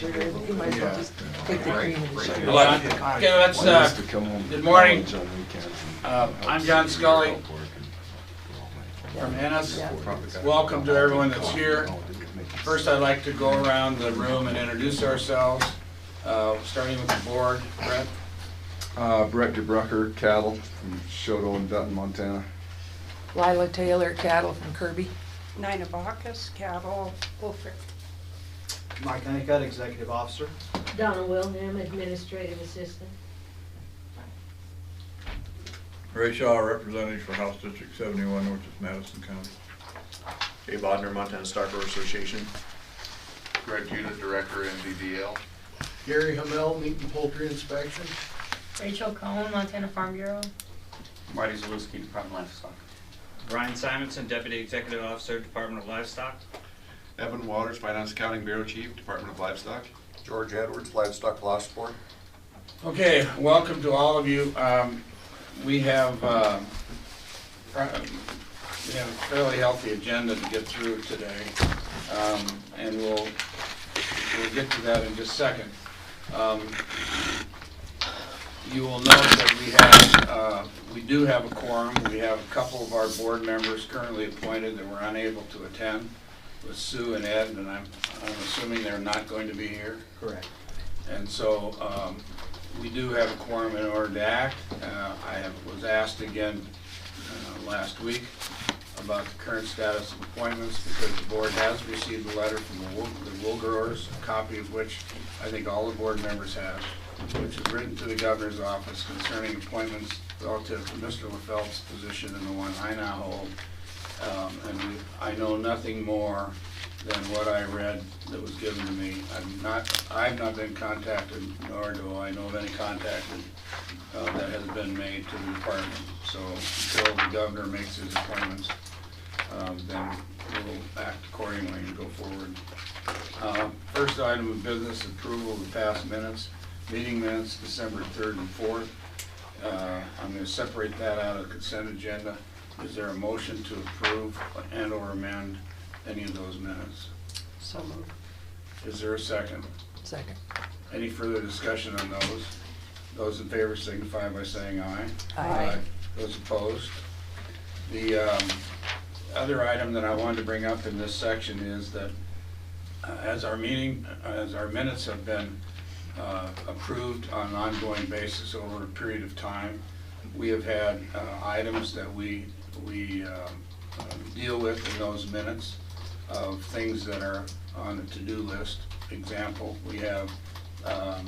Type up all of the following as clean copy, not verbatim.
and sugar. You might as well just take the cream and the sugar. Okay, let's, good morning. I'm John Scully from Ennis. Welcome to everyone that's here. First, I'd like to go around the room and introduce ourselves, starting with the board. Brett? Brett DeBrucker, cattle from Shoto and Dutton, Montana. Lila Taylor, cattle from Kirby. Nina Bacchus, cattle, Wolford. Mike Honeycutt, Executive Officer. Donna Wilhelm, Administrative Assistant. Ray Shaw, representative for House District 71, which is Madison County. Dave Bodner, Montana Star Grower Association. Greg Judith, Director, MDOL. Gary Hamel, Meat and Poultry Inspection. Rachel Cohen, Montana Farm Bureau. Marty Zalewski, Department of Livestock. Brian Simonson, Deputy Executive Officer, Department of Livestock. Evan Waters, Finance Accounting Bureau Chief, Department of Livestock. George Edwards, Livestock Law Support. Okay, welcome to all of you. We have a fairly healthy agenda to get through today, and we'll get to that in just a second. You will note that we do have a quorum. We have a couple of our board members currently appointed that were unable to attend, with Sue and Ed, and I'm assuming they're not going to be here. Correct. And so we do have a quorum in order to act. Was asked again last week about the current status of appointments because the board has received a letter from the wool growers, a copy of which I think all the board members have, which is written to the governor's office concerning appointments relative to Mr. LaFelt's position and the one I now hold. I know nothing more than what I read that was given to me. I've not been contacted, nor do I know of any contact that has been made to the department. So until the governor makes his appointments, then we'll act accordingly and go forward. First item of business, approval of the past minutes. Meeting minutes, December 3rd and 4th. I'm going to separate that out of the consent agenda. Is there a motion to approve and or amend any of those minutes? So moved. Is there a second? Second. Any further discussion on those? Those in favor signify by saying aye. Aye. Those opposed? The other item that I wanted to bring up in this section is that as our minutes have been approved on an ongoing basis over a period of time, we have had items that we deal with in those minutes of things that are on the to-do list. Example, we have on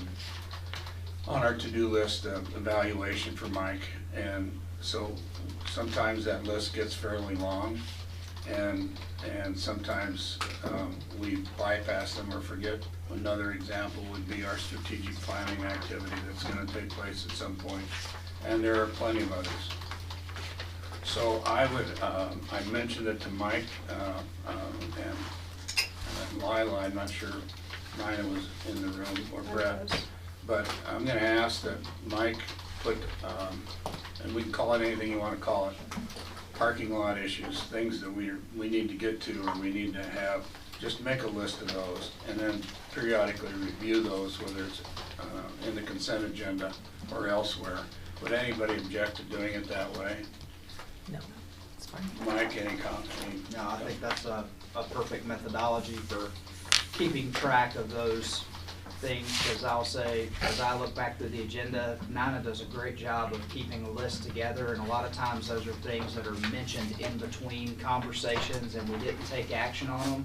our to-do list evaluation for Mike, and so sometimes that list gets fairly long, and sometimes we bypass them or forget. Another example would be our strategic planning activity that's going to take place at some point, and there are plenty of others. So I mentioned it to Mike and Lila. I'm not sure Nina was in the room, or Brett, but I'm going to ask that Mike put, and we can call it anything you want to call it, parking lot issues, things that we need to get to or we need to have. Just make a list of those and then periodically review those, whether it's in the consent agenda or elsewhere. Would anybody object to doing it that way? No, it's fine. Mike, any comment? No, I think that's a perfect methodology for keeping track of those things, because I'll say, as I look back through the agenda, Nina does a great job of keeping a list together, and a lot of times those are things that are mentioned in between conversations and we didn't take action on them.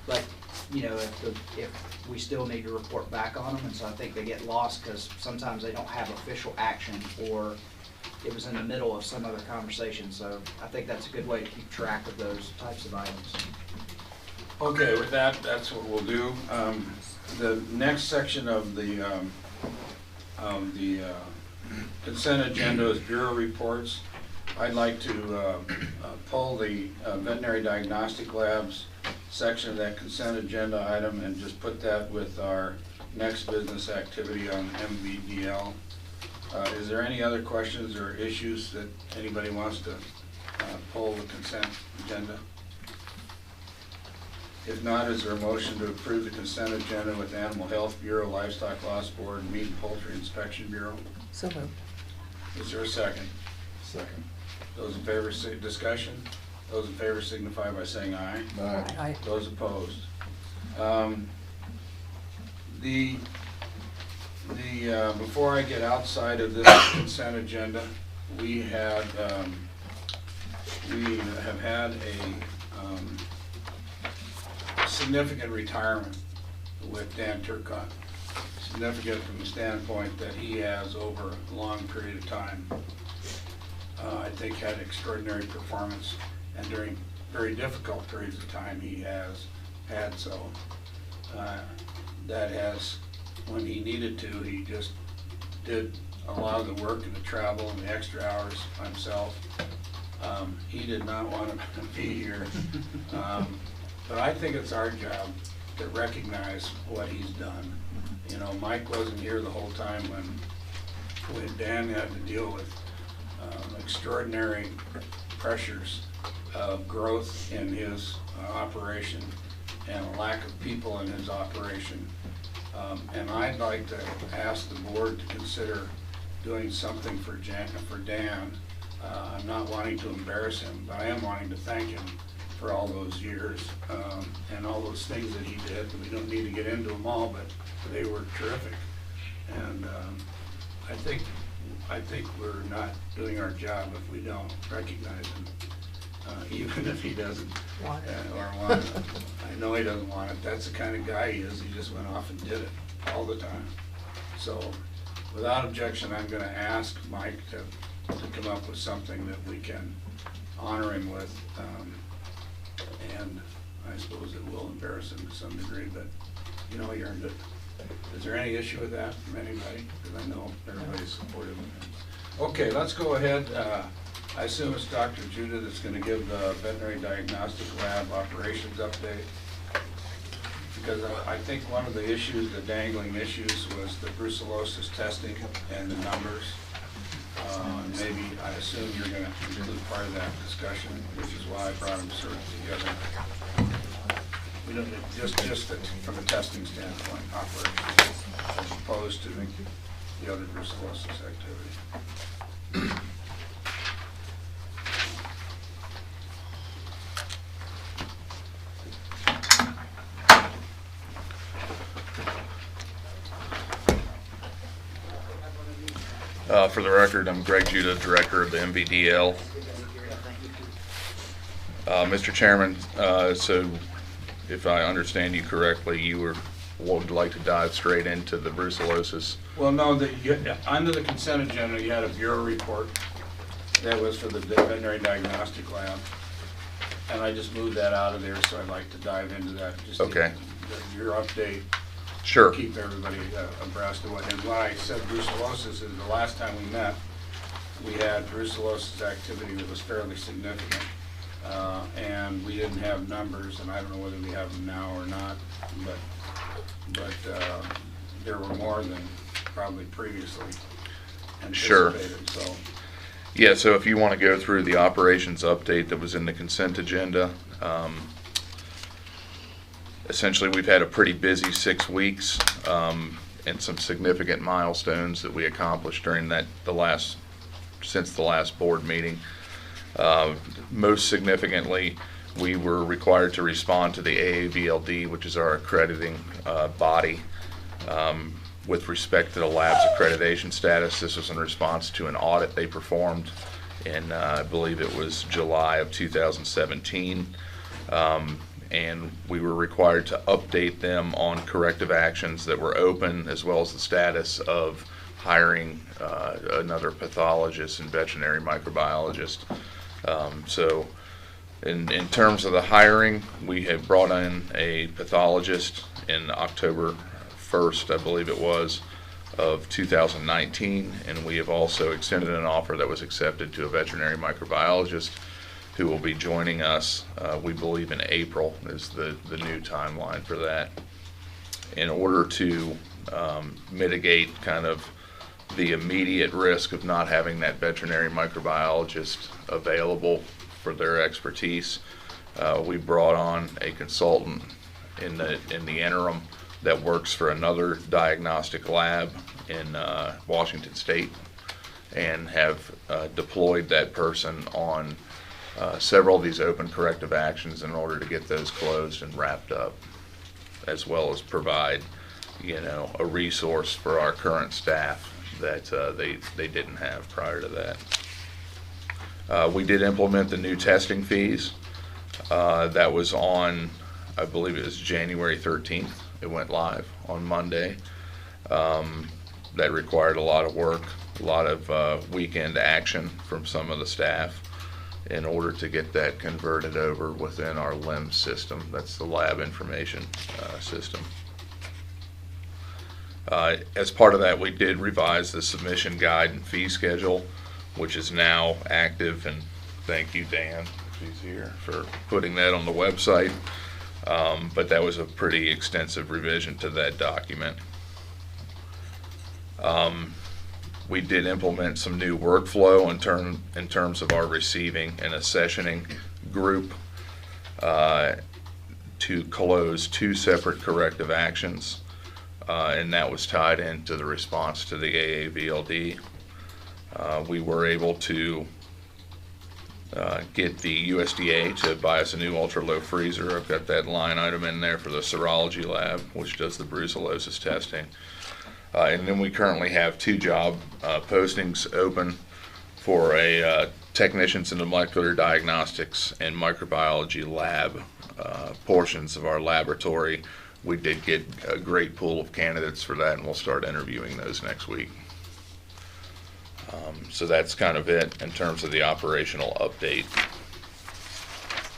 But, you know, if we still need to report back on them, and so I think they get lost because sometimes they don't have official action or it was in the middle of some other conversation. So I think that's a good way to keep track of those types of items. Okay, with that, that's what we'll do. The next section of the consent agenda is bureau reports. I'd like to pull the veterinary diagnostic labs section of that consent agenda item and just put that with our next business activity on MDOL. Is there any other questions or issues that anybody wants to pull the consent agenda? If not, is there a motion to approve the consent agenda with Animal Health Bureau, Livestock Loss Board, Meat and Poultry Inspection Bureau? So moved. Is there a second? Second. Those in favor, discussion? Those in favor signify by saying aye. Aye. Aye. Those opposed? Before I get outside of this consent agenda, we have had a significant retirement with Dan Turcott. Significant from the standpoint that he has, over a long period of time, I think had extraordinary performance, and during very difficult periods of time he has had so. That has, when he needed to, he just did a lot of the work and the travel and the extra hours by himself. He did not want to be here. But I think it's our job to recognize what he's done. You know, Mike wasn't here the whole time when Dan had to deal with extraordinary pressures of growth in his operation and a lack of people in his operation. And I'd like to ask the board to consider doing something for Dan. I'm not wanting to embarrass him, but I am wanting to thank him for all those years and all those things that he did. We don't need to get into them all, but they were terrific. And I think we're not doing our job if we don't recognize him, even if he doesn't want it. I know he doesn't want it. That's the kind of guy he is. He just went off and did it all the time. So without objection, I'm going to ask Mike to come up with something that we can honor him with. And I suppose it will embarrass him to some degree, but you know, he earned it. Is there any issue with that from anybody? Because I know everybody's supportive of him. Okay, let's go ahead. I assume it's Dr. Judah that's going to give the veterinary diagnostic lab operations update. Because I think one of the issues, the dangling issues, was the brucellosis testing and the numbers. Maybe, I assume you're going to include part of that discussion, which is why I brought them sort of together. We don't, just from a testing standpoint, operations, as opposed to the other brucellosis activity. For the record, I'm Greg Judah, Director of the MDOL. Mr. Chairman, so if I understand you correctly, you would like to dive straight into the brucellosis. Well, no, under the consent agenda, you had a bureau report that was for the veterinary diagnostic lab, and I just moved that out of there, so I'd like to dive into that. Just okay. Your update. Sure. Keep everybody abreast of what. And why I said brucellosis is the last time we met, we had brucellosis activity that was fairly significant, and we didn't have numbers, and I don't know whether we have them now or not, but there were more than probably previously anticipated. Sure. So. Yeah. So if you want to go through the operations update that was in the consent agenda. Essentially, we've had a pretty busy 6 weeks and some significant milestones that we accomplished during since the last board meeting. Most significantly, we were required to respond to the AAVLD, which is our accrediting body, with respect to the lab's accreditation status. This was in response to an audit they performed in, I believe it was July of 2017. And we were required to update them on corrective actions that were open, as well as the status of hiring another pathologist and veterinary microbiologist. So in terms of the hiring, we had brought in a pathologist in October 1st, I believe it was, of 2019, and we have also extended an offer that was accepted to a veterinary microbiologist who will be joining us, we believe in April is the new timeline for that. In order to mitigate kind of the immediate risk of not having that veterinary microbiologist available for their expertise, We brought on a consultant in the interim that works for another diagnostic lab in Washington State, and have deployed that person on several of these open corrective actions in order to get those closed and wrapped up, as well as provide, you know, a resource for our current staff that they didn't have prior to that. We did implement the new testing fees. That was on, I believe it was January 13th. It went live on Monday. That required a lot of work, a lot of weekend action from some of the staff in order to get that converted over within our LIMS system. That's the lab information system. As part of that, we did revise the submission guide and fee schedule, which is now active, and thank you, Dan, if he's here, for putting that on the website. But that was a pretty extensive revision to that document. We did implement some new workflow in terms of our receiving and accessioning group to close 2 separate corrective actions, and that was tied into the response to the AAVLD. We were able to get the USDA to buy us a new ultra-low freezer. I've got that line item in there for the serology lab, which does the brucellosis testing. And then we currently have 2 job postings open for a technicians in the molecular diagnostics and microbiology lab portions of our laboratory. We did get a great pool of candidates for that, and we'll start interviewing those next week. So that's kind of it in terms of the operational update.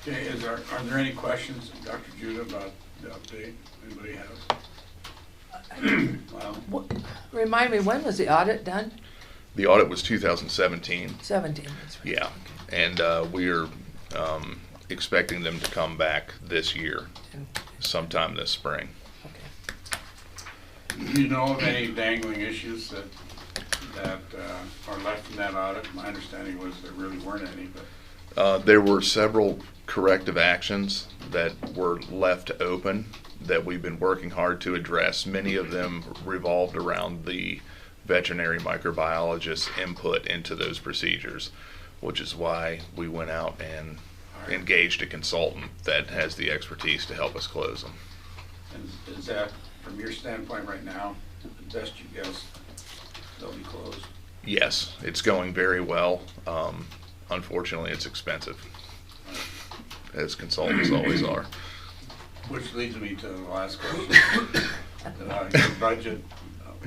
Okay, are there any questions, Dr. Judah, about the update? Anybody has? Wow. Remind me, when was the audit done? The audit was 2017. 17. That's right. Yeah, and we are expecting them to come back this year, sometime this spring. Okay. Do you know of any dangling issues that are left in that audit? My understanding was there really weren't any, but there were several corrective actions that were left open that we've been working hard to address. Many of them revolved around the veterinary microbiologist's input into those procedures, which is why we went out and engaged a consultant that has the expertise to help us close them. And is that, from your standpoint right now, the best you guess they'll be closed? Yes, it's going very well. Unfortunately, it's expensive, as consultants always are. Which leads me to the last question. Your budget,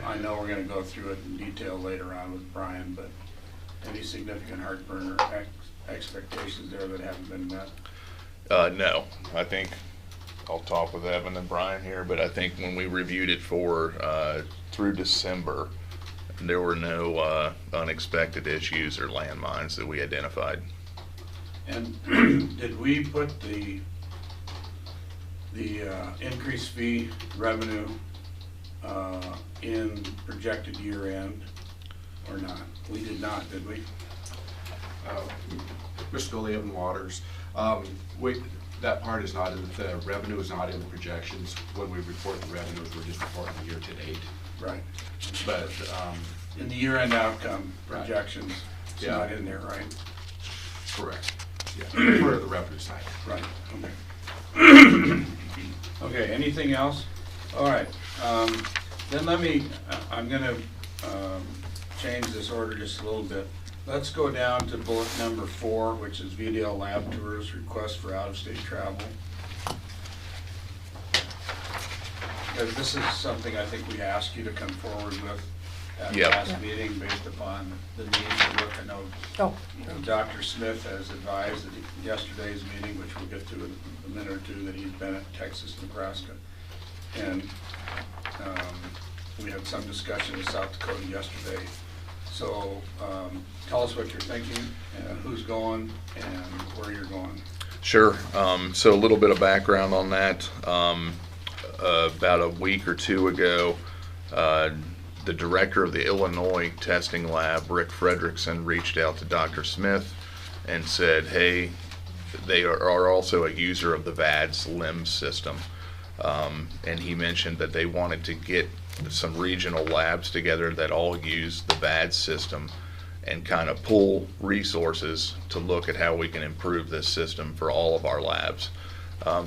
I know we're going to go through it in detail later on with Brian, but any significant heartburn or expectations there that haven't been met? No, I think I'll talk with Evan and Brian here, but I think when we reviewed it for through December, there were no unexpected issues or landmines that we identified. And did we put the increased fee revenue in projected year end or not? We did not, did we? Mr. Gully, Evan Waters, that part is not in, the revenue is not in the projections. When we report the revenues, we're just reporting the year to date. Right. But in the year end outcome right. projections, it's Yeah. not in there, right? Correct. Yeah, for the revenue side. Right, okay. Okay, anything else? All right, then I'm gonna change this order just a little bit. Let's go down to bullet number 4, which is VDL Lab Tours, request for out-of-state travel. Because this is something I think we asked you to come forward with at the last meeting based upon the needs of work. I know Dr. Smith has advised at yesterday's meeting, which we'll get to in a minute or two, that he's been at Texas, Nebraska. And we had some discussion in South Dakota yesterday. So tell us what you're thinking, and who's going, and where you're going. Sure. So a little bit of background on that. About a week or two ago, the director of the Illinois testing lab, Rick Fredrickson, reached out to Dr. Smith and said, hey, they are also a user of the VADS LIMS system. And he mentioned that they wanted to get some regional labs together that all use the VADS system and kind of pull resources to look at how we can improve this system for all of our labs.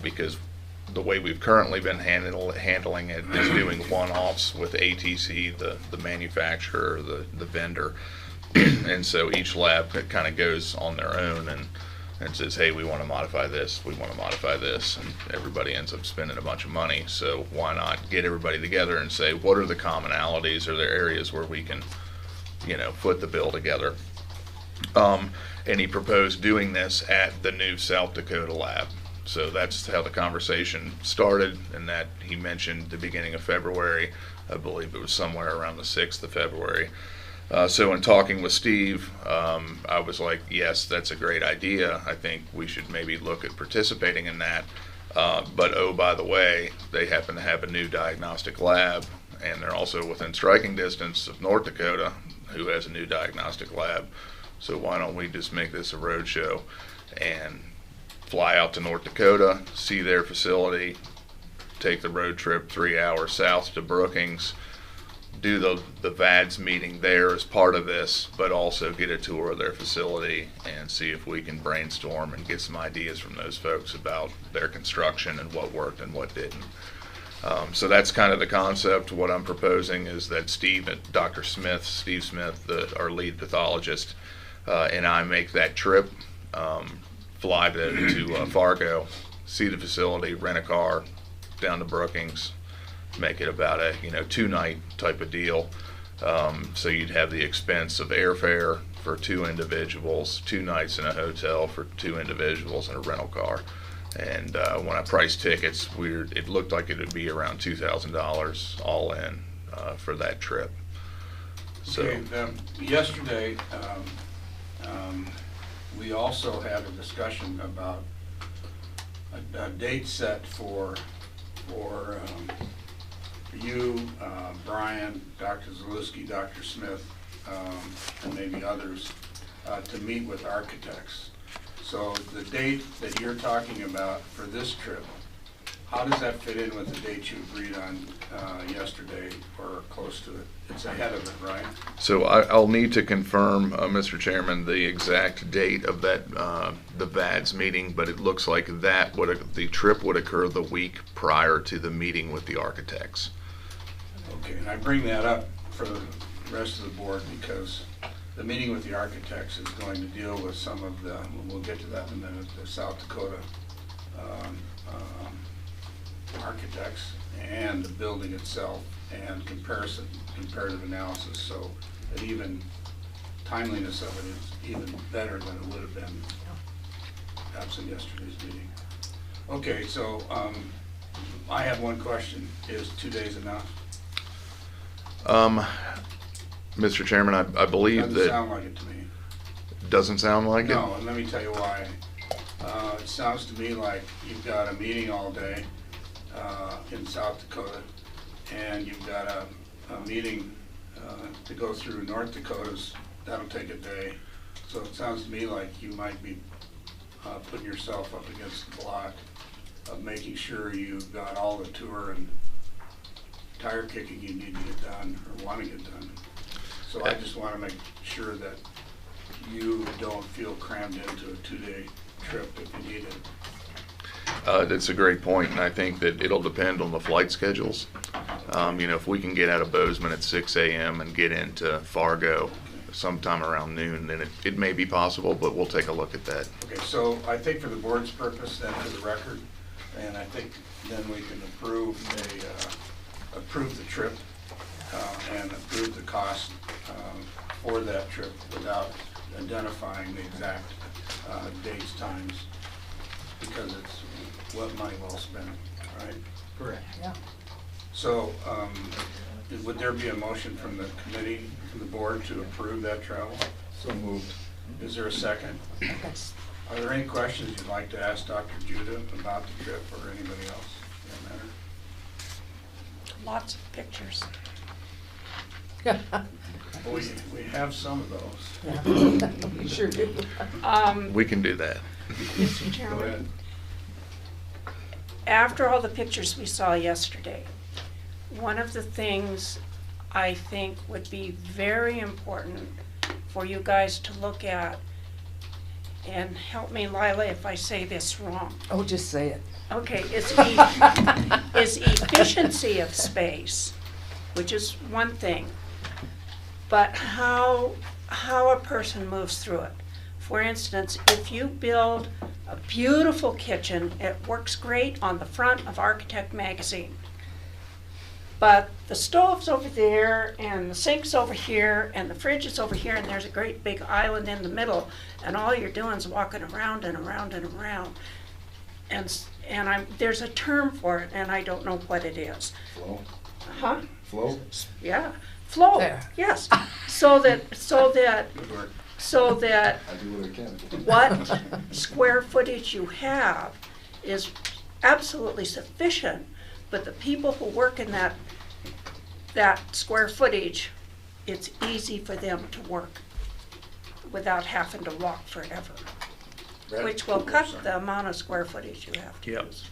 Because the way we've currently been handling it is doing one-offs with ATC, the manufacturer, the vendor. And so each lab kind of goes on their own and says, hey, we want to modify this, we want to modify this, and everybody ends up spending a bunch of money. So why not get everybody together and say, what are the commonalities? Are there areas where we can, foot the bill together? And he proposed doing this at the new South Dakota lab. So that's how the conversation started, and that he mentioned the beginning of February. I believe it was somewhere around the 6th of February. So in talking with Steve, I was like, yes, that's a great idea. I think we should maybe look at participating in that. But oh, by the way, they happen to have a new diagnostic lab, and they're also within striking distance of North Dakota, who has a new diagnostic lab. So why don't we just make this a road show and fly out to North Dakota, see their facility, take the road trip 3 hours south to Brookings, do the VADS meeting there as part of this, but also get a tour of their facility and see if we can brainstorm and get some ideas from those folks about their construction and what worked and what didn't. So that's kind of the concept. What I'm proposing is that Steve Smith, our lead pathologist, and I make that trip, fly to Fargo, see the facility, rent a car down to Brookings, make it about a 2-night type of deal. So you'd have the expense of airfare for 2 individuals, 2 nights in a hotel for 2 individuals, and a rental car. And when I priced tickets, it looked like it would be around $2,000 all in for that trip. So Okay, yesterday we also had a discussion about a date set for you, Brian, Dr. Zalewski, Dr. Smith, and maybe others, to meet with architects. So the date that you're talking about for this trip, how does that fit in with the date you agreed on yesterday, or close to it? It's ahead of it, right? So I'll need to confirm, Mr. Chairman, the exact date of that the VADS meeting, but it looks like the trip would occur the week prior to the meeting with the architects. Okay, and I bring that up for the rest of the board because the meeting with the architects is going to deal with some of the, we'll get to that in a minute, the South Dakota architects and the building itself and comparative analysis, so that even timeliness of it is even better than it would have been absent yesterday's meeting. Okay, so I have one question. Is 2 days enough? Mr. Chairman, I believe Doesn't that sound like it to me. doesn't sound like it. No, and let me tell you why. It sounds to me like you've got a meeting all day in South Dakota, and you've got a meeting to go through North Dakota's. That'll take a day. So it sounds to me like you might be putting yourself up against the block of making sure you've got all the tour and tire kicking you need to get done or want to get done. So I just want to make sure that you don't feel crammed into a 2-day trip if you need it. That's a great point, and I think that it'll depend on the flight schedules. If we can get out of Bozeman at 6 a.m. and get into Fargo sometime around noon, then it may be possible, but we'll take a look at that. Okay, so I think for the board's purpose, then for the record, and I think then we can approve the trip and approve the cost for that trip without identifying the exact dates, times, because it's money well spent, right? Correct. Yeah. So would there be a motion from the committee, from the board, to approve that travel? So moved. Is there a second? Are there any questions you'd like to ask Dr. Judah about the trip or anybody else? Doesn't matter. Lots of pictures. We have some of those. Yeah. You sure do. We can do that. Mr. Go Chairman, ahead. after all the pictures we saw yesterday, one of the things I think would be very important for you guys to look at, and help me, Lila, if I say this wrong. Oh, just say it. Okay, is efficiency of space, which is one thing, but how a person moves through it. For instance, if you build a beautiful kitchen, it works great on the front of Architect magazine. But the stove's over there, and the sink's over here, and the fridge is over here, and there's a great big island in the middle, and all you're doing is walking around and around and around. And there's a term for it, and I don't know what it is. Flow? Huh? Flow? Yeah, flow, There. yes. So that Good work. I do what I can. what square footage you have is absolutely sufficient, but the people who work in that square footage, it's easy for them to work without having to walk forever, Brett? which will Oh, cut sorry. the amount of square footage you have to Yep. use.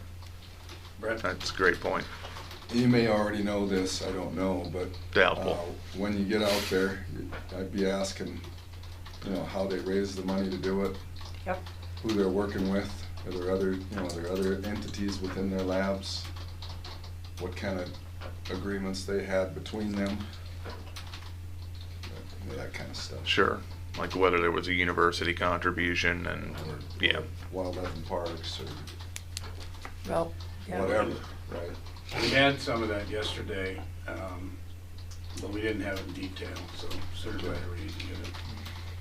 Brett? That's a great point. You may already know this, I don't know, but Doubtful. when you get out there, I'd be asking, how they raise the money to do it, Yep. who they're working with, are there other, are there other entities within their labs? What kind of agreements they had between them? That kind of stuff. Sure. Like whether there was a university contribution and, yeah. Wildlife and parks or Well, yeah. whatever, right? We had some of that yesterday, but we didn't have it in detail, so certainly we need to get it.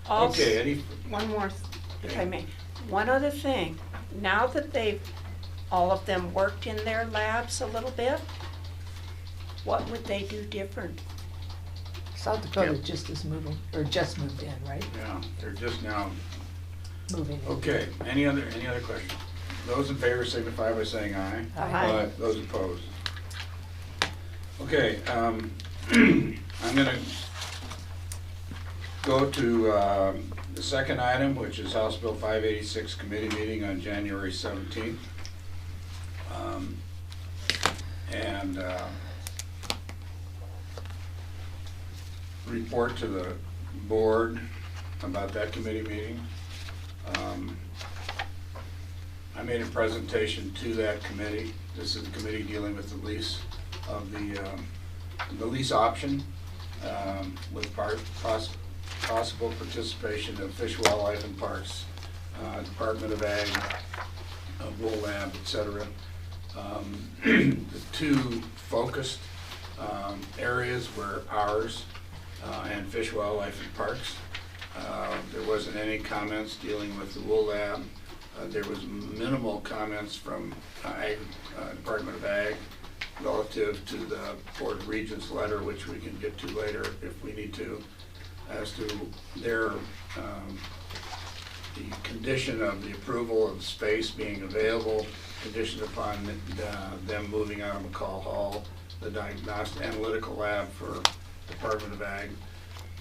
Also, Okay, any, one more, if I may. One other thing, now that all of them worked in their labs a little bit, what would they do different? South Dakota Yeah. just moved in, right? yeah, they're just now, Moving in. okay, any other questions? Those in favor signify by saying aye. Aye. Those opposed? Okay, I'm gonna go to the second item, which is House Bill 586 committee meeting on January 17th. And report to the board about that committee meeting. I made a presentation to that committee. This is the committee dealing with the lease of the lease option with possible participation of Fish, Wildlife, and Parks, Department of Ag, Wool Lab, etc. The two focused areas were ours and Fish, Wildlife, and Parks. There wasn't any comments dealing with the Wool Lab. There was minimal comments from Department of Ag relative to the Board of Regents letter, which we can get to later if we need to, as to their the condition of the approval of space being available, conditioned upon them moving out of McCall Hall, the diagnostic analytical lab for Department of Ag.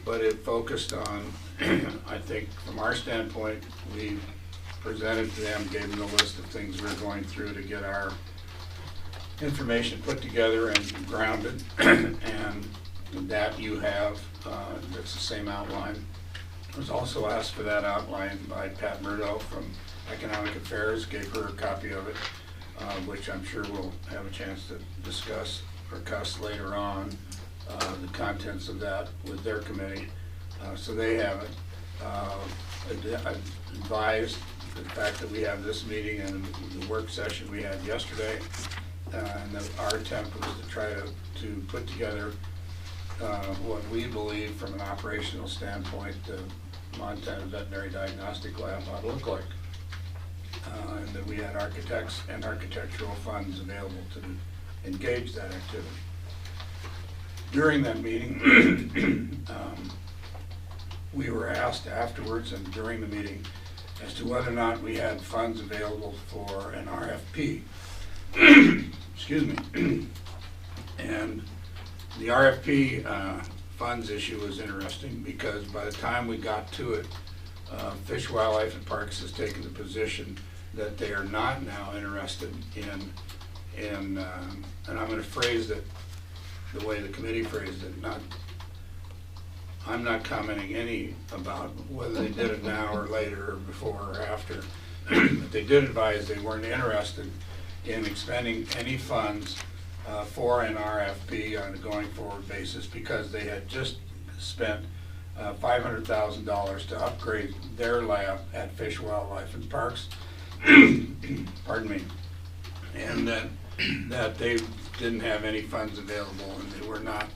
But it focused on, I think from our standpoint, we presented to them, gave them the list of things we were going through to get our information put together and grounded, and that you have, that's the same outline. I was also asked for that outline by Pat Murdo from Economic Affairs, gave her a copy of it, which I'm sure we'll have a chance to discuss later on, the contents of that with their committee. So they have it. Advised the fact that we have this meeting and the work session we had yesterday, and that our attempt was to try to put together what we believe from an operational standpoint the Montana Veterinary Diagnostic Lab ought to look like. And that we had architects and architectural funds available to engage that activity. During that meeting, we were asked afterwards and during the meeting as to whether or not we had funds available for an RFP. Excuse me. And the RFP funds issue was interesting because by the time we got to it, Fish, Wildlife, and Parks has taken the position that they are not now interested in and I'm going to phrase it the way the committee phrased it. I'm not commenting any about whether they did it now or later or before or after. But they did advise they weren't interested in expending any funds for an RFP on a going forward basis because they had just spent $500,000 to upgrade their lab at Fish, Wildlife, and Parks. Pardon me. And that they didn't have any funds available and they were not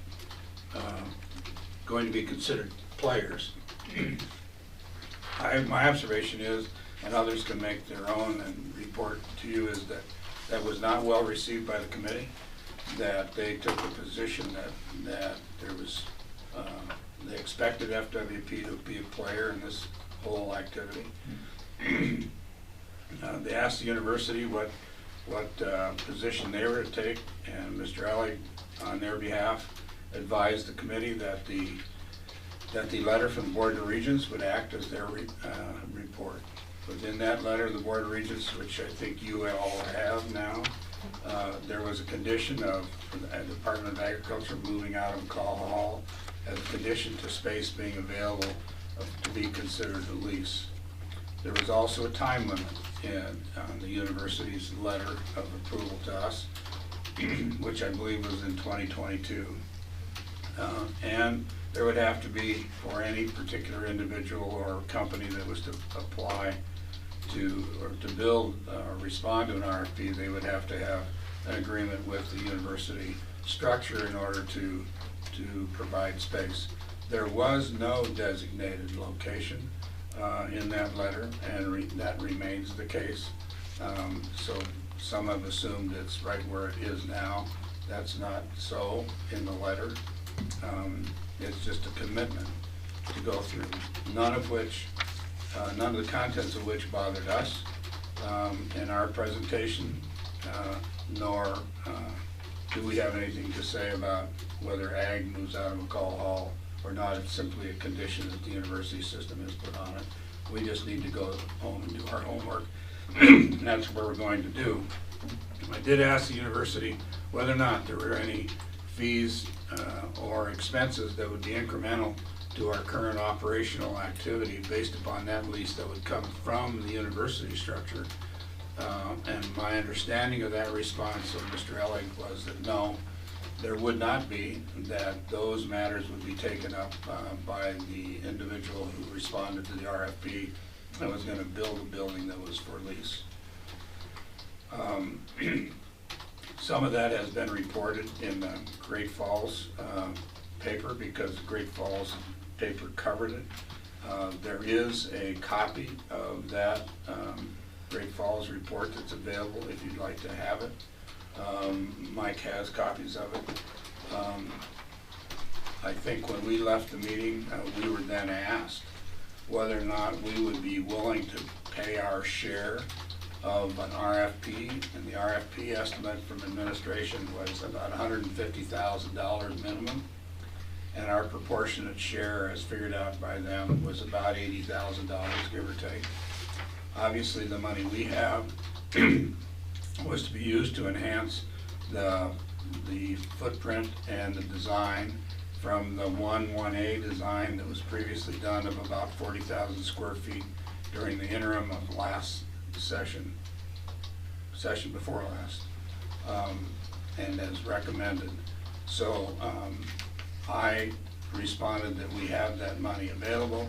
going to be considered players. My observation is, and others can make their own and report to you, is that that was not well received by the committee, that they took the position that there was, they expected FWP to be a player in this whole activity. They asked the university what position they were to take, and Mr. Ellie, on their behalf, advised the committee that the letter from the Board of Regents would act as their report. Within that letter, the Board of Regents, which I think you all have now, there was a condition of the Department of Agriculture moving out of McCall Hall as a condition to space being available to be considered a lease. There was also a time limit on the university's letter of approval to us, which I believe was in 2022. And there would have to be, for any particular individual or company that was to apply to, or to build or respond to an RFP, they would have to have an agreement with the university structure in order to provide space. There was no designated location in that letter, and that remains the case. So some have assumed it's right where it is now. That's not so in the letter. It's just a commitment to go through, none of the contents of which bothered us in our presentation, nor do we have anything to say about whether ag moves out of McCall Hall or not. It's simply a condition that the university system has put on it. We just need to go home and do our homework. And that's what we're going to do. I did ask the university whether or not there were any fees or expenses that would be incremental to our current operational activity based upon that lease that would come from the university structure. And my understanding of that response of Mr. Ellig was that no, there would not be, that those matters would be taken up by the individual who responded to the RFP that was going to build a building that was for lease. Some of that has been reported in the Great Falls paper because the Great Falls paper covered it. There is a copy of that Great Falls report that's available if you'd like to have it. Mike has copies of it. I think when we left the meeting, we were then asked whether or not we would be willing to pay our share of an RFP, and the RFP estimate from administration was about $150,000 minimum, and our proportionate share, as figured out by them, was about $80,000, give or take. Obviously, the money we have was to be used to enhance the footprint and the design from the 1A design that was previously done of about 40,000 square feet during the interim of last session before last, and as recommended. So I responded that we have that money available,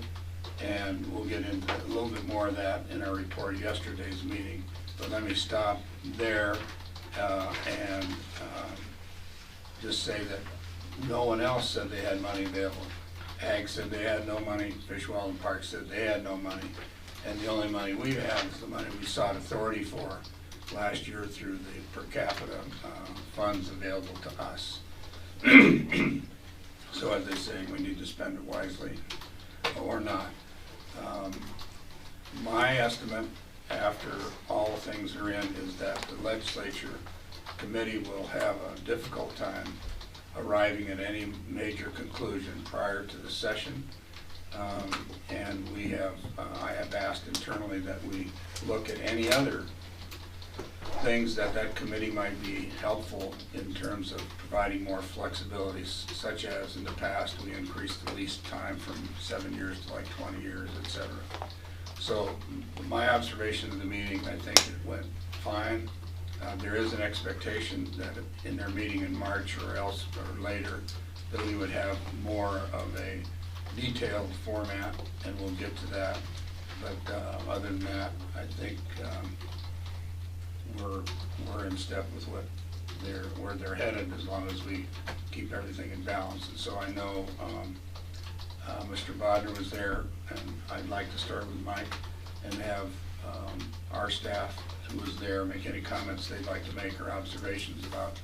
and we'll get into a little bit more of that in our report yesterday's meeting. But let me stop there and just say that no one else said they had money available. Ag said they had no money, Fish, Wild, and Park said they had no money, and the only money we have is the money we sought authority for last year through the per capita funds available to us. So as they say, we need to spend it wisely or not. My estimate, after all things are in, is that the legislature committee will have a difficult time arriving at any major conclusion prior to the session. And we have, I have asked internally that we look at any other things that committee might be helpful in terms of providing more flexibility, such as in the past, we increased the lease time from 7 years to like 20 years, et cetera. So my observation of the meeting, I think it went fine. There is an expectation that in their meeting in March or else or later, that we would have more of a detailed format, and we'll get to that. But other than that, I think we're in step with what where they're headed, as long as we keep everything in balance. And so I know Mr. Bodner was there, and I'd like to start with Mike and have our staff who was there make any comments they'd like to make or observations about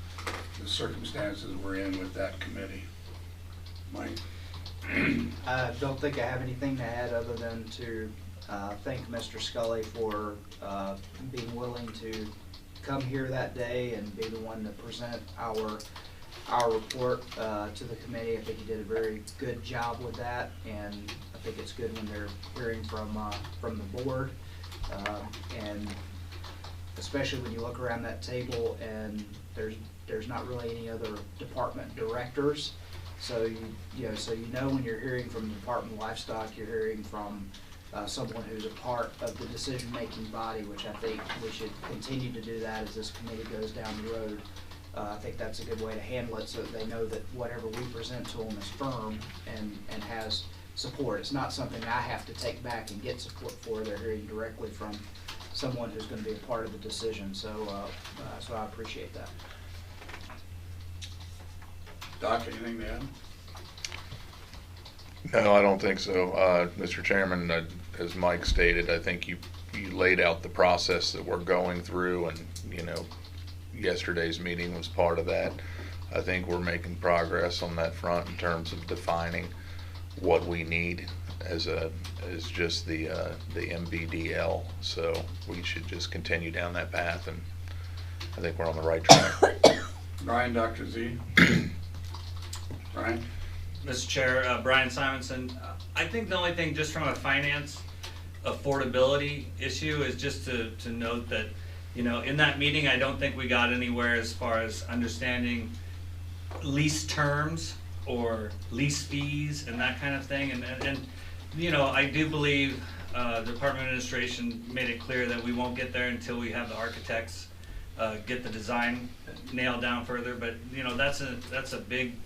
the circumstances we're in with that committee. Mike? I don't think I have anything to add other than to thank Mr. Scully for being willing to come here that day and be the one to present our report to the committee. I think he did a very good job with that, and I think it's good when they're hearing from the board, and especially when you look around that table and there's not really any other department directors. So you know when you're hearing from the Department of Livestock, you're hearing from someone who's a part of the decision-making body, which I think we should continue to do that as this committee goes down the road. I think that's a good way to handle it, so that they know that whatever we present to them is firm and has support. It's not something I have to take back and get support for. They're hearing directly from someone who's going to be a part of the decision. So I appreciate that. Doc, anything to add? No, I don't think so. Mr. Chairman, as Mike stated, I think you laid out the process that we're going through, and yesterday's meeting was part of that. I think we're making progress on that front in terms of defining what we need as just the MDOL. So we should just continue down that path, and I think we're on the right track. Brian, Dr. Z? Brian? Mr. Chair, Brian Simonson. I think the only thing, just from a finance affordability issue, is just to note that, in that meeting, I don't think we got anywhere as far as understanding lease terms or lease fees and that kind of thing. And I do believe the Department of Administration made it clear that we won't get there until we have the architects get the design nailed down further. But that's a big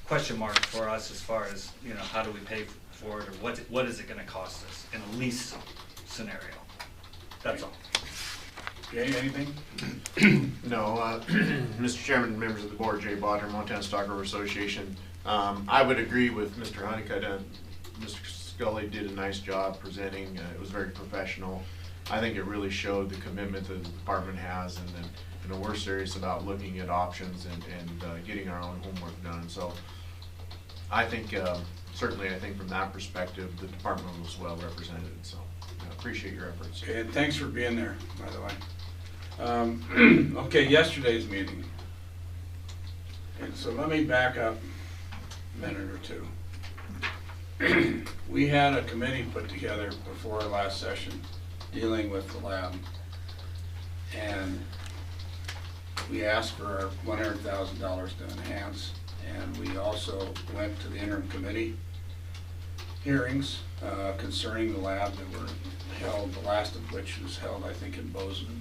question mark for us as far as how do we pay for it, or what is it going to cost us in a lease scenario. That's all. Jay, anything? No, Mr. Chairman, members of the board, Jay Bodner, Montana Stockgrower Association. I would agree with Mr. Honeycutt. Mr. Scully did a nice job presenting. It was very professional. I think it really showed the commitment that the department has, and then we're serious about looking at options and getting our own homework done. So I think, certainly I think from that perspective, the department was well represented. So I appreciate your efforts. Okay, and thanks for being there, by the way. Okay, yesterday's meeting. And so let me back up a minute or two. We had a committee put together before our last session dealing with the lab, and we asked for our $100,000 to enhance, and we also went to the interim committee hearings concerning the lab that were held, the last of which was held, I think, in Bozeman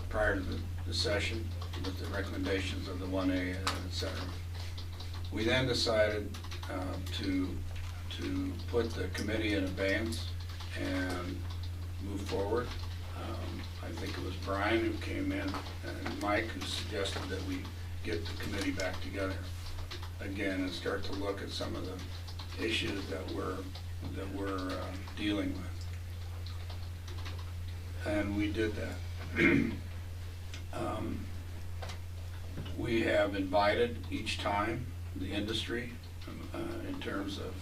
prior to the session, with the recommendations of the 1A, et cetera. We then decided to put the committee in abeyance and move forward. I think it was Brian who came in, and Mike, who suggested that we get the committee back together again and start to look at some of the issues that we're dealing with. And we did that. We have invited each time the industry in terms of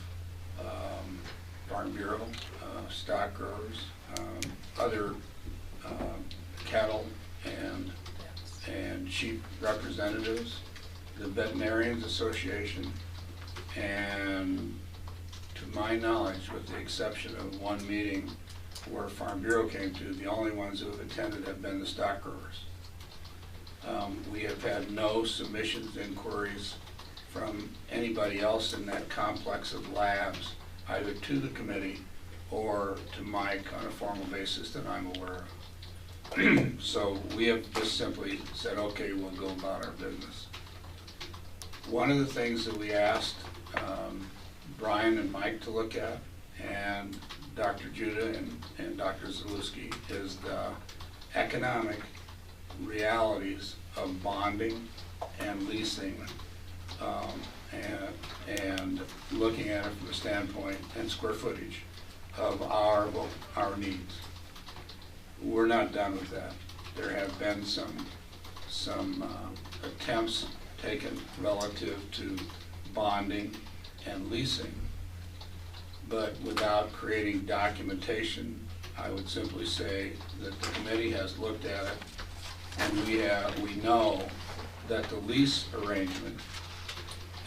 Farm Bureau, stock growers, other cattle and and sheep representatives, the Veterinarians Association, and to my knowledge, with the exception of one meeting where Farm Bureau came to, the only ones who have attended have been the stock growers. We have had no submissions, inquiries from anybody else in that complex of labs, either to the committee or to Mike on a formal basis that I'm aware of. So we have just simply said, okay, we'll go about our business. One of the things that we asked Brian and Mike to look at, and Dr. Judah and Dr. Zalewski, is the economic realities of bonding and leasing, and looking at it from the standpoint and square footage of our needs. We're not done with that. There have been some attempts taken relative to bonding and leasing, but without creating documentation, I would simply say that the committee has looked at it, and we know that the lease arrangement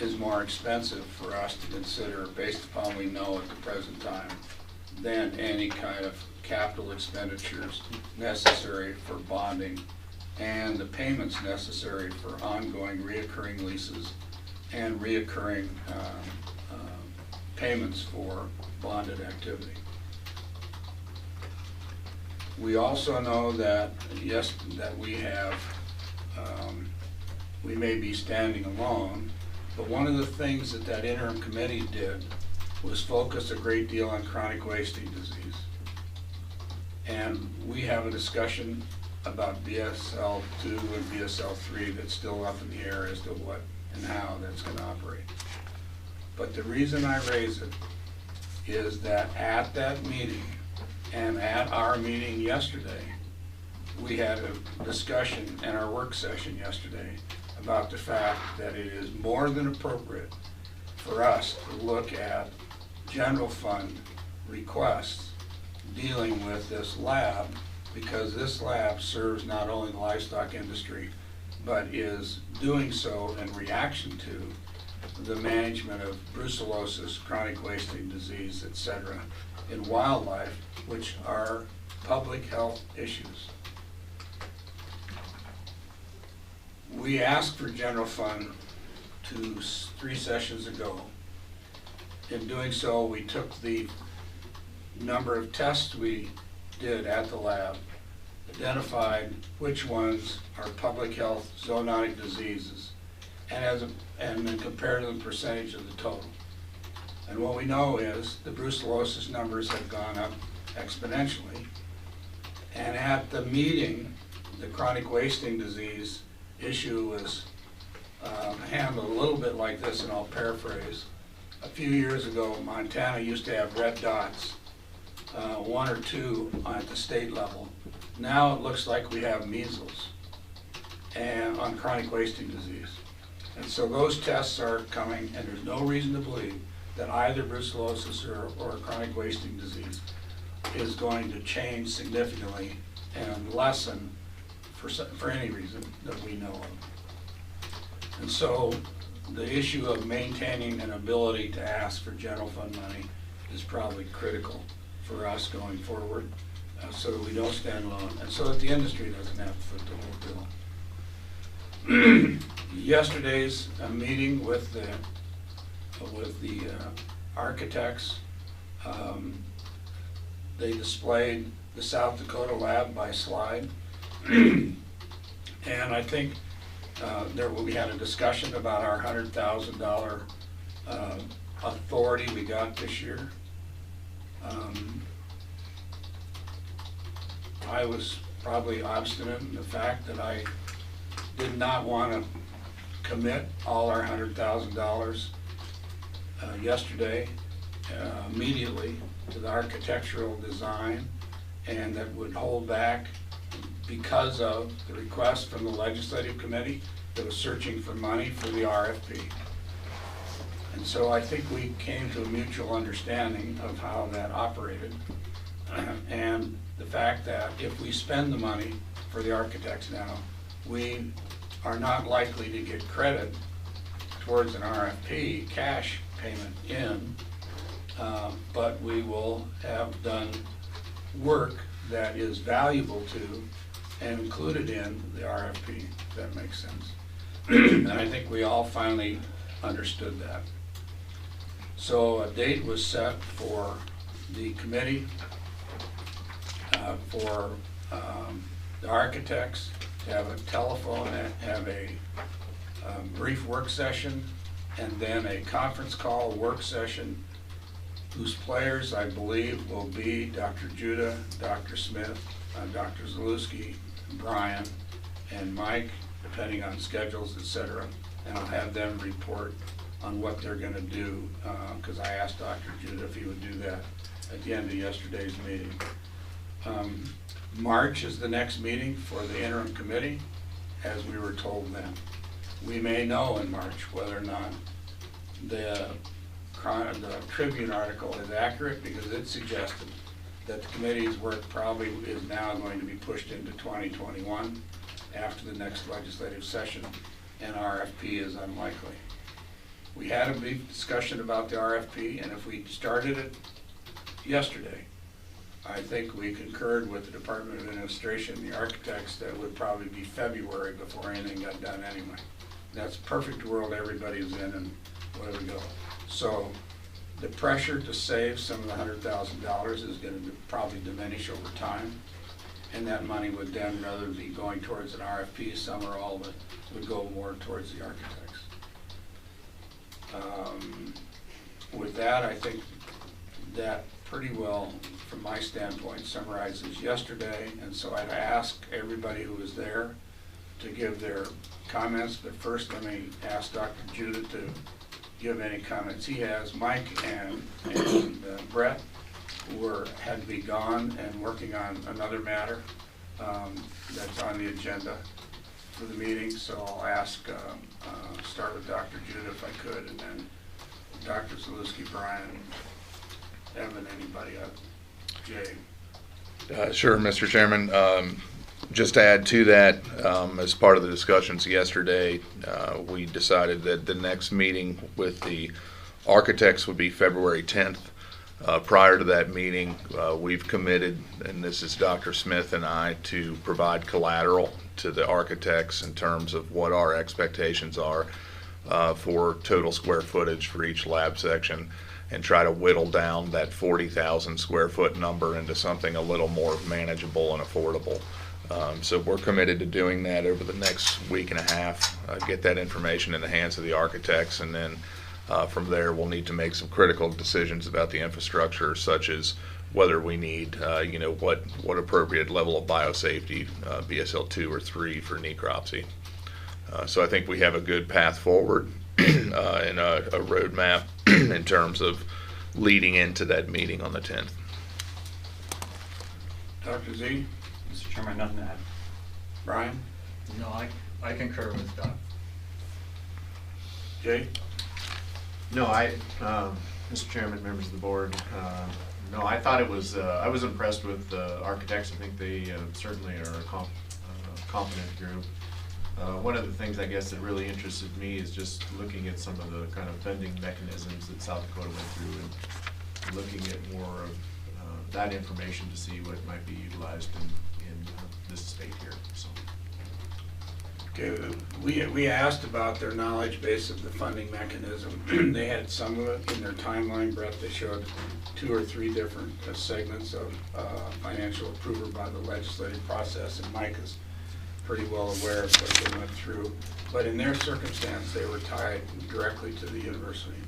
is more expensive for us to consider, based upon we know at the present time, than any kind of capital expenditures necessary for bonding and the payments necessary for ongoing reoccurring leases and reoccurring payments for bonded activity. We also know that, yes, that we have, we may be standing alone, but one of the things that interim committee did was focus a great deal on chronic wasting disease. And we have a discussion about BSL 2 and BSL 3 that's still up in the air as to what and how that's going to operate. But the reason I raise it is that at that meeting and at our meeting yesterday, we had a discussion in our work session yesterday about the fact that it is more than appropriate for us to look at general fund requests dealing with this lab, because this lab serves not only the livestock industry, but is doing so in reaction to the management of brucellosis, chronic wasting disease, etc., in wildlife, which are public health issues. We asked for general fund 3 sessions ago. In doing so, we took the number of tests we did at the lab, identified which ones are public health zoonotic diseases, and then compared to the percentage of the total. And what we know is the brucellosis numbers have gone up exponentially. And at the meeting, the chronic wasting disease issue was handled a little bit like this, and I'll paraphrase. A few years ago, Montana used to have red dots, 1 or 2 at the state level. Now it looks like we have measles and on chronic wasting disease. And so those tests are coming, and there's no reason to believe that either brucellosis or chronic wasting disease is going to change significantly and lessen for any reason that we know of. And so the issue of maintaining an ability to ask for general fund money is probably critical for us going forward, so that we don't stand alone, and so that the industry doesn't have to foot the whole bill. Yesterday's meeting with the architects, they displayed the South Dakota lab by slide, and I think we had a discussion about our $100,000 authority we got this year. I was probably obstinate in the fact that I did not want to commit all our $100,000 yesterday immediately to the architectural design, and that would hold back because of the request from the legislative committee that was searching for money for the RFP. And so I think we came to a mutual understanding of how that operated, and the fact that if we spend the money for the architects now, we are not likely to get credit towards an RFP, cash payment in, but we will have done work that is valuable to and included in the RFP, if that makes sense. And I think we all finally understood that. So a date was set for the committee, for the architects to have a telephone, have a brief work session, and then a conference call work session whose players, I believe, will be Dr. Judah, Dr. Smith, Dr. Zalewski, Brian, and Mike, depending on schedules, etc. And I'll have them report on what they're going to do, because I asked Dr. Judah if he would do that at the end of yesterday's meeting. March is the next meeting for the interim committee, as we were told then. We may know in March whether or not the Tribune article is accurate, because it suggested that the committee's work probably is now going to be pushed into 2021 after the next legislative session, and RFP is unlikely. We had a brief discussion about the RFP, and if we started it yesterday, I think we concurred with the Department of Administration, the architects, that it would probably be February before anything got done anyway. That's a perfect world everybody's in, and where we go. So the pressure to save some of the $100,000 is going to probably diminish over time, and that money would then rather be going towards an RFP, some or all of it would go more towards the architects. With that, I think that pretty well, from my standpoint, summarizes yesterday, and so I'd ask everybody who was there to give their comments, but first let me ask Dr. Judah to give any comments he has. Mike and Brett had to be gone and working on another matter that's on the agenda for the meeting, so I'll ask, start with Dr. Judah if I could, and then Dr. Zalewski, Brian, Evan, anybody else? Jay. Sure, Mr. Chairman. Just to add to that, as part of the discussions yesterday, we decided that the next meeting with the architects would be February 10th. Prior to that meeting, we've committed, and this is Dr. Smith and I, to provide collateral to the architects in terms of what our expectations are for total square footage for each lab section, and try to whittle down that 40,000 square foot number into something a little more manageable and affordable. So we're committed to doing that over the next week and a half, get that information in the hands of the architects, and then from there we'll need to make some critical decisions about the infrastructure, such as whether we need, what appropriate level of biosafety, BSL 2 or 3 for necropsy. So I think we have a good path forward and a roadmap in terms of leading into that meeting on the 10th. Dr. Z? Mr. Chairman, nothing to add. Brian? No, I concur with Doc. Jay? No, Mr. Chairman, members of the board, no, I thought it was, I was impressed with the architects. I think they certainly are a competent group. One of the things, I guess, that really interested me is just looking at some of the kind of funding mechanisms that South Dakota went through, and looking at more of that information to see what might be utilized in this state here. So. Okay, we asked about their knowledge base of the funding mechanism. They had some of it in their timeline, Brett. They showed 2 or 3 different segments of financial approval by the legislative process, and Mike is pretty well aware of what they went through. But in their circumstance, they were tied directly to the university.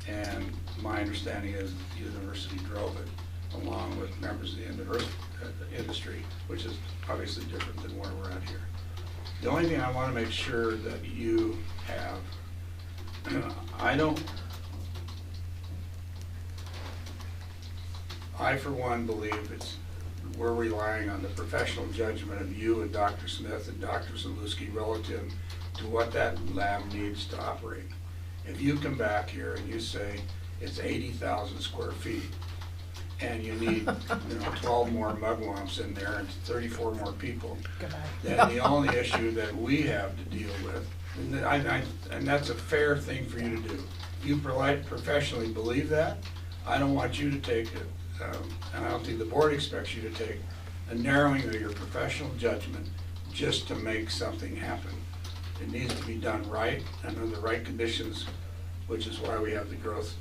And my understanding is the university drove it, along with members of the industry, which is obviously different than where we're at here. The only thing I want to make sure that you have, I for one believe we're relying on the professional judgment of you and Dr. Smith and Dr. Zalewski relative to what that lab needs to operate. If you come back here and you say it's 80,000 square feet, and you need, 12 more mugwumps in there and 34 more people, Goodbye. then the only issue that we have to deal with, and that's a fair thing for you to do. You professionally believe that. I don't want you to take it, and I don't think the board expects you to take a narrowing of your professional judgment just to make something happen. It needs to be done right and under the right conditions, which is why we have the growth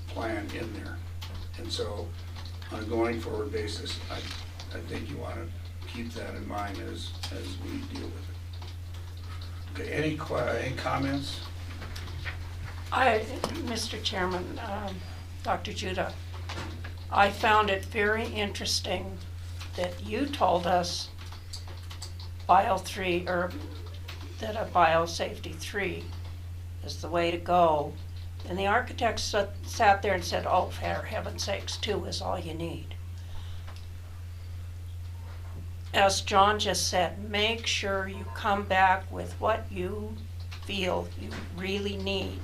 plan in there. And so, on a going forward basis, I think you want to keep that in mind as we deal with it. Okay, any comments? Mr. Chairman, Dr. Judah, I found it very interesting that you told us Bio3, or that a Biosafety 3 is the way to go. And the architects sat there and said, oh, for heaven's sakes, 2 is all you need. As John just said, make sure you come back with what you feel you really need.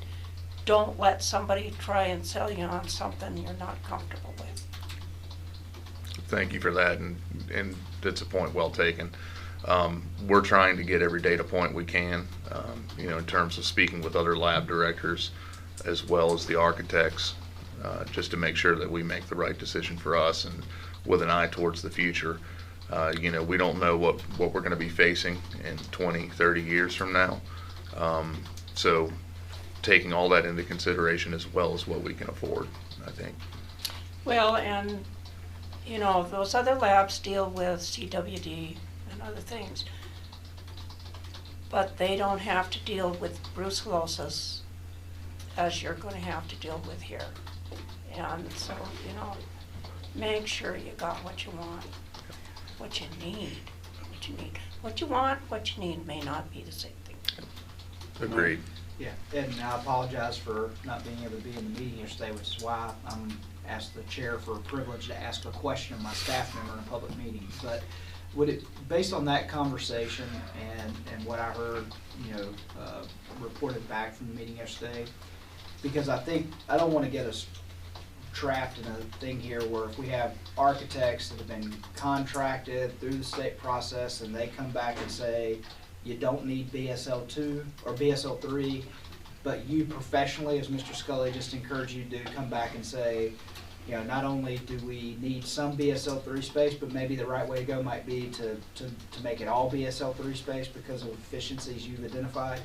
Don't let somebody try and sell you on something you're not comfortable with. Thank you for that, and that's a point well taken. We're trying to get every data point we can, in terms of speaking with other lab directors as well as the architects, just to make sure that we make the right decision for us and with an eye towards the future. We don't know what we're going to be facing in 20, 30 years from now. So taking all that into consideration as well as what we can afford, I think. Well, and, those other labs deal with CWD and other things, but they don't have to deal with brucellosis as you're going to have to deal with here. And so, make sure you got what you want, what you need, what you need. What you want, what you need may not be the same thing. Agreed. Yeah, and I apologize for not being able to be in the meeting yesterday, which is why I'm asked the chair for a privilege to ask a question of my staff member in a public meeting. But based on that conversation and what I heard, reported back from the meeting yesterday, because I don't want to get us trapped in a thing here where if we have architects that have been contracted through the state process and they come back and say, you don't need BSL2 or BSL3, but you professionally, as Mr. Scully just encouraged you to do, come back and say, not only do we need some BSL3 space, but maybe the right way to go might be to make it all BSL3 space because of efficiencies you've identified.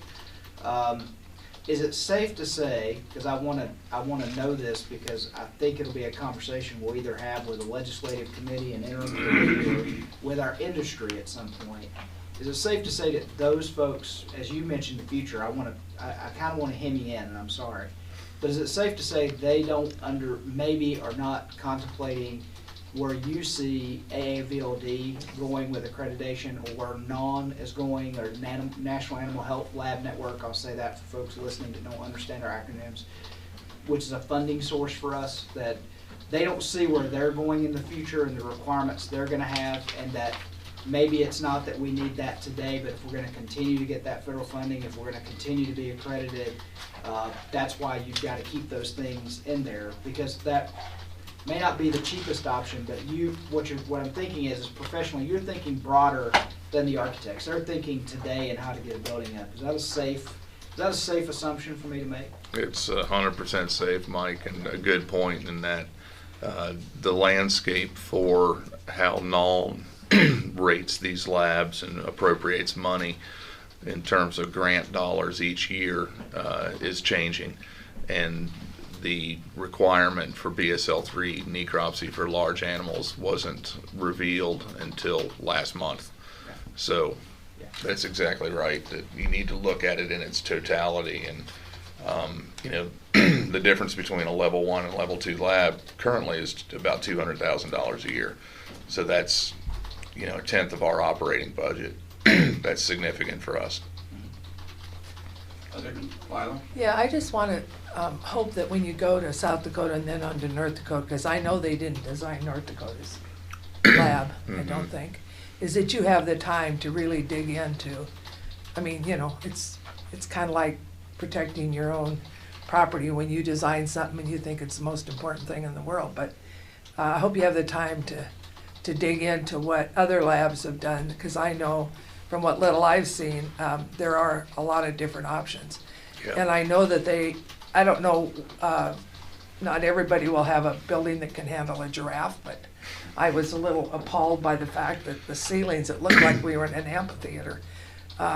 Is it safe to say, because I want to know this because I think it'll be a conversation we'll either have with the legislative committee and interim committee or with our industry at some point. Is it safe to say that those folks, as you mentioned the future, I kind of want to hem you in, and I'm sorry, but is it safe to say they don't maybe are not contemplating where you see AAVLD going with accreditation, or where NON is going, or National Animal Health Lab Network, I'll say that for folks listening that don't understand our acronyms, which is a funding source for us, that they don't see where they're going in the future and the requirements they're going to have, and that maybe it's not that we need that today, but if we're going to continue to get that federal funding, if we're going to continue to be accredited, that's why you've got to keep those things in there, because that may not be the cheapest option, but what I'm thinking is professionally, you're thinking broader than the architects. They're thinking today and how to get a building up. Is that a safe assumption for me to make? It's 100% safe, Mike, and a good point in that the landscape for how NOL rates these labs and appropriates money in terms of grant dollars each year is changing, and the requirement for BSL-3 necropsy for large animals wasn't revealed until last month. So that's exactly right, that you need to look at it in its totality. And the difference between a level 1 and level 2 lab currently is about $200,000 a year. So that's a tenth of our operating budget. That's significant for us. Lila? Yeah, I just want to hope that when you go to South Dakota and then on to North Dakota, because I know they didn't design North Dakota's lab, I don't think, is that you have the time to really dig into. I mean, it's kind of like protecting your own property when you design something and you think it's the most important thing in the world, but I hope you have the time to dig into what other labs have done, because I know from what little I've seen, there are a lot of different options. Yeah. And I know that I don't know, not everybody will have a building that can handle a giraffe, but I was a little appalled by the fact that the ceilings, it looked like we were in an amphitheater,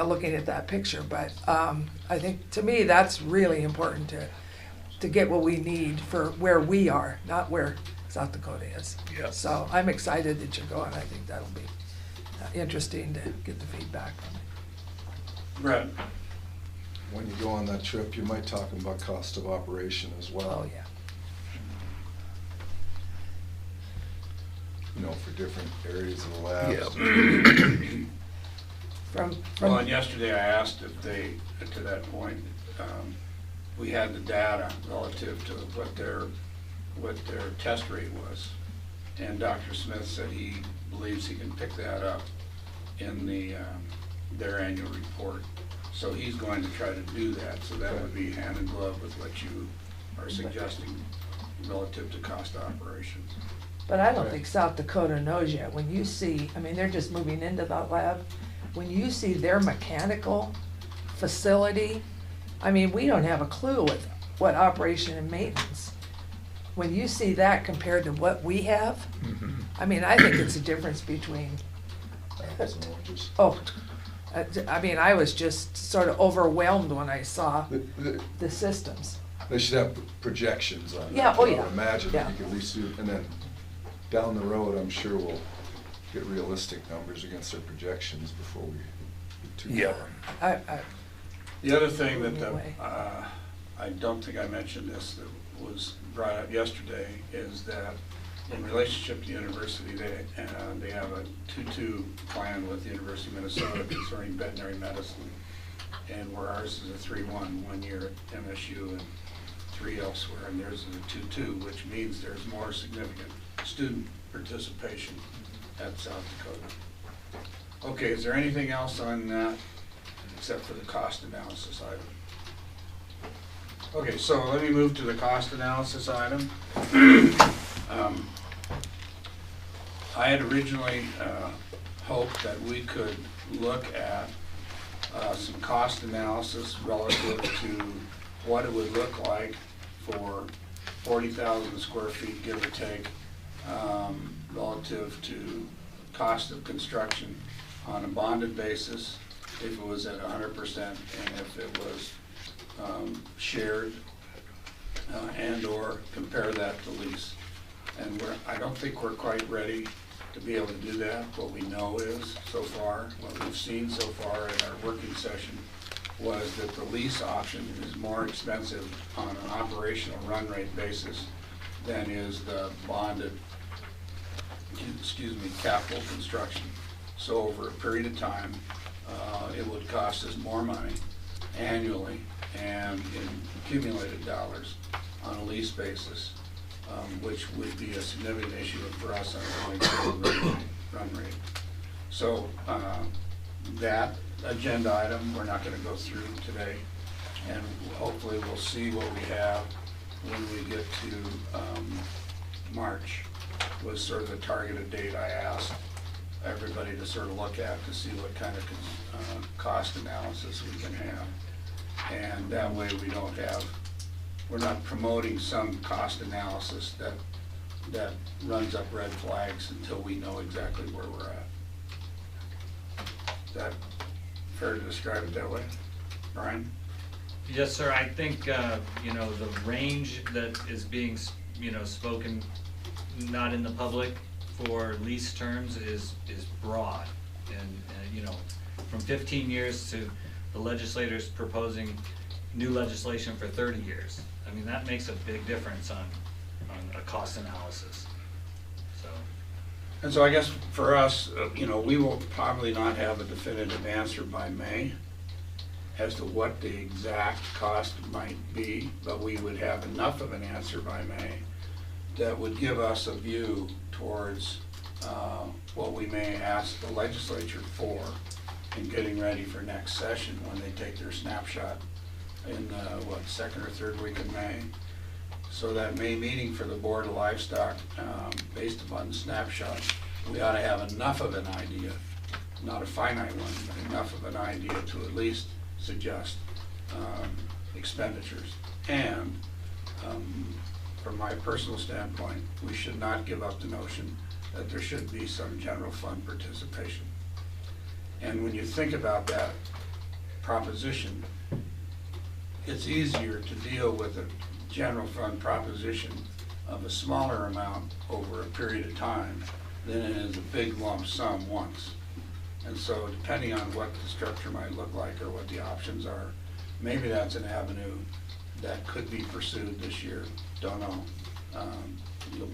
looking at that picture. But I think, to me, that's really important to get what we need for where we are, not where South Dakota is. Yeah. So I'm excited that you're going. I think that'll be interesting to get the feedback from it. Brett? When you go on that trip, you might talk about cost of operation as well. Oh, yeah. You know, for different areas of the labs. Well, and yesterday I asked if they, to that point, we had the data relative to what their test rate was. And Dr. Smith said he believes he can pick that up in their annual report. So he's going to try to do that, so that would be hand in glove with what you are suggesting relative to cost of operations. But I don't think South Dakota knows yet. When you see, I mean, they're just moving into that lab. When you see their mechanical facility, I mean, we don't have a clue with what operation and maintenance. When you see that compared to what we have, I mean, I think it's a difference between, oh, I mean, I was just sort of overwhelmed when I saw the systems. They should have projections on Yeah, that. oh, I would yeah. imagine Yeah. you could at least do, and then down the road, I'm sure we'll get realistic numbers against their projections before we get too Yeah. far. The other thing that Anyway. I don't think I mentioned this, that was brought up yesterday, is that in relationship to the university, they have a 2-2 plan with the University of Minnesota concerning veterinary medicine, and where ours is a 3-1, 1 year at MSU and 3 elsewhere, and theirs is a 2-2, which means there's more significant student participation at South Dakota. Okay, is there anything else on that except for the cost analysis item? Okay, so let me move to the cost analysis item. I had originally hoped that we could look at some cost analysis relative to what it would look like for 40,000 square feet, give or take, relative to cost of construction on a bonded basis, if it was at 100% and if it was shared and/or compare that to lease. And I don't think we're quite ready to be able to do that. What we know is, so far, what we've seen so far in our working session was that the lease option is more expensive on an operational run rate basis than is the bonded, capital construction. So over a period of time, it would cost us more money annually and in accumulated dollars on a lease basis, which would be a significant issue for us on a going forward run rate. So that agenda item we're not going to go through today, and hopefully we'll see what we have when we get to March, was sort of the targeted date I asked everybody to sort of look at to see what kind of cost analysis we can have. And that way we're not promoting some cost analysis that runs up red flags until we know exactly where we're at. Is that fair to describe it that way? Brian? Yes, sir. I think, you know, the range that is being, you know, spoken, not in the public, for lease terms is broad. And, you know, from 15 years to the legislators proposing new legislation for 30 years. I mean, that makes a big difference on a cost analysis. So. And so I guess for us, you know, we will probably not have a definitive answer by May as to what the exact cost might be, but we would have enough of an answer by May that would give us a view towards what we may ask the legislature for in getting ready for next session when they take their snapshot in the, second or third week of May. So that May meeting for the Board of Livestock, based upon the snapshot, we ought to have enough of an idea, not a finite one, but enough of an idea to at least suggest expenditures. And from my personal standpoint, we should not give up the notion that there should be some general fund participation. And when you think about that proposition, it's easier to deal with a general fund proposition of a smaller amount over a period of time than it is a big lump sum once. And so depending on what the structure might look like or what the options are, maybe that's an avenue that could be pursued this year. Don't know.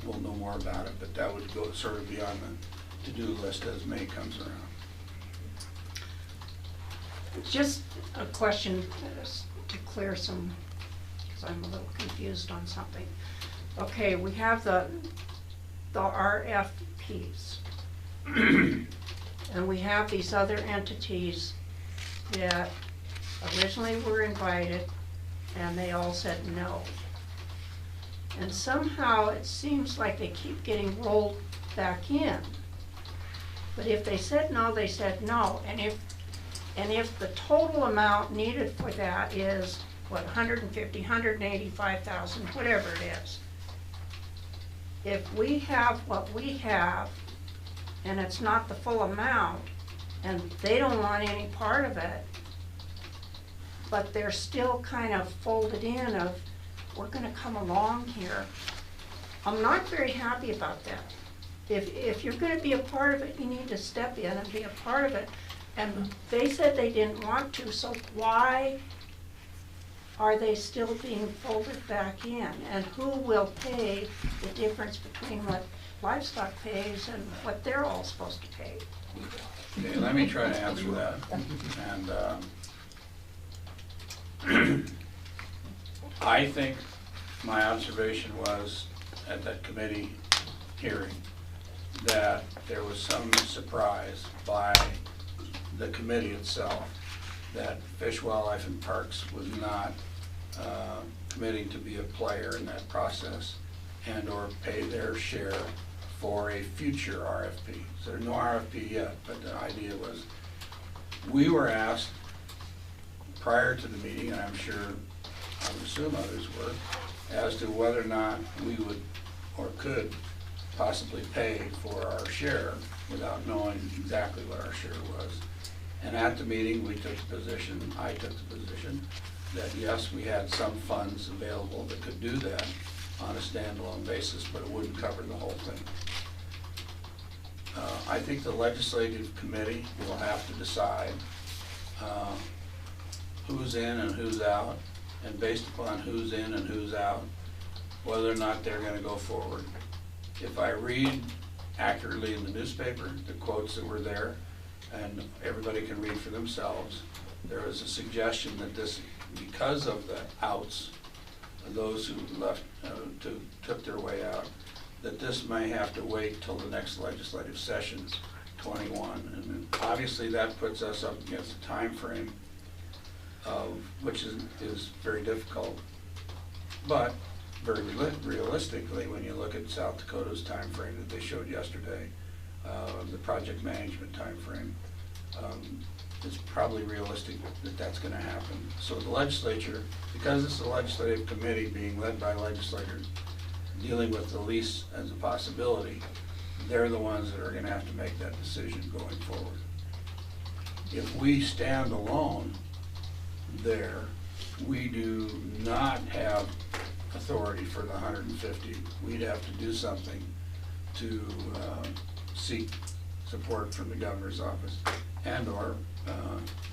We'll know more about it, but that would go sort of be on the to-do list as May comes around. Just a question to clear some, because I'm a little confused on something. Okay, we have the RFPs. And we have these other entities that originally were invited and they all said no. And somehow it seems like they keep getting rolled back in. But if they said no, they said no. And if the total amount needed for that is, what, 150, 185,000, whatever it is. If we have what we have, and it's not the full amount, and they don't want any part of it, but they're still kind of folded in of, we're gonna come along here. I'm not very happy about that. If you're gonna be a part of it, you need to step in and be a part of it. And they said they didn't want to, so why are they still being folded back in? And who will pay the difference between what livestock pays and what they're all supposed to pay? Okay, let me try to answer that. And I think my observation was at that committee hearing that there was some surprise by the committee itself that Fish, Wildlife, and Parks was not committing to be a player in that process and or pay their share for a future RFP. So there's no RFP yet, but the idea was, we were asked prior to the meeting, and I'm sure, I would assume others were, as to whether or not we would or could possibly pay for our share without knowing exactly what our share was. And at the meeting, we took the position, I took the position, that yes, we had some funds available that could do that on a standalone basis, but it wouldn't cover the whole thing. I think the legislative committee will have to decide who's in and who's out, and based upon who's in and who's out, whether or not they're going to go forward. If I read accurately in the newspaper, the quotes that were there, and everybody can read for themselves, there was a suggestion that this, because of the outs, those who left, took their way out, that this may have to wait till the next legislative session, 21. And obviously that puts us up against a time frame of, which is very difficult. But very realistically, when you look at South Dakota's time frame that they showed yesterday, the project management time frame, it's probably realistic that that's going to happen. So the legislature, because it's a legislative committee being led by legislators dealing with the lease as a possibility, they're the ones that are going to have to make that decision going forward. If we stand alone there, we do not have authority for the 150. We'd have to do something to seek support from the governor's office and or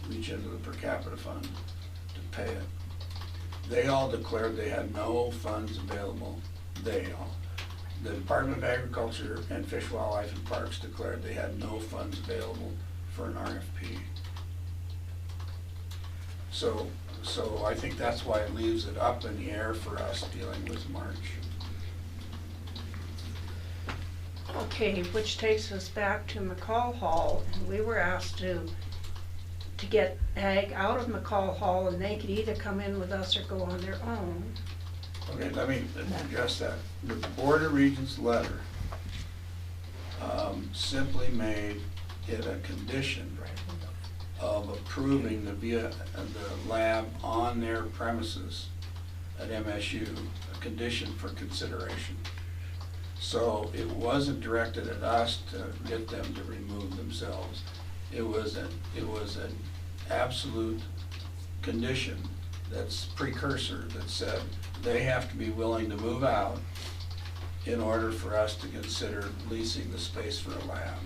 reach into the per capita fund to pay it. They all declared they had no funds available. They all. The Department of Agriculture and Fish, Wildlife, and Parks declared they had no funds available for an RFP. So I think that's why it leaves it up in the air for us dealing with March. Okay, which takes us back to McCall Hall, and we were asked to get ag out of McCall Hall, and they could either come in with us or go on their own. Okay, let me address that. The Board of Regents letter simply made it a condition of approving the lab on their premises at MSU, a condition for consideration. So it wasn't directed at us to get them to remove themselves. It was an absolute condition that's precursor that said they have to be willing to move out in order for us to consider leasing the space for a lab.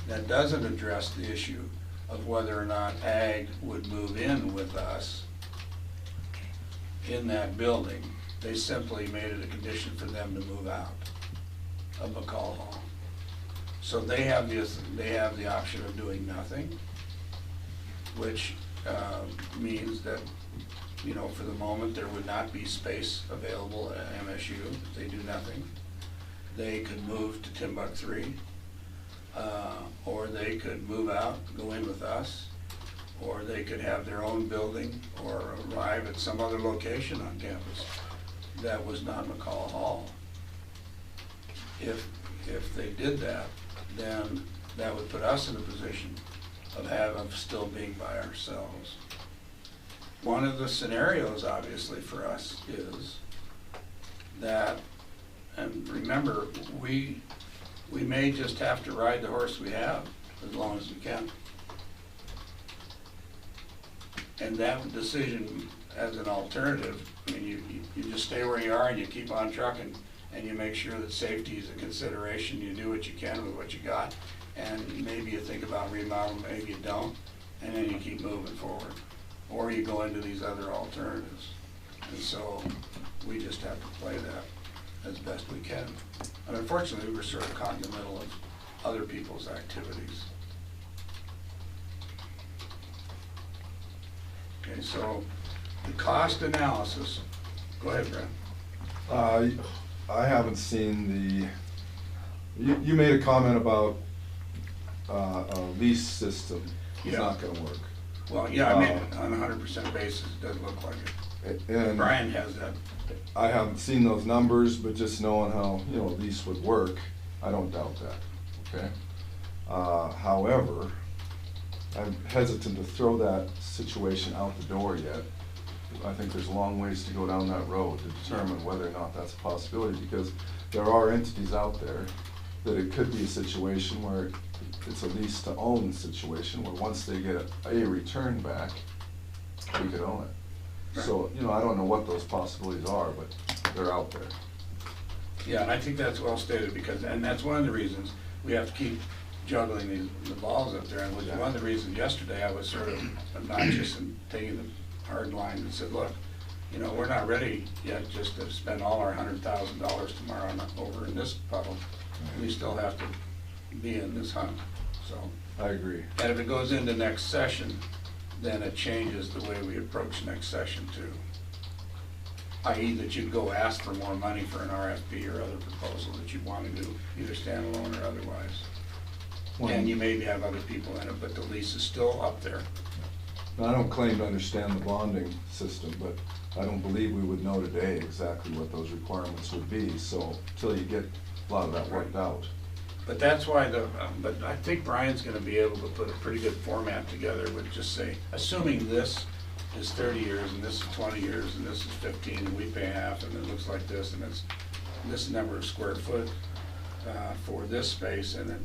That doesn't address the issue of whether or not Ag would move in with us in that building. They simply made it a condition for them to move out of McCall Hall. So they have the option of doing nothing, which means that, you know, for the moment, there would not be space available at MSU if they do nothing. They could move to Timbuk 3, or they could move out, go in with us, or they could have their own building or arrive at some other location on campus that was not McCall Hall. If they did that, then that would put us in a position of still being by ourselves. One of the scenarios, obviously, for us is that, and remember, we may just have to ride the horse we have as long as we can. And that decision as an alternative, I mean, you just stay where you are and you keep on trucking, and you make sure that safety is a consideration. You do what you can with what you got, and maybe you think about remodeling, maybe you don't, and then you keep moving forward. Or you go into these other alternatives. And so we just have to play that as best we can. And unfortunately, we're sort of caught in the middle of other people's activities. Okay, so the cost analysis, go ahead, Brad. I haven't seen you made a comment about a lease system is not gonna work. Well, yeah, I mean, on a 100% basis, it doesn't look like it. And Brian has that. I haven't seen those numbers, but just knowing how, you know, a lease would work, I don't doubt that, okay? However, I'm hesitant to throw that situation out the door yet. I think there's a long ways to go down that road to determine whether or not that's a possibility, because there are entities out there that it could be a situation where it's a lease to own situation, where once they get a return back, we could own it. Right. So, you know, I don't know what those possibilities are, but they're out there. Yeah, and I think that's well stated, because, and that's one of the reasons we have to keep juggling the balls up there, and was one of the reasons yesterday I was sort of obnoxious and taking the hard line and said, look, you know, we're not ready yet just to spend all our $100,000 tomorrow over in this puddle. We still have to be in this hunt, so. I agree. And if it goes into next session, then it changes the way we approach next session too. I.e. that you'd go ask for more money for an RFP or other proposal that you'd want to do, either standalone or otherwise. And you maybe have other people in it, but the lease is still up there. Now, I don't claim to understand the bonding system, but I don't believe we would know today exactly what those requirements would be, so until you get a lot of that worked out. But that's why but I think Brian's gonna be able to put a pretty good format together with just say, assuming this is 30 years and this is 20 years and this is 15 and we pay half and it looks like this and it's this number of square foot for this space and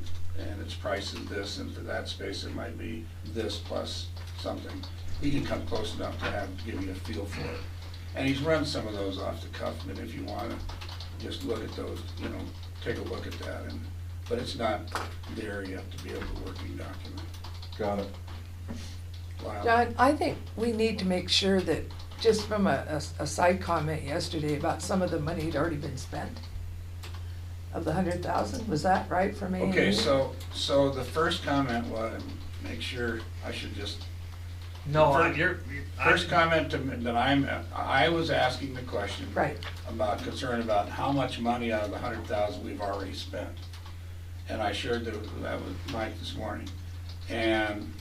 its price is this, and for that space it might be this plus something. He can come close enough to give you a feel for it. And he's run some of those off the cuff, and if you want to just look at those, you know, take a look at that. But it's not there yet to be able to working document. Got it. Wow. John, I think we need to make sure that, just from a side comment yesterday about some of the money had already been spent. Of the 100,000, was that right for me? Okay, so the first comment was, make sure I should just. No, First comment that I was asking the question. Right. About concern about how much money out of the 100,000 we've already spent. And I shared that with Mike this morning. And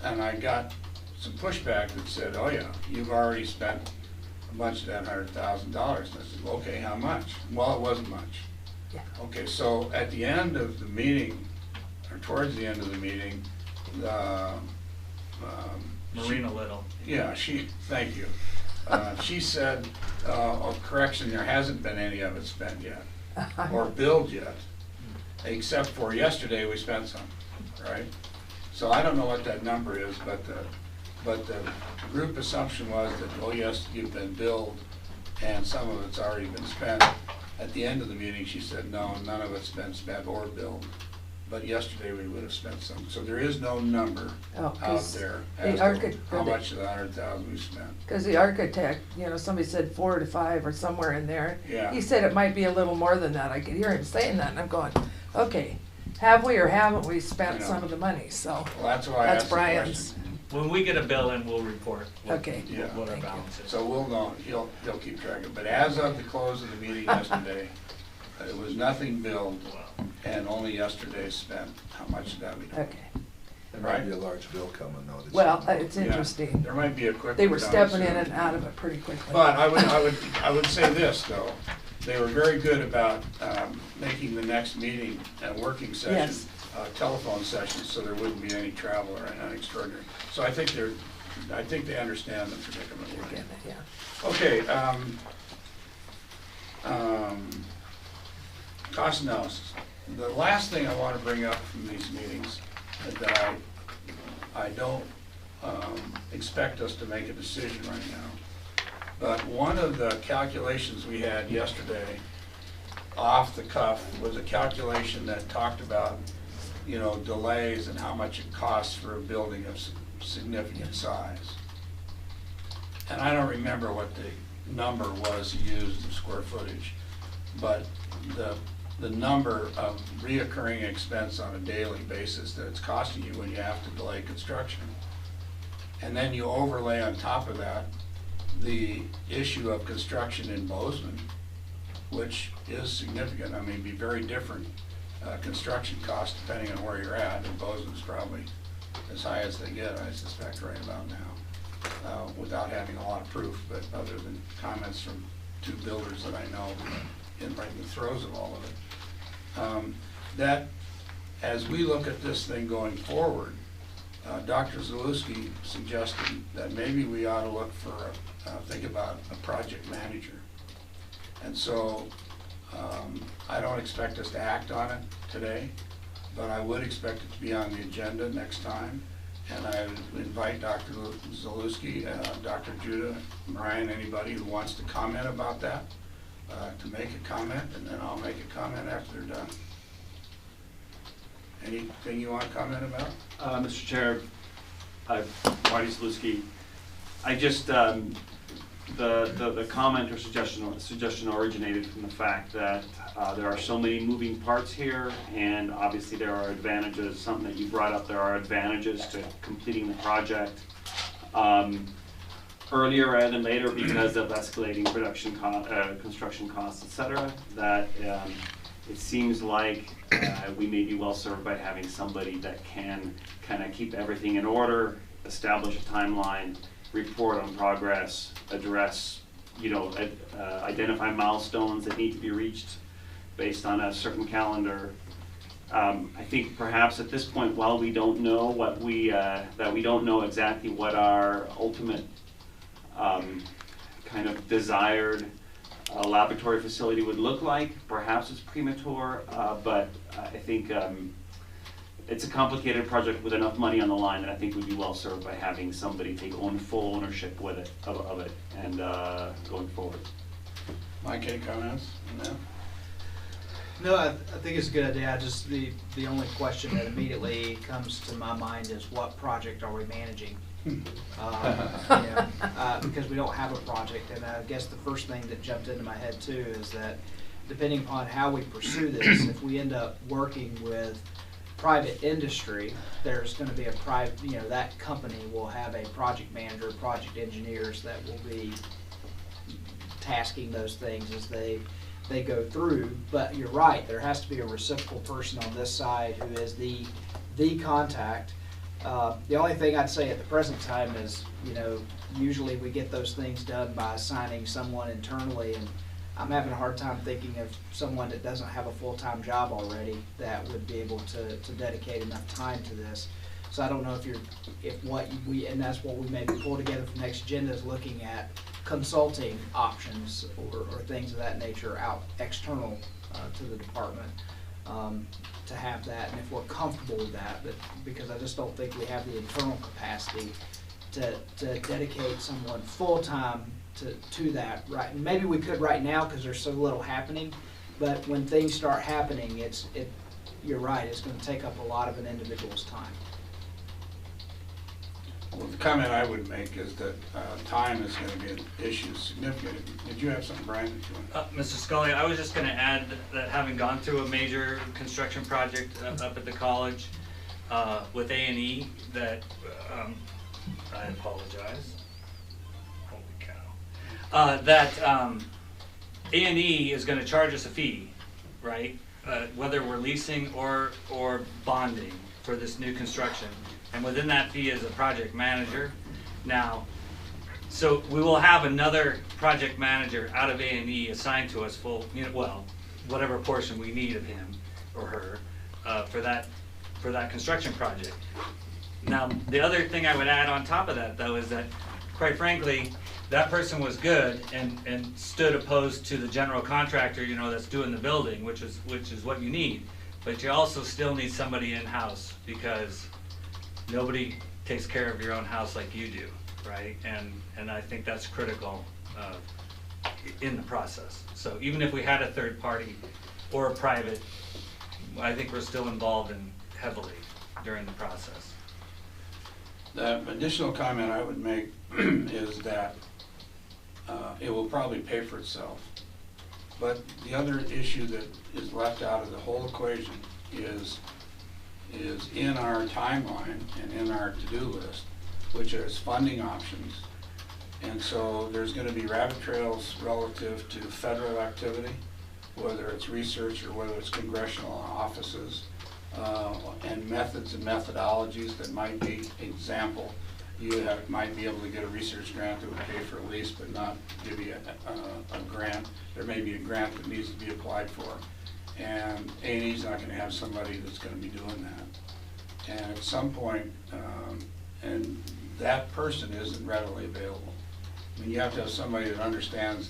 I got some pushback that said, oh yeah, you've already spent a bunch of that $100,000. And I said, well, okay, how much? Well, it wasn't much. Yeah. Okay, so at the end of the meeting, or towards the end of the meeting, Marina Little. yeah, thank you. She said, oh, correction, there hasn't been any of it spent yet, or billed yet, except for yesterday we spent some, right? So I don't know what that number is, but the group assumption was that, oh yes, you've been billed, and some of it's already been spent. At the end of the meeting, she said, no, none of it's been spent or billed. But yesterday we would have spent some. So there is no number Oh, out 'cause there the as to architect- how much of the 100,000 we spent. Because the architect, somebody said 4 to 5 or somewhere in there. Yeah. He said it might be a little more than that. I could hear him saying that, and I'm going, okay, have we or haven't we spent some of the money? So Well, that's why I that's asked the Brian's. question. When we get a bill in, we'll report Okay. Yeah. what our Thank you. balance is. So we'll know, he'll keep track of it. But as of the close of the meeting yesterday, it was nothing billed, and only yesterday spent. How much of that we know? Okay. There might be a large bill coming though. this Well, year. it's Yeah, interesting. There might be a quick. They were one coming stepping in soon. and out of it pretty quickly. But I would say this, though. They were very good about making the next meeting a working session, Yes. telephone session, so there wouldn't be any travel or anything extraordinary. So I think they understand the predicament we're in. Yeah. Okay, cost analysis. The last thing I want to bring up from these meetings that I don't expect us to make a decision right now, but one of the calculations we had yesterday off the cuff was a calculation that talked about, delays and how much it costs for a building of significant size. And I don't remember what the number was used in square footage, but the number of reoccurring expense on a daily basis that it's costing you when you have to delay construction. And then you overlay on top of that the issue of construction in Bozeman, which is significant. I mean, be very different construction costs depending on where you're at, and Bozeman's probably as high as they get, I suspect, right about now, without having a lot of proof, but other than comments from 2 builders that I know right in the throes of all of it. That as we look at this thing going forward, Dr. Zalewski suggested that maybe we ought to look for, think about a project manager. And so I don't expect us to act on it today, but I would expect it to be on the agenda next time. And I would invite Dr. Zalewski, Dr. Judah, Brian, anybody who wants to comment about that, to make a comment, and then I'll make a comment after they're done. Anything you want to comment about? Mr. Chair, Marty Zalewski. I just, the comment or suggestion originated from the fact that there are so many moving parts here, and obviously there are advantages, something that you brought up, there are advantages to completing the project earlier rather than later because of escalating construction costs, et cetera, that it seems like we may be well served by having somebody that can kind of keep everything in order, establish a timeline, report on progress, address, identify milestones that need to be reached based on a certain calendar. I think perhaps at this point, while we don't know that we don't know exactly what our ultimate kind of desired laboratory facility would look like, perhaps it's premature, but I think it's a complicated project with enough money on the line that I think we'd be well served by having somebody take full ownership with it, of it, and going forward. Mike, any comments on that? No, I think it's a good idea. Just the only question that immediately comes to my mind is what project are we managing? Because we don't have a project, and I guess the first thing that jumped into my head too is that depending upon how we pursue this, if we end up working with private industry, there's going to be that company will have a project manager, project engineers that will be tasking those things as they go through. But you're right, there has to be a reciprocal person on this side who is the contact The only thing I'd say at the present time is, usually we get those things done by assigning someone internally, and I'm having a hard time thinking of someone that doesn't have a full-time job already that would be able to dedicate enough time to this. So I don't know and that's what we maybe pull together for next agenda, is looking at consulting options or things of that nature out external to the department, to have that, and if we're comfortable with that, but because I just don't think we have the internal capacity to dedicate someone full-time to that, right? And maybe we could right now because there's so little happening, but when things start happening, you're right, it's going to take up a lot of an individual's time. Well, the comment I would make is that time is going to be an issue significant. Did you have something, Brian, that you want? Mr. Scully, I was just going to add that having gone through a major construction project up at the college with A&E, that I apologize. Holy cow. That A&E is going to charge us a fee, right? Whether we're leasing or bonding for this new construction. And within that fee is a project manager. Now, so we will have another project manager out of A&E assigned to us whatever portion we need of him or her for that construction project. Now, the other thing I would add on top of that, though, is that, quite frankly, that person was good and stood opposed to the general contractor, that's doing the building, which is what you need. But you also still need somebody in-house, because nobody takes care of your own house like you do, right? And I think that's critical in the process. So even if we had a third party or a private, I think we're still involved heavily during the process. The additional comment I would make is that it will probably pay for itself. But the other issue that is left out of the whole equation is in our timeline and in our to-do list, which is funding options. And so there's going to be rabbit trails relative to federal activity, whether it's research or whether it's congressional offices, and methods and methodologies that might be, example, might be able to get a research grant that would pay for a lease but not give you a grant. There may be a grant that needs to be applied for. And A&E's not going to have somebody that's going to be doing that. And at some point, and that person isn't readily available. I mean, you have to have somebody that understands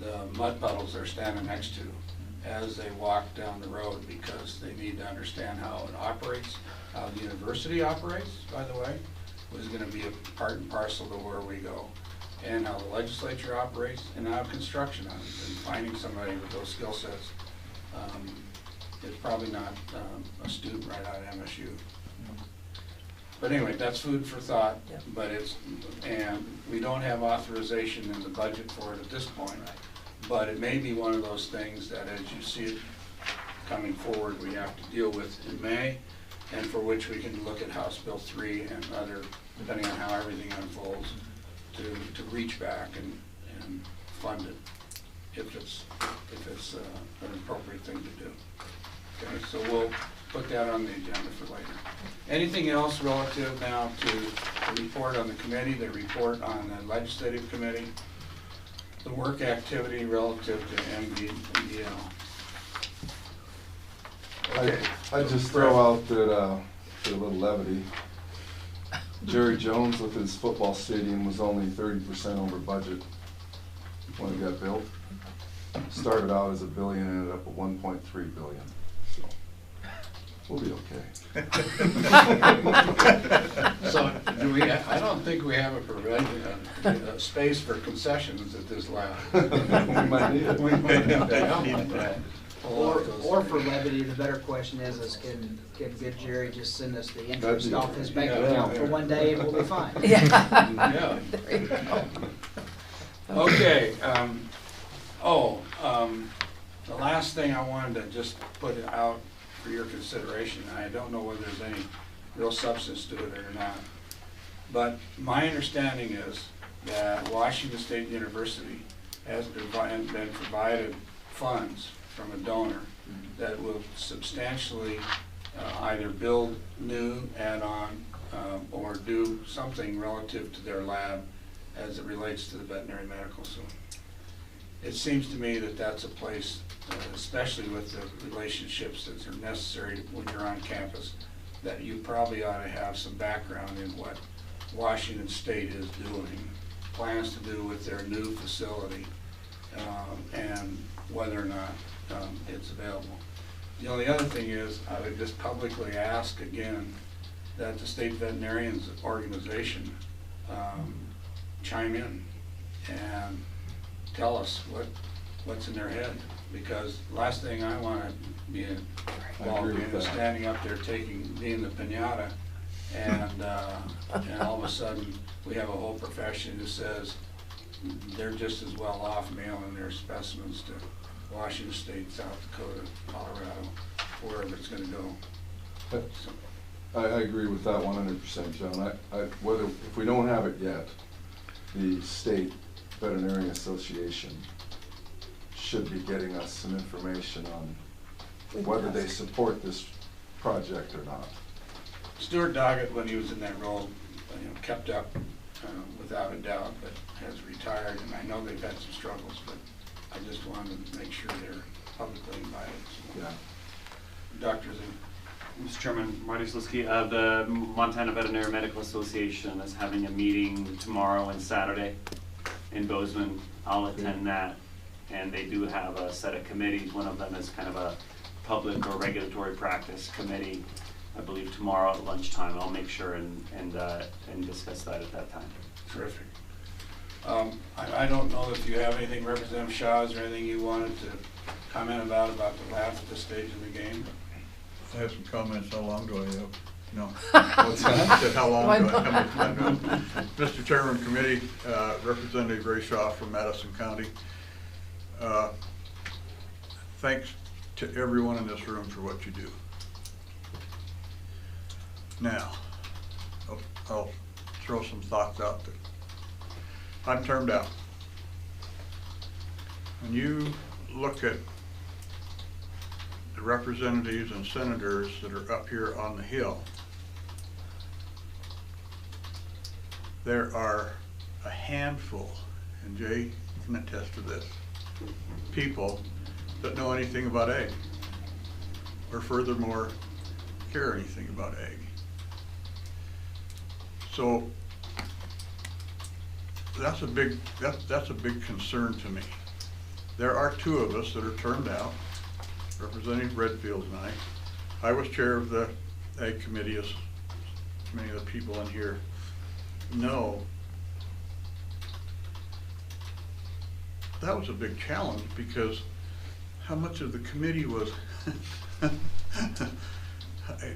the mud puddles they're standing next to as they walk down the road, because they need to understand how it operates, how the university operates, by the way, was going to be a part and parcel to where we go, and how the legislature operates, and how construction on it. And finding somebody with those skill sets is probably not a student right out of MSU. But anyway, that's food for thought. Yep. But and we don't have authorization in the budget for it at this point. But it may be one of those things that, as you see it coming forward, we have to deal with in May, and for which we can look at House Bill 3 and other, depending on how everything unfolds, to reach back and fund it if it's an appropriate thing to do. Okay, so we'll put that on the agenda for later. Anything else relative now to the report on the committee, the report on the legislative committee, the work activity relative to MDOL? Okay. I'd just throw out that, for a little levity, Jerry Jones with his football stadium was only 30% over budget when it got built. Started out as $1 billion, ended up at 1.3 billion. So we'll be okay. So do we? I don't think we have a space for concessions at this lab. We might need it. We might have to help that. Or for levity, the better question is can good Jerry just send us the interest off his bank account for one day and we'll be fine? Yeah. There you go. Okay. The last thing I wanted to just put out for your consideration, I don't know whether there's any real substance to it or not, but my understanding is that Washington State University has been provided funds from a donor that will substantially either build new, add on, or do something relative to their lab as it relates to the veterinary medical school. It seems to me that that's a place, especially with the relationships that are necessary when you're on campus, that you probably ought to have some background in what Washington State is doing, plans to do with their new facility, and whether or not it's available. The only other thing is, I would just publicly ask again that the State Veterinarians Organization chime in and tell us what's in their head, because last thing I want to be involved in is standing up there being the piñata, and all of a sudden we have a whole profession who says they're just as well off mailing their specimens to Washington State, South Dakota, Colorado, wherever it's going to go. I agree with that 100%, John. If we don't have it yet, the State Veterinarian Association should be getting us some information on whether they support this project or not. Stuart Doggett, when he was in that role, kept up without a doubt, but has retired, and I know they've had some struggles, but I just wanted to make sure they're publicly invited. So. Yeah. Dr. Z. Mr. Chairman, Marty Sliski, the Montana Veterinary Medical Association is having a meeting tomorrow and Saturday in Bozeman. I'll attend that, and they do have a set of committees. One of them is kind of a public or regulatory practice committee. I believe tomorrow at lunchtime. I'll make sure and discuss that at that time. Terrific. I don't know if you have anything, Representative Shaw, is there anything you wanted to comment about the lab at this stage of the game? I have some comments. How long do I have? No. What's that? I said, how long do I have? Mr. Chairman, Committee, Representative Ray Shaw from Madison County. Thanks to everyone in this room for what you do. Now, I'll throw some thoughts out there. I'm termed out. When you look at the representatives and senators that are up here on the Hill, there are a handful, and Jay can attest to this, people that know anything about ag, or furthermore, care anything about ag. So that's a big concern to me. There are two of us that are termed out, Representative Redfield and I. I was chair of the Ag Committee, as many of the people in here know. That was a big challenge because how much of the committee was,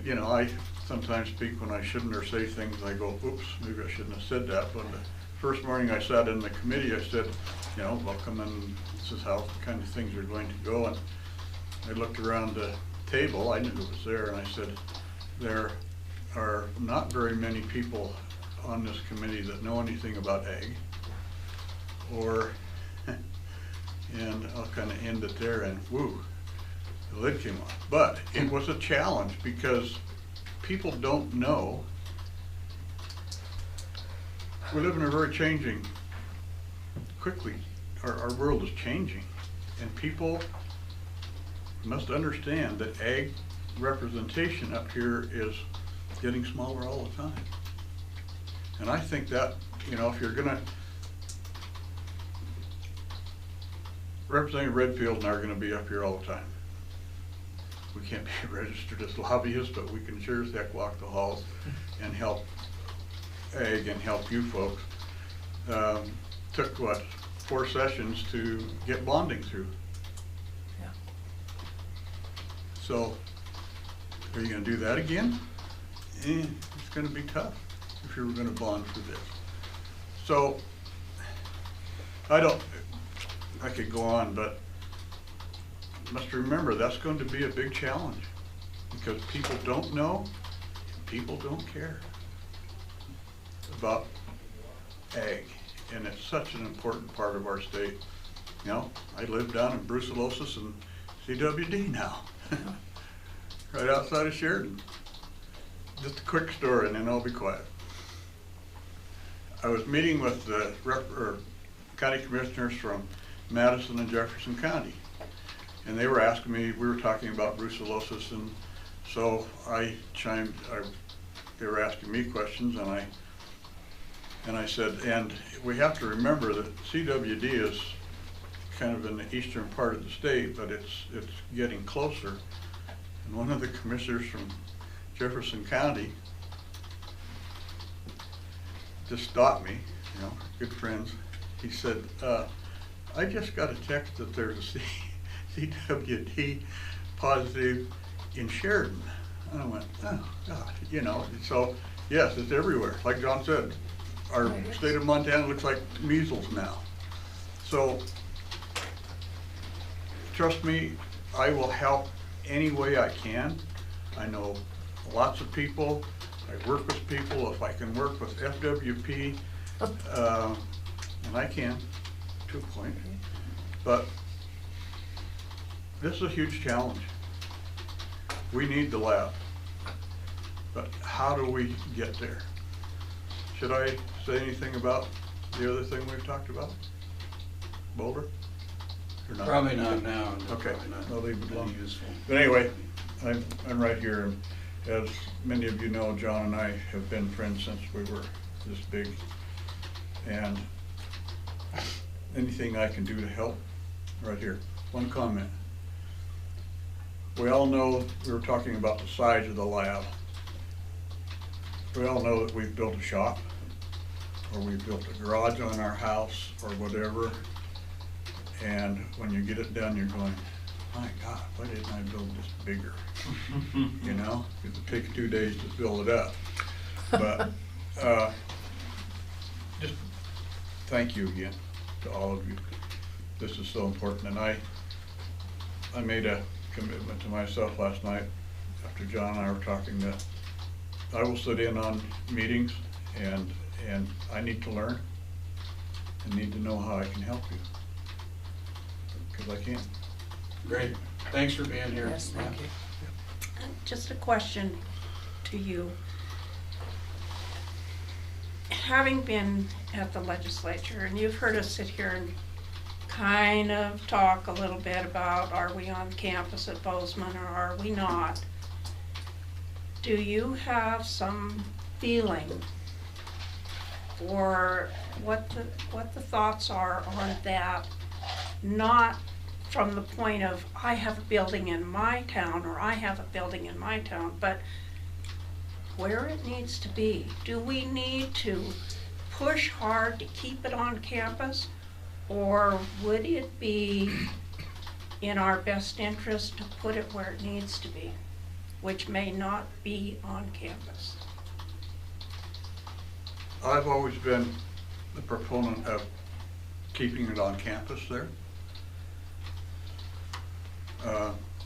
you know, I sometimes speak when I shouldn't or say things, I go, oops, maybe I shouldn't have said that. But the first morning I sat in the committee, I said, you know, welcome, and this is how kind of things are going to go. And I looked around the table, I knew it was there, and I said, there are not very many people on this committee that know anything about ag, or, and I'll kind of end it there, and woo, the lid came off. But it was a challenge because people don't know. We live in a very changing, quickly, our world is changing, and people must understand that ag representation up here is getting smaller all the time. And I think that, you know, if you're gonna, Representative Redfield and I are gonna be up here all the time. We can't be registered as lobbyists, but we can sure as heck walk the halls and help ag and help you folks. Took what, 4 sessions to get bonding through. Yeah. So, are you gonna do that again? It's gonna be tough if you're gonna bond for this. So, I could go on, but must remember that's going to be a big challenge because people don't know, people don't care about ag, and it's such an important part of our state. You know, I live down in Brucellosis and CWD now. right outside of Sheridan. Just a quick story, and then I'll be quiet. I was meeting with the county commissioners from Madison and Jefferson County, and they were asking me, we were talking about brucellosis, and so they were asking me questions, and I said, and we have to remember that CWD is kind of in the eastern part of the state, but it's getting closer. And one of the commissioners from Jefferson County just stopped me, you know, good friends. He said, I just got a text that there's a CWD positive in Sheridan. And I went, oh God, you know, so yes, it's everywhere. Like John said, our state of Montana looks like measles now. So trust me, I will help any way I can. I know lots of people. I work with people. If I can work with FWP, and I can, to a point. But this is a huge challenge. We need the lab. But how do we get there? Should I say anything about the other thing we've talked about? Boulder? Or not? Probably not now. Okay, Probably not I'll leave it any alone. useful. But anyway, I'm right here. As many of you know, John and I have been friends since we were this big. And anything I can do to help, right here. One comment. We all know, we were talking about the size of the lab. We all know that we've built a shop, or we've built a garage on our house, or whatever. And when you get it done, you're going, my God, why didn't I build this bigger? You know, because it takes 2 days to build it up. But just thank you again to all of you. This is so important. And I made a commitment to myself last night after John and I were talking that I will sit in on meetings, and I need to learn and need to know how I can help you, because I can. Great. Thanks for being here. Yes, thank you. Just a question to you. Having been at the legislature, and you've heard us sit here and kind of talk a little bit about, are we on campus at Bozeman or are we not? Do you have some feeling or what the thoughts are on that? Not from the point of, I have a building in my town or I have a building in my town, but where it needs to be. Do we need to push hard to keep it on campus? Or would it be in our best interest to put it where it needs to be, which may not be on campus? I've always been the proponent of keeping it on campus there.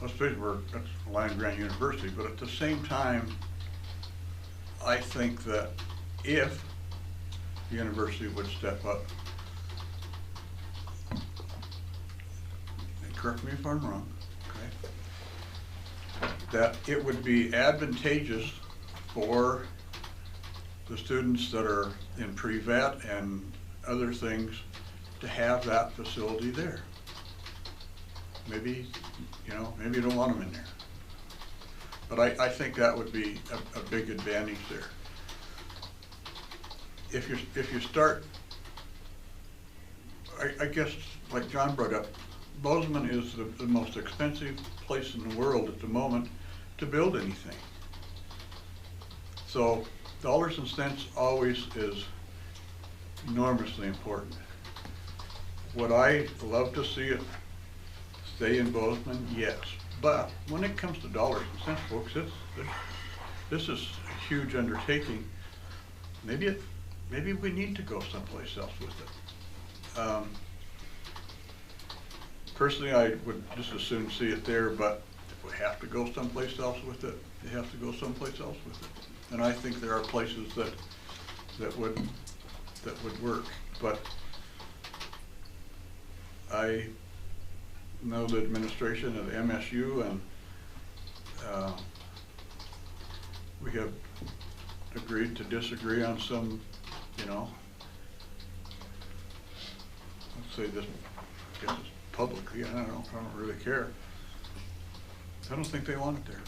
Let's face it, we're at Land Grant University, but at the same time, I think that if the university would step up, and correct me if I'm wrong, okay, that it would be advantageous for the students that are in pre-vet and other things to have that facility there. Maybe, you know, maybe you don't want them in there. But I think that would be a big advantage there. If you start, I guess, like John brought up, Bozeman is the most expensive place in the world at the moment to build anything. So dollars and cents always is enormously important. Would I love to see it stay in Bozeman? Yes. But when it comes to dollars and cents, folks, this is a huge undertaking. Maybe we need to go someplace else with it. Personally, I would just as soon see it there, but if we have to go someplace else with it, you have to go someplace else with it. And I think there are places that would work. But I know the administration at MSU, and we have agreed to disagree on some, you know, let's say this, I guess it's publicly, I don't really care. I don't think they want it there.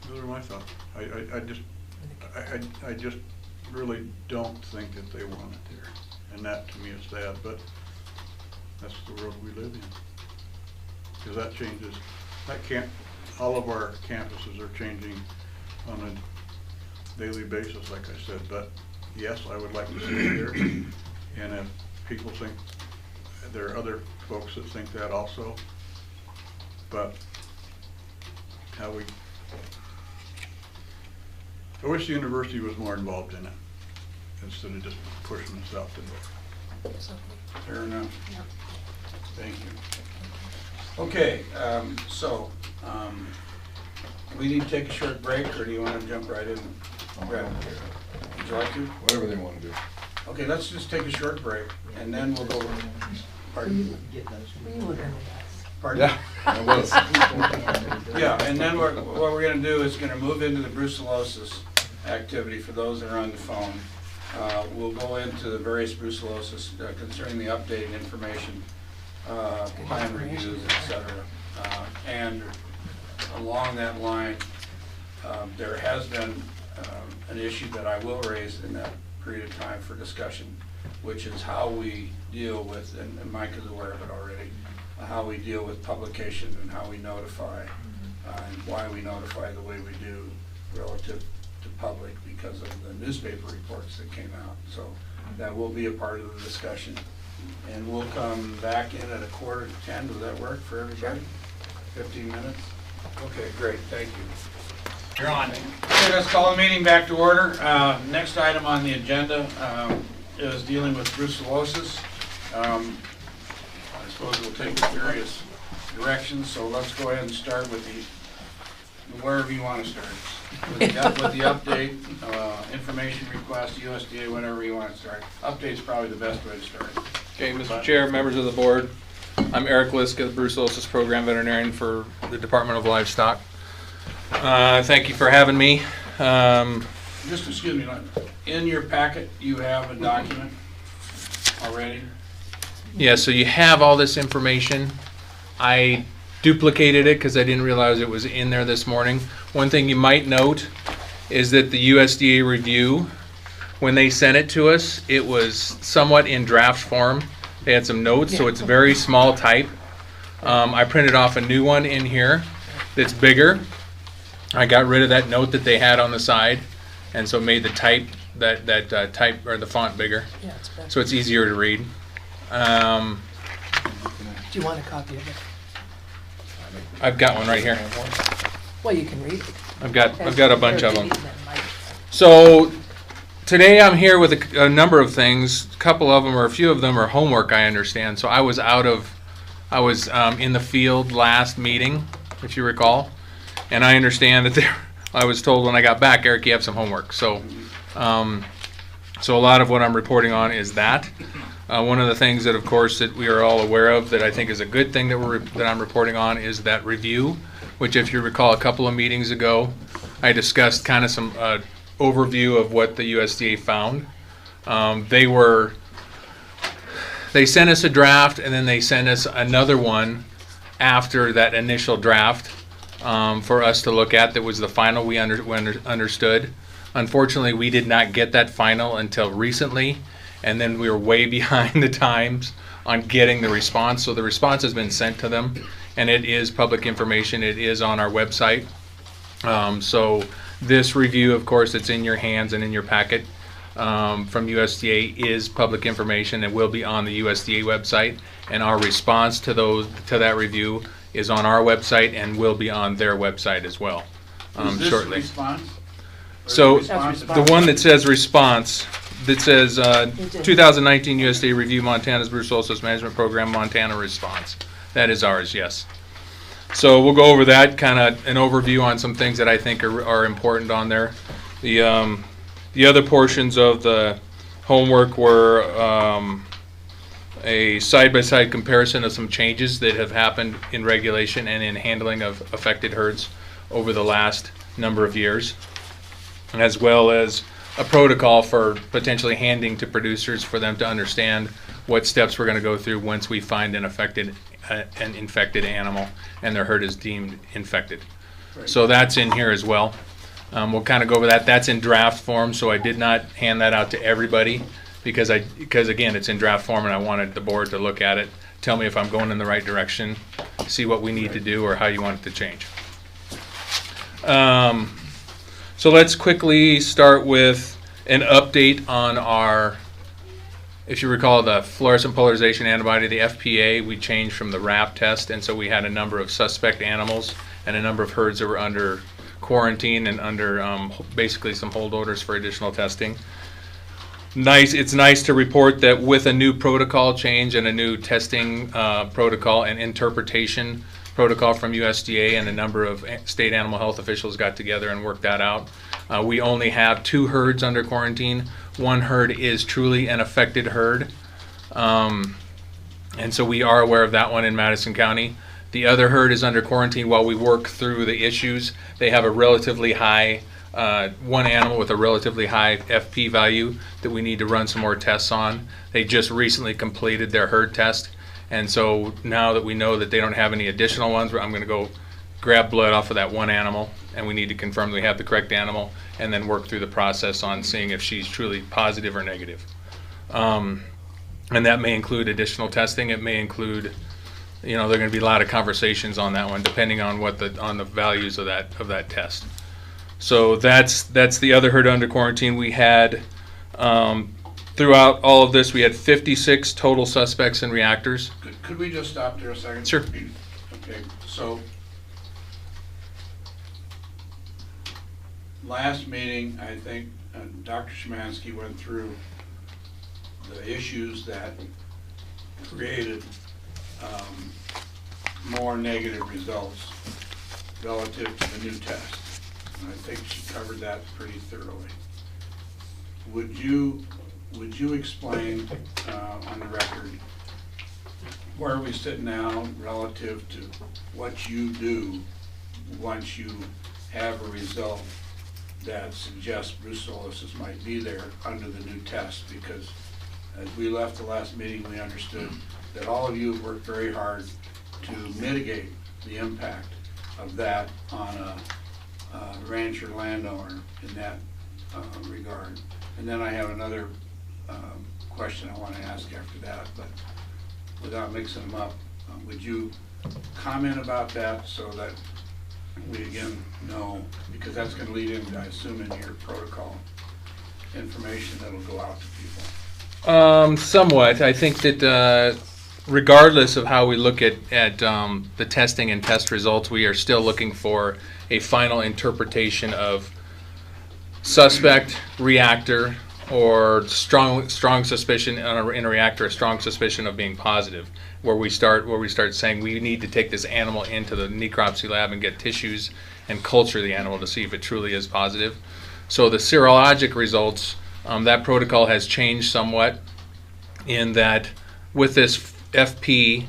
Those are my thoughts. I just really don't think that they want it there. And that to me is sad, but that's the world we live in. Because that changes, all of our campuses are changing on a daily basis, like I said, but yes, I would like to see it there. And if people think, there are other folks that think that also, but I wish the university was more involved in it, instead of just pushing us out the door. Fair enough. Thank you. Okay, we need to take a short break, or do you want to jump right in? Grab it? Would you like to? Whatever they want to do. Okay, let's just take a short break, and then we'll go. Pardon? Pardon? Yeah, I was. Yeah, and then what we're going to do is going to move into the brucellosis activity for those that are on the phone. We'll go into the various brucellosis concerning the updated information, plan reviews, etc. And along that line, there has been an issue that I will raise in that period of time for discussion, which is how we deal with, and Mike is aware of it already, how we deal with publication and how we notify, and why we notify the way we do relative to public because of the newspaper reports that came out. So that will be a part of the discussion. And we'll come back in at 9:45. Does that work for everybody? 15 minutes? Okay, great, thank you. You're on. Okay, let's call the meeting back to order. Next item on the agenda is dealing with brucellosis. I suppose we'll take it various directions, so let's go ahead and start with wherever you want to start. With the update, information request, USDA, whatever you want to start. Update's probably the best way to start. Okay, Mr. Chair, members of the board, I'm Eric Liska, the brucellosis program veterinarian for the Department of Livestock. Thank you for having me. Just excuse me, in your packet you have a document already? Yeah, so you have all this information. I duplicated it because I didn't realize it was in there this morning. One thing you might note is that the USDA review, when they sent it to us, it was somewhat in draft form. They had some notes, so it's very small type. I printed off a new one in here that's bigger. I got rid of that note that they had on the side, and so made the type type or the font bigger, so it's easier to read. Do you want a copy of it? I've got one right here. Well, you can read it. I've got a bunch of them. So today I'm here with a number of things. A couple of them, or a few of them, are homework, I understand. So I was in the field last meeting, if you recall, and I understand that I was told when I got back, Eric, you have some homework. So so a lot of what I'm reporting on is that. One of the things that, of course, that we are all aware of that I think is a good thing that I'm reporting on is that review, which, if you recall, a couple of meetings ago, I discussed kind of some overview of what the USDA found. They sent us a draft, and then they sent us another one after that initial draft for us to look at. That was the final we understood. Unfortunately, we did not get that final until recently. And then we were way behind the times on getting the response. So the response has been sent to them, and it is public information. It is on our website. So this review, of course, it's in your hands and in your packet from USDA is public information. It will be on the USDA website, and our response to that review is on our website and will be on their website as well shortly. Response? So the one that says response, that says 2019 USDA Review Montana's Brucellosis Management Program Montana Response. That is ours, yes. So we'll go over that, kind of an overview on some things that I think are important on there. The other portions of the homework were a side-by-side comparison of some changes that have happened in regulation and in handling of affected herds over the last number of years, as well as a protocol for potentially handing to producers for them to understand what steps we're going to go through once we find an infected animal and their herd is deemed infected. Right. So that's in here as well. We'll kind of go over that. That's in draft form, so I did not hand that out to everybody because again, it's in draft form and I wanted the board to look at it, tell me if I'm going in the right direction, see what we need to do or how you want it to change. So let's quickly start with an update on our, if you recall, the fluorescent polarization antibody, the FPA. We changed from the RAP test, and so we had a number of suspect animals and a number of herds that were under quarantine and under basically some hold orders for additional testing. It's nice to report that with a new protocol change and a new testing protocol and interpretation protocol from USDA, and a number of state animal health officials got together and worked that out. We only have 2 herds under quarantine. One herd is truly an affected herd, and so we are aware of that one in Madison County. The other herd is under quarantine while we work through the issues. They have a relatively high, one animal with a relatively high FP value that we need to run some more tests on. They just recently completed their herd test, and so now that we know that they don't have any additional ones, I'm going to go grab blood off of that one animal, and we need to confirm we have the correct animal and then work through the process on seeing if she's truly positive or negative. And that may include additional testing. It may include, there are going to be a lot of conversations on that one depending on on the values of that test. So that's the other herd under quarantine. We had throughout all of this, we had 56 total suspects and reactors. Could we just stop there a second? Sure. Okay, so last meeting, I think Dr. Szymanski went through the issues that created more negative results relative to the new test. And I think she covered that pretty thoroughly. Would you explain on the record where we sit now relative to what you do once you have a result that suggests brucellosis might be there under the new test? Because as we left the last meeting, we understood that all of you have worked very hard to mitigate the impact of that on a rancher landowner in that regard. And then I have another question I want to ask after that, but without mixing them up, would you comment about that so that we again know, because that's going to lead into, I assume, in your protocol information that'll go out to people? Somewhat. I think that regardless of how we look at the testing and test results, we are still looking for a final interpretation of suspect, reactor, or strong suspicion in a reactor, a strong suspicion of being positive, where we start saying we need to take this animal into the necropsy lab and get tissues and culture the animal to see if it truly is positive. So the serologic results, that protocol has changed somewhat in that with this FP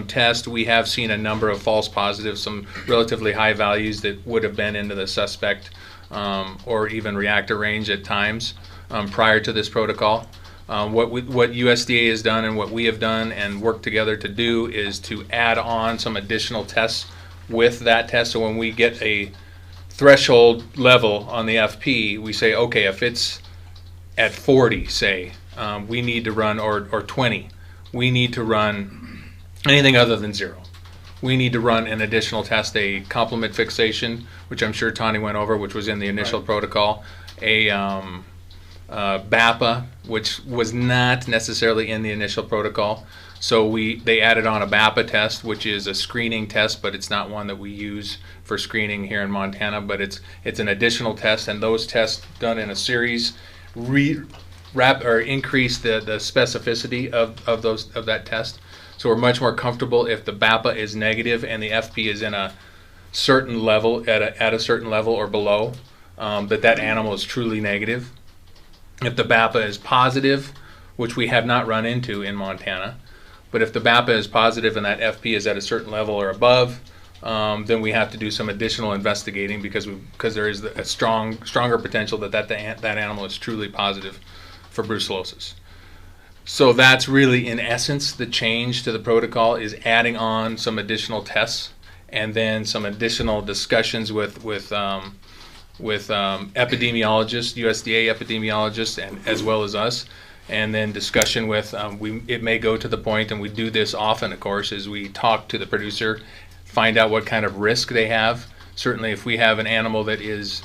test, we have seen a number of false positives, some relatively high values that would have been into the suspect or even reactor range at times prior to this protocol. What USDA has done and what we have done and worked together to do is to add on some additional tests with that test. So when we get a threshold level on the FP, we say, okay, if it's at 40, say, we need to run, or 20, we need to run anything other than 0. We need to run an additional test, a complement fixation, which I'm sure Tani went over, which was in the initial protocol, a BAPA, which was not necessarily in the initial protocol. So they added on a BAPA test, which is a screening test, but it's not one that we use for screening here in Montana, but it's an additional test, and those tests done in a series increase the specificity of that test. So we're much more comfortable if the BAPA is negative and the FP is in a certain level, at a certain level or below, that animal is truly negative. If the BAPA is positive, which we have not run into in Montana, But if the BAPA is positive and that FP is at a certain level or above, then we have to do some additional investigating because there is a stronger potential that animal is truly positive for brucellosis. So that's really, in essence, the change to the protocol is adding on some additional tests and then some additional discussions with epidemiologists, USDA epidemiologists, and as well as us, and then discussion with it may go to the point, and we do this often, of course, is we talk to the producer, find out what kind of risk they have. Certainly, if we have an animal that is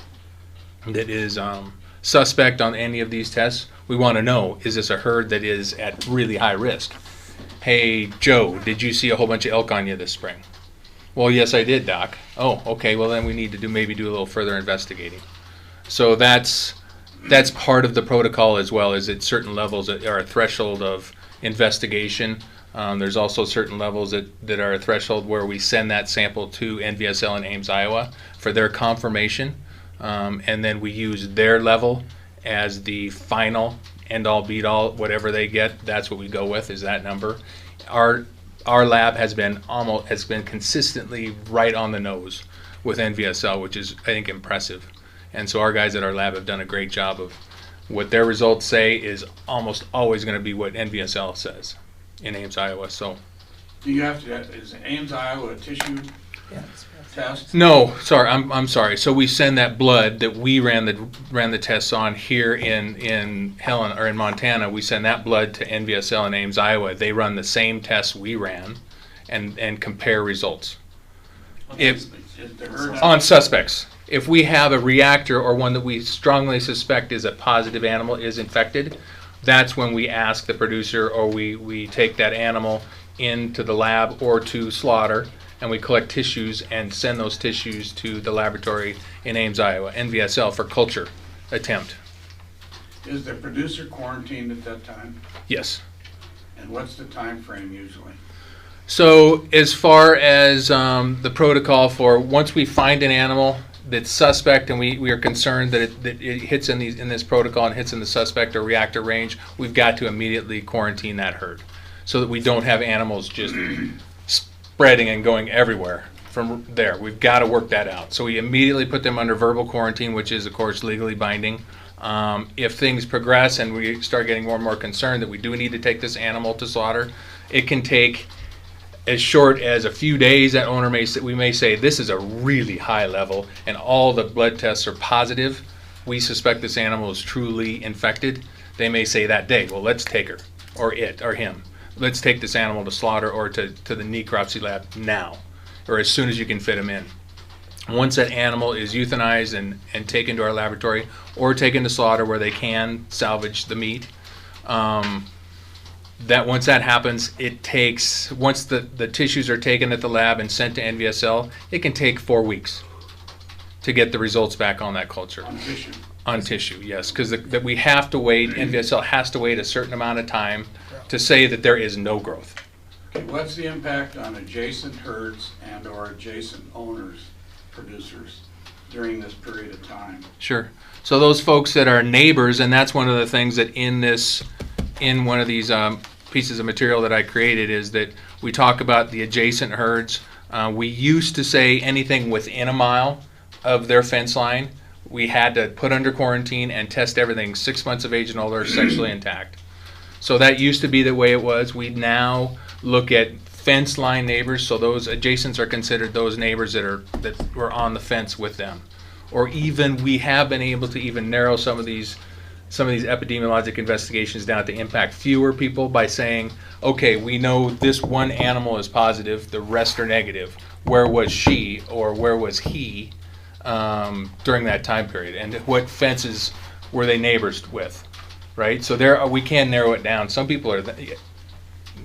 suspect on any of these tests, we want to know, is this a herd that is at really high risk? Hey, Joe, did you see a whole bunch of elk on you this spring? Well, yes, I did, Doc. Oh, okay, well then we need to maybe do a little further investigating. So that's part of the protocol as well, is at certain levels that are a threshold of investigation. There's also certain levels that are a threshold where we send that sample to NVSL in Ames, Iowa for their confirmation, and then we use their level as the final end-all be-all. Whatever they get, that's what we go with, is that number. Our lab has been consistently right on the nose with NVSL, which is, I think, impressive. And so our guys at our lab have done a great job of what their results say is almost always going to be what NVSL says in Ames, Iowa. So Do you have to, is Ames, Iowa a tissue test? no, sorry, I'm sorry. So we send that blood that we ran the tests on here in Helen or in Montana. We send that blood to NVSL in Ames, Iowa. They run the same tests we ran, and compare results. On suspects. If we have a reactor or one that we strongly suspect is a positive animal is infected, that's when we ask the producer, or we take that animal into the lab or to slaughter, and we collect tissues and send those tissues to the laboratory in Ames, Iowa, NVSL, for culture attempt. Is the producer quarantined at that time? Yes. And what's the time frame usually? So as far as the protocol for once we find an animal that's suspect and we are concerned that it hits in this protocol and hits in the suspect or reactor range, we've got to immediately quarantine that herd so that we don't have animals just spreading and going everywhere from there. We've got to work that out. So we immediately put them under verbal quarantine, which is, of course, legally binding. If things progress and we start getting more and more concerned that we do need to take this animal to slaughter, it can take as short as a few days. That owner we may say, this is a really high level and all the blood tests are positive. We suspect this animal is truly infected. They may say that day, well, let's take her, or it, or him. Let's take this animal to slaughter or to the necropsy lab now, or as soon as you can fit him in. Once that animal is euthanized and taken to our laboratory or taken to slaughter where they can salvage the meat, once that happens, it takes, once the tissues are taken at the lab and sent to NVSL, it can take 4 weeks to get the results back on that culture. On tissue? On tissue, yes, because we have to wait, NVSL has to wait a certain amount of time to say that there is no growth. Okay, what's the impact on adjacent herds and or adjacent owners, producers, during this period of time? Sure. So those folks that are neighbors, and that's one of the things that in one of these pieces of material that I created, is that we talk about the adjacent herds. We used to say anything within a mile of their fence line, we had to put under quarantine and test everything 6 months of age and older, sexually intact. So that used to be the way it was. We now look at fence line neighbors, so those adjacents are considered those neighbors that were on the fence with them. Or even we have been able to even narrow some of these epidemiologic investigations down to impact fewer people by saying, okay, we know this one animal is positive, the rest are negative. Where was she or where was he during that time period, and what fences were they neighbors with, right? So we can narrow it down. Some people are,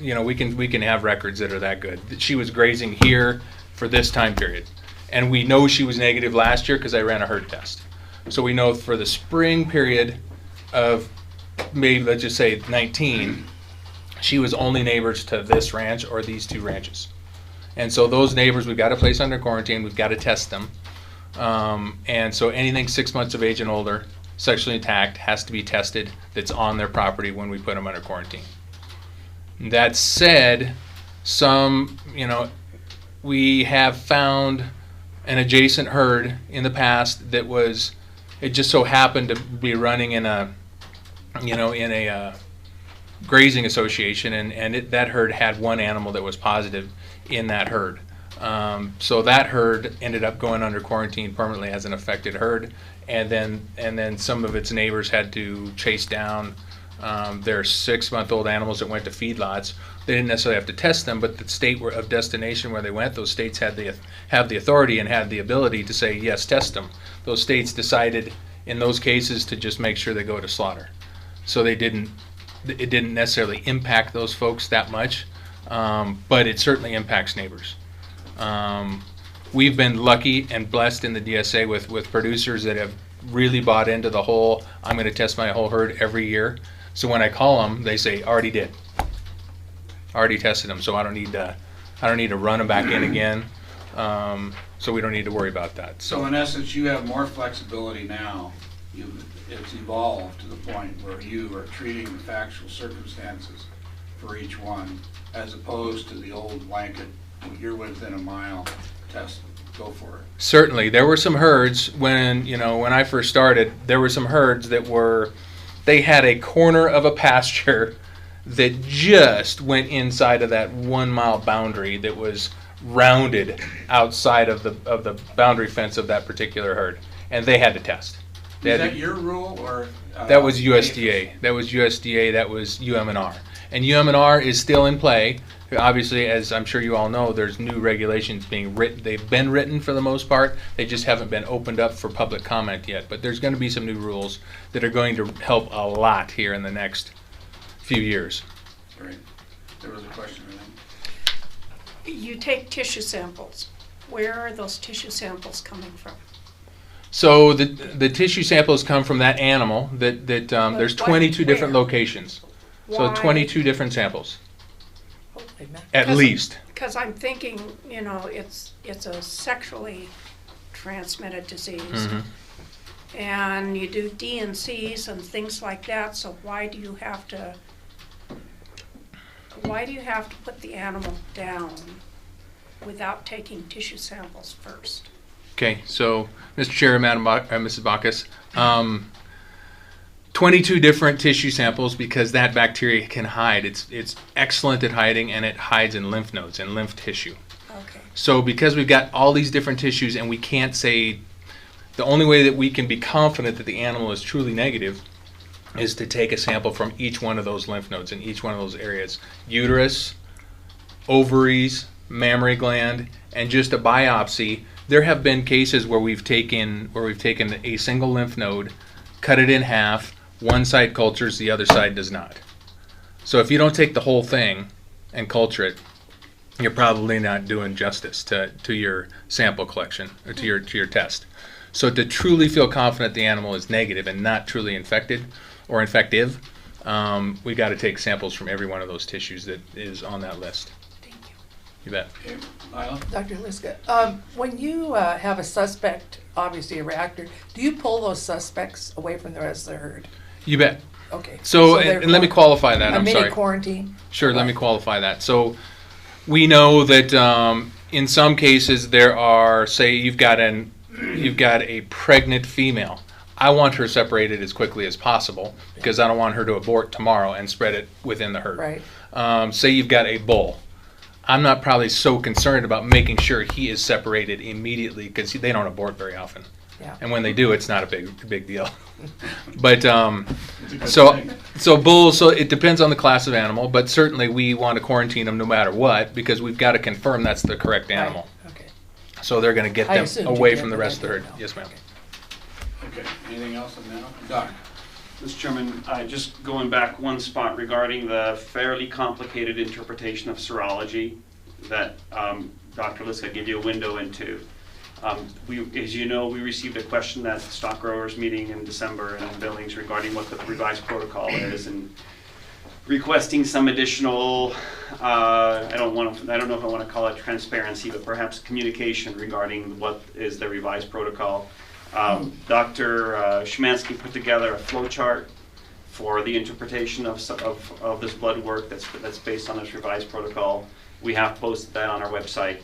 we can have records that are that good. She was grazing here for this time period, and we know she was negative last year because I ran a herd test. So we know for the spring period of maybe, let's just say 19, she was only neighbors to this ranch or these 2 ranches. And so those neighbors we've got to place under quarantine, we've got to test them. And so anything 6 months of age and older, sexually intact, has to be tested that's on their property when we put them under quarantine. That said, we have found an adjacent herd in the past that it just so happened to be running in a grazing association, and that herd had one animal that was positive in that herd. So that herd ended up going under quarantine permanently as an affected herd, and then some of its neighbors had to chase down their 6-month-old animals that went to feedlots. They didn't necessarily have to test them, but the state of destination where they went, those states have the authority and had the ability to say, yes, test them. Those states decided in those cases to just make sure they go to slaughter. So it didn't necessarily impact those folks that much, but it certainly impacts neighbors. We've been lucky and blessed in the DSA with producers that have really bought into the whole, I'm going to test my whole herd every year. So when I call them, they say, already did. Already tested them, so I don't need to run them back in again. So we don't need to worry about that. So in essence, you have more flexibility now. It's evolved to the point where you are treating the factual circumstances for each one, as opposed to the old blanket, you're within a mile, test, go for it. Certainly, there were some herds when I first started. There were some herds they had a corner of a pasture that just went inside of that 1 mile boundary that was rounded outside of the boundary fence of that particular herd, and they had to test. Is that your rule or? That was USDA. That was USDA. That was UMNR. And UMNR is still in play. Obviously, as I'm sure you all know, there's new regulations being written. They've been written for the most part. They just haven't been opened up for public comment yet. But there's going to be some new rules that are going to help a lot here in the next few years. Great. There was a question, You take tissue samples. Where are those tissue samples coming from? So the tissue samples come from that animal. There's 22 different locations. So Why? 22 different samples, Holy mackerel. at least. Because I'm thinking, it's a sexually transmitted disease. Mhm. And you do DNCs and things like that, so why do you have to put the animal down without taking tissue samples first? Okay, so Mr. Chair, Mrs. Bacchus, 22 different tissue samples because that bacteria can hide. It's excellent at hiding, and it hides in lymph nodes and lymph tissue. Okay. So because we've got all these different tissues, and we can't say, the only way that we can be confident that the animal is truly negative is to take a sample from each one of those lymph nodes in each one of those areas. Uterus, ovaries, mammary gland, and just a biopsy. There have been cases where we've taken a single lymph node, cut it in half, one side cultures, the other side does not. So if you don't take the whole thing and culture it, you're probably not doing justice to your sample collection or to your test. So to truly feel confident the animal is negative and not truly infected or infective, we got to take samples from every one of those tissues that is on that list. Thank you. You bet. Okay, Lila? Dr. Liska, when you have a suspect, obviously a reactor, do you pull those suspects away from the rest of the herd? You bet. Okay. So, they're and let me qualify that. a I'm mini sorry. quarantine? Sure, let me qualify that. So we know that in some cases there are, say you've got a pregnant female. I want her separated as quickly as possible because I don't want her to abort tomorrow and spread it within the herd. Right. Say you've got a bull. I'm not probably so concerned about making sure he is separated immediately because they don't abort very often. Yeah. And when they do, it's not a big deal. But so bulls. So it depends on the class of animal, but certainly we want to quarantine them no matter what because we've got to confirm that's the correct animal. Right. Okay. So they're going to get I them assumed you away did, from the but rest of the I herd. didn't know. Yes, ma'am. Okay, anything else on that? Doc? Mr. Chairman, just going back one spot regarding the fairly complicated interpretation of serology that Dr. Liska gave you a window into. As you know, we received a question at the stock growers meeting in December in Billings regarding what the revised protocol is and requesting some additional, I don't know if I want to call it transparency, but perhaps communication regarding what is the revised protocol. Dr. Szymanski put together a flow chart for the interpretation of this blood work that's based on this revised protocol. We have posted that on our website.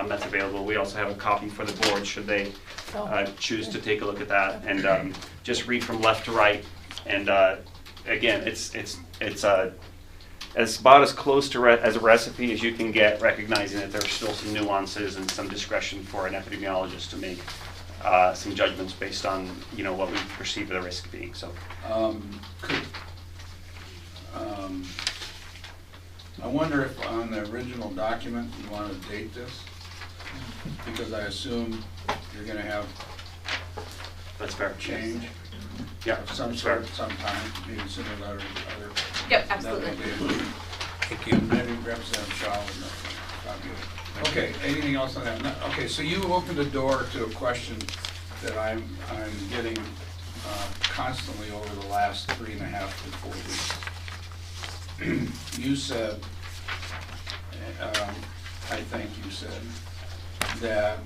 That's available. We also have a copy for the board should they choose to take a look at that and just read from left to right. And again, it's about as close to as a recipe as you can get, recognizing that there are still some nuances and some discretion for an epidemiologist to make some judgments based on what we perceive the risk being. So, I wonder if on the original document you want to date this, because I assume you're going to have that's fair. Change. Yeah, of some sort, sometime, maybe sooner or later. Yep, absolutely. Thank you. Maybe Representative Shaw would know. Okay, anything else on that? No, okay, so you opened the door to a question that I'm getting constantly over the last 3.5 to 4 weeks. You said, I think you said, that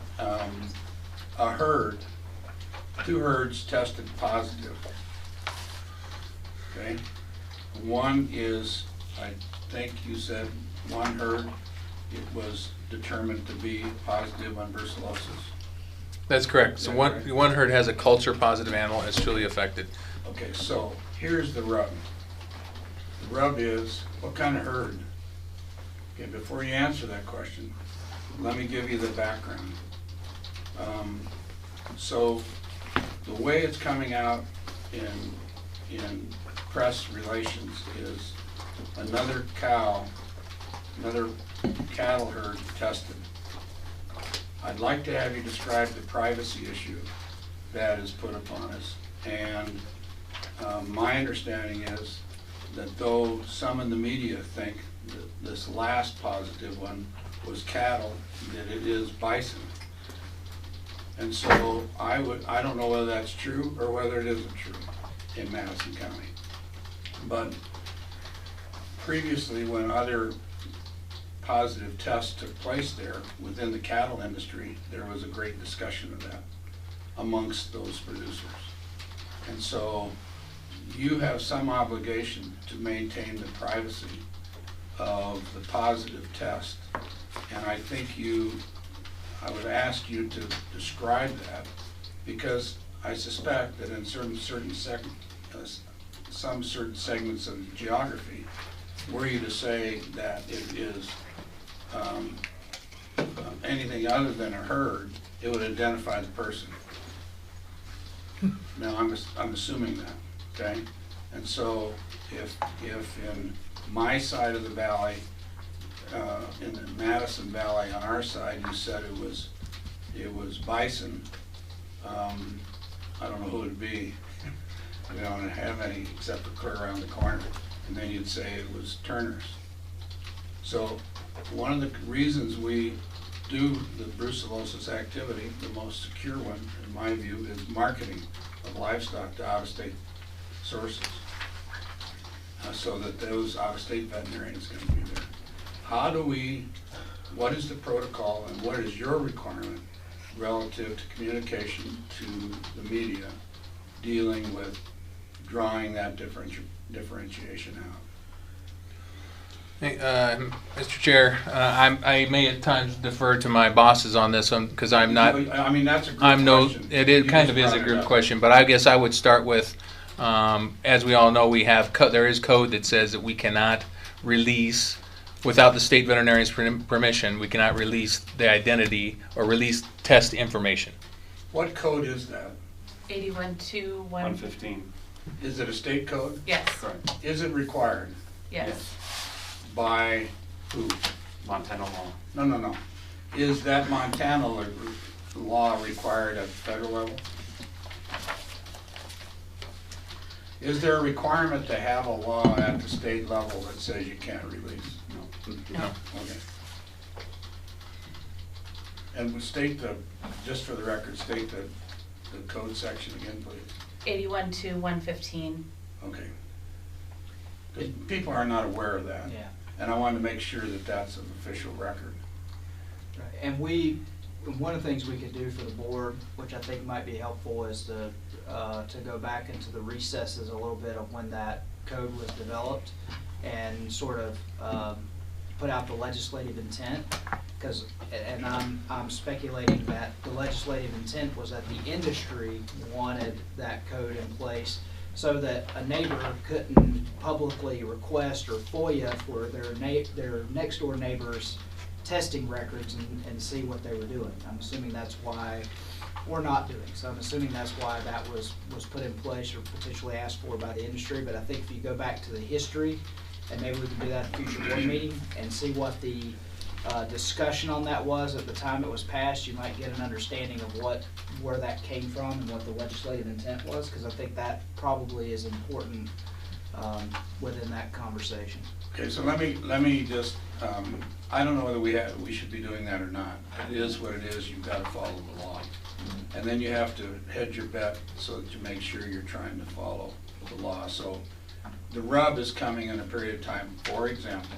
two herds tested positive. Okay? One is, I think you said, one herd, it was determined to be positive on brucellosis. That's correct. So one herd has a culture positive animal that's truly affected. Okay, so here's the rub. The rub is, what kind of herd? Okay, before you answer that question, let me give you the background. So the way it's coming out in press relations is another cattle herd tested. I'd like to have you describe the privacy issue that is put upon us. And my understanding is that though some in the media think that this last positive one was cattle, that it is bison. And so I don't know whether that's true or whether it isn't true in Madison County. But previously, when other positive tests took place there within the cattle industry, there was a great discussion of that amongst those producers. And so you have some obligation to maintain the privacy of the positive test. And I think I would ask you to describe that, because I suspect that in some certain segments of geography, were you to say that it is anything other than a herd, it would identify the person. Now, I'm assuming that, okay? And so if in my side of the valley, in the Madison Valley on our side, you said it was bison, I don't know who it'd be. We don't have any except for clear around the corner. And then you'd say it was Turner's. So one of the reasons we do the brucellosis activity, the most secure one, in my view, is marketing of livestock to out-of-state sources, so that those out-of-state veterinarians can be there. What is the protocol and what is your requirement relative to communication to the media dealing with drawing that differentiation out? Hey, Mr. Chair, I may at times defer to my bosses on this one because I'm not. I mean, that's a good question. It kind of is a good question, but I guess I would start with, as we all know, there is code that says that we cannot release, without the state veterinarian's permission, we cannot release the identity or release test information. What code is that? 81-115. Is it a state code? Yes. Correct. Is it required? Yes. By who? Montana law. No. Is that Montana law required at the federal level? Is there a requirement to have a law at the state level that says you can't release? No. Okay. And we state just for the record, state the code section again, please. 81-115. Okay. People are not aware of that. Yeah. And I wanted to make sure that that's an official record. Right. And we one of the things we could do for the board, which I think might be helpful, is to go back into the recesses a little bit of when that code was developed and sort of put out the legislative intent. And I'm speculating that the legislative intent was that the industry wanted that code in place so that a neighbor couldn't publicly request or FOIA for their next door neighbor's testing records and see what they were doing. I'm assuming that's why, or not doing, so I'm assuming that's why that was put in place or potentially asked for by the industry. But I think if you go back to the history, and maybe we can do that at a future board meeting and see what the discussion on that was at the time it was passed, you might get an understanding of where that came from and what the legislative intent was, because I think that probably is important within that conversation. Okay, so let me just, I don't know whether we should be doing that or not. It is what it is, you've got to follow the law. And then you have to hedge your bet so that you make sure you're trying to follow the law. So the rub is coming in a period of time. For example,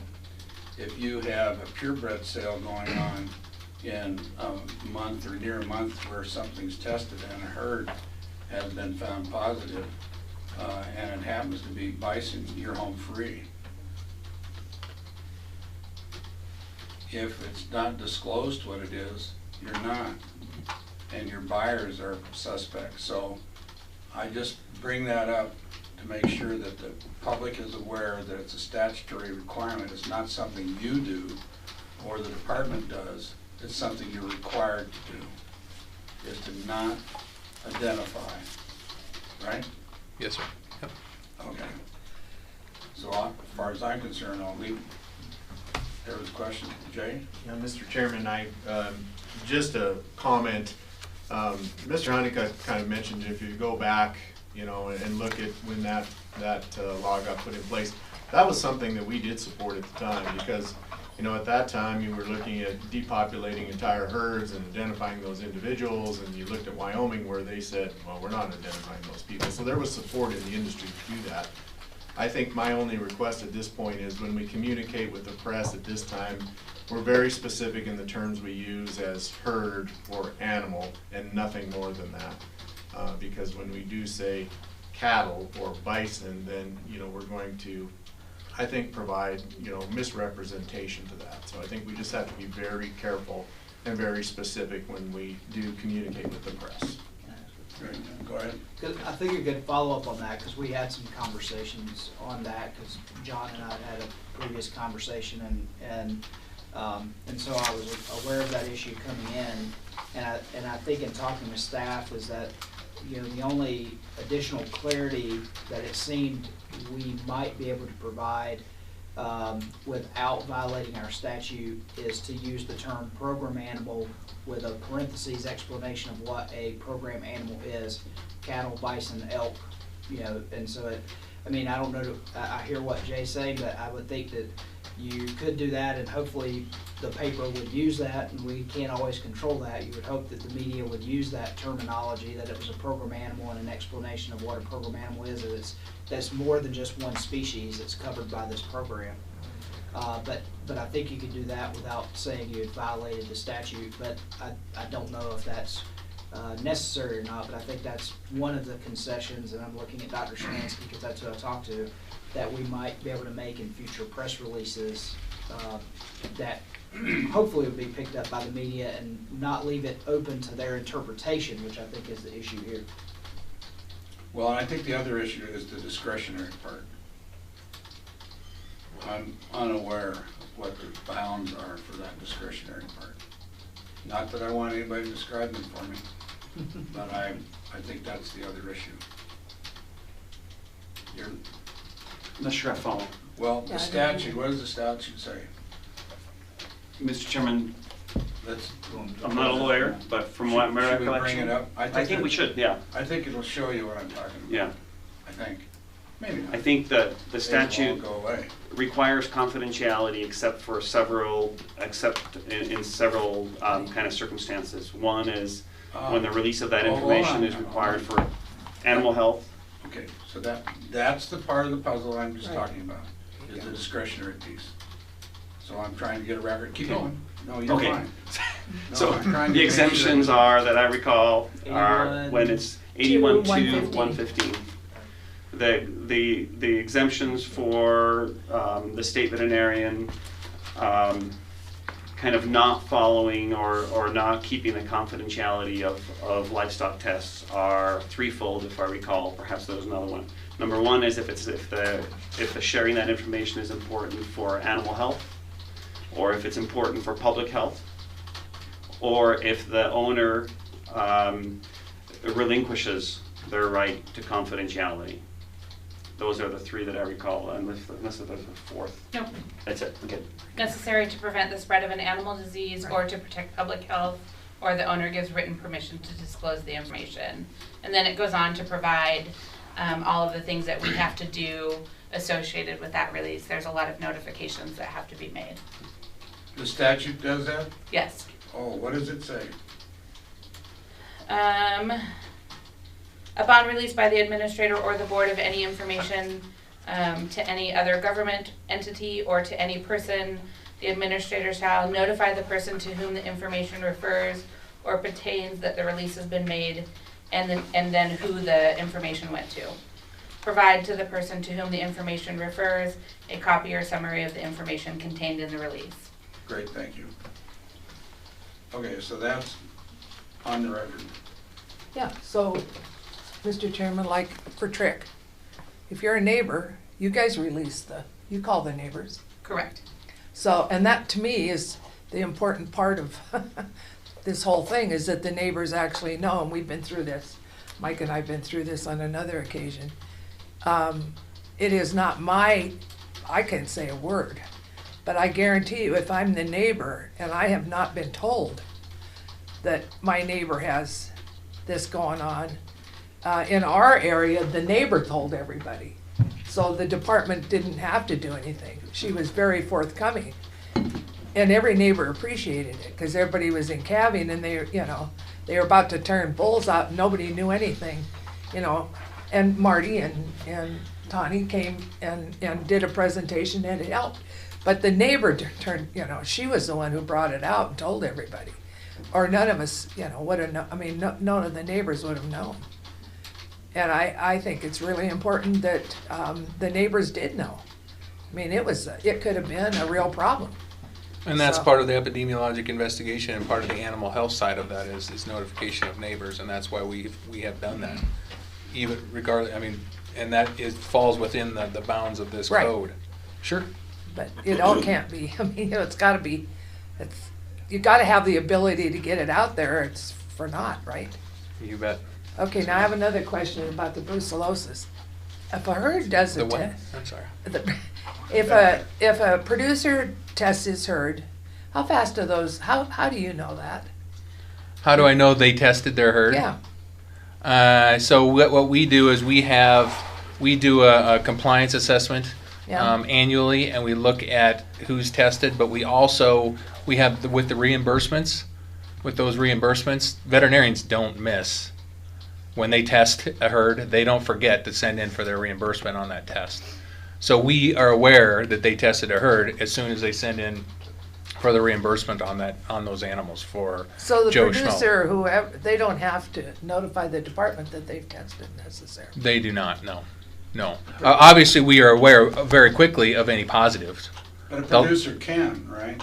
if you have a purebred sale going on in a month or near a month where something's tested and a herd has been found positive, and it happens to be bison, you're home free. If it's not disclosed what it is, you're not, and your buyers are suspects. So I just bring that up to make sure that the public is aware that it's a statutory requirement. It's not something you do or the department does. It's something you're required to do, is to not identify, right? Yes, sir. Yep. Okay. So as far as I'm concerned, I'll leave. There was a question, Jay? Yeah, Mr. Chairman, just a comment. Mr. Honeycutt kind of mentioned if you go back, and look at when that law got put in place, that was something that we did support at the time, because, at that time you were looking at depopulating entire herds and identifying those individuals, and you looked at Wyoming where they said, well, we're not identifying those people. So there was support in the industry to do that. I think my only request at this point is when we communicate with the press at this time, we're very specific in the terms we use as herd or animal and nothing more than that. Because when we do say cattle or bison, then, we're going to, I think, provide, misrepresentation to that. So I think we just have to be very careful and very specific when we do communicate with the press. Go ahead. I think a good follow-up on that, because we had some conversations on that, because John and I had a previous conversation, and so I was aware of that issue coming in, and I think in talking with staff is that, the only additional clarity that it seemed we might be able to provide without violating our statute is to use the term program animal with a parentheses explanation of what a program animal is: cattle, bison, elk, and so I don't know, I hear what Jay's saying, but I would think that you could do that, and hopefully the paper would use that, and we can't always control that. You would hope that the media would use that terminology, that it was a program animal, and an explanation of what a program animal is, that that's more than just one species that's covered by this program. But I think you could do that without saying you had violated the statute, but I don't know if that's necessary or not, but I think that's one of the concessions, and I'm looking at Dr. Shemansky because that's who I talked to, that we might be able to make in future press releases that hopefully would be picked up by the media and not leave it open to their interpretation, which I think is the issue here. Well, I think the other issue is the discretionary part. I'm unaware of what the bounds are for that discretionary part. Not that I want anybody to describe them for me, but I think that's the other issue. I'm not sure I follow. Well, the statute, what does the statute say? Mr. Chairman, Let's. I'm not a lawyer, but from what my Should we recollection. bring it up? I think we should, yeah. I think it'll show you what I'm talking about. Yeah. I think. Maybe not. I think that the It statute won't go away. requires confidentiality except in several kind of circumstances. One is when the release of that information is required for animal health. Okay, so that's the part of the puzzle I'm just talking about, is the discretionary piece. So I'm trying to get a record. Keep going. No, you're Okay. fine. So I'm trying to the make exemptions sure. are, that I recall, are 81. when it's 81 to 115. 115. The exemptions for the state veterinarian, kind of not following or not keeping the confidentiality of livestock tests are threefold, if I recall. Perhaps there's another one. Number one is if the sharing that information is important for animal health, or if it's important for public health, or if the owner relinquishes their right to confidentiality. Those are the three that I recall, unless there's a fourth. Nope. That's it, okay. Necessary to prevent the spread of an animal disease or to protect public health, or the owner gives written permission to disclose the information. And then it goes on to provide all of the things that we have to do associated with that release. There's a lot of notifications that have to be made. The statute does that? Yes. Oh, what does it say? Upon release by the administrator or the board of any information to any other government entity or to any person, the administrator shall notify the person to whom the information refers or pertains that the release has been made, and then who the information went to. Provide to the person to whom the information refers a copy or summary of the information contained in the release. Great, thank you. Okay, so that's on the record. Yeah, so, Mr. Chairman, like for Trick, if you're a neighbor, you guys release you call the neighbors. Correct. So, and that to me is the important part of this whole thing, is that the neighbors actually know, and we've been through this. Mike and I have been through this on another occasion. It is not I can't say a word, but I guarantee you, if I'm the neighbor and I have not been told that my neighbor has this going on, in our area, the neighbor told everybody. So the department didn't have to do anything. She was very forthcoming. And every neighbor appreciated it, because everybody was in calving and they were about to turn bulls out and nobody knew anything, and Marty and Tawny came and did a presentation and it helped. But the neighbor turned, she was the one who brought it out and told everybody. Or none of us, would have known. I mean, none of the neighbors would have known. And I think it's really important that the neighbors did know. I mean, it could have been a real problem. And that's So- part of the epidemiologic investigation, and part of the animal health side of that is notification of neighbors, and that's why we have done that. Even regardless, I mean, and that falls within the bounds of this Right. code. Sure. But it all can't be. I mean, it's got to be. You got to have the ability to get it out there. It's for naught, right? You bet. Okay, now I have another question about the brucellosis. If a herd does The a what? test, I'm sorry. if a producer tests his herd, how fast are those? How do you know that? How do I know they tested their herd? Yeah. So what we do is we do a compliance assessment Yeah. annually, and we look at who's tested, but we have with the reimbursements, with those reimbursements, veterinarians don't miss. When they test a herd, they don't forget to send in for their reimbursement on that test. So we are aware that they tested a herd as soon as they send in for the reimbursement on those animals for So the Joe Schmo. producer, whoever, they don't have to notify the department that they've tested necessarily. They do not, no. Obviously, we are aware very quickly of any positives. But a They'll- producer can, right,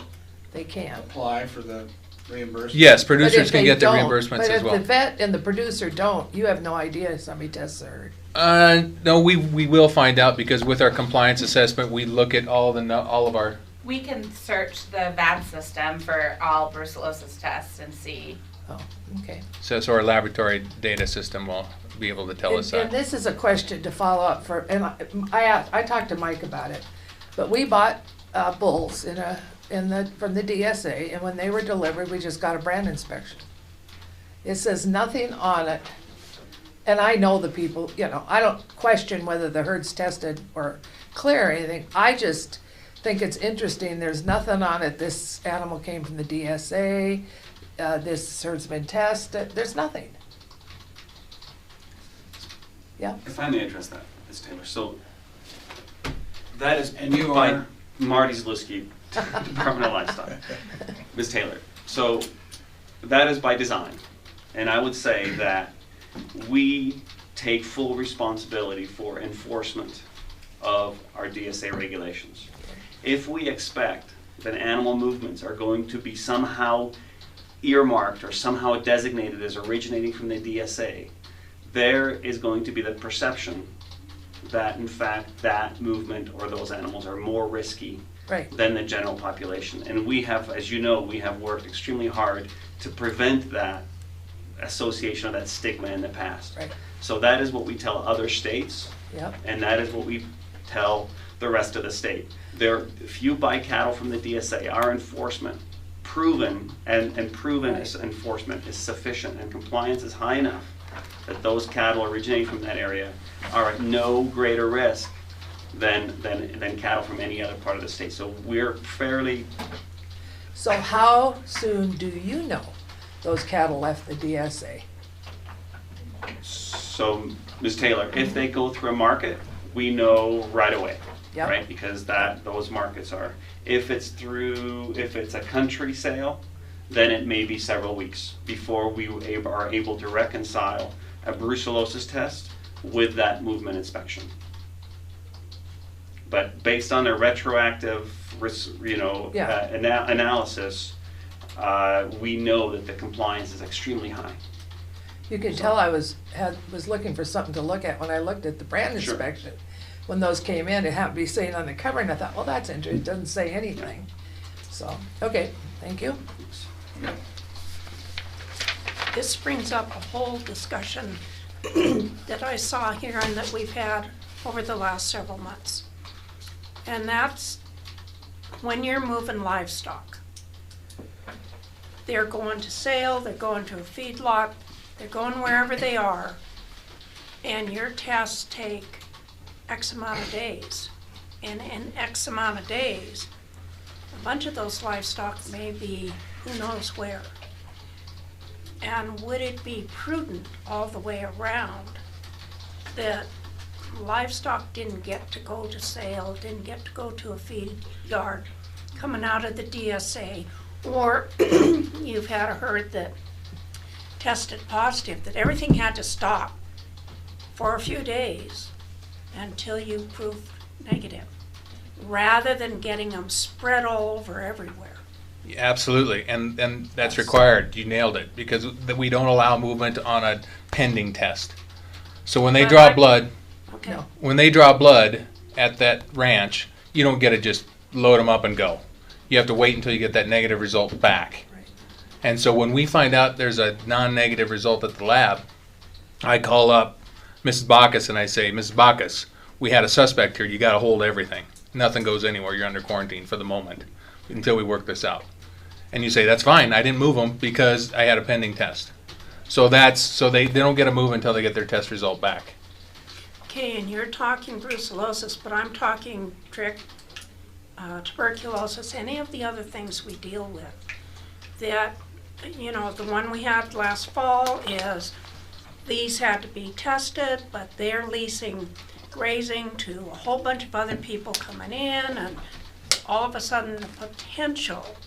They can't. apply for the reimbursement? Yes, But producers if can they get their don't- reimbursements But as if the well. vet and the producer don't, you have no idea if somebody tests their herd. No, we will find out, because with our compliance assessment, we look at all of our, We can search the VAB system for all brucellosis tests and see. Oh, okay. so our laboratory data system will be able to tell us And that. this is a question to follow up for, and I talked to Mike about it, but we bought bulls from the DSA, and when they were delivered, we just got a brand inspection. It says nothing on it, and I know the people, I don't question whether the herd's tested or clear or anything. I just think it's interesting, there's nothing on it, this animal came from the DSA, this herd's been tested, there's nothing. Yeah, If I may address that, Ms. Taylor, so that is And you by are? Marty Zalewski, Department of Livestock. Ms. Taylor, so that is by design. And I would say that we take full responsibility for enforcement of our DSA regulations. If we expect that animal movements are going to be somehow earmarked or somehow designated as originating from the DSA, there is going to be the perception that in fact that movement or those animals are more risky than the general population. And we have, as you know, we have worked extremely hard to prevent that association of that stigma in the past. So that is what we tell other states, and that is what we tell the rest of the state. If you buy cattle from the DSA, our enforcement, proven enforcement is sufficient, and compliance is high enough that those cattle originating from that area are at no greater risk than cattle from any other part of the state. So we're fairly... So how soon do you know those cattle left the DSA? So, Ms. Taylor, if they go through a market, we know right away, right? Because those markets are. If it's a country sale, then it may be several weeks before we are able to reconcile a brucellosis test with that movement inspection. But based on a retroactive, analysis, we know that the compliance is extremely high. You can tell I was looking for something to look at when I looked at the brand inspection. When those came in, it happened to be saying on the cover, and I thought, well, that's interesting. It doesn't say anything. So, okay, thank you. This brings up a whole discussion that I saw here and that we've had over the last several months. And that's when you're moving livestock. They're going to sale, they're going to a feedlot, they're going wherever they are, and your tests take X amount of days. And in X amount of days, a bunch of those livestock may be who knows where. And would it be prudent all the way around that livestock didn't get to go to sale, didn't get to go to a feed yard coming out of the DSA, or you've had a herd that tested positive, that everything had to stop for a few days until you proved negative, rather than getting them spread all over everywhere? Absolutely, and that's required. You nailed it, because we don't allow movement on a pending test. So when they draw blood, when they draw blood at that ranch, you don't get to just load them up and go. You have to wait until you get that negative result back. And so when we find out there's a non-negative result at the lab, I call up Mrs. Bacchus and I say, Mrs. Bacchus, we had a suspect here. You got to hold everything. Nothing goes anywhere. You're under quarantine for the moment until we work this out. And you say, that's fine. I didn't move them because I had a pending test. So they don't get a move until they get their test result back. Okay, and you're talking brucellosis, but I'm talking tuberculosis, any of the other things we deal with. That, the one we had last fall is these had to be tested, but they're leasing grazing to a whole bunch of other people coming in, and all of a sudden the potential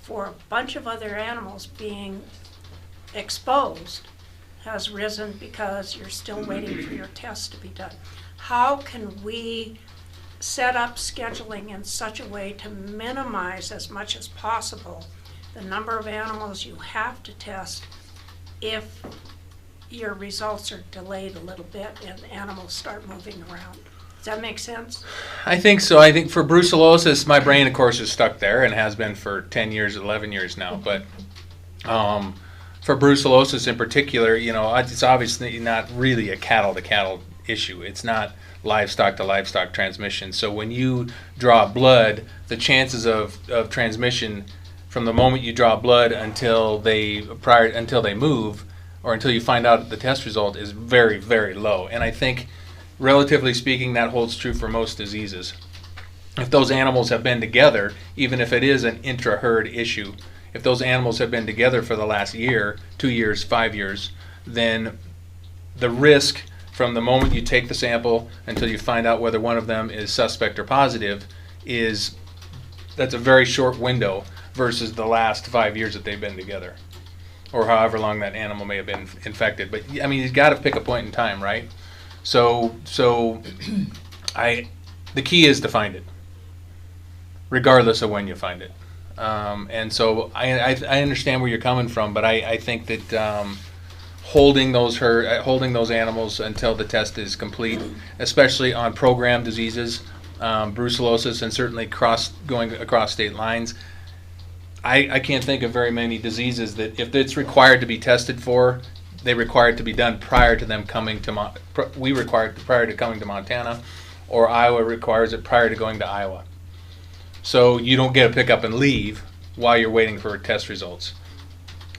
for a bunch of other animals being exposed has risen because you're still waiting for your test to be done. How can we set up scheduling in such a way to minimize as much as possible the number of animals you have to test if your results are delayed a little bit and animals start moving around? Does that make sense? I think so. I think for brucellosis, my brain, of course, is stuck there and has been for 10 years, 11 years now. But for brucellosis in particular, it's obviously not really a cattle-to-cattle issue. It's not livestock-to-livestock transmission. So when you draw blood, the chances of transmission from the moment you draw blood until they move, or until you find out the test result, is very, very low. And I think, relatively speaking, that holds true for most diseases. If those animals have been together, even if it is an intra-herd issue, if those animals have been together for the last year, 2 years, 5 years, then the risk from the moment you take the sample until you find out whether one of them is suspect or positive that's a very short window versus the last 5 years that they've been together. or however long that animal may have been infected. But I mean, you've got to pick a point in time, right? So the key is to find it, regardless of when you find it. And so I understand where you're coming from, but I think that holding those animals until the test is complete, especially on program diseases, brucellosis, and certainly going across state lines. I can't think of very many diseases that if it's required to be tested for, they require it to be done prior to them coming to we require it prior to coming to Montana, or Iowa requires it prior to going to Iowa. So you don't get a pick up and leave while you're waiting for test results.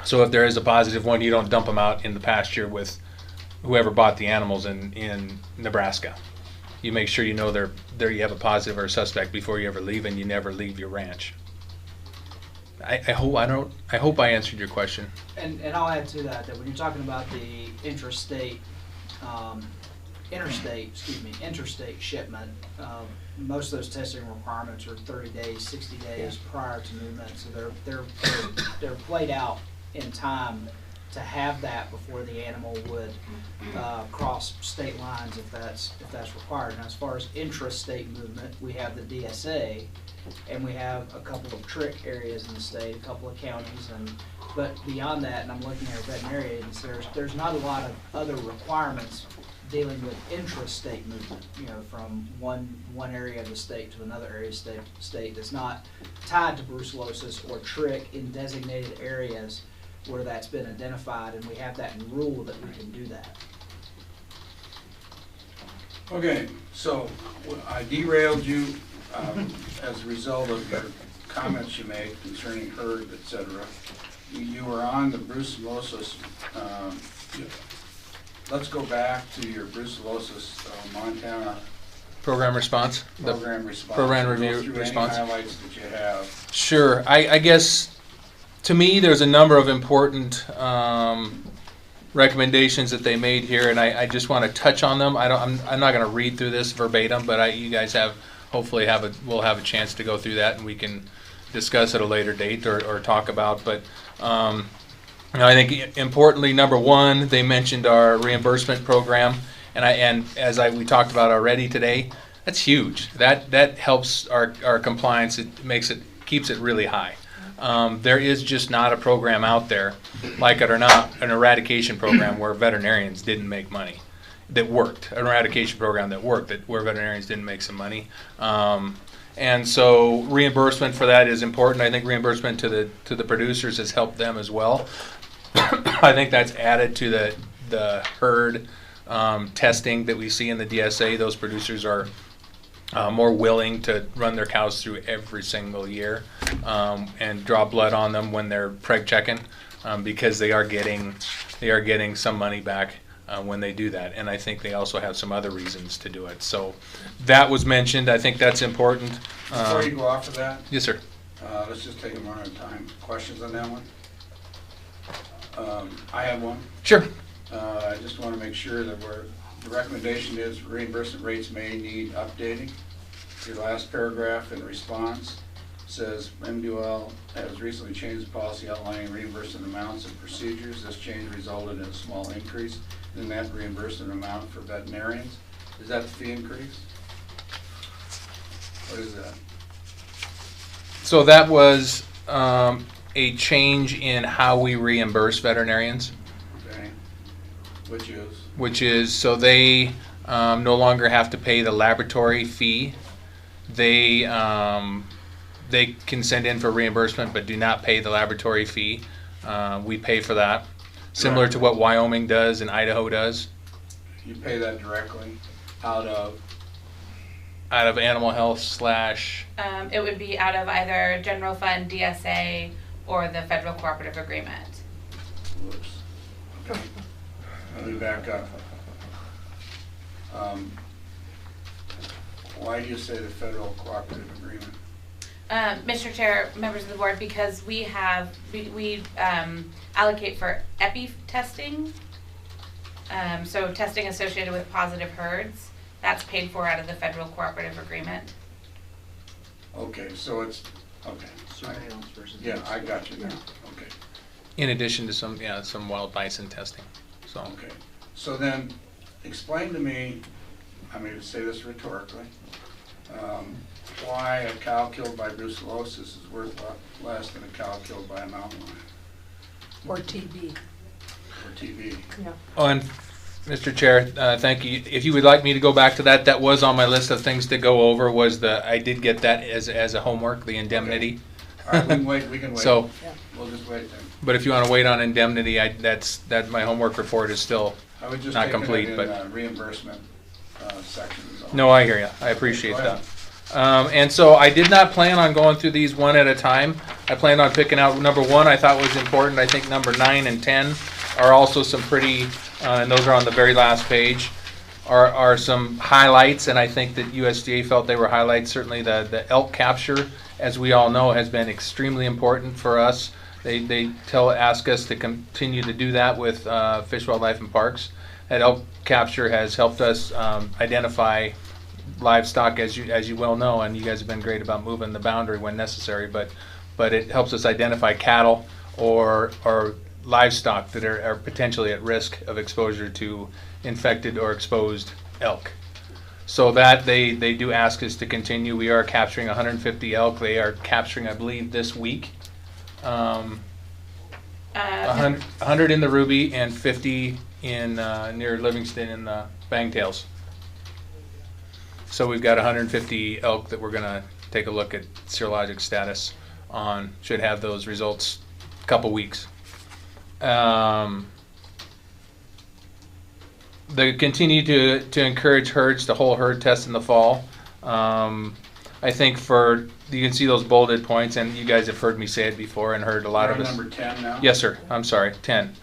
So if there is a positive one, you don't dump them out in the pasture with whoever bought the animals in Nebraska. You make sure you know you have a positive or a suspect before you ever leave, and you never leave your ranch. I hope I answered your question. And I'll add to that when you're talking about the interstate shipment, most of those testing requirements are 30 days, 60 days prior to movement, so they're played out in time to have that before the animal would cross state lines if that's required. And as far as intrastate movement, we have the DSA, and we have a couple of trick areas in the state, a couple of counties, but beyond that, and I'm looking at veterinarians, there's not a lot of other requirements dealing with intrastate movement, from one area of the state to another area of the state that's not tied to brucellosis or trick in designated areas where that's been identified, and we have that in rule that we can do that. Okay, so I derailed you as a result of your comments you made concerning herd, etc. You were on the brucellosis. Let's go back to your brucellosis Montana Program response? Program response. Program Go review through response? Any highlights that you have? Sure. I guess, to me, there's a number of important recommendations that they made here, and I just want to touch on them. I'm not going to read through this verbatim, but you guys hopefully we'll have a chance to go through that, and we can discuss at a later date or talk about. But I think importantly, number one, they mentioned our reimbursement program, and as we talked about already today, that's huge. That helps our compliance. It keeps it really high. There is just not a program out there, like it or not, an eradication program where veterinarians didn't make money. That worked, an eradication program that worked, where veterinarians didn't make some money. And so reimbursement for that is important. I think reimbursement to the producers has helped them as well. I think that's added to the herd testing that we see in the DSA. Those producers are more willing to run their cows through every single year and draw blood on them when they're preg checking because they are getting some money back when they do that. And I think they also have some other reasons to do it. So that was mentioned. I think that's important. Before you go off of that, yes, sir. Let's just take them one at a time. Questions on that one? I have one. Sure. I just want to make sure that the recommendation is reimbursement rates may need updating. Your last paragraph in response says MDOL has recently changed the policy outlining reimbursement amounts and procedures. This change resulted in a small increase in that reimbursement amount for veterinarians. Is that the fee increase? What is that? So that was a change in how we reimburse veterinarians. Okay. Which is? So they no longer have to pay the laboratory fee. They can send in for reimbursement but do not pay the laboratory fee. We pay for that, similar to what Wyoming does and Idaho does. You pay that directly out of animal health / it would be out of either general fund, DSA, or the federal cooperative agreement. Whoops. Okay. Let me back up. Why do you say the federal cooperative agreement? Mr. Chair, members of the board, because we allocate for epi testing, so testing associated with positive herds, that's paid for out of the federal cooperative agreement. Okay, so it's, okay. Surveillance versus. Yeah, I got you now. Okay. in addition to some wild bison testing, so. Okay, so then, explain to me, I mean, to say this rhetorically, why a cow killed by brucellosis is worth less than a cow killed by a mountain lion Or TB. or TB. Yeah. Oh, and Mr. Chair, thank you. If you would like me to go back to that, that was on my list of things to go over, I did get that as a homework, the indemnity. All right, we can wait, we can wait. So, We'll just wait then. but if you want to wait on indemnity, my homework report is still I was just not taking complete, it in but. reimbursement section is all. No, I hear you. I appreciate Go that. ahead. And so I did not plan on going through these one at a time. I planned on picking out number 1 I thought was important. I think number 9 and 10 are also some pretty, and those are on the very last page, are some highlights, and I think that USDA felt they were highlights. Certainly the elk capture, as we all know, has been extremely important for us. They ask us to continue to do that with Fish, Wildlife, and Parks. That elk capture has helped us identify livestock, as you well know, and you guys have been great about moving the boundary when necessary, but it helps us identify cattle or livestock that are potentially at risk of exposure to infected or exposed elk. So that they do ask us to continue. We are capturing 150 elk. They are capturing, I believe, this week. 100 in the Ruby and 50 in near Livingston in the Bangtails. So we've got 150 elk that we're going to take a look at serologic status on. Should have those results a couple weeks. They continue to encourage herds to whole herd test in the fall. I think you can see those bolded points, and you guys have heard me say it before and heard a lot We're of on us. number 10 now? Yes, sir. I'm sorry, 10.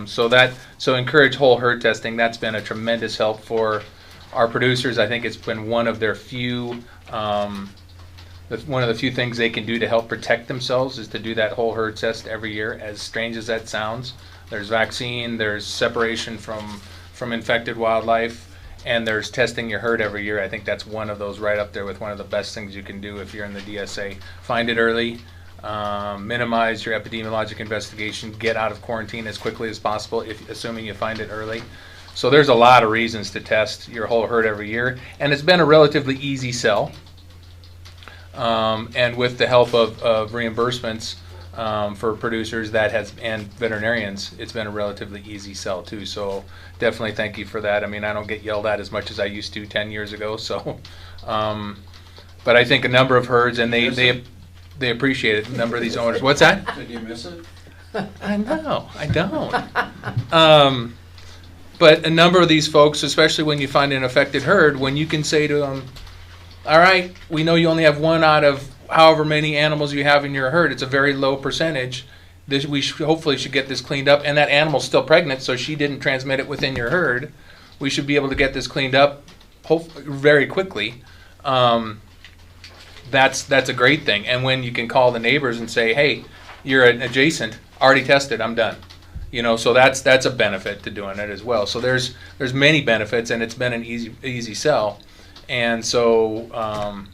So encourage whole herd testing. That's been a tremendous help for our producers. I think it's been one of their few, one of the few things they can do to help protect themselves is to do that whole herd test every year. As strange as that sounds, there's vaccine, there's separation from infected wildlife, and there's testing your herd every year. I think that's one of those right up there with one of the best things you can do if you're in the DSA. Find it early, minimize your epidemiologic investigation, get out of quarantine as quickly as possible, assuming you find it early. So there's a lot of reasons to test your whole herd every year, and it's been a relatively easy sell. And with the help of reimbursements for producers and veterinarians, it's been a relatively easy sell too. So definitely thank you for that. I mean, I don't get yelled at as much as I used to 10 years ago. So, but I think a number of herds, and they appreciate it. A number of these owners. What's that? Did you miss it? I know, I don't. But a number of these folks, especially when you find an affected herd, when you can say to them, all right, we know you only have 1 out of however many animals you have in your herd. It's a very low percentage. We hopefully should get this cleaned up. And that animal's still pregnant, so she didn't transmit it within your herd. We should be able to get this cleaned up hopefully very quickly. That's a great thing. And when you can call the neighbors and say, hey, you're adjacent, already tested, I'm done. So that's a benefit to doing it as well. So there's many benefits, and it's been an easy sell. And so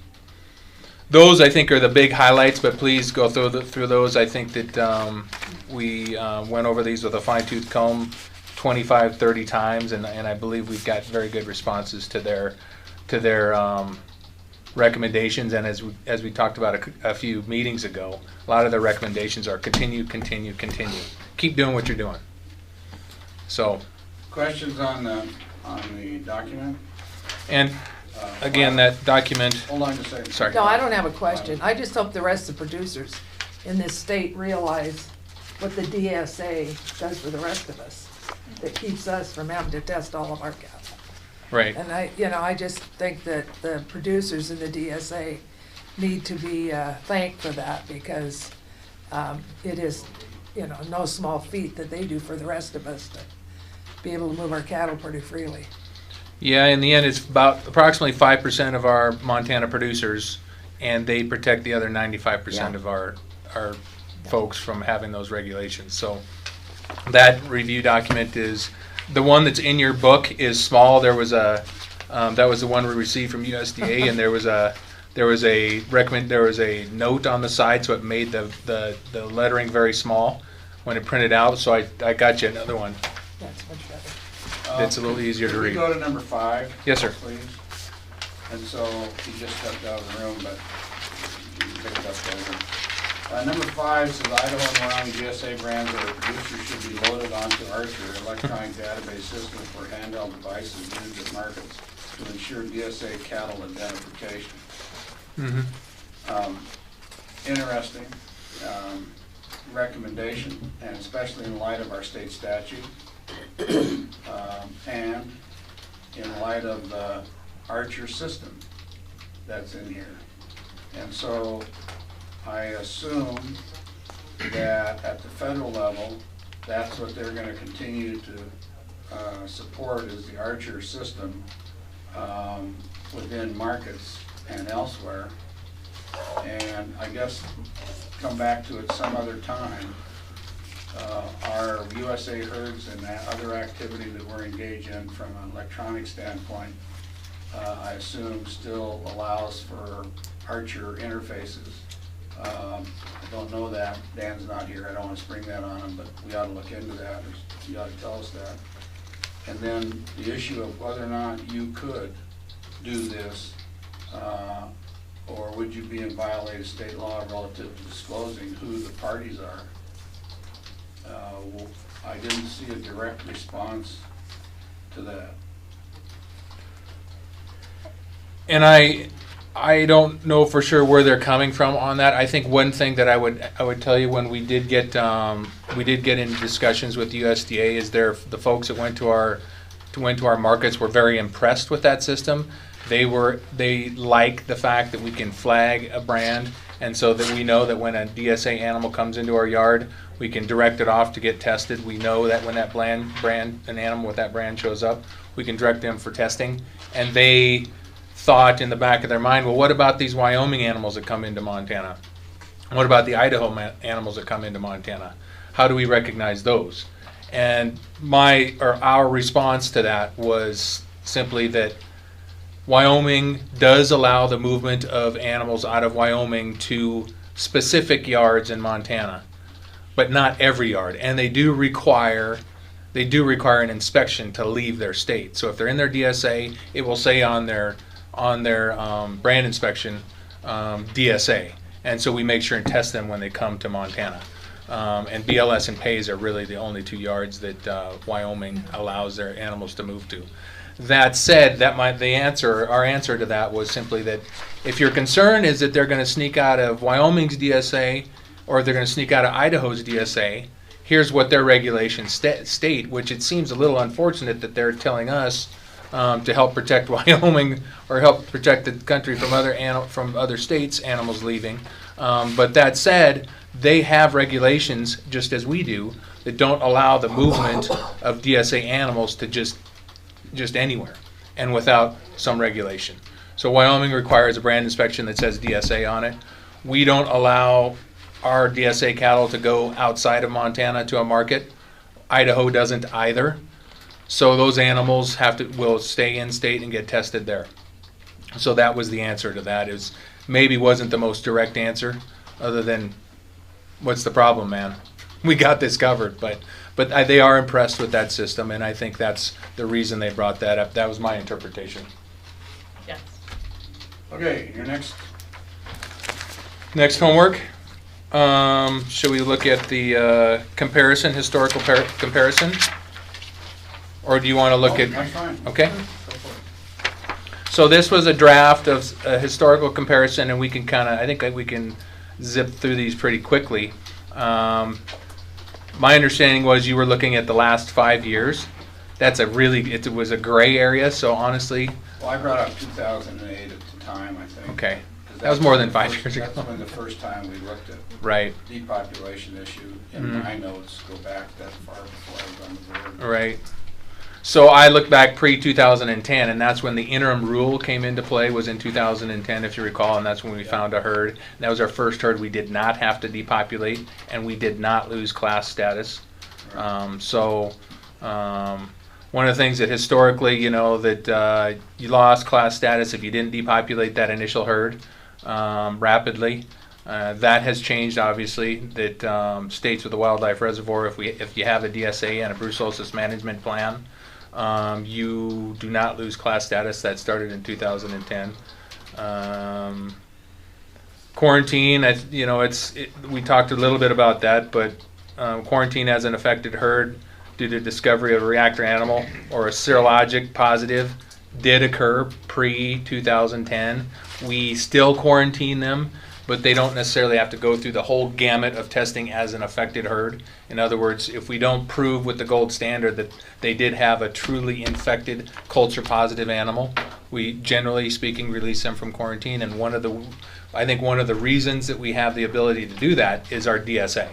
those I think are the big highlights, but please go through those. I think that we went over these with a fine-tooth comb 25, 30 times, and I believe we've got very good responses to their recommendations. And as we talked about a few meetings ago, a lot of their recommendations are continue. Keep doing what you're doing. So. Questions on the document? And again, that document. Hold on just a second. Sorry. No, I don't have a question. I just hope the rest of the producers in this state realize what the DSA does for the rest of us. That keeps us from having to test all of our cattle. Right. And I just think that the producers in the DSA need to be thanked for that, because it is, no small feat that they do for the rest of us to be able to move our cattle pretty freely. Yeah, in the end, it's about approximately 5% of our Montana producers, and they protect the other 95% of our folks from having those regulations. So that review document is the one that's in your book is small. There was that was the one we received from USDA, and there was a note on the side, so it made the lettering very small. when it printed out, so I got you another one. That's much better. That's a little easier to Could read. we go to number 5? Yes, sir. Please. And so he just stepped out of the room, but you can pick it up later. Number 5 says Idaho and Wyoming GSA brands or producers should be loaded onto Archer electronic database system for handheld devices used at markets to ensure DSA cattle identification. Mm-hmm. Interesting recommendation, and especially in light of our state statute, and in light of the Archer system that's in here. And so I assume that at the federal level, that's what they're going to continue to support is the Archer system within markets and elsewhere. And I guess come back to it some other time. Our USA herds and that other activity that we're engaged in from an electronic standpoint, I assume still allows for Archer interfaces. I don't know that. Dan's not here. I don't want to spring that on him, but we ought to look into that. Or you ought to tell us that. And then the issue of whether or not you could do this, or would you be in violation of state law relative to disclosing who the parties are? Well, I didn't see a direct response to that. And I don't know for sure where they're coming from on that. I think one thing that I would tell you when we did get in discussions with USDA is the folks that went to our markets were very impressed with that system. They like the fact that we can flag a brand, and so that we know that when a DSA animal comes into our yard, we can direct it off to get tested. We know that when that an animal with that brand shows up, we can direct them for testing. And they thought in the back of their mind, well, what about these Wyoming animals that come into Montana? What about the Idaho animals that come into Montana? How do we recognize those? And our response to that was simply that Wyoming does allow the movement of animals out of Wyoming to specific yards in Montana, but not every yard. And they do require an inspection to leave their state. So if they're in their DSA, it will say on their brand inspection DSA, and so we make sure and test them when they come to Montana. And BLS and Pays are really the only 2 yards that Wyoming allows their animals to move to. That said, our answer to that was simply that if your concern is that they're going to sneak out of Wyoming's DSA or they're going to sneak out of Idaho's DSA, here's what their regulations state, which it seems a little unfortunate that they're telling us to help protect Wyoming or help protect the country from other states' animals leaving. But that said, they have regulations, just as we do, that don't allow the movement of DSA animals to just anywhere and without some regulation. So Wyoming requires a brand inspection that says DSA on it. We don't allow our DSA cattle to go outside of Montana to a market. Idaho doesn't either. So those animals will stay in state and get tested there. So that was the answer to that. It maybe wasn't the most direct answer, other than, what's the problem, man? We got this covered, but they are impressed with that system, and I think that's the reason they brought that up. That was my interpretation. Yes. Okay, your next. Next homework. Should we look at the historical comparison? Or do you want to look at? That's fine. Okay. Go for it. So this was a draft of a historical comparison, and we can I think we can zip through these pretty quickly. My understanding was you were looking at the last 5 years. It was a gray area, so honestly. Well, I brought up 2008 at the time, I think. Okay. That was more than 5 years ago. That's when the first time we looked at right. depopulation issue, and my notes go back that far before I was on the board. Right. So I look back pre-2010, and that's when the interim rule came into play, was in 2010, if you recall, and that's when we found a herd. And that was our first herd we did not have to depopulate, and we did not lose class status. Right. One of the things that historically, that you lost class status if you didn't depopulate that initial herd rapidly. That has changed, obviously, that states with a wildlife reservoir, if you have a DSA and a brucellosis management plan, you do not lose class status. That started in 2010. Quarantine, we talked a little bit about that, but quarantine as an affected herd due to discovery of a reactor animal or a serologic positive did occur pre-2010. We still quarantine them, but they don't necessarily have to go through the whole gamut of testing as an affected herd. In other words, if we don't prove with the gold standard that they did have a truly infected culture positive animal, we generally speaking release them from quarantine. And I think one of the reasons that we have the ability to do that is our DSA.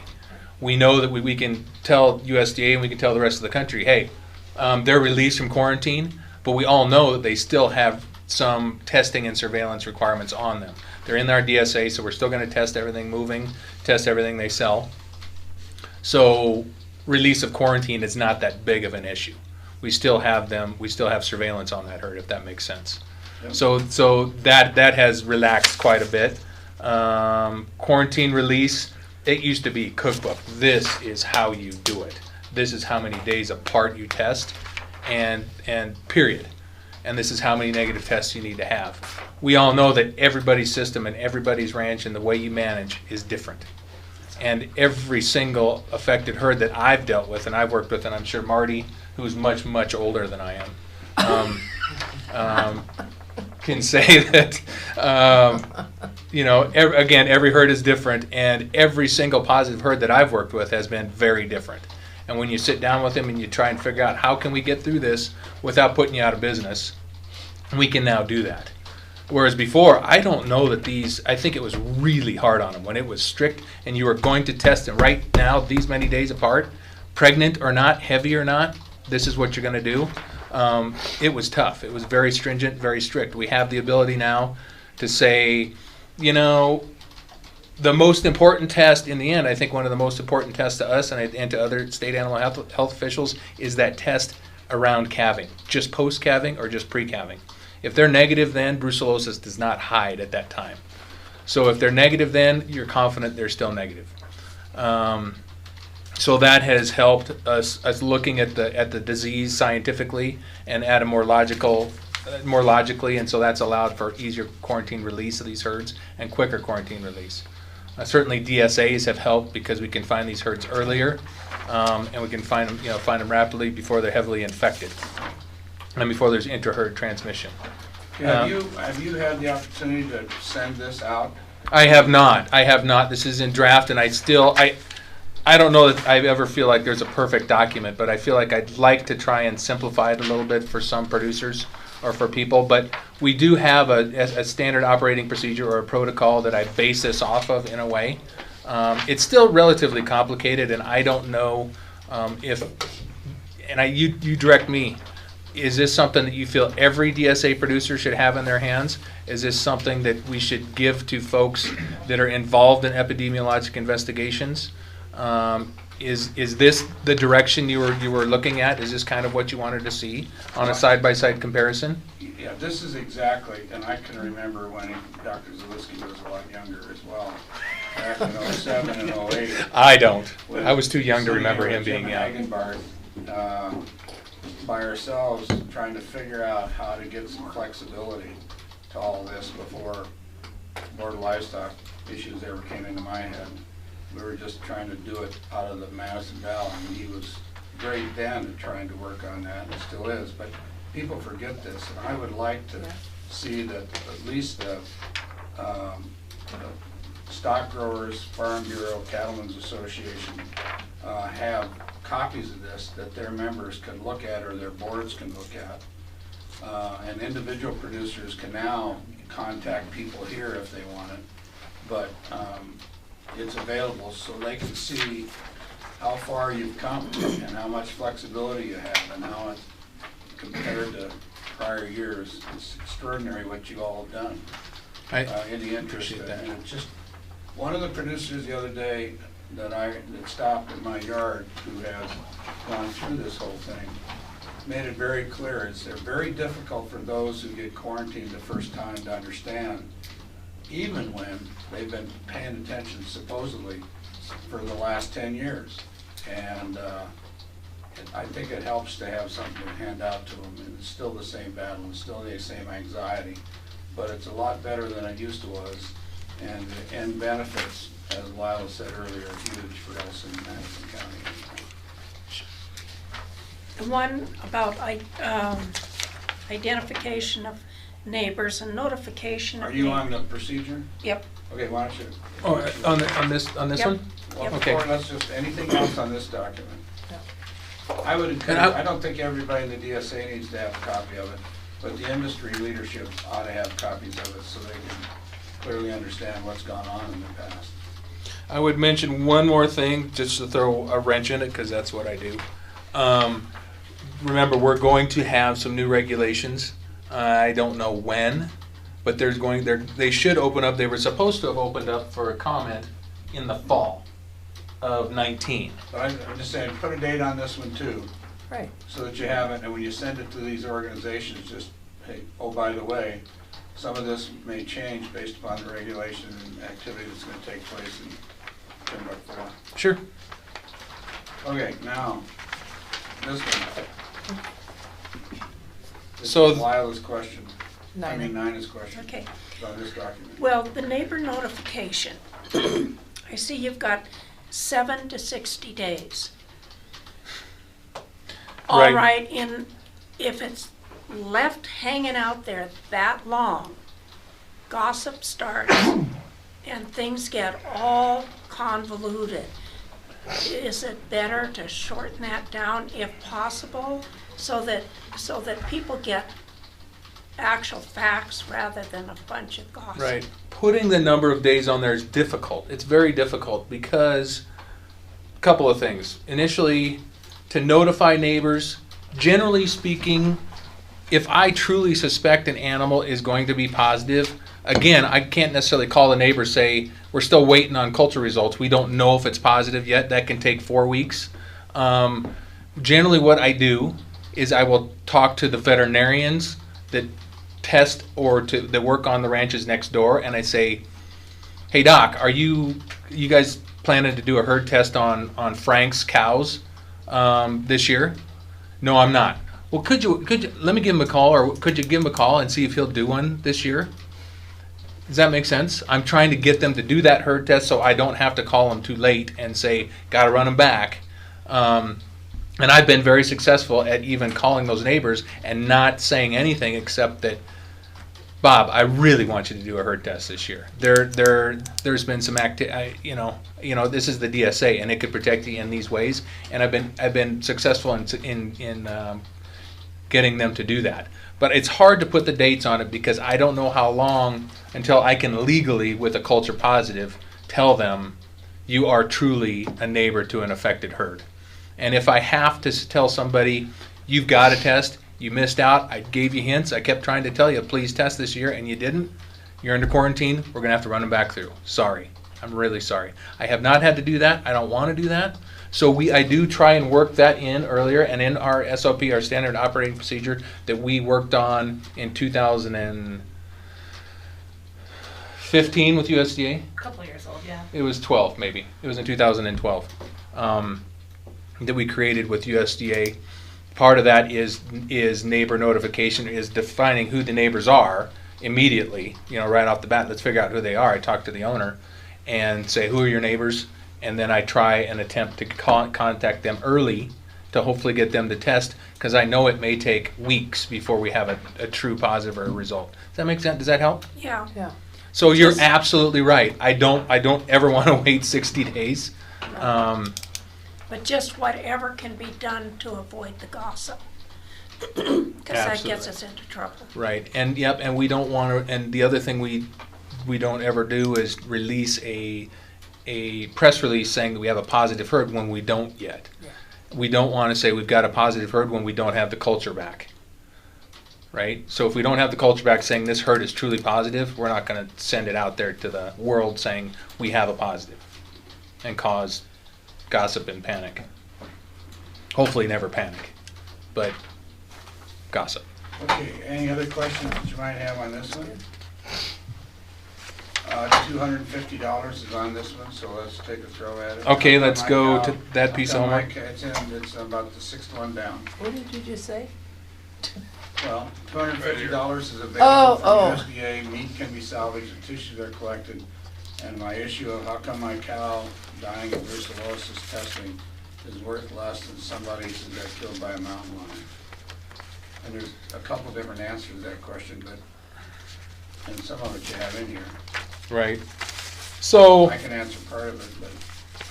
We know that we can tell USDA and we can tell the rest of the country, hey, they're released from quarantine, but we all know that they still have some testing and surveillance requirements on them. They're in our DSA, so we're still going to test everything moving, test everything they sell. So release of quarantine is not that big of an issue. We still have them, we still have surveillance on that herd, if that makes sense. Yep. So that has relaxed quite a bit. Quarantine release, it used to be cookbook. This is how you do it. This is how many days apart you test, and period. And this is how many negative tests you need to have. We all know that everybody's system and everybody's ranch and the way you manage is different. And every single affected herd that I've dealt with and I've worked with, and I'm sure Marty, who's much, much older than I am, can say that, again, every herd is different, and every single positive herd that I've worked with has been very different. And when you sit down with them and you try and figure out how can we get through this without putting you out of business, we can now do that. Whereas before, I don't know that I think it was really hard on them when it was strict and you were going to test them right now, these many days apart, pregnant or not, heavy or not, this is what you're going to do. It was tough. It was very stringent, very strict. We have the ability now to say, the most important test in the end, I think one of the most important tests to us and to other state animal health officials is that test around calving, just post-calving or just pre-calving. If they're negative then, brucellosis does not hide at that time. So if they're negative then, you're confident they're still negative. So that has helped us looking at the disease scientifically and at a more logically, and so that's allowed for easier quarantine release of these herds and quicker quarantine release. Certainly DSAs have helped because we can find these herds earlier, and we can find them rapidly before they're heavily infected and before there's intra-herd transmission. Have you had the opportunity to send this out? I have not. This is in draft, and I don't know that I ever feel like there's a perfect document, but I feel like I'd like to try and simplify it a little bit for some producers or for people. But we do have a standard operating procedure or a protocol that I base this off of in a way. It's still relatively complicated, and I don't know you direct me. Is this something that you feel every DSA producer should have in their hands? Is this something that we should give to folks that are involved in epidemiologic investigations? Is this the direction you were looking at? Is this kind of what you wanted to see on a side-by-side comparison? Yeah, this is exactly, and I can remember when Dr. Zaleski was a lot younger as well, back in 07 and 08. I don't. I was too young to remember him being young. By ourselves, trying to figure out how to get some flexibility to all this before Board of Livestock issues ever came into my head. We were just trying to do it out of the Madison Valley, and he was great then at trying to work on that, and still is, but people forget this, and I would like to see that at least the Stock Growers, Farm Bureau, Cattlemen's Association have copies of this that their members can look at or their boards can look at. And individual producers can now contact people here if they want it, but it's available so they can see how far you've come and how much flexibility you have and how it's compared to prior years. It's extraordinary what you all have done in the interest of that. And it's just one of the producers the other day that stopped in my yard who has gone through this whole thing made it very clear. They're very difficult for those who get quarantined the first time to understand even when they've been paying attention supposedly for the last 10 years. And I think it helps to have something to hand out to them, and it's still the same battle, and still the same anxiety, but it's a lot better than it used to was, and the end benefits, as Lila said earlier, are huge for us in Madison County. The one about identification of neighbors and notification of Are you neighbors. on the procedure? Yep. Okay, why don't you? Oh, on this Yep. one? Well, Okay. before, let's just, anything else on this document? I would encourage, I don't think everybody in the DSA needs to have a copy of it, but the industry leadership ought to have copies of it so they can clearly understand what's gone on in the past. I would mention one more thing, just to throw a wrench in it, because that's what I do. Remember, we're going to have some new regulations. I don't know when, but they should open up. They were supposed to have opened up for a comment in the fall of 19. But I'm just saying, put a date on this one too, Right. so that you have it, and when you send it to these organizations, just, hey, oh, by the way, some of this may change based upon the regulation and activity that's gonna take place in Timbuktu. Sure. Okay, now, this one. This So- is Lila's question. I mean, Nina. Nina's question. Okay. On this document. Well, the neighbor notification, I see you've got 7 to 60 days. All Right. right, if it's left hanging out there that long, gossip starts and things get all convoluted. Is it better to shorten that down if possible, so that people get actual facts rather than a bunch of gossip? Right. Putting the number of days on there is difficult. It's very difficult because a couple of things. Initially, to notify neighbors, generally speaking, if I truly suspect an animal is going to be positive, again, I can't necessarily call the neighbor, say, we're still waiting on culture results. We don't know if it's positive yet. That can take 4 weeks. Generally what I do is I will talk to the veterinarians that test or that work on the ranches next door, and I say, hey doc, are you guys planning to do a herd test on Frank's cows this year? No, I'm not. Well, could you let me give him a call, or could you give him a call and see if he'll do one this year? Does that make sense? I'm trying to get them to do that herd test so I don't have to call them too late and say, gotta run them back. And I've been very successful at even calling those neighbors and not saying anything except that, Bob, I really want you to do a herd test this year. There's been some you know, this is the DSA, and it could protect you in these ways. And I've been successful in getting them to do that. But it's hard to put the dates on it because I don't know how long until I can legally, with a culture positive, tell them you are truly a neighbor to an affected herd. And if I have to tell somebody, you've got to test, you missed out, I gave you hints, I kept trying to tell you, please test this year, and you didn't, you're under quarantine, we're going to have to run them back through. Sorry. I'm really sorry. I have not had to do that. I don't want to do that. So I do try and work that in earlier, and in our SOP, our standard operating procedure that we worked on in 2015 with USDA. A couple years old, yeah. It was 12 maybe. It was in 2012 that we created with USDA. Part of that is neighbor notification, is defining who the neighbors are immediately, right off the bat. Let's figure out who they are. I talk to the owner and say, who are your neighbors? And then I try and attempt to contact them early to hopefully get them to test, because I know it may take weeks before we have a true positive or a result. Does that make sense? Does that help? Yeah. Yeah. So you're absolutely right. I don't ever want to wait 60 days. But just whatever can be done to avoid the gossip. Because that gets us into trouble. Right. And and we don't want to, and the other thing we don't ever do is release a press release saying that we have a positive herd when we don't yet. Yeah. We don't want to say we've got a positive herd when we don't have the culture back. Right? So if we don't have the culture back saying this herd is truly positive, we're not going to send it out there to the world saying we have a positive and cause gossip and panic. Hopefully never panic, but gossip. Okay, any other questions that you might have on this one? $250 is on this one, so let's take a throw at it. Okay, How come let's I go cal- to that piece of how come I homework. ca- it's about the sixth one down. What did you just say? Well, $250 is available Oh, from oh. USDA, meat can be salvaged, and tissues are collected. And my issue of how come my cow dying of brucellosis testing is worth less than somebody who got killed by a mountain lion. And there's a couple different answers to that question, but, and some of it you have in here. Right. So, I can answer part of it, but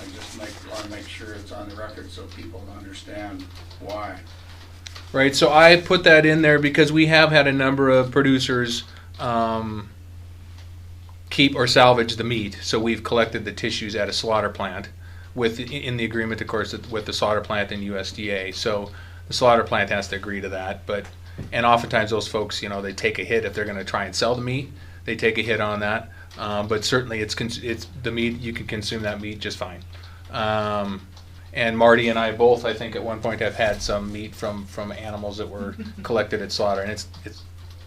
I just want to make sure it's on the record so people understand why. right, so I put that in there because we have had a number of producers keep or salvage the meat. So we've collected the tissues at a slaughter plant in the agreement, of course, with the slaughter plant and USDA. So the slaughter plant has to agree to that. And oftentimes those folks, they take a hit if they're going to try and sell the meat. They take a hit on that. But certainly it's the meat, you can consume that meat just fine. And Marty and I both, I think, at one point have had some meat from animals that were collected at slaughter, and it's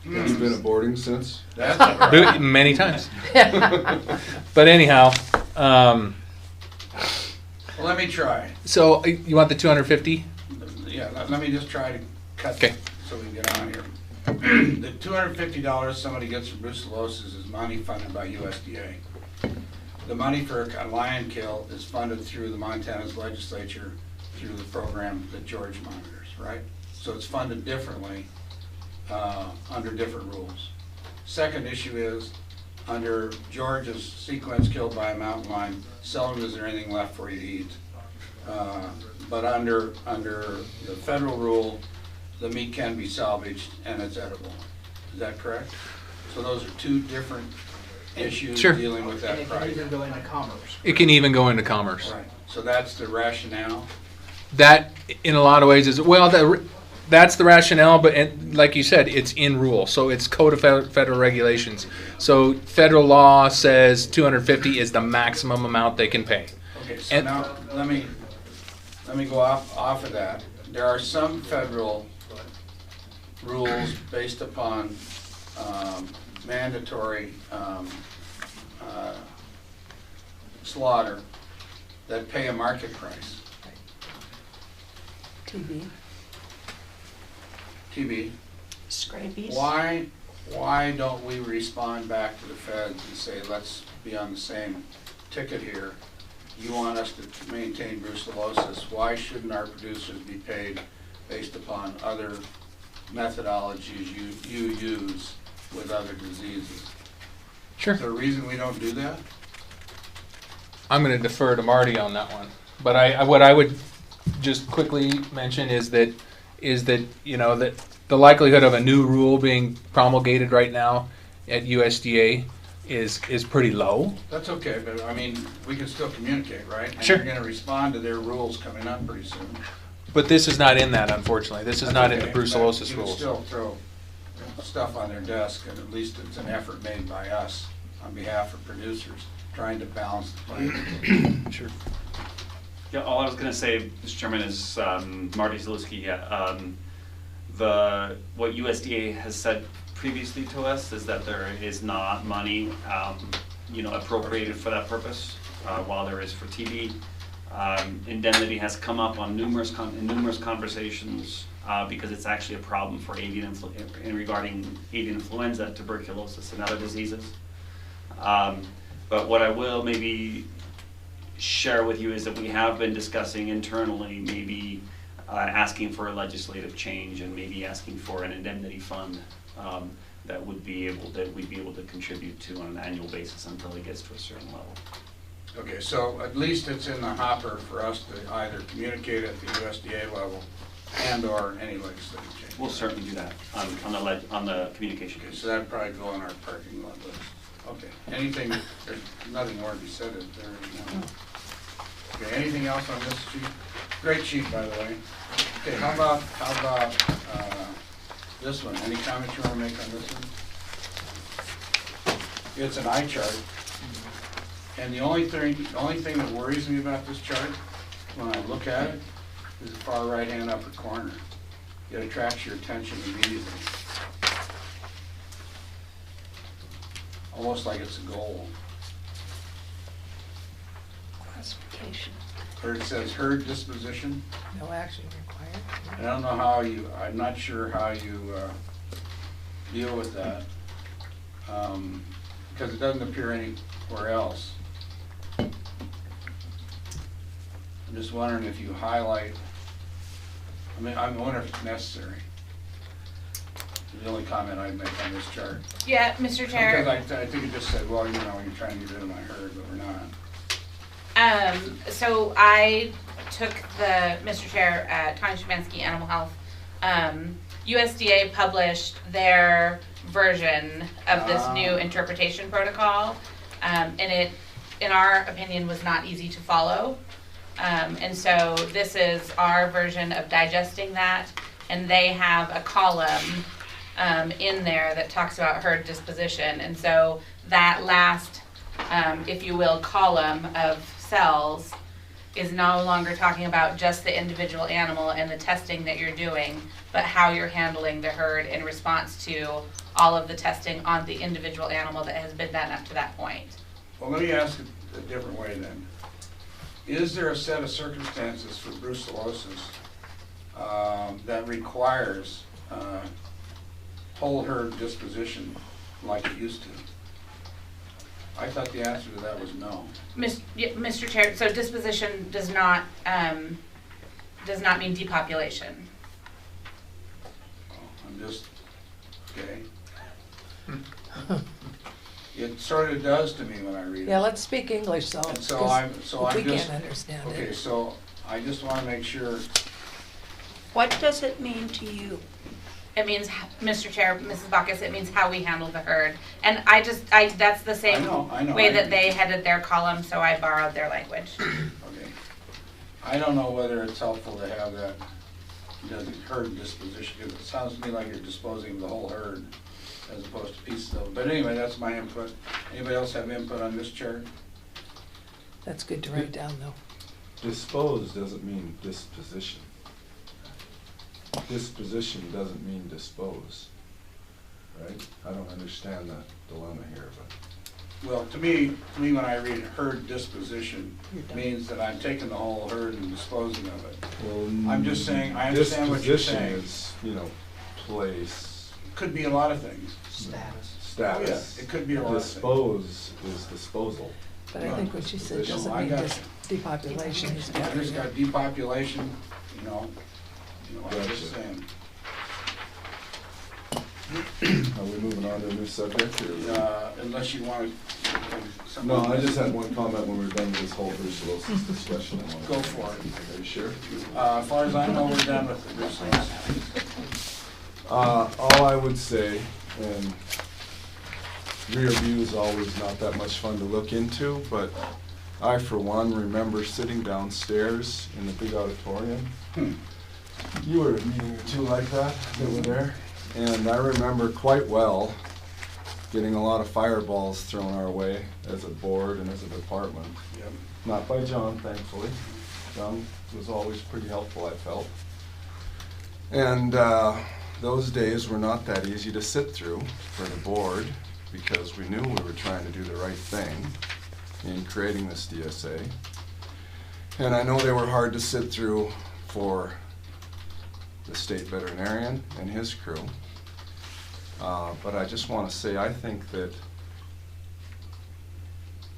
Have you been aborting since? many times. But anyhow, Well, let me try. so you want the 250? Yeah, let me just try to cut Okay. so we can get on here. The $250 somebody gets for brucellosis is money funded by USDA. The money for a lion kill is funded through the Montana's legislature through the program that George monitors, right? So it's funded differently under different rules. Second issue is, under George's sequence killed by a mountain lion, seldom is there anything left for you to eat. But under the federal rule, the meat can be salvaged and it's edible. Is that correct? So those are two different issues Sure. dealing with And that it can price. even go into commerce. It can even go into commerce. Right, so that's the rationale. That, in a lot of ways, is that's the rationale. But like you said, it's in rule, so it's code of federal regulations. So federal law says 250 is the maximum amount they can pay. Okay, so And- now, let me go off of that. There are some federal rules based upon mandatory slaughter that pay a market price. TB. Scrapies. Why don't we respond back to the feds and say, let's be on the same ticket here? You want us to maintain brucellosis. Why shouldn't our producers be paid based upon other methodologies you use with other diseases? Sure. Is there a reason we don't do that? I'm going to defer to Marty on that one. But what I would just quickly mention is that that the likelihood of a new rule being promulgated right now at USDA is pretty low. That's okay, but I mean, we can still communicate, right? And Sure. you're gonna respond to their rules coming up pretty soon. But this is not in that, unfortunately. This is That's not in the okay, but brucellosis you can rules. still throw stuff on their desk, and at least it's an effort made by us on behalf of producers, trying to balance the playing. Sure. Yeah, all I was gonna say, Mr. Chairman, is Marty Zaluski, what USDA has said previously to us is that there is not money, appropriated for that purpose, while there is for TB. Indemnity has come up on numerous conversations, because it's actually a problem for regarding avian influenza, tuberculosis, and other diseases. But what I will maybe share with you is that we have been discussing internally maybe asking for a legislative change and maybe asking for an indemnity fund that we'd be able to contribute to on an annual basis until it gets to a certain level. Okay, so at least it's in the hopper for us to either communicate at the USDA level and/or any legislative change. We'll certainly do that on the communication. Okay, so that'd probably go on our parking lot list. Okay, there's nothing more to be said there. No. Okay, anything else on this sheet? Great sheet, by the way. Okay, how about this one? Any comments you want to make on this one? It's an eye chart. And the only thing that worries me about this chart, when I look at it, is the far right-hand upper corner. It attracts your attention immediately. almost like it's a goal. Classification. Or it says herd disposition. No action required. I don't know how you, I'm not sure how you deal with that, because it doesn't appear anywhere else. I'm just wondering if you highlight, I mean, I'm wondering if it's necessary. The only comment I'd make on this chart. Yeah, Mr. Chair. Because I think it just said, well, you know, you're trying to get rid of my herd, but we're not. So I took Mr. Chair, Tanya Szymanski, Animal Health. USDA published their version of this new interpretation protocol. And it, in our opinion, was not easy to follow. And so this is our version of digesting that. And they have a column in there that talks about herd disposition. And so that last, if you will, column of cells is no longer talking about just the individual animal and the testing that you're doing, but how you're handling the herd in response to all of the testing on the individual animal that has been done up to that point. Well, let me ask it a different way then. Is there a set of circumstances for brucellosis that requires whole herd disposition like it used to? I thought the answer to that was no. Mr. Chair, so disposition does not mean depopulation. Oh, I'm just, okay. It sort of does to me when I read it. Yeah, let's speak English, so, And so 'cause I'm we just, can't understand it. okay, so I just want to make sure. What does it mean to you? It means, Mr. Chair, Mrs. Bacchus, it means how we handle the herd. And that's the same I know, way that they headed their column, so I borrowed their language. Okay. I don't know whether it's helpful to have that, you know, the herd disposition, because it sounds to me like you're disposing of the whole herd as opposed to pieces of it. But anyway, that's my input. Anybody else have input on this chart? That's good to write down, though. Dispose doesn't mean disposition. Disposition doesn't mean dispose, right? I don't understand that dilemma here, but. Well, to me, when I read herd disposition, means that I'm taking the whole herd and disposing of it. Well, I'm just saying, I understand what you're saying. Disposition is, you know, place. Could be a lot of things. Status. Status. Oh, yeah, it could be a lot of things. Dispose is disposal. But I think what she said doesn't I mean got just depopulation is I gathering. just got depopulation, you know, I'm just Gotcha. saying. Are we moving on to a new subject, or? Unless you want to. No, I just had one comment when we were done with this whole brucellosis discussion. Go for it. Are you sure? As far as I know, we're done with the brucellosis. All I would say, and rear view is always not that much fun to look into, but I, for one, remember sitting downstairs in the big auditorium. You were at a meeting or two like that were there. And I remember quite well getting a lot of fireballs thrown our way as a board and as a department. Yep. Not by John, thankfully. John was always pretty helpful, I felt. And those days were not that easy to sit through for the board, because we knew we were trying to do the right thing in creating this DSA. And I know they were hard to sit through for the state veterinarian and his crew. But I just want to say, I think that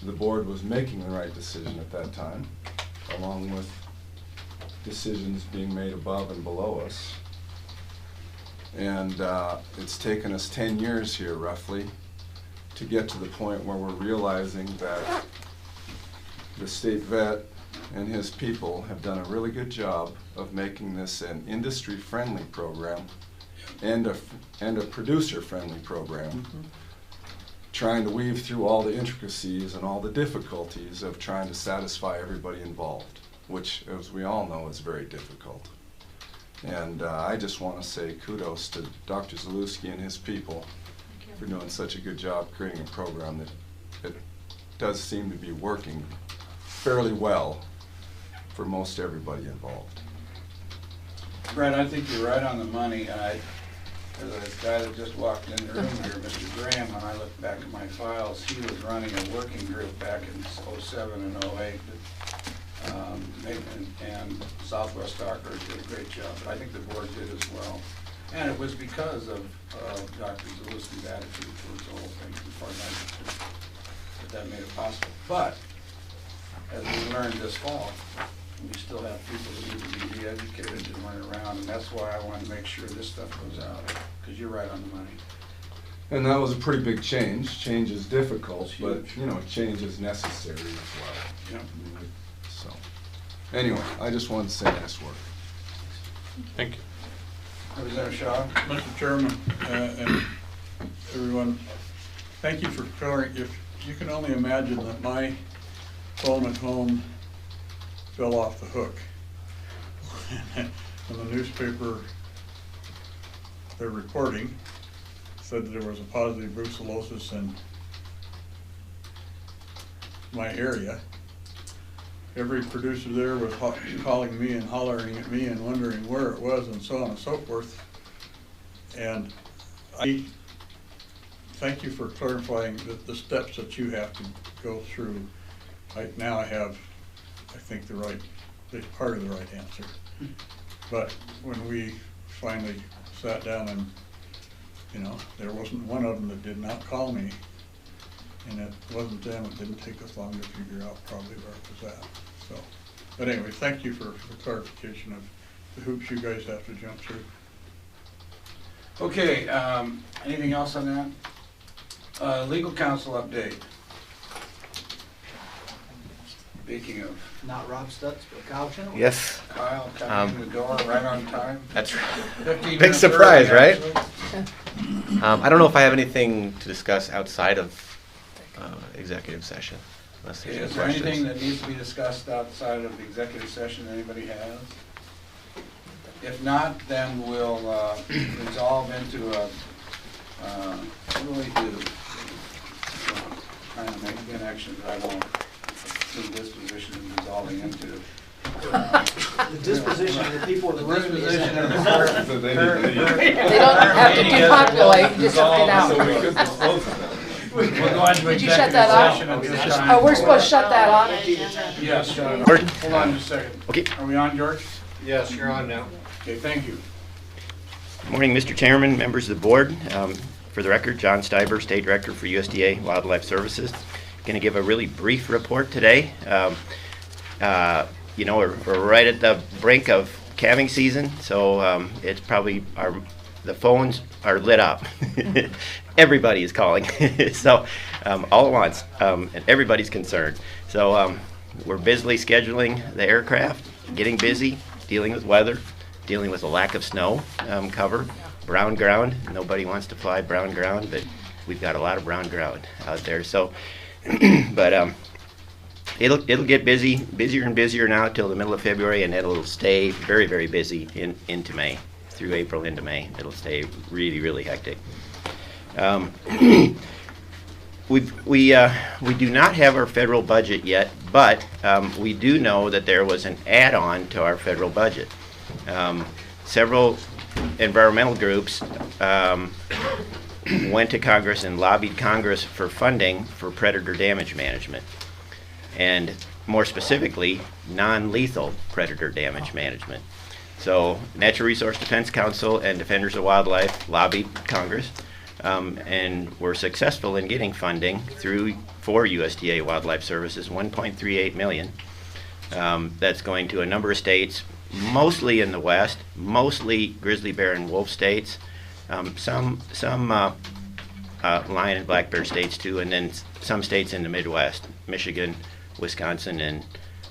the board was making the right decision at that time, along with decisions being made above and below us. And it's taken us 10 years here, roughly, to get to the point where we're realizing that the state vet and his people have done a really good job of making this an industry-friendly program and a producer-friendly program, trying to weave through all the intricacies and all the difficulties of trying to satisfy everybody involved, which, as we all know, is very difficult. And I just want to say kudos to Dr. Zalewski and his people for doing such a good job creating a program that it does seem to be working fairly well for most everybody involved. Brett, I think you're right on the money. This guy that just walked in the room here, Mr. Graham, when I look back at my files, he was running a working group back in '07 and '08. And Southwest Dockers did a great job, but I think the board did as well. And it was because of Dr. Zalusky's attitude towards the whole thing, as far as I'm concerned, that made it possible. But, as we learned this fall, we still have people that need to be re-educated and run around, and that's why I want to make sure this stuff goes out, because you're right on the money. And that was a pretty big change. Change is difficult, It's but, huge. you know, change is necessary as well. Yep. So, anyway, I just wanted to say nice work. Thank you. Representative Shaw? Mr. Chairman, and everyone, thank you for clearing. If you can only imagine that my phone at home fell off the hook. When the newspaper, they're reporting, said that there was a positive brucellosis in my area. Every producer there was calling me and hollering at me and wondering where it was and so on and so forth. And I thank you for clarifying the steps that you have to go through. Now I have, I think, part of the right answer. But when we finally sat down and, you know, there wasn't one of them that did not call me, and it wasn't them, it didn't take us long to figure out probably where it was at. So, but anyway, thank you for the clarification of the hoops you guys have to jump through. Okay, anything else on that? Legal counsel update. Speaking of Not Rob Stutz, but Kyle Chenoweth. Yes, Kyle coming in the door right on time. that's right. 15 Big minutes surprise, early, right? actually. I don't know if I have anything to discuss outside of executive session, unless there's Okay, any is there anything questions. that needs to be discussed outside of the executive session anybody has? If not, then we'll resolve into a, what do we do? Trying to make a connection that I won't do disposition and resolving into. The disposition of the people in the room is Disposition of the So they current- need to current- leave. They don't have to depopulate, just get out. So we could close it now. We'll go into Did you shut executive that off? session at this time. Oh, we're supposed to shut that off? Yes, shut it George? off. Hold on just a second. Okay. Are we on, George? Yes, you're on now. Okay, thank you. Morning, Mr. Chairman, members of the board. For the record, John Stiber, State Director for USDA Wildlife Services. Going to give a really brief report today. You know, we're right at the brink of calving season, so it's probably the phones are lit up. Everybody is calling, so all at once, and everybody's concerned. So we're busily scheduling the aircraft, getting busy, dealing with weather, dealing with a lack of snow cover, brown ground. Nobody wants to fly brown ground, but we've got a lot of brown ground out there. So, but it'll get busier and busier now till the middle of February, and it'll stay very, very busy into May, through April into May. It'll stay really, really hectic. We do not have our federal budget yet, but we do know that there was an add-on to our federal budget. Several environmental groups went to Congress and lobbied Congress for funding for predator damage management, and more specifically, non-lethal predator damage management. So Natural Resource Defense Council and Defenders of Wildlife lobbied Congress and were successful in getting funding for USDA Wildlife Services, $1.38 million. That's going to a number of states, mostly in the West, mostly grizzly bear and wolf states, some lion and black bear states too, and then some states in the Midwest, Michigan, Wisconsin, and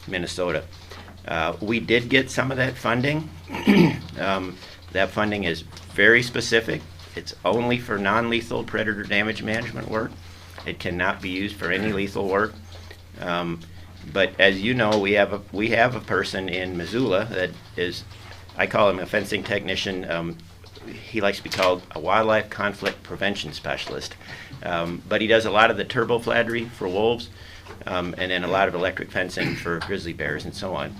Minnesota. We did get some of that funding. That funding is very specific. It's only for non-lethal predator damage management work. It cannot be used for any lethal work. But as you know, we have a person in Missoula that is, I call him a fencing technician. He likes to be called a wildlife conflict prevention specialist. But he does a lot of the turbofladry for wolves, and then a lot of electric fencing for grizzly bears and so on.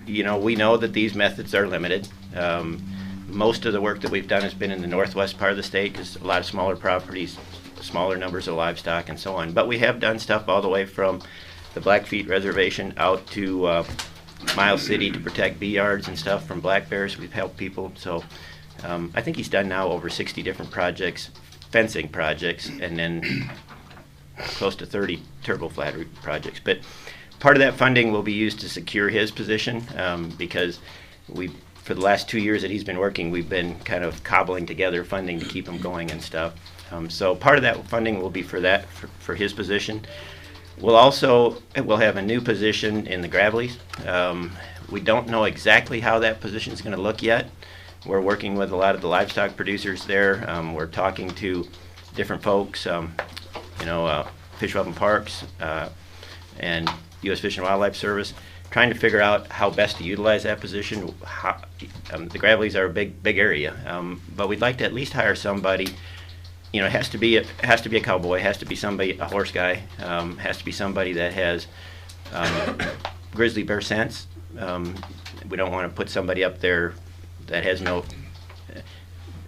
You know, we know that these methods are limited. Most of the work that we've done has been in the northwest part of the state, because a lot of smaller properties, smaller numbers of livestock and so on. But we have done stuff all the way from the Blackfeet Reservation out to Miles City to protect bee yards and stuff from black bears. We've helped people. So I think he's done now over 60 different projects, fencing projects, and then close to 30 turbo flat projects. But part of that funding will be used to secure his position, because for the last 2 years that he's been working, we've been kind of cobbling together funding to keep him going and stuff. So part of that funding will be for that, for his position. We'll have a new position in the Gravelies. We don't know exactly how that position is going to look yet. We're working with a lot of the livestock producers there. We're talking to different folks, Fish, Wildlife and Parks, and U.S. Fish and Wildlife Service, trying to figure out how best to utilize that position. The Gravelies are a big area, but we'd like to at least hire somebody. It has to be a cowboy, has to be somebody, a horse guy, has to be somebody that has grizzly bear sense. We don't want to put somebody up there that has no.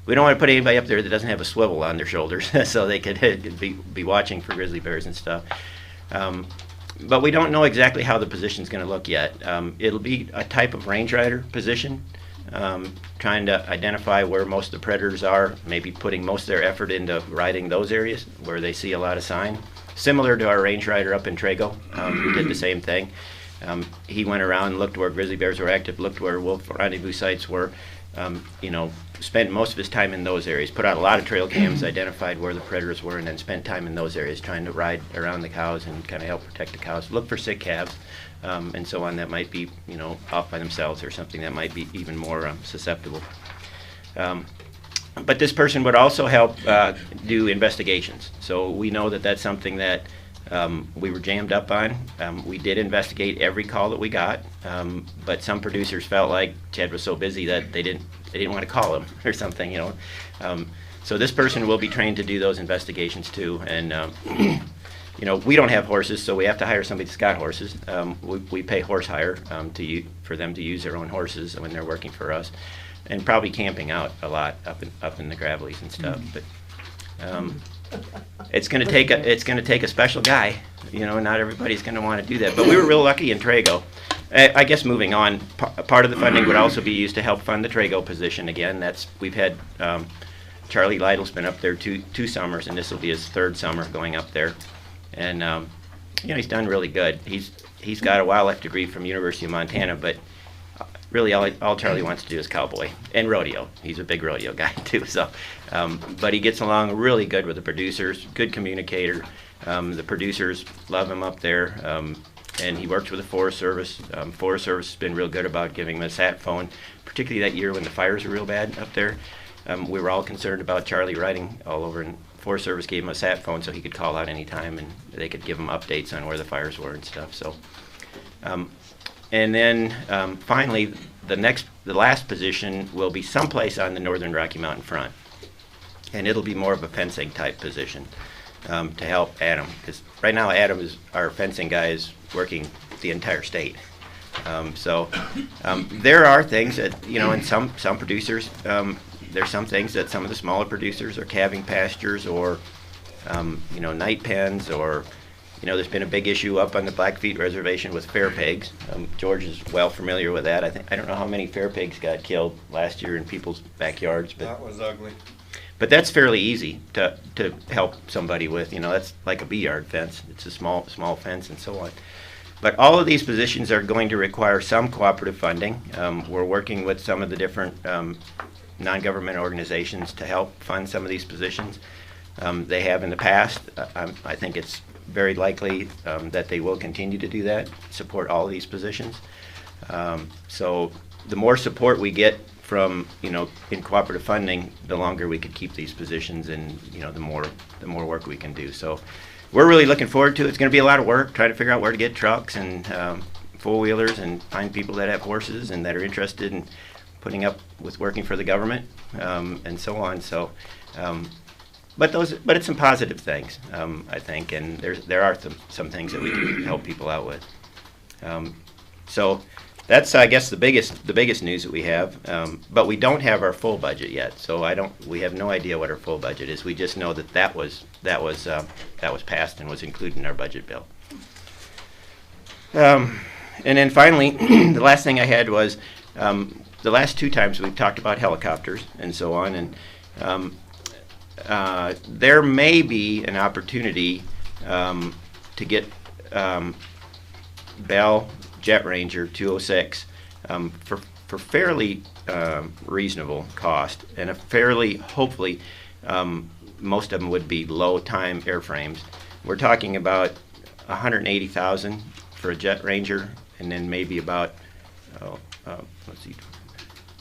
We don't want to put anybody up there that doesn't have a swivel on their shoulders, so they could be watching for grizzly bears and stuff. But we don't know exactly how the position's going to look yet. It'll be a type of range rider position, trying to identify where most of the predators are, maybe putting most of their effort into riding those areas where they see a lot of sign. Similar to our range rider up in Trago, who did the same thing. He went around, looked where grizzly bears were active, looked where wolf rendezvous sites were, spent most of his time in those areas, put out a lot of trail cams, identified where the predators were, and then spent time in those areas trying to ride around the cows and kind of help protect the cows, look for sick calves, and so on that might be, off by themselves or something that might be even more susceptible. But this person would also help do investigations. So we know that that's something that we were jammed up on. We did investigate every call that we got, but some producers felt like Chad was so busy that they didn't want to call him or something, So this person will be trained to do those investigations too. And we don't have horses, so we have to hire somebody that's got horses. We pay horse hire for them to use their own horses when they're working for us, and probably camping out a lot up in the Gravelies and stuff. But it's going to take a special guy. Not everybody's going to want to do that. But we were real lucky in Trago. I guess moving on, part of the funding would also be used to help fund the Trago position again. We've had Charlie Lytle's been up there two summers, and this will be his third summer going up there. And he's done really good. He's got a wildlife degree from University of Montana, but really all Charlie wants to do is cowboy and rodeo. He's a big rodeo guy too. So, but he gets along really good with the producers, good communicator. The producers love him up there, and he works with the Forest Service. Forest Service has been real good about giving him a sat phone, particularly that year when the fires were real bad up there. We were all concerned about Charlie riding all over, and Forest Service gave him a sat phone so he could call out anytime, and they could give him updates on where the fires were and stuff. So. And then finally, the last position will be someplace on the northern Rocky Mountain front, and it'll be more of a fencing type position to help Adam, because right now Adam is our fencing guy, is working the entire state. There are things that in some producers, there's some things that some of the smaller producers are calving pastures or night pens or. There's been a big issue up on the Blackfeet Reservation with fair pigs. George is well familiar with that. I don't know how many fair pigs got killed last year in people's backyards, but that was ugly. But that's fairly easy to help somebody with. That's like a bee yard fence. It's a small fence and so on. But all of these positions are going to require some cooperative funding. We're working with some of the different non-government organizations to help fund some of these positions. They have in the past. I think it's very likely that they will continue to do that, support all of these positions. So the more support we get from, in cooperative funding, the longer we could keep these positions, and, the more work we can do. So we're really looking forward to it. It's going to be a lot of work, trying to figure out where to get trucks and four-wheelers and find people that have horses and that are interested in putting up with working for the government, and so on. So. But it's some positive things, I think, and there are some things that we can help people out with. So that's, I guess, the biggest news that we have. But we don't have our full budget yet, so we have no idea what our full budget is. We just know that was passed and was included in our budget bill. And then finally, the last thing I had was, the last 2 times we've talked about helicopters and so on, and there may be an opportunity to get Bell Jet Ranger 206 for fairly reasonable cost, and a fairly, hopefully, most of them would be low-time airframes. We're talking about $180,000 for a Jet Ranger, and then maybe about, let's see,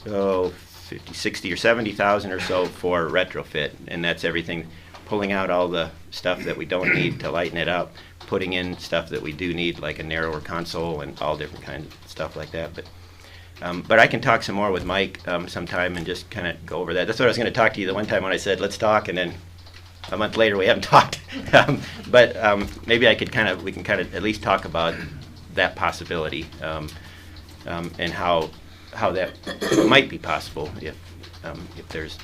50, 60 or 70,000 or so for retrofit, and that's everything, pulling out all the stuff that we don't need to lighten it up, putting in stuff that we do need, like a narrower console and all different kinds of stuff like that. But I can talk some more with Mike sometime and just kind of go over that. That's what I was going to talk to you the one time when I said let's talk, and then a month later we haven't talked. But maybe we can kind of at least talk about that possibility and how that might be possible if there's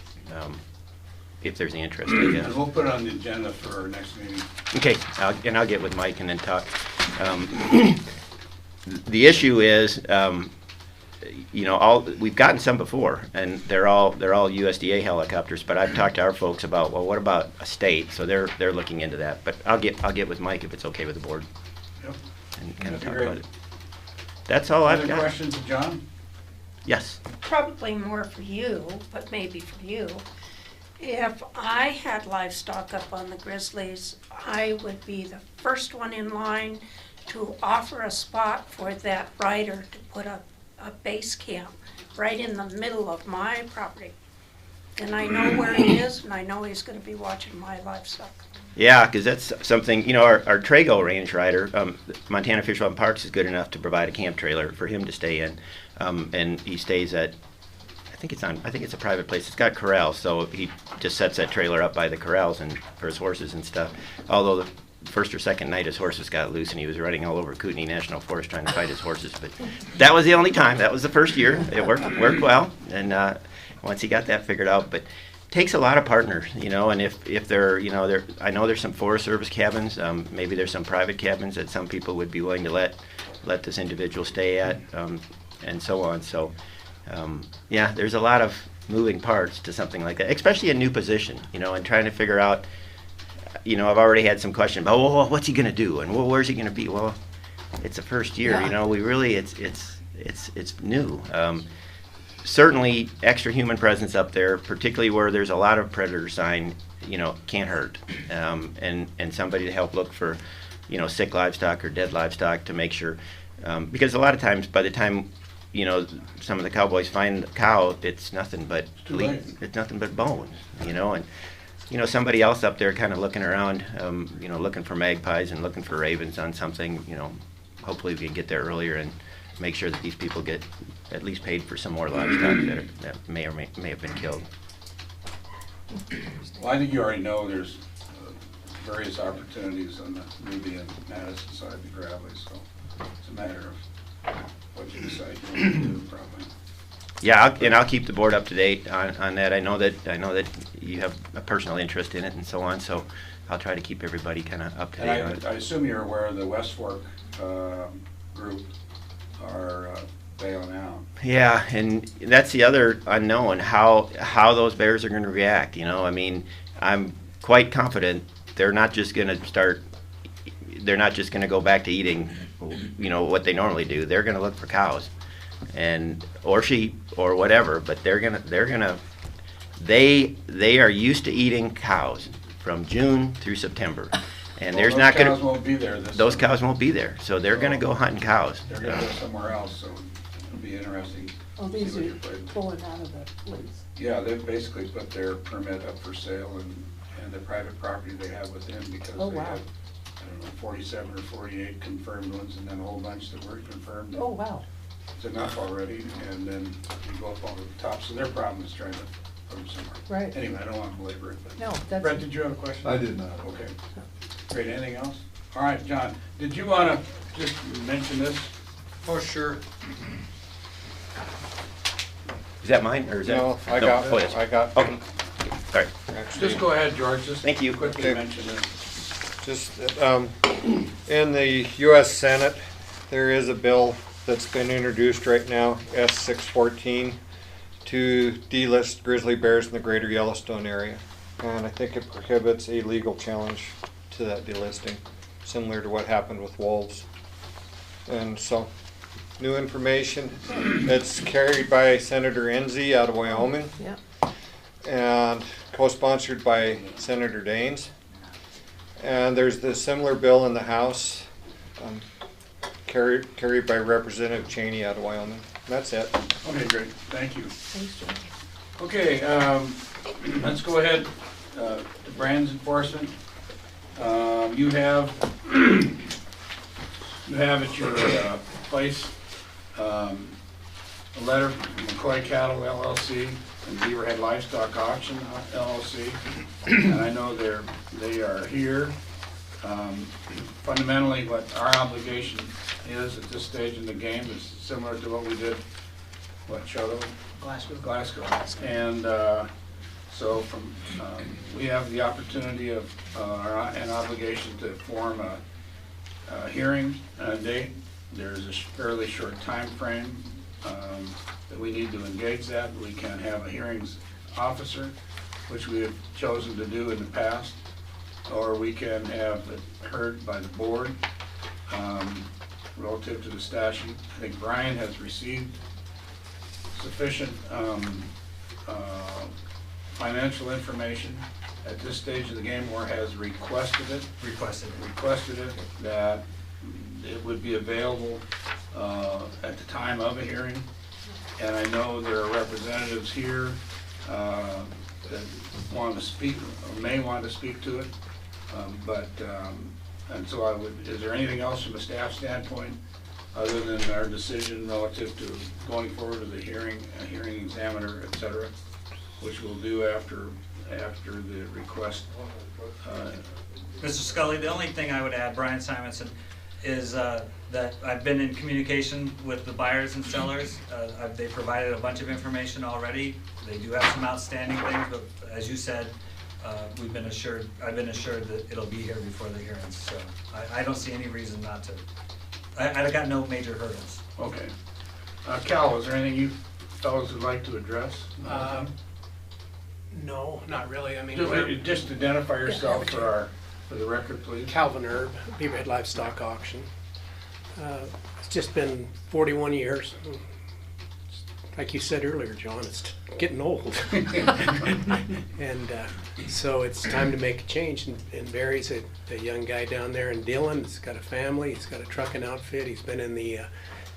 the interest, I guess. And we'll put it on the agenda for our next meeting. Okay, I'll get with Mike and then talk. The issue is, we've gotten some before, and they're all USDA helicopters. But I've talked to our folks about, well, what about a state? So they're looking into that. But I'll get with Mike if it's okay with the board. Yep. And kind of That'd talk be about great. it. That's all I've Other got. questions of John? Yes. Probably more for you, but maybe for you. If I had livestock up on the Grizzlies, I would be the first one in line to offer a spot for that rider to put a base camp right in the middle of my property. And I know where he is, and I know he's gonna be watching my livestock. Yeah, because that's something, our Trago range rider, Montana Fish and Parks is good enough to provide a camp trailer for him to stay in. And he stays at, I think it's a private place. It's got corrals, so he just sets that trailer up by the corrals and for his horses and stuff. Although the first or second night his horses got loose and he was running all over Kootenai National Forest trying to fight his horses. But that was the only time. That was the first year. It worked well. And once he got that figured out, but takes a lot of partners, and if there, I know there's some Forest Service cabins, maybe there's some private cabins that some people would be willing to let this individual stay at, and so on. So, yeah, there's a lot of moving parts to something like that, especially a new position, and trying to figure out, I've already had some question about, well, what's he going to do, and well, where's he going to be? Well, it's the first year, we really, it's new. Certainly, extra human presence up there, particularly where there's a lot of predator sign, can't hurt. And somebody to help look for, sick livestock or dead livestock to make sure, because a lot of times by the time, some of the cowboys find the cow, it's nothing but it's nothing but bones, and somebody else up there kind of looking around, looking for magpies and looking for ravens on something, hopefully we can get there earlier and make sure that these people get at least paid for some more livestock that may or may have been killed. Well, I think you already know there's various opportunities on the Ruby and Madison side of the Gravely, so it's a matter of what you decide you want to do, probably. Yeah, I'll keep the board up to date on that. I know that you have a personal interest in it and so on, so I'll try to keep everybody kind of up to date on it. I assume you're aware of the West Fork group are bailing out. Yeah, and that's the other unknown, how those bears are going to react. I'm quite confident they're not just going to go back to eating, what they normally do. They're going to look for cows, or sheep or whatever. But they are used to eating cows from June through September. And Well, there's not going to. Those cows won't be there this Those summer. cows won't be there, so they're going to go hunting cows. They're going to go somewhere else, so it'll be interesting. Oh, to see these what are you're putting. pulling out of the lease. Yeah, they've basically put their permit up for sale and the private property they have with them because Oh, they wow. have, 47 or 48 confirmed ones and then a whole bunch that weren't confirmed. Oh, wow. It's enough already, and then you go up over the top, so their problem is trying to put them somewhere. Right. Anyway, I don't want to belabor it, but. No, that's. Brett, did you have a question? I did not. Okay. Great, anything else? All right, John, did you want to just mention this? Oh, sure. Is that mine, or is that? No, I No, got, oh, yes. I got. Okay, sorry. Actually, Just go ahead, George, just Thank you. quickly Okay. mention it. just, in the US Senate, there is a bill that's been introduced right now, S-614, to delist grizzly bears in the greater Yellowstone area. And I think it prohibits a legal challenge to that delisting, similar to what happened with wolves. And so, new information. It's carried by Senator Enzi out of Wyoming Yeah. and co-sponsored by Senator Daines. And there's the similar bill in the House, carried by Representative Cheney out of Wyoming. That's it. Okay, great, thank you. Thanks, George. Okay, let's go ahead to brands enforcement. You have at your place a letter from McCoy Cattle LLC and Beaverhead Livestock Auction LLC, and I know they are here. Fundamentally, what our obligation is at this stage in the game is similar to what we did, Choto? Glasgow. And so we have the opportunity of, an obligation to form a hearing date. There's a fairly short time frame that we need to engage that. We can have a hearings officer, which we have chosen to do in the past, or we can have it heard by the board relative to the statute. I think Brian has received sufficient financial information at this stage of the game, or has requested it, that it would be available at the time of a hearing. And I know there are representatives here that want to speak, or may want to speak to it. And so is there anything else from a staff standpoint other than our decision relative to going forward with a hearing examiner, et cetera, which we'll do after the request? Mr. Scully, the only thing I would add, Brian Simonson, is that I've been in communication with the buyers and sellers. They provided a bunch of information already. They do have some outstanding things, but as you said, I've been assured that it'll be here before the hearings. So I don't see any reason not to. I got no major hurdles. Okay. Cal, is there anything you fellows would like to address? No, not really. I mean, Just identify yourself for the record, please. Calvin Erb, Beaverhead Livestock Auction. It's just been 41 years. Like you said earlier, John, it's getting old. And so it's time to make a change. And Barry's a young guy down there in Dillon. He's got a family. He's got a trucking outfit. He's been in the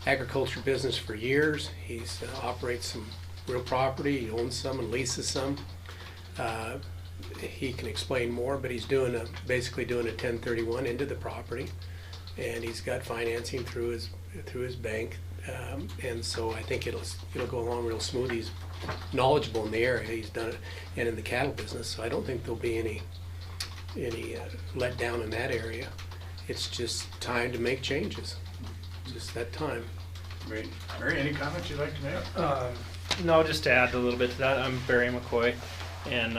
agriculture business for years. He's operates some real property. He owns some and leases some. He can explain more, but he's basically doing a 1031 into the property, and he's got financing through his bank, and so I think it'll go along real smooth. He's knowledgeable in the area. He's done it, and in the cattle business, so I don't think there'll be any letdown in that area. It's just time to make changes. Just that time. Great. Mary, any comments you'd like to make? No, just to add a little bit to that, I'm Barry McCoy, and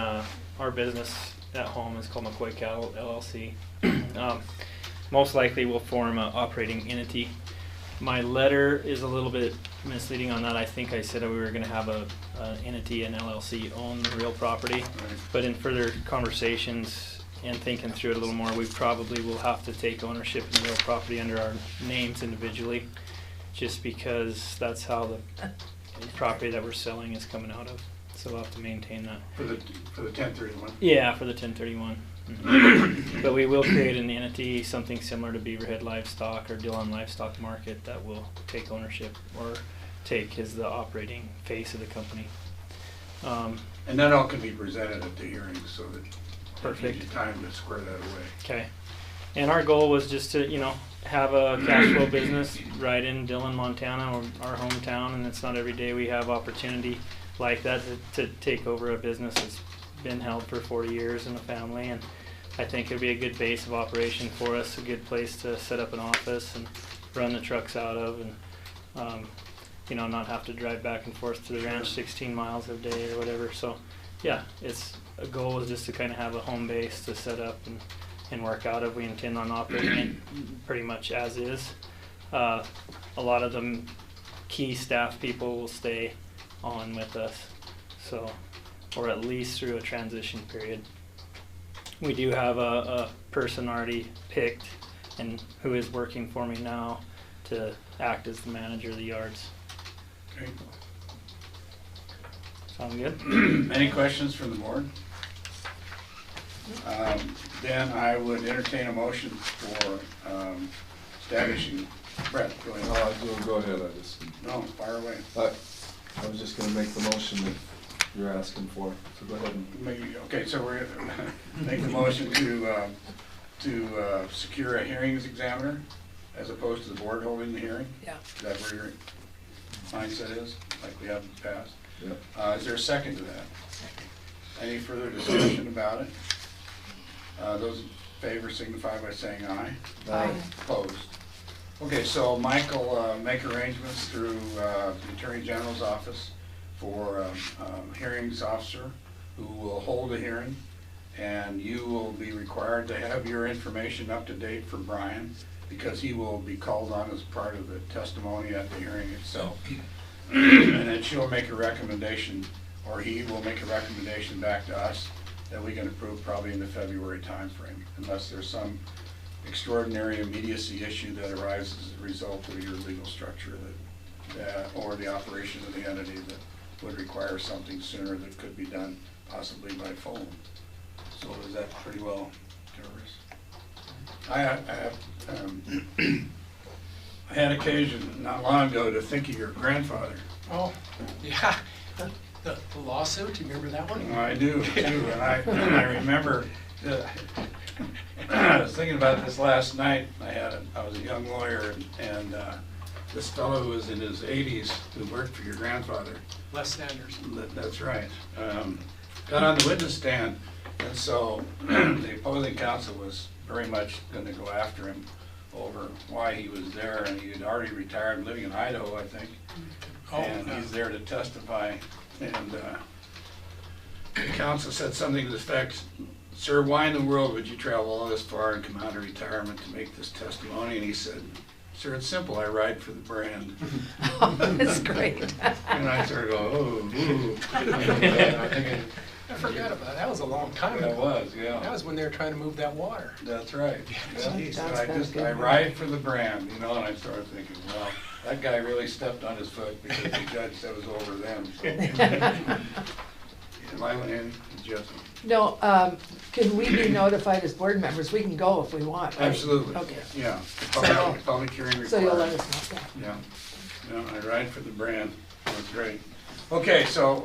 our business at home is called McCoy Cattle LLC. Most likely we'll form an operating entity. My letter is a little bit misleading on that. I think I said we were going to have an entity, an LLC, own the real property. But in further conversations and thinking through it a little more, we probably will have to take ownership of the real property under our names individually, just because that's how the property that we're selling is coming out of. So we'll have to maintain that. For the 1031? Yeah, for the 1031. Mm-hmm. But we will create an entity, something similar to Beaverhead Livestock or Dillon Livestock Market, that will take ownership or take as the operating face of the company. And that all can be presented at the hearing, so that Perfect. you need time to square that away. Okay. And our goal was just to, have a cash flow business right in Dillon, Montana, or our hometown, and it's not every day we have opportunity like that to take over a business that's been held for 40 years in a family. And I think it'd be a good base of operation for us, a good place to set up an office and run the trucks out of. And you know, not have to drive back and forth to the ranch 16 miles a day or whatever. So, yeah, it's a goal is just to kind of have a home base to set up and work out of. We intend on operating it pretty much as is. A lot of them key staff people will stay on with us, so, or at least through a transition period. We do have a person already picked and who is working for me now to act as the manager of the yards. Okay. Sound good? Any questions from the board? Then I would entertain a motion for establishing, Brett, go ahead. Go ahead, I just, No, fire away. I was just gonna make the motion that you're asking for, so go ahead and. Maybe, okay, so we're gonna make the motion to secure a hearings examiner as opposed to the board holding the hearing? Yeah. Is that where your mindset is, like we have in the past? Yeah. Is there a second to that? Any further discussion about it? Those in favor signify by saying aye. Aye. Opposed? Okay, so Mike will make arrangements through the Attorney General's office for hearings officer who will hold a hearing, and you will be required to have your information up to date for Brian, because he will be called on as part of the testimony at the hearing itself. And then she'll make a recommendation, or he will make a recommendation back to us that we can approve probably in the February timeframe, unless there's some extraordinary immediacy issue that arises as a result of your legal structure that or the operation of the entity that would require something sooner that could be done possibly by phone. So is that pretty well covers? I had occasion not long ago to think of your grandfather. Oh, yeah. The lawsuit, you remember that one? I do too, and I remember. I was thinking about this last night. I was a young lawyer, and this fellow who was in his 80s who worked for your grandfather. Les Sanders. That's right. Got on the witness stand, and so the opposing counsel was very much going to go after him over why he was there, and he had already retired, living in Idaho, I think. And he's there to testify, and the counsel said something to the effect, "Sir, why in the world would you travel all this far and come out of retirement to make this testimony?" And he said, "Sir, it's simple, I ride for the brand." That's great. And I sort of go, oh, ooh. I forgot about it. That was a long time ago. That was, yeah. That was when they were trying to move that water. That's right. Yeah. Geez. And I ride for the brand, you know, and I started thinking, well, that guy really stepped on his foot because the judge said it was over them. So. Am I in? Jeff? No, can we be notified as board members? We can go if we want, right? Absolutely. Okay. Yeah. So- Public hearing required. So you'll let us know, yeah. Yeah. Yeah, I ride for the brand. That's great. Okay, so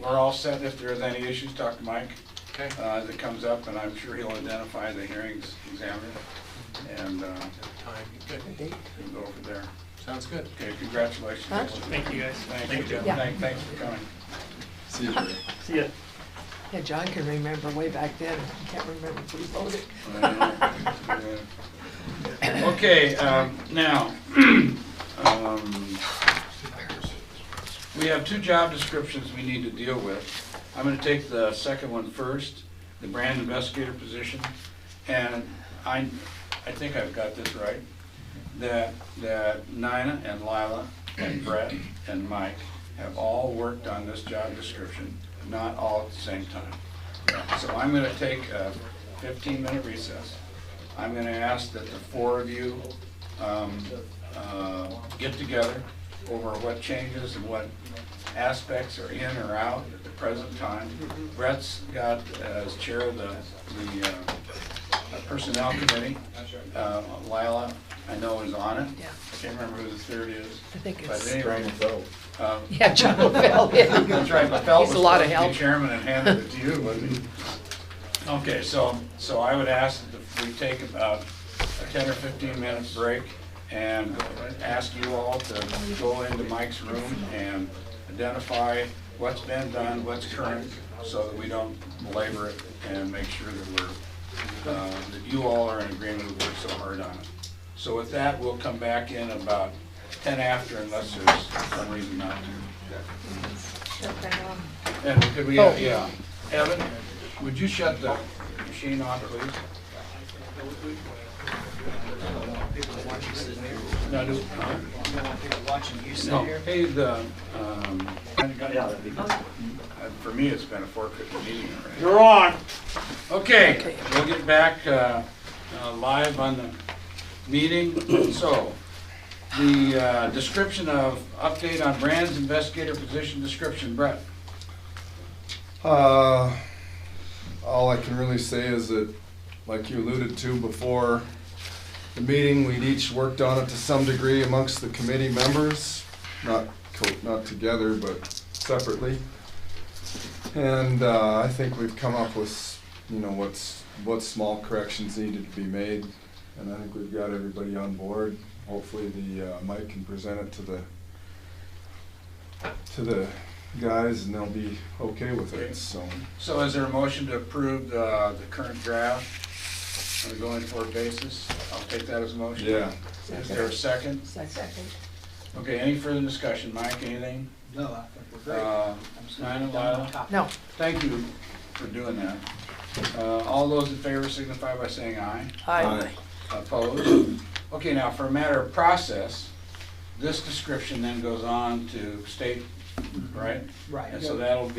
we're all set. If there's any issues, talk to Mike. Okay. As it comes up, and I'm sure he'll identify the hearings examiner, and Good. we'll go from there. Sounds good. Okay, congratulations. Huh? Thank you, guys. Thank you. Yeah. Thanks for coming. See you, Jerry. See ya. Yeah, John can remember way back then. I can't remember if we voted. Okay, now, we have two job descriptions we need to deal with. I'm going to take the second one first, the brand investigator position, and I think I've got this right, that Nina and Lila and Brett and Mike have all worked on this job description, not all at the same time. So I'm going to take a 15-minute recess. I'm going to ask that the four of you get together over what changes and what aspects are in or out at the present time. Brett's got, as chair of the personnel committee, Lila, I know, is on it. Yeah. I can't remember who the third is. I think But it's, anyway, yeah, John Lavelle, yeah. That's right, Lavelle was He's a lot of supposed to help. be chairman and handed it to you, wasn't he? Okay, so I would ask that we take about a 10 or 15 minute break and ask you all to go into Mike's room and identify what's been done, what's current, so that we don't belabor it, and make sure that that you all are in agreement to work so hard on it. So with that, we'll come back in about 10 after unless there's some reason not to. And could we, yeah, Evan, would you shut the machine off, please? No, no, hey, for me, it's been a forfeit meeting already. You're on. Okay, we'll get back live on the meeting. So, the description of update on Brand's investigator position description, Brett. All I can really say is that, like you alluded to before the meeting, we'd each worked on it to some degree amongst the committee members, not together, but separately. And I think we've come up with, you know, what small corrections needed to be made, and I think we've got everybody on board. Hopefully Mike can present it to the guys, and they'll be okay with it. So is there a motion to approve the current draft on a going forward basis? I'll take that as a motion. Yeah. Is there a second? Second. Okay, any further discussion? Mike, anything? No, I think we're great. Nina, Lila? No. Thank you for doing that. All those in favor signify by saying aye. Aye. Opposed? Okay, now for a matter of process, this description then goes on to state, right? Right. And so that'll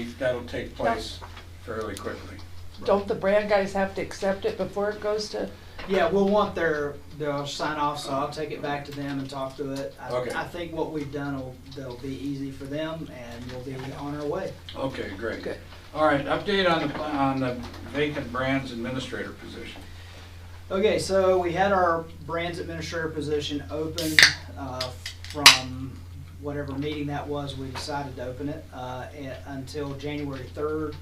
take place fairly quickly. Don't the brand guys have to accept it before it goes to? Yeah, we'll want they'll sign off, so I'll take it back to them and talk to it. Okay. I think what we've done they'll be easy for them, and we'll be on our way. Okay, great. Good. All right, update on the vacant brands administrator position. Okay, so we had our brands administrator position open from whatever meeting that was. We decided to open it until January 3rd.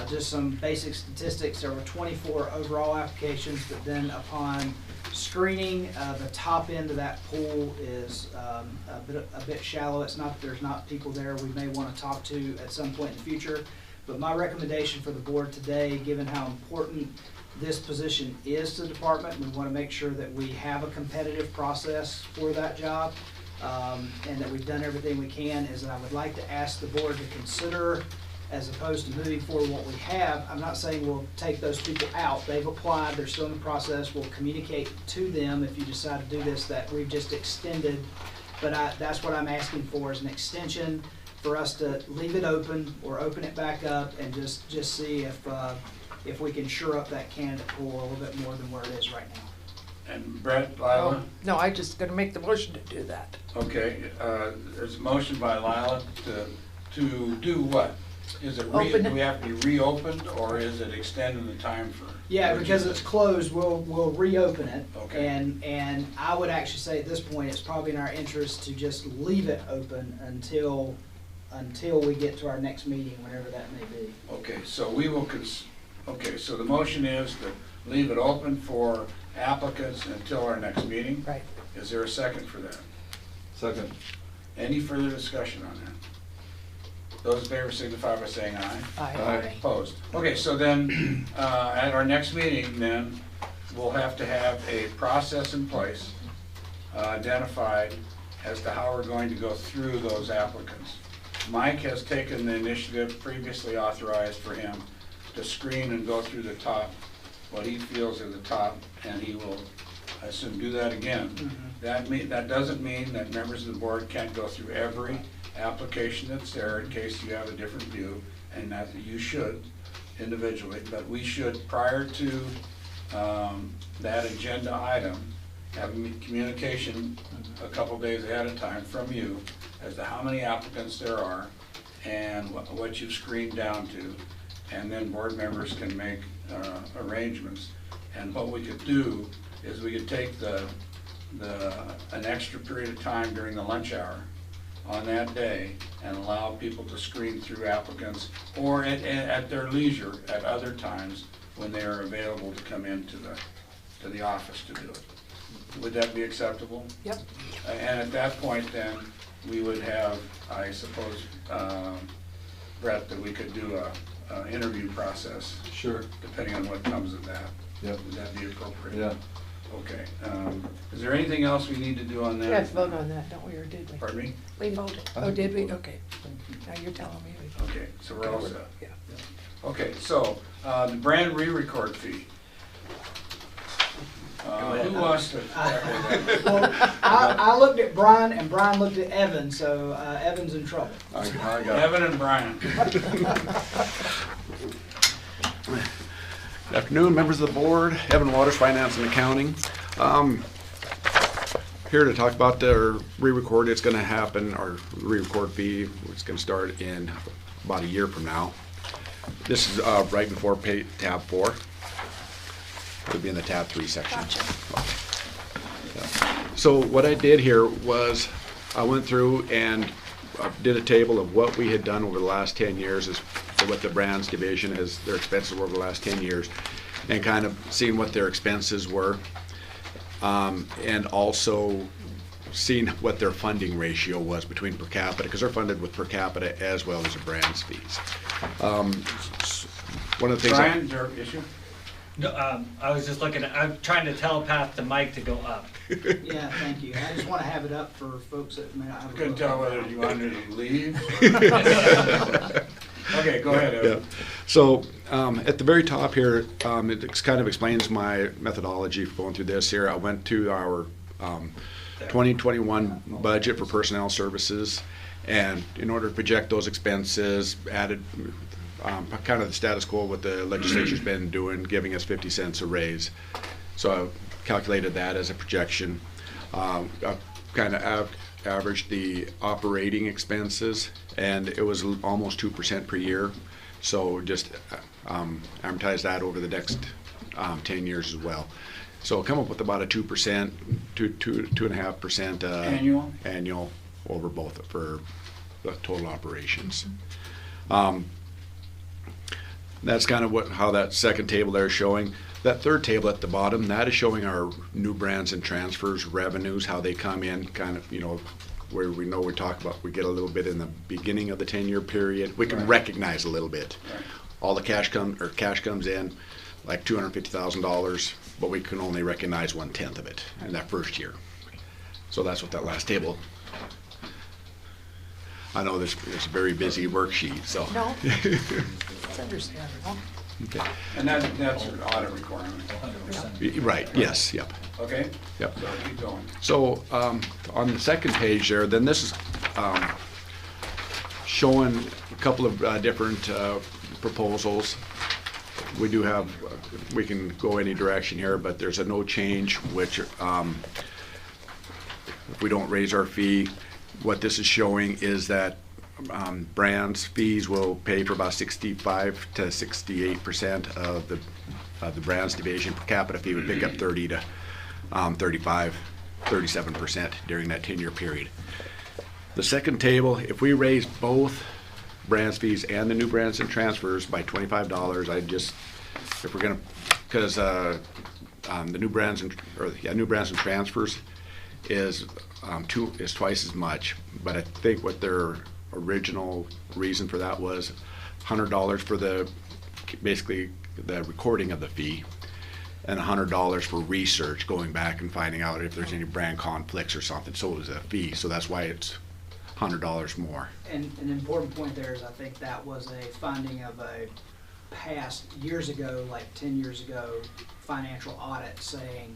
Just some basic statistics. There were 24 overall applications, but then upon screening, the top end of that pool is a bit shallow. It's not that there's not people there we may want to talk to at some point in the future. But my recommendation for the board today, given how important this position is to the department, we want to make sure that we have a competitive process for that job, and that we've done everything we can, is that I would like to ask the board to consider, as opposed to moving forward what we have. I'm not saying we'll take those people out. They've applied, they're still in the process. We'll communicate to them, if you decide to do this, that we've just extended. But that's what I'm asking for, is an extension for us to leave it open or open it back up and just see if we can shore up that candidate pool a little bit more than where it is right now. And Brett, Lila? No, I just gonna make the motion to do that. Okay, there's a motion by Lila to do what? Is it Open it. do we have to be reopened, or is it extending the time for? Yeah, because it's closed, we'll reopen it. Okay. And I would actually say at this point, it's probably in our interest to just leave it open until we get to our next meeting, whenever that may be. Okay, so we will, okay, so the motion is to leave it open for applicants until our next meeting? Right. Is there a second for that? Second. Any further discussion on that? Those in favor signify by saying aye. Aye. Opposed. Okay, so then, at our next meeting, then, we'll have to have a process in place, identified as to how we're going to go through those applicants. Mike has taken the initiative previously authorized for him to screen and go through the top, what he feels are the top, and he will, I assume, do that again. Mm-hmm. That doesn't mean that members of the board can't go through every application that's there in case you have a different view, and that you should individually, but we should, prior to that agenda item, have communication a couple days ahead of time from you as to how many applicants there are and what you've screened down to, and then board members can make arrangements. And what we could do is we could take an extra period of time during the lunch hour on that day and allow people to screen through applicants, or at their leisure at other times when they are available to come into the office to do it. Would that be acceptable? Yep. And at that point then, we would have, I suppose, Brett, that we could do a interview process. Sure. Depending on what comes of that. Yep. Would that be appropriate? Yeah. Okay, is there anything else we need to do on that? We have to vote on that, don't we, or did we? Pardon me? We voted. Oh, did we? Okay. Now you're telling me we voted. Okay, so we're all set. Yeah. Okay, so, the brand re-record fee. Who wants to tackle that? Well, I looked at Brian and Brian looked at Evan, so Evan's in trouble. I got it. Evan and Brian. Good afternoon, members of the board. Evan Waters, Finance and Accounting. Here to talk about the re-record. It's going to happen, our re-record fee, it's going to start in about a year from now. This is right before tab 4. It'll be in the tab 3 section. Gotcha. So what I did here was I went through and did a table of what we had done over the last 10 years as for what the brands division has, their expenses were over the last 10 years, and kind of seeing what their expenses were, and also seeing what their funding ratio was between per capita, because they're funded with per capita as well as the brands fees. One of the things. Brian, is there an issue? No, I was just looking, I'm trying to telepath the mic to go up. Yeah, thank you. I just want to have it up for folks that may not have. Couldn't tell whether you wanted to leave. Okay, go ahead, Evan. Yeah. So at the very top here, it kind of explains my methodology for going through this here. I went to our 2021 budget for personnel services, and in order to project those expenses, added kind of the status quo what the legislature's been doing, giving us 50 cents a raise. So I calculated that as a projection. I kind of averaged the operating expenses, and it was almost 2% per year. So just amortize that over the next 10 years as well. So come up with about a 2%, 2.5% annual over both for the total operations. That's kind of how that second table there is showing. That third table at the bottom, that is showing our new brands and transfers revenues, how they come in, kind of, you know, where we know we talk about, we get a little bit in the beginning of the 10-year period. We can recognize a little bit. Right. All the cash comes in, like $250,000, but we can only recognize 1/10 of it in that first year. So that's what that last table. I know this is a very busy worksheet, so. No, it's understandable. Okay. And that's an audit requirement. Right, yes, yep. Okay? Yep. So keep going. So on the second page there, then this is showing a couple of different proposals. We do have, we can go any direction here, but there's a no change, which if we don't raise our fee, what this is showing is that brands fees will pay for about 65 to 68% of the brands division. Per capita fee would pick up 30 to 35, 37% during that 10-year period. The second table, if we raise both brands fees and the new brands and transfers by $25, I just, if we're gonna, because the new brands and new brands and transfers is twice as much, but I think what their original reason for that was $100 for basically the recording of the fee, and $100 for research, going back and finding out if there's any brand conflicts or something. So it was a fee, so that's why it's $100 more. And an important point there is I think that was a finding of a past years ago, like 10 years ago, financial audit saying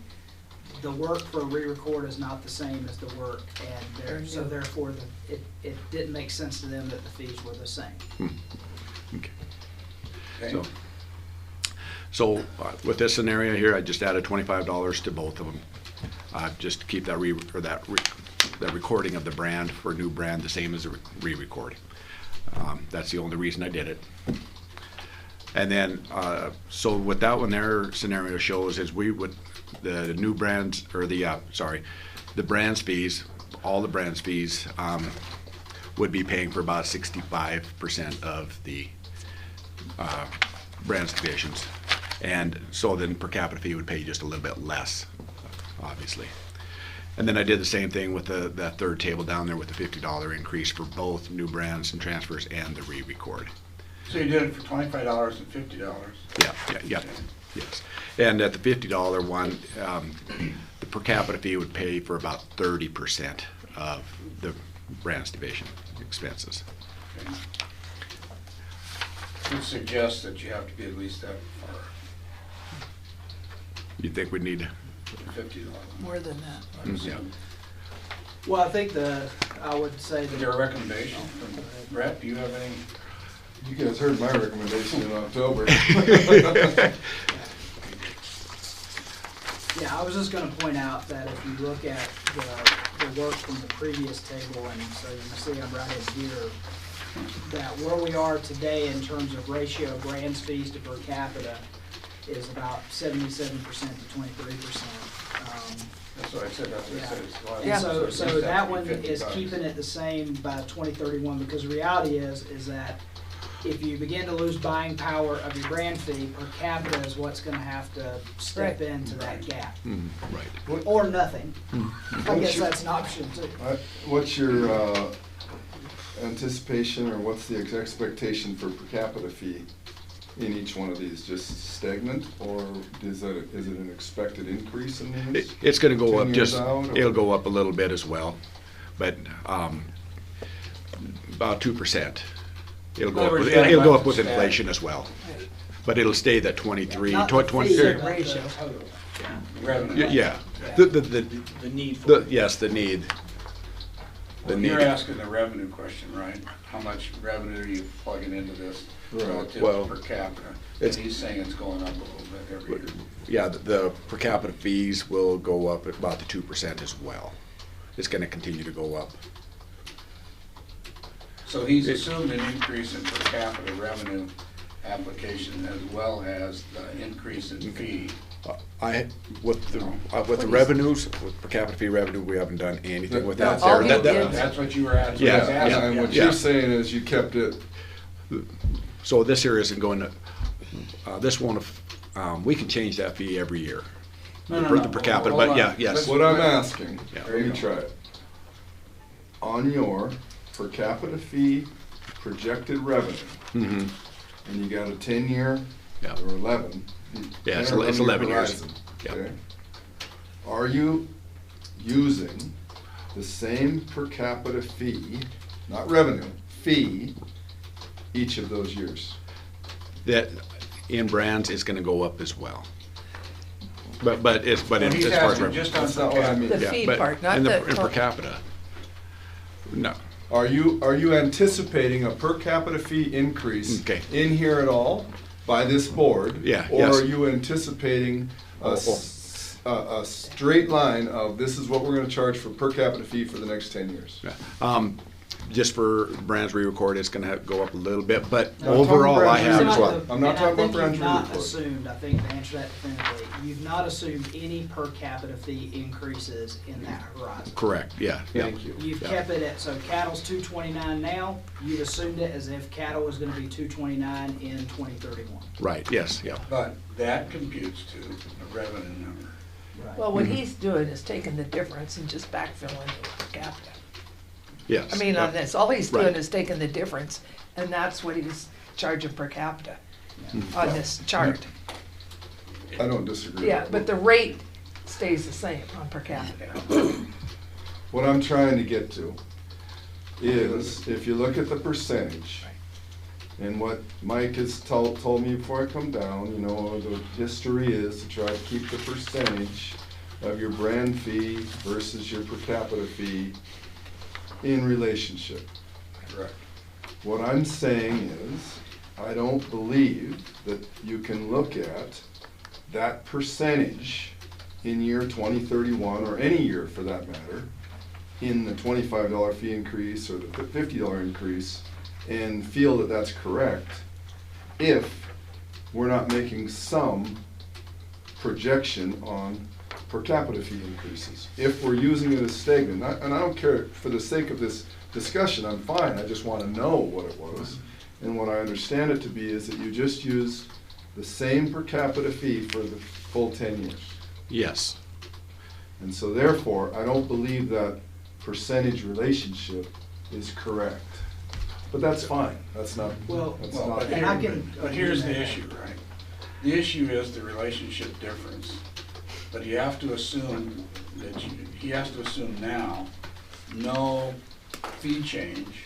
the work for a re-record is not the same as the work, and so therefore it didn't make sense to them that the fees were the same. Okay. So with this scenario here, I just added $25 to both of them, just to keep that recording of the brand for a new brand the same as a re-record. That's the only reason I did it. And then, so what that one there scenario shows is we would, the new brands, or the brands fees, all the brands fees would be paying for about 65% of the brands divisions. And so then per capita fee would pay just a little bit less, obviously. And then I did the same thing with that third table down there with the $50 increase for both new brands and transfers and the re-record. So you did it for $25 and $50? Yeah. Yes, and at the $50 one, the per capita fee would pay for about 30% of the branch division expenses. Okay. Would suggest that you have to be at least that far, You think we'd need? $50. More than that. Yeah. Well, I think I would say Is that. there a recommendation from Brett? Do you have any? You guys heard my recommendation in October. Yeah, I was just gonna point out that if you look at the work from the previous table, and so you see I'm right in here, that where we are today in terms of ratio of brands fees to per capita is about 77% to 23%. That's what I said, that's what I said. It's a lot. And so, It so used to that have to one be is $50. keeping it the same by 2031, because the reality is that if you begin to lose buying power of your brand fee, per capita is what's gonna have to step Right. into that gap. Right. Or nothing. I What's guess your- that's an option too. What's your anticipation, or what's the expectation for per capita fee in each one of these? Just stagnant, or is it an expected increase in these? It's gonna go 10 up, years just, out, or- it'll go up a little bit as well, but about 2%. It'll go up, it'll go up with inflation as well, but it'll stay that 23, Not the 20. fee, but the ratio. Revenue. Yeah, The need for it. yes, the need. The Well, need. you're asking the revenue question, right? How much revenue are you plugging into this Right. relative Well, per capita? And it's- he's saying it's going up a little bit every year. Yeah, the per capita fees will go up at about the 2% as well. It's gonna continue to go up. So he's assumed an increase in per capita revenue application as well as the increase in fee. With the revenues, with per capita fee revenue, we haven't done anything with that. all he did- That's what you were asking. Yeah, Yeah, and what yeah. you're saying is you kept it, So this here isn't going to, this won't, we can change that fee every year. No, no, For no. the per capita, Hold but on. yeah, yes. what I'm asking, Yeah. let me try it. On your per capita fee projected revenue, Mhm. and you got a 10-year Yeah. or 11. Yeah, it's 10 or 11 years. horizon, Yeah. okay? Are you using the same per capita fee, not revenue, fee, each of those years? That, in brands, it's gonna go up as well. But as Well, he's far as asking revenue. just on That's per not what I capita. mean. The Yeah, fee but part, not in the in per total. capita. No. Are you anticipating a per capita fee increase Okay. in here at all by this board? Yeah, Or yes. are you anticipating a straight line of this is what we're gonna charge for per capita fee for the next 10 years? Yeah. Just for brands re-record, it's gonna go up a little bit, but No, I'm talking overall, I brands have as re-record. well. I'm not talking about brands You've not re-record. assumed, I think, to answer that definitively, you've not assumed any per capita fee increases in that horizon. Correct, yeah, yeah. Thank you. You've Yeah. kept it at, so cattle's 229 now, you've assumed it as if cattle was gonna be 229 in 2031. Right, yes, yeah. But that computes to a revenue number. Well, what he's doing is taking the difference and just backfilling it per capita. Yes. I mean, on this, all he's doing Right. is taking the difference, and that's what he's charging per capita Mm-hmm. on this chart. I don't disagree. Yeah, but the rate stays the same on per capita. What I'm trying to get to is, if you look at the percentage, and what Mike has told me before I come down, you know, the history is to try to keep the percentage of your brand fee versus your per capita fee in relationship. Correct. What I'm saying is, I don't believe that you can look at that percentage in year 2031, or any year for that matter, in the $25 fee increase or the $50 increase, and feel that that's correct, if we're not making some projection on per capita fee increases. If we're using it as stagnant, and I don't care, for the sake of this discussion, I'm fine, I just want to know what it was. And what I understand it to be is that you just use the same per capita fee for the full 10 years. Yes. And so therefore, I don't believe that percentage relationship is correct. But that's fine, that's not, Well, that's Well, not. but and I can- but here's the issue, right? The issue is the relationship difference, but you have to assume that he has to assume now no fee change,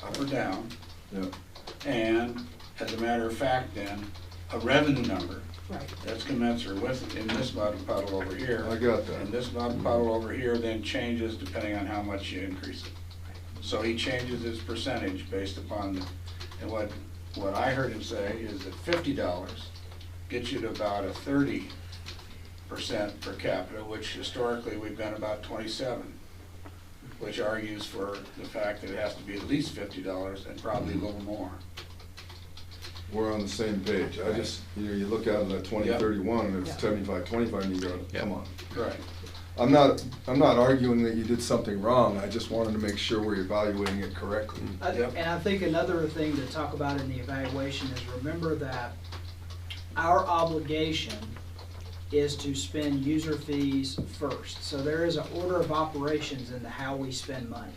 up or down, Yeah. and as a matter of fact then, a revenue number Right. that's commensurate with it in this mud puddle over here. I got that. And this mud puddle over here then changes depending on how much you increase it. So he changes his percentage based upon, and what I heard him say is that $50 gets you to about a 30% per capita, which historically we've been about 27, which argues for the fact that it has to be at least $50 and probably a little more. We're on the same page. I just, you look out at that 2031 and it's 75-25 and you go, come on. Right. I'm not arguing that you did something wrong. I just wanted to make sure we're evaluating it correctly. And I think another thing to talk about in the evaluation is remember that our obligation is to spend user fees first. So there is an order of operations into how we spend money.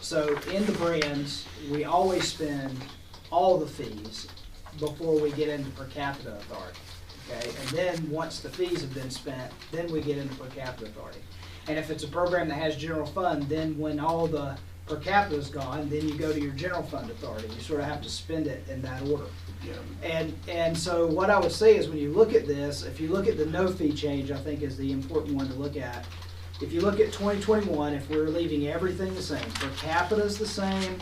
So in the brands, we always spend all the fees before we get into per capita authority. Okay, and then once the fees have been spent, then we get into per capita authority. And if it's a program that has general fund, then when all the per capita is gone, then you go to your general fund authority. You sort of have to spend it in that order. Yeah. And so what I would say is when you look at this, if you look at the no fee change, I think is the important one to look at. If you look at 2021, if we're leaving everything the same, per capita is the same,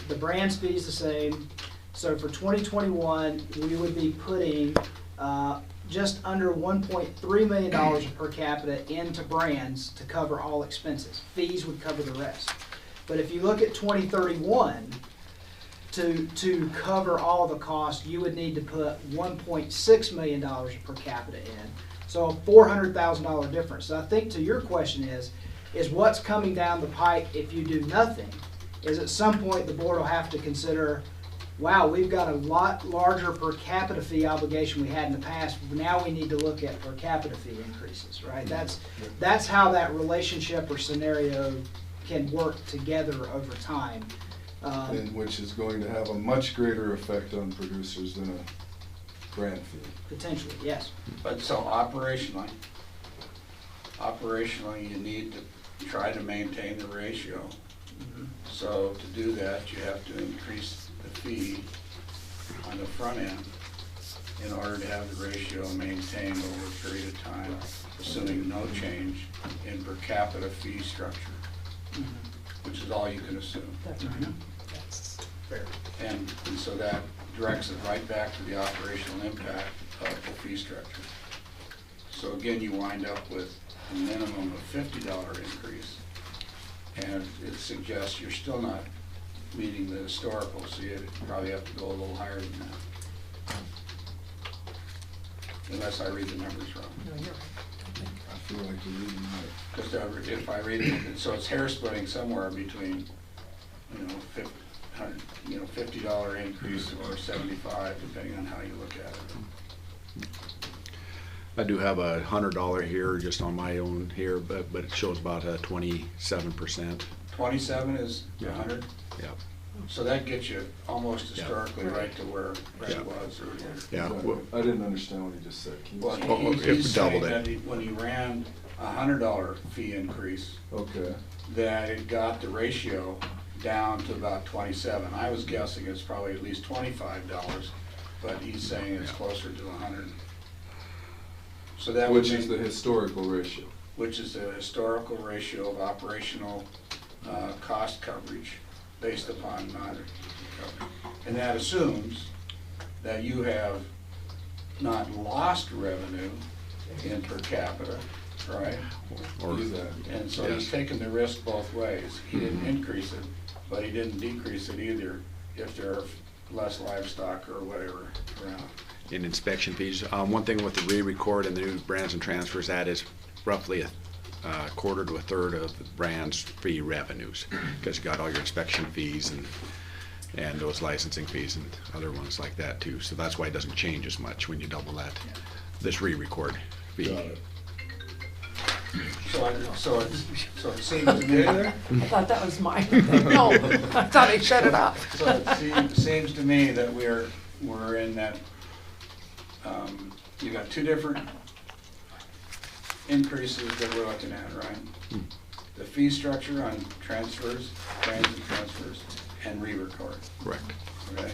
the brands fee is the same. So for 2021, we would be putting just under $1.3 million of per capita into brands to cover all expenses. Fees would cover the rest. But if you look at 2031, to cover all the costs, you would need to put $1.6 million of per capita in. So a $400,000 difference. So I think to your question is what's coming down the pike if you do nothing, is at some point the board will have to consider, wow, we've got a lot larger per capita fee obligation we had in the past. Now we need to look at per capita fee increases, right? That's how that relationship or scenario can work together over time. And which is going to have a much greater effect on producers than a grant fee. Potentially, yes. But so operationally, you need to try to maintain the ratio. So to do that, you have to increase the fee on the front end in order to have the ratio maintained over a period of time, assuming no change in per capita fee structure, which is all you can assume. That's fair. And so that directs it right back to the operational impact of the fee structure. So again, you wind up with a minimum of $50 increase, and it suggests you're still not meeting the historical, so you probably have to go a little higher than that. Unless I read the numbers wrong. No, you're right. I feel like you're reading right. Just if I read it, so it's hair splitting somewhere between, $50 increase or 75, depending on how you look at it. I do have $100 here, just on my own here, but it shows about 27%. 27 is 100? Yeah. So that gets you almost historically right to where it was earlier. Yeah. I didn't understand what he just said. Can you Well, explain? he's saying that when he ran a $100 fee increase, that it got the ratio down to about 27. I was guessing it's probably at least $25, but he's saying it's closer to 100. So that Which is the historical ratio. Which is the historical ratio of operational cost coverage based upon non-coverage. And that assumes that you have not lost revenue in per capita, right? And so he's taken the risk both ways. He didn't increase it, but he didn't decrease it either if there are less livestock or whatever around. In inspection fees, one thing with the re-record and the new brands and transfers, that is roughly a quarter to a third of the brand's fee revenues, because you got all your inspection fees and those licensing fees and other ones like that too. So that's why it doesn't change as much when you double that, this re-record fee. So it seems to me I thought that was mine. No, I thought I shut it off. So it seems to me that we're in that you got two different increases that we're looking at, right? The fee structure on transfers, transit transfers, and re-record. Correct. Okay?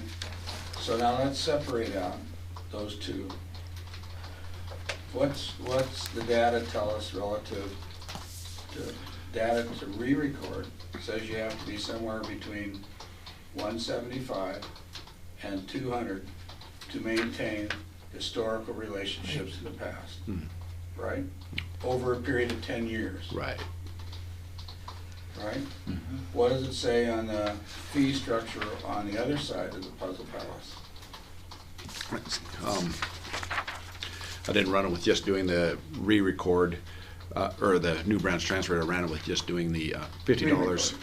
So now let's separate out those two. What's the data tell us relative to data to re-record? It says you have to be somewhere between 175 and 200 to maintain historical relationships in the past, right? Over a period of 10 years. Right. Right? What does it say on the fee structure on the other side of the puzzle palace? I didn't run it with just doing the re-record, or the new branch transfer. I ran it with just doing the $50,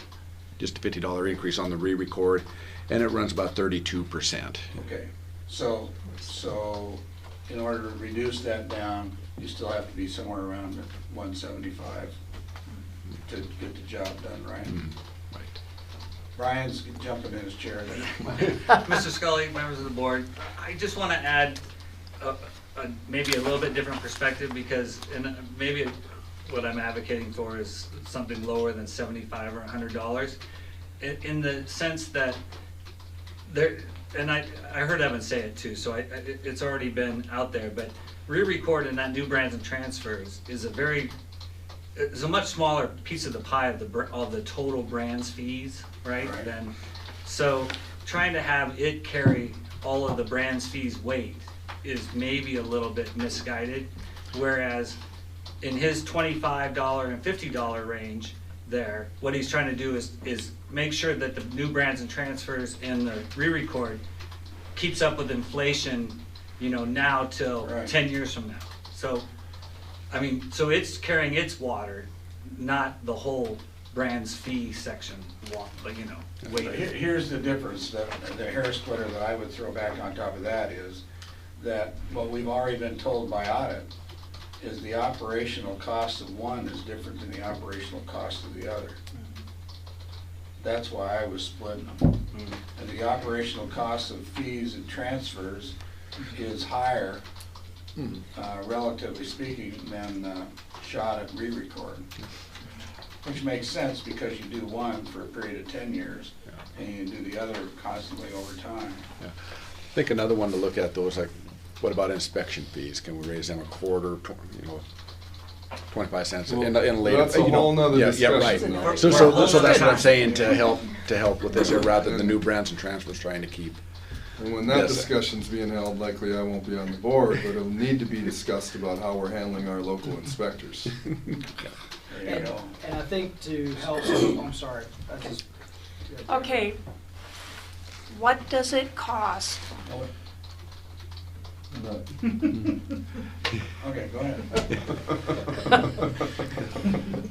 just a $50 increase on the re-record, and it runs about 32%. Okay, so in order to reduce that down, you still have to be somewhere around 175 to get the job done, right? Right. Brian's jumping in his chair there. Mr. Scully, members of the board, I just want to add maybe a little bit different perspective, because maybe what I'm advocating for is something lower than $75 or $100, in the sense that there, and I heard Evan say it too, so it's already been out there, but re-record in that new brands and transfers is a much smaller piece of the pie of the total brands fees, right? So trying to have it carry all of the brands fees weight is maybe a little bit misguided, whereas in his $25 and $50 range there, what he's trying to do is make sure that the new brands and transfers and the re-record keeps up with inflation, now till 10 years from now. So, so it's carrying its water, not the whole brands fee section, weight. Here's the difference, the hair splitter that I would throw back on top of that is that what we've already been told by audit is the operational cost of one is different than the operational cost of the other. That's why I was splitting them. And the operational cost of fees and transfers is higher, relatively speaking, than shot at re-record. Which makes sense because you do one for a period of 10 years and you do the other constantly over time. Yeah. I think another one to look at though is like, what about inspection fees? Can we raise them a quarter, 25 cents Well, in later? that's a whole nother discussion. Right. So that's what I'm saying to help with this here, rather than the new brands and transfers trying to keep. And when that discussion's being held, likely I won't be on the board, but it'll need to be discussed about how we're handling our local inspectors. And I think to help, I'm sorry. Okay, what does it cost? Okay, go ahead.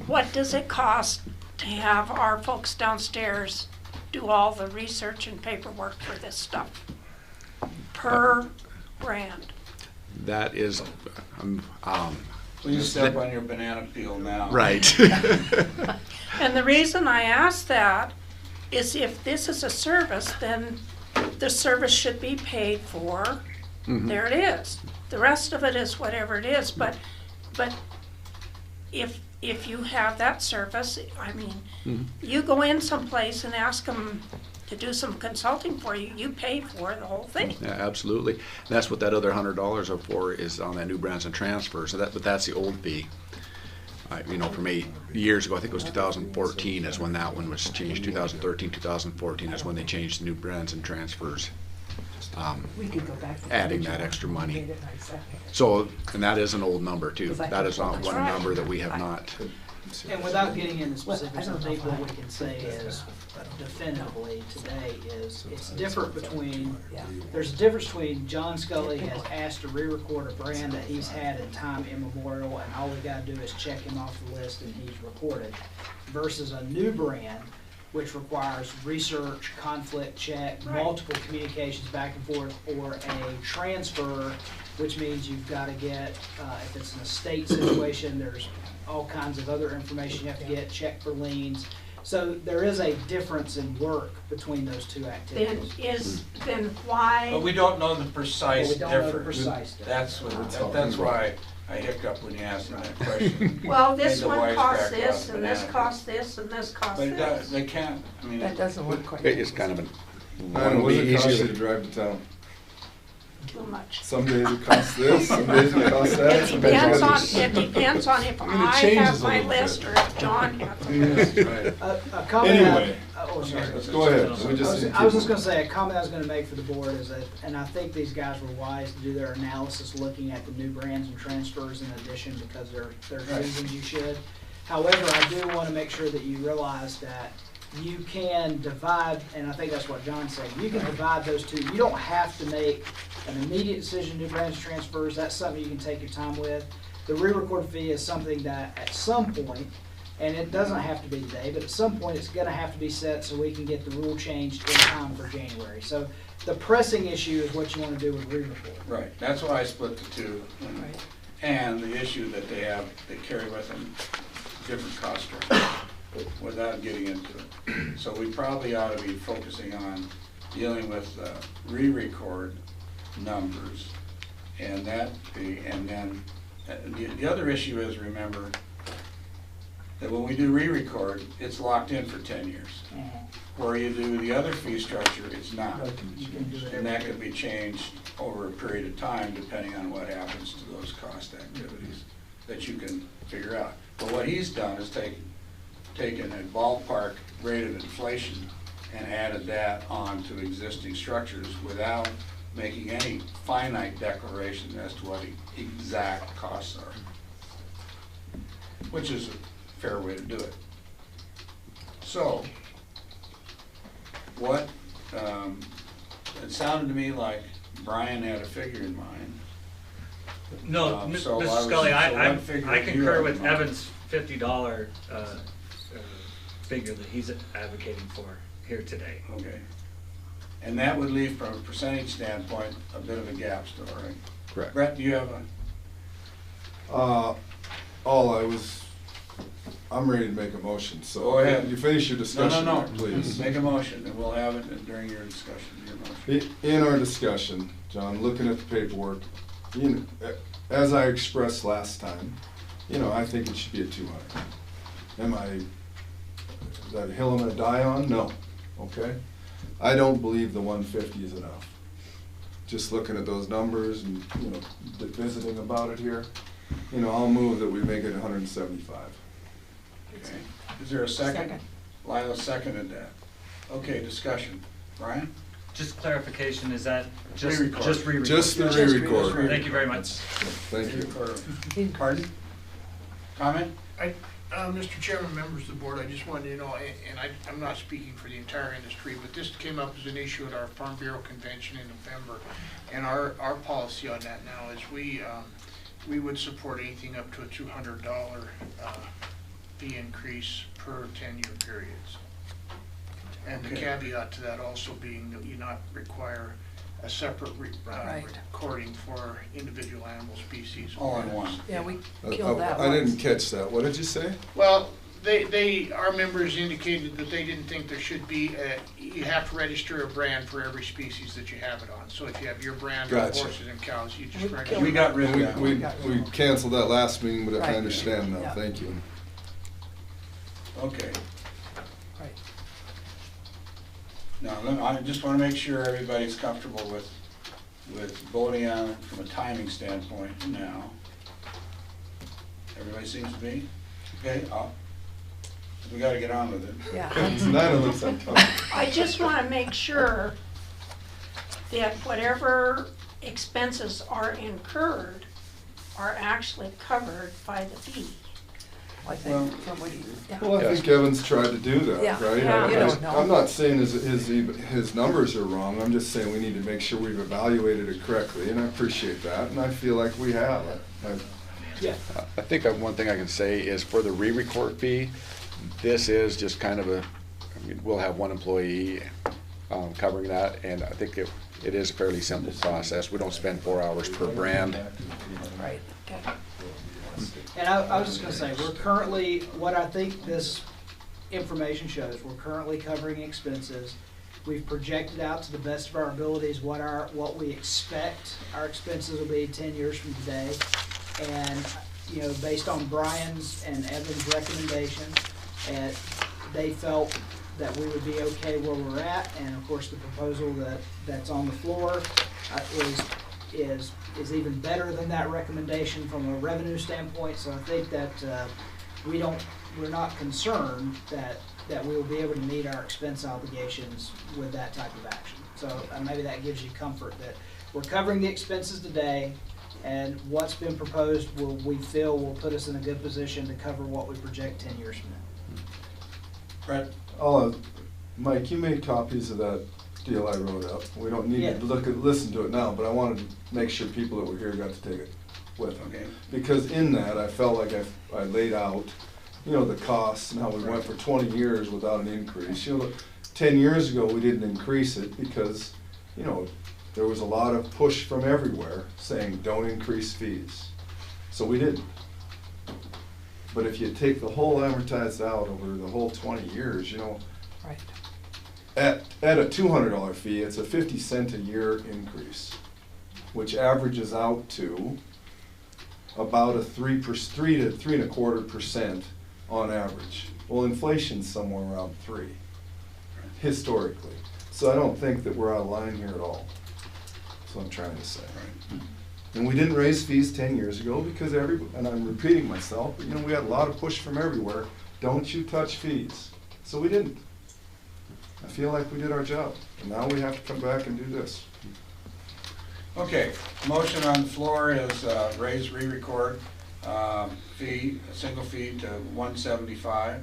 What does it cost to have our folks downstairs do all the research and paperwork for this stuff? Per brand? That is, Please step on your banana peel now. Right. And the reason I ask that is if this is a service, then the service should be paid for. There it is. The rest of it is whatever it is, but if you have that service, you go in someplace and ask them to do some consulting for you, you pay for the whole thing. Yeah, absolutely. And that's what that other $100 are for, is on that new brands and transfers. So but that's the old fee. From 8 years ago, I think it was 2014 is when that one was changed. 2013, 2014 is when they changed the new brands and transfers. We could go back to adding that extra money. So, and that is an old number too. That is not one number that we have not. And without getting into specifics, I think what we can say is definitively today is it's different between, there's a difference between John Scully has asked to re-record a brand that he's had in time immemorial and all we gotta do is check him off the list and he's recorded, versus a new brand which requires research, conflict check, multiple communications back and forth, or a transfer, which means you've got to get, if it's an estate situation, there's all kinds of other information you have to get, check for liens. So there is a difference in work between those two activities. Then why? But we don't know the precise Well, we don't know the difference. precise difference. That's why I hiccuped when you asked me that question. Well, this Made the one costs wisecrack this, about and this banana. costs this, and this costs But this. they can't, I mean. That doesn't work quite. It's kind of an. I know, what does it cost you to drive to town? Too much. Some days it costs this, some days it costs that. It some days depends on, others. it depends on if I mean, it I changes have a my little list bit. or if John has a list. A comment. Anyway, Oh, sorry. let's go ahead. We just need I was just people- gonna say, a comment I was gonna make for the board is that, and I think these guys were wise to do their analysis looking at the new brands and transfers in addition, because there's reasons you should. However, I do wanna make sure that you realize that you can divide, and I think that's what John said, you can divide those two. You don't have to make an immediate decision, new brands and transfers, that's something you can take your time with. The re-record fee is something that at some point, and it doesn't have to be today, but at some point it's gonna have to be set so we can get the rule changed in time for January. So the pressing issue is what you wanna do with re-record. Right, that's why I split the two. And the issue that they carry with them different cost structures without getting into it. So we probably ought to be focusing on dealing with re-record numbers. And then the other issue is, remember, that when we do re-record, it's locked in for 10 years. Where you do the other fee structure, it's not. And that can be changed over a period of time depending on what happens to those cost activities that you can figure out. But what he's done is taken a ballpark rate of inflation and added that on to existing structures without making any finite declaration as to what the exact costs are, which is a fair way to do it. So, it sounded to me like Brian had a figure in mind. No, So Mr. Scully, what figure I do you concur have with in mind? Evan's $50 figure that he's advocating for here today. Okay. And that would leave, from a percentage standpoint, a bit of a gap still, right? Correct. Brett, do you have a? I'm ready to make a motion, so. Go ahead. You finish your discussion, No. please. Make a motion, and we'll have it during your discussion, your motion. In our discussion, John, looking at the paperwork, as I expressed last time, I think it should be at 200. Is that a hill I'm gonna die on? No, okay? I don't believe the 150 is enough. Just looking at those numbers and, visiting about it here, I'll move that we make it 175. Okay. Is there a second? Second. Lila seconded that. Okay, discussion. Brian? Just clarification, is that just Re-record. just re-record? Just the Just re-record. re-record. Thank you very much. Thank you. Pardon? Comment? Mr. Chairman, members of the board, I just wanted to know, and I'm not speaking for the entire industry, but this came up as an issue at our Farm Bureau convention in November. And our policy on that now is we would support anything up to a $200 fee increase per 10-year periods. And the Okay. caveat to that also being that you not require a separate recording for individual animal species. All in one. Yeah, we killed that I once. didn't catch that. What did you say? Well, our members indicated that they didn't think there should be, you have to register a brand for every species that you have it on. So if you have your brand on Gotcha. horses and cows, you just We register. killed We got rid of that. We canceled that last meeting, but I Right. understand now. Yeah. Thank you. Okay. Right. Now, I just want to make sure everybody's comfortable with voting on it from a timing standpoint now. Everybody seems to be? Okay, we got to get on with it. Yeah. Tonight it looks like time. I just want to make sure that whatever expenses are incurred are actually covered by the fee. I think from what he, yeah. Well, I think Evan's tried to do that, Yeah. right? Yeah. You don't know. I'm not saying his numbers are wrong, I'm just saying we need to make sure we've evaluated it correctly, and I appreciate that, and I feel like we have. Yeah. I think one thing I can say is for the re-record fee, this is just kind of we'll have one employee covering that, and I think it is a fairly simple process. We don't spend 4 hours per brand. Right. Okay. And I was just gonna say, we're currently, what I think this information shows, we're currently covering expenses. We've projected out to the best of our abilities what we expect our expenses will be 10 years from today. And, you know, based on Brian's and Evan's recommendation, they felt that we would be okay where we're at. And of course, the proposal that's on the floor is even better than that recommendation from a revenue standpoint. So I think that we're not concerned that we will be able to meet our expense obligations with that type of action. So maybe that gives you comfort that we're covering the expenses today, and what's been proposed we feel will put us in a good position to cover what we project 10 years from now. Right. Mike, you made copies of that deal I wrote up. We don't need to listen to it now, but I wanted to make sure people that were here got to take it with them. Okay. Because in that, I felt like I laid out, you know, the costs and how we went for 20 years without an increase. You know, 10 years ago, we didn't increase it because, you know, there was a lot of push from everywhere saying don't increase fees. So we didn't. But if you take the whole amortized out over the whole 20 years, you know, Right. at a $200 fee, it's a 50 cent a year increase, which averages out to about a 3 to 3.25% on average. Well, inflation's somewhere around 3 historically. So I don't think that we're out of line here at all. That's what I'm trying to say. And we didn't raise fees 10 years ago because and I'm repeating myself, but you know, we had a lot of push from everywhere. Don't you touch fees. So we didn't. I feel like we did our job. And now we have to come back and do this. Okay, motion on the floor is raise re-record fee, a single fee to $175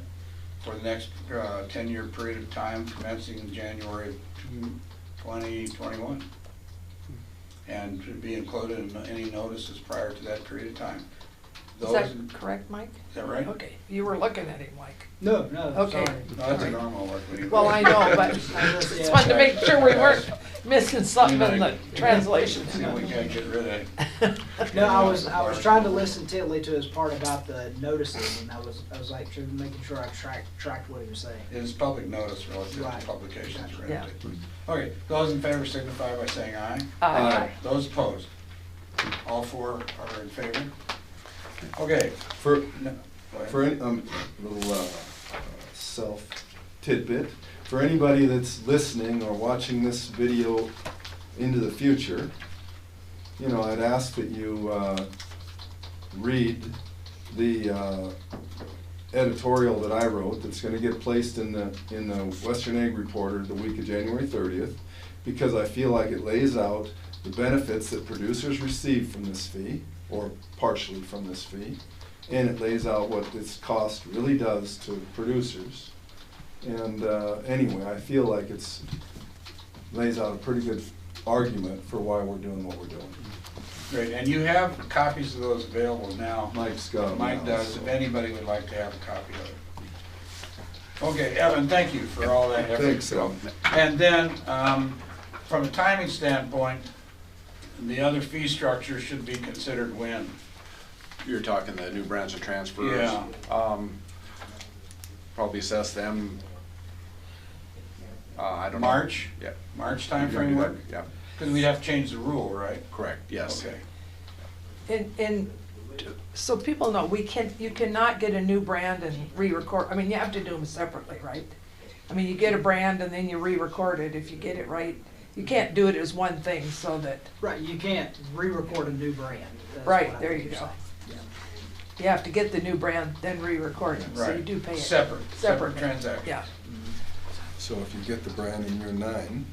for the next 10-year period of time commencing in January of 2021. And to be included in any notices prior to that period of time. Is that correct, Mike? Is that right? Okay, you were looking at him, Mike. No, Okay. sorry. No, that's a normal work meeting. Well, I know, but I just wanted to make sure we weren't missing something in the translation. Yeah, we can't get rid of it. No, I was trying to listen intently to his part about the notices, and I was like making sure I tracked what he was saying. It is public notice relative Right. to publications. Yeah. Okay, those in favor signify by saying aye. Aye. Those opposed? All four are in favor? Okay. For No, go ahead. For any, little self tidbit, for anybody that's listening or watching this video into the future, you know, I'd ask that you read the editorial that I wrote that's going to get placed in the Western Ag Reporter the week of January 30th, because I feel like it lays out the benefits that producers receive from this fee, or partially from this fee, and it lays out what this cost really does to producers. And anyway, I feel like it's lays out a pretty good argument for why we're doing what we're doing. Great, and you have copies of those available now. Mike's got them Mike now, does, so. if anybody would like to have a copy of it. Okay, Evan, thank you for all that effort. Thanks, Evan. And then, from a timing standpoint, the other fee structure should be considered when? You're talking the new branch of transfers? Yeah. Probably assess them, I don't know. March? Yeah. March You're gonna do timeframe that, work? yeah. Because we'd have to change the rule, right? Correct, yes. Okay. And so people know, you cannot get a new brand and re-record, I mean, you have to do them separately, right? I mean, you get a brand and then you re-record it if you get it right. You can't do it as one thing so that. Right, you can't re-record a new brand. That's Right, what I there think you you're go. saying. You have to get the new brand, then re-record it, so you Right. do pay it. Separate transaction. Yeah. So if you get the brand in year 9,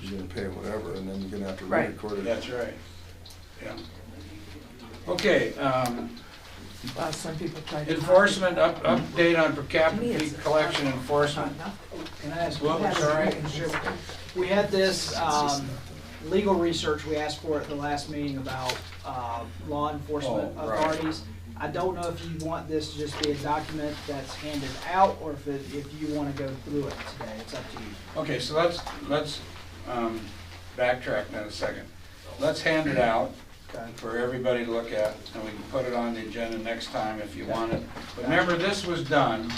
you're gonna pay whatever, and then you're gonna have to Right. re-record it. That's right. Yeah. Okay, Well, some people try to. enforcement, update on per To me, capita it's fee collection enforcement. Can I ask Well, one? sorry. We had this legal research we asked for at the last meeting about law enforcement Oh, right. authorities. I don't know if you want this to just be a document that's handed out, or if you want to go through it today. It's up to you. Okay, so let's backtrack now a second. Let's hand it out for everybody to look at, and we can put it on the agenda next time if you want it. But remember, this was done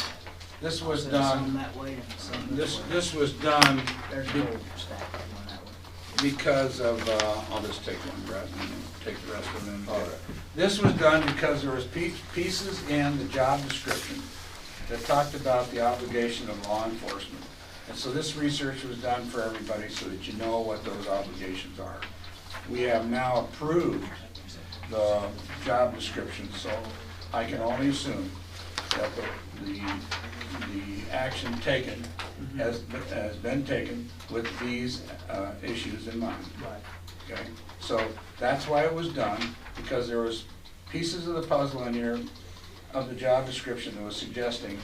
This was Some done, that way and some this was done There's be- no stack going that way. because of, I'll just take one, Brett, and then take the rest of them. All right. This was done because there was pieces in the job description that talked about the obligation of law enforcement. And so this research was done for everybody so that you know what those obligations are. We have now approved the job description, so I can only assume that the action taken has been taken with these issues in mind. Right. Okay, so that's why it was done, because there was pieces of the puzzle in here of the job description that was suggesting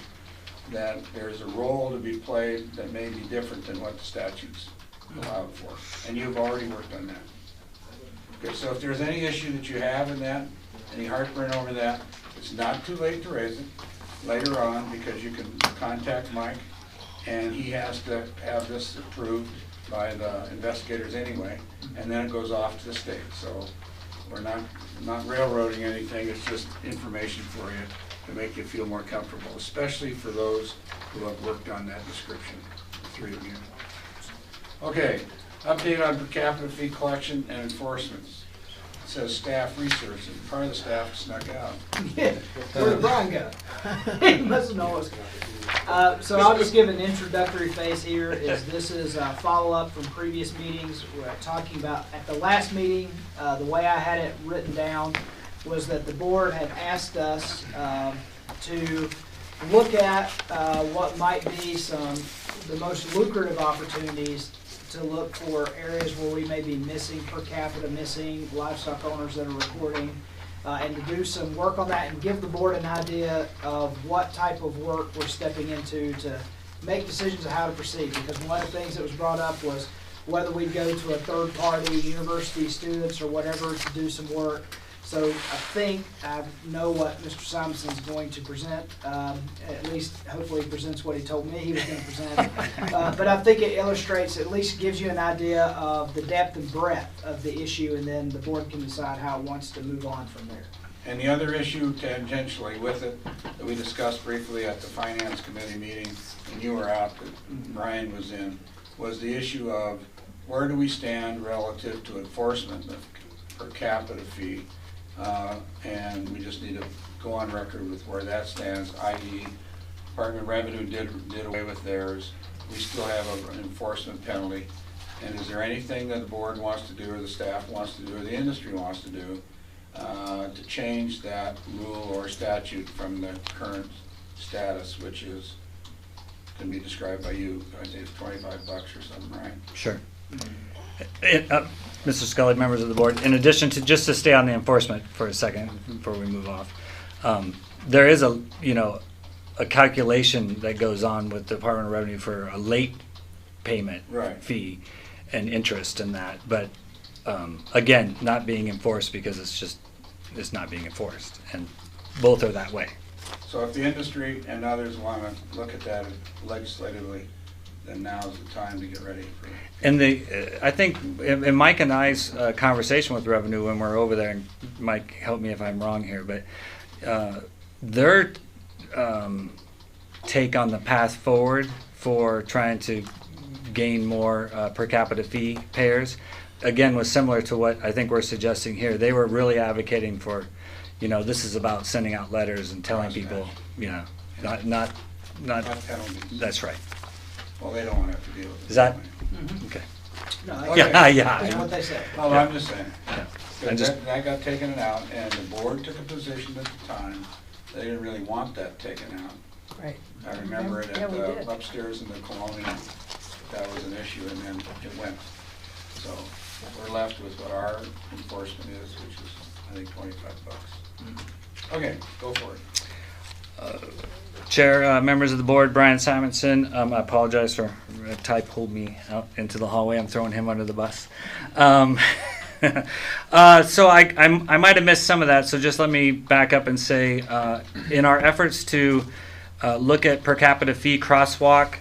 that there's a role to be played that may be different than what the statutes allow for. And you've already worked on that. Okay, so if there's any issue that you have in that, any heartburn over that, it's not too late to raise it later on, because you can contact Mike, and he has to have this approved by the investigators anyway, and then it goes off to the state. So we're not railroading anything, it's just information for you to make you feel more comfortable, especially for those who have worked on that description, the three of you. Okay, update on per capita fee collection and enforcement. It says staff research, and part of the staff snuck out. Yeah, where did Brian go? He must know us. So I'll just give an introductory phase here. This is a follow-up from previous meetings. We're talking about, at the last meeting, the way I had it written down was that the board had asked us to look at what might be the most lucrative opportunities to look for areas where we may be missing per capita, missing livestock owners that are reporting, and to do some work on that and give the board an idea of what type of work we're stepping into to make decisions of how to proceed. Because one of the things that was brought up was whether we'd go to a third party, university students or whatever, to do some work. So I think I know what Mr. Simonson's going to present. At least, hopefully, he presents what he told me he was going to present. But I think it illustrates, at least gives you an idea of the depth and breadth of the issue, and then the board can decide how it wants to move on from there. And the other issue tangentially with it that we discussed briefly at the finance committee meeting, and you were out, that Brian was in, was the issue of where do we stand relative to enforcement of per capita fee. And we just need to go on record with where that stands, i.e. Department of Revenue did away with theirs. We still have an enforcement penalty. And is there anything that the board wants to do, or the staff wants to do, or the industry wants to do to change that rule or statute from the current status, which is, can be described by you, I think it's $25 or something, right? Sure. Mr. Scully, members of the board, in addition to, just to stay on the enforcement for a second before we move off, there is a calculation that goes on with the Department of Revenue for a late payment fee and interest in that, but again, not being enforced because it's not being enforced, and both are that way. So if the industry and others want to look at that legislatively, then now's the time to get ready for it. And I think in Mike and I's conversation with Revenue when we're over there, and Mike, help me if I'm wrong here, but their take on the path forward for trying to gain more per capita fee payers, again, was similar to what I think we're suggesting here. They were really advocating for, this is about sending out letters and telling people, not penalties. That's right. Well, they don't want to have to deal with it. Is that? Mm-hmm. Okay. No, Yeah. That's what they say. Oh, I'm just saying. Yeah. That got taken out, and the board took a position at the time. They didn't really want that taken out. Right. I remember it Yeah, we at did. upstairs in the Colonial. That was an issue, and then it went. So we're left with what our enforcement is, which is, I think, $25. Okay, go for it. Chair, members of the board, Brian Simonson. I apologize for Ty pulled me out into the hallway. I'm throwing him under the bus. So I might have missed some of that. So just let me back up and say, in our efforts to look at per capita fee crosswalk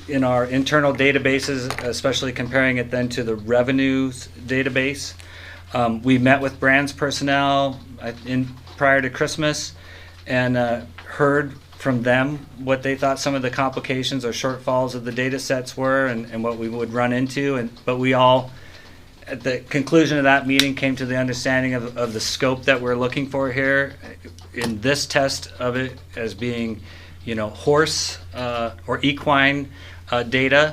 in our internal databases, especially comparing it then to the revenues database, we met with brands personnel prior to Christmas and heard from them what they thought some of the complications or shortfalls of the data sets were and what we would run into. But we all, at the conclusion of that meeting, came to the understanding of the scope that we're looking for here in this test of it as being, horse or equine data.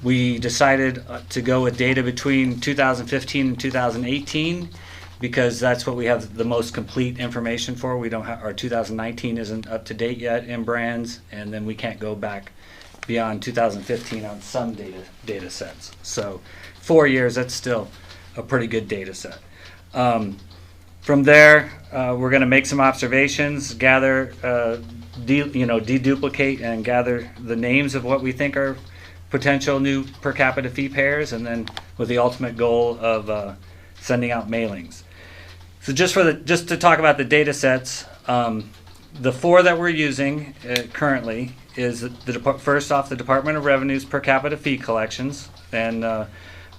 We decided to go with data between 2015 and 2018 because that's what we have the most complete information for. We don't have, our 2019 isn't up to date yet in brands, and then we can't go back beyond 2015 on some data sets. So 4 years, that's still a pretty good data set. From there, we're going to make some observations, gather, deduplicate and gather the names of what we think are potential new per capita fee payers, and then with the ultimate goal of sending out mailings. So just to talk about the data sets, the 4 that we're using currently is first off the Department of Revenue's per capita fee collections, and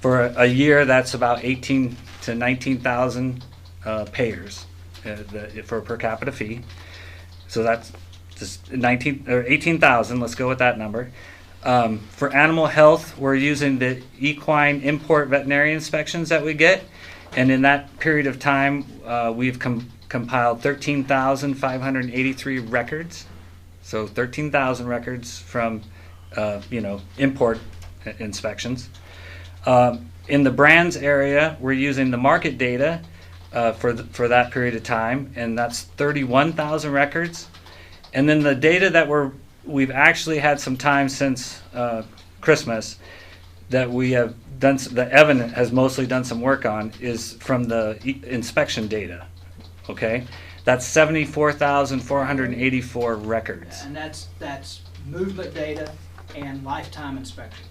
for a year that's about 18 to 19,000 payers for a per capita fee. So that's just 19 or 18,000. Let's go with that number. For animal health, we're using the equine import veterinary inspections that we get, and in that period of time, we've compiled 13,583 records. So 13,000 records from, import inspections. In the brands area, we're using the market data for that period of time, and that's 31,000 records. And then the data that we've actually had some time since Christmas that we have done, that Evan has mostly done some work on, is from the inspection data. Okay, that's 74,484 records. And that's movement data and lifetime inspections.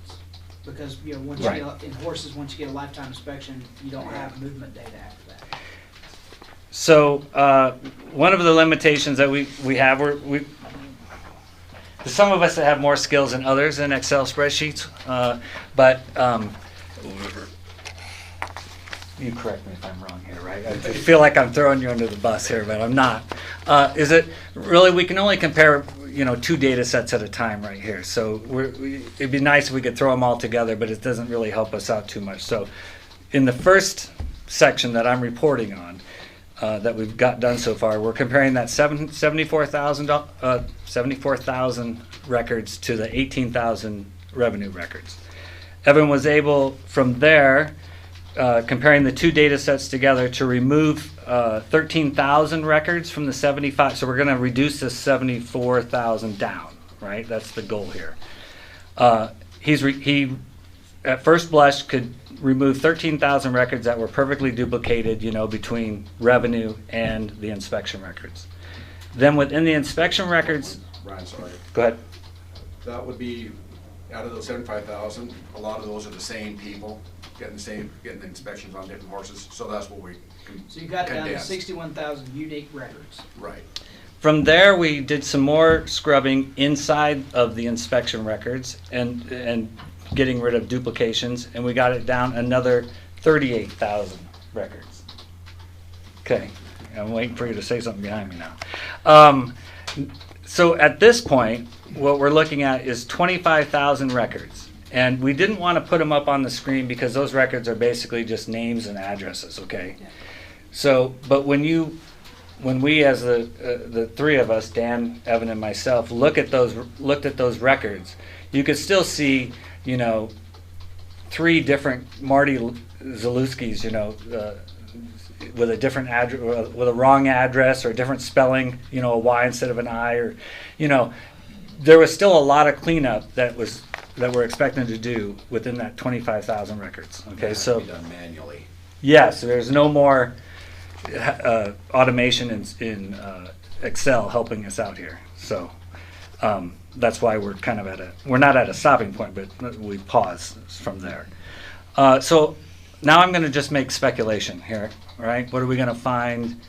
Because once you get in horses, once you get a lifetime inspection, you don't have movement data after that. So one of the limitations that we have, some of us that have more skills than others in Excel spreadsheets, but you correct me if I'm wrong here, right? I feel like I'm throwing you under the bus here, but I'm not. Is it really, we can only compare 2 data sets at a time right here. So it'd be nice if we could throw them all together, but it doesn't really help us out too much. So in the first section that I'm reporting on, that we've got done so far, we're comparing that 74,000 records to the 18,000 revenue records. Evan was able, from there, comparing the 2 data sets together, to remove 13,000 records from the 75. So we're going to reduce this 74,000 down, right? That's the goal here. He at first blush could remove 13,000 records that were perfectly duplicated, between revenue and the inspection records. Then within the inspection records, Brian, sorry. Go ahead. That would be, out of those 75,000, a lot of those are the same people getting the inspections on different horses. So that's what we So you got down to condensed. 61,000 unique records. Right. From there, we did some more scrubbing inside of the inspection records and getting rid of duplications, and we got it down another 38,000 records. Okay, I'm waiting for you to say something behind me now. So at this point, what we're looking at is 25,000 records, and we didn't want to put them up on the screen because those records are basically just names and addresses. Okay, so but when we as the 3 of us, Dan, Evan, and myself, looked at those records, you could still see 3 different Marty Zalewskis, with a different address, with a wrong address or a different spelling, a Y instead of an I, or there was still a lot of cleanup that we're expecting to do within that 25,000 records. Okay, so done manually. Yes, there's no more automation in Excel helping us out here. So that's why we're kind of we're not at a stopping point, but we pause from there. So now I'm going to just make speculation here. All right, what are we going to find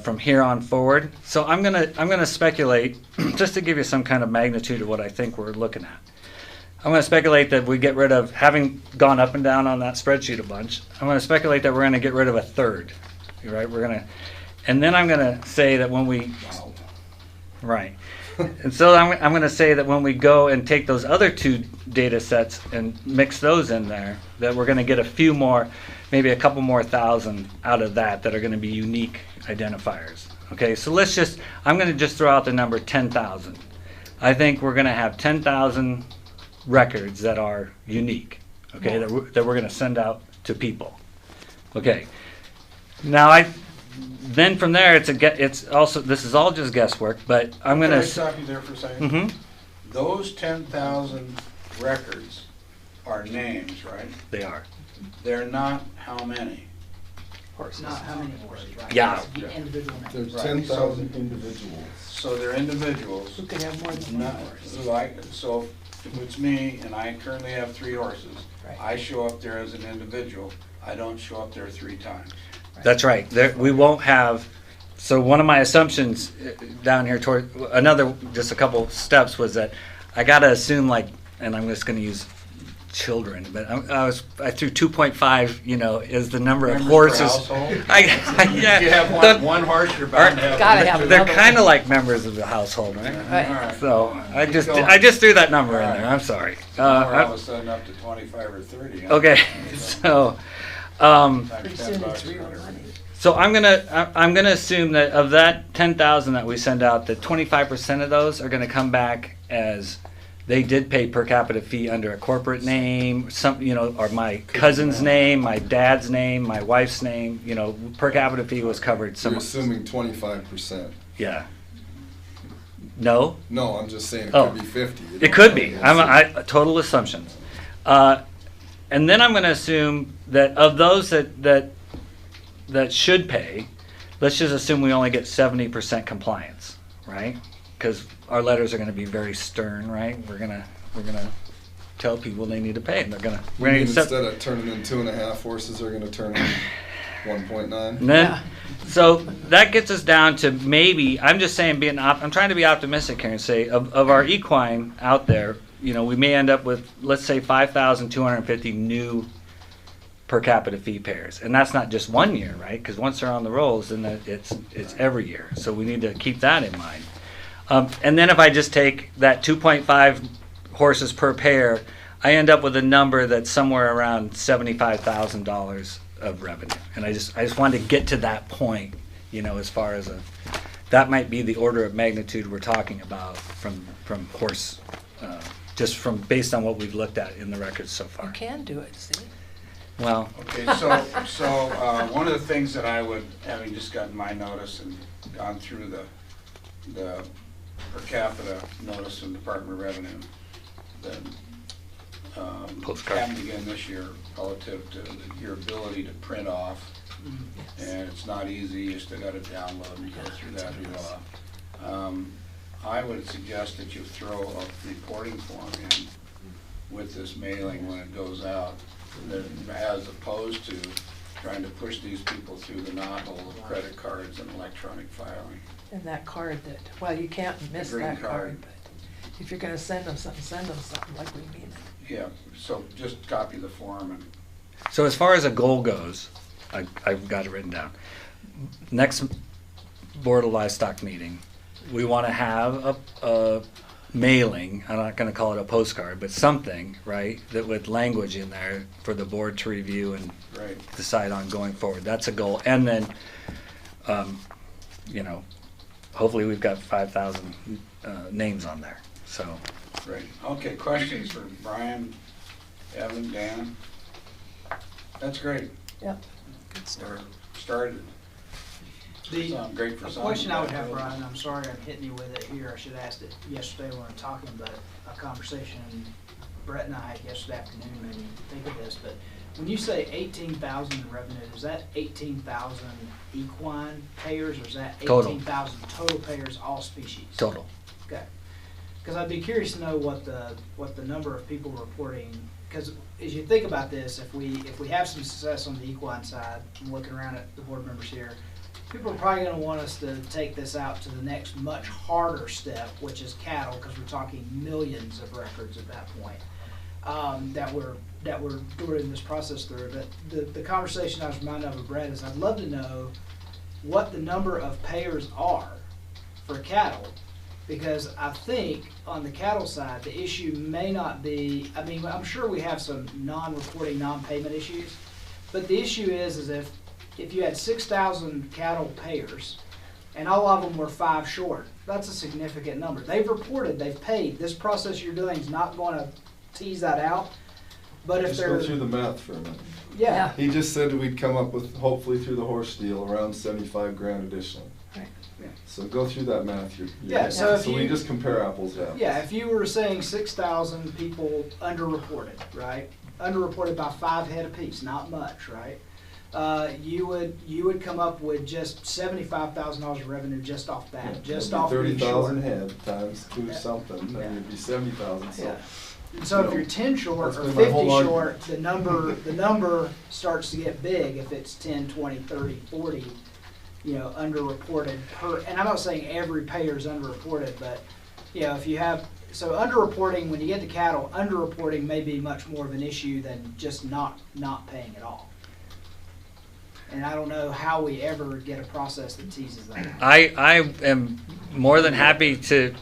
from here on forward? So I'm going to speculate, just to give you some kind of magnitude of what I think we're looking at. I'm going to speculate that we get rid of, having gone up and down on that spreadsheet a bunch, I'm going to speculate that we're going to get rid of a third. Right? And then I'm going to say that when we Right. And so I'm going to say that when we go and take those other two data sets and mix those in there, that we're going to get a few more, maybe a couple more thousand out of that are going to be unique identifiers. Okay, so I'm going to just throw out the number 10,000. I think we're going to have 10,000 records that are unique, okay, that we're going to send out to people. Okay. Now then from there it's also, this is all just guesswork, but I'm going to stop you there for a second? Mm-hmm. Those 10,000 records are names, right? They are. They're not how many? Horses. Not how many horses, right? Yeah. The individual names. There's 10,000 individuals. So they're individuals. Who can have more than one horse. So if it's me and I currently have 3 horses, Right. I show up there as an individual, I don't show up there 3 times. That's right. We won't have. So one of my assumptions down here toward just a couple steps was that I got to assume and I'm just going to use children, but I threw 2.5, is the number of horses. Yeah. You have one horse, you're bound to have. Gotta have They're kind of like members of the household, right? Right. So I just threw that number in there. I'm sorry. Now we're all of a sudden up to 25 or 30. Huh? Okay, so. Pretty soon it's real money. So I'm gonna assume that of that 10,000 that we send out, that 25% of those are gonna come back as they did pay per capita fee under a corporate name, or my cousin's name, my dad's name, my wife's name. Per capita fee was covered. You're assuming 25%. Yeah. No. No, I'm just saying it Oh. could be 50. It could be. Total assumptions. And then I'm going to assume that of those that should pay, let's just assume we only get 70% compliance, right? Because our letters are going to be very stern, right? We're gonna tell people they need to pay, and we're gonna instead of turning in 2.5 horses, they're going to turn in 1.9. So that gets us down to maybe, I'm just saying, I'm trying to be optimistic here and say of our equine out there, we may end up with, let's say, 5,250 new per capita fee pairs. And that's not just 1 year, right? Because once they're on the rolls, then it's every year. So we need to keep that in mind. And then if I just take that 2.5 horses per pair, I end up with a number that's somewhere around $75,000 of revenue. And I just wanted to get to that point, as far as that might be the order of magnitude we're talking about from horse, just based on what we've looked at in the records so far. You can do it, see? Well. Okay, so one of the things that I would, having just gotten my notice and gone through the per capita notice from Department of Revenue, that postcard happened again this year relative to your ability to print off, and it's not easy. You still got to download and go through that hoopla. I would suggest that you throw a reporting form in with this mailing when it goes out, as opposed to trying to push these people through the knothole of credit cards and electronic filing. And that card you can't miss Green that card. card, but if you're gonna send them something like we mean it. Yeah, so just copy the form and. So as far as a goal goes, I've got it written down. Next Board of Livestock meeting, we want to have a mailing. I'm not going to call it a postcard, but something, right, that with language in there for the board to review and decide on going forward. That's a goal. And then, hopefully we've got 5,000 names on there. So. Great. Okay, questions for Brian, Evan, Dan? That's great. Yep. Good start. Started. The great for a some. question I would have, Brian, I'm sorry I'm hitting you with it here. I should have asked it yesterday when we were talking about a conversation Brett and I had yesterday afternoon made me think of this. But when you say 18,000 in revenue, is that 18,000 equine payers, or is that 18,000 total payers, all species? Total. Okay. Because I'd be curious to know what the number of people reporting. Because as you think about this, if we have some success on the equine side, I'm looking around at the board members here, people are probably going to want us to take this out to the next much harder step, which is cattle, because we're talking millions of records at that point that we're doing this process through. But the conversation I was reminded of Brett is, I'd love to know what the number of payers are for cattle Because I think on the cattle side, the issue may not be, I mean, I'm sure we have some non-reporting, non-payment issues, but the issue is if you had 6,000 cattle payers and all of them were 5 short, that's a significant number. They've reported, they've paid. This process you're doing is not going to tease that out. But if Just they're go through the math for a minute. Yeah. He just said we'd come up with, hopefully through the horse deal, around 75 grand additional. Right. Yeah. So go through that math. Yeah, so if we you- just compare apples to apples. Yeah, if you were saying 6,000 people underreported, right? Underreported by 5 head apiece, not much, right? You would come up with just $75,000 of revenue just off that, Yeah, just it'd be off being 30,000 short. head times 2 something, then it'd be 70,000. So. Yeah. And so if you're 10 short That's or been my 50 whole short, argument. the number starts to get big if it's 10, 20, 30, 40, underreported per, and I'm not saying every payer is underreported, but, if you have, so underreporting, when you get to cattle, underreporting may be much more of an issue than just not paying at all. And I don't know how we ever get a process that teases that. I am more than happy to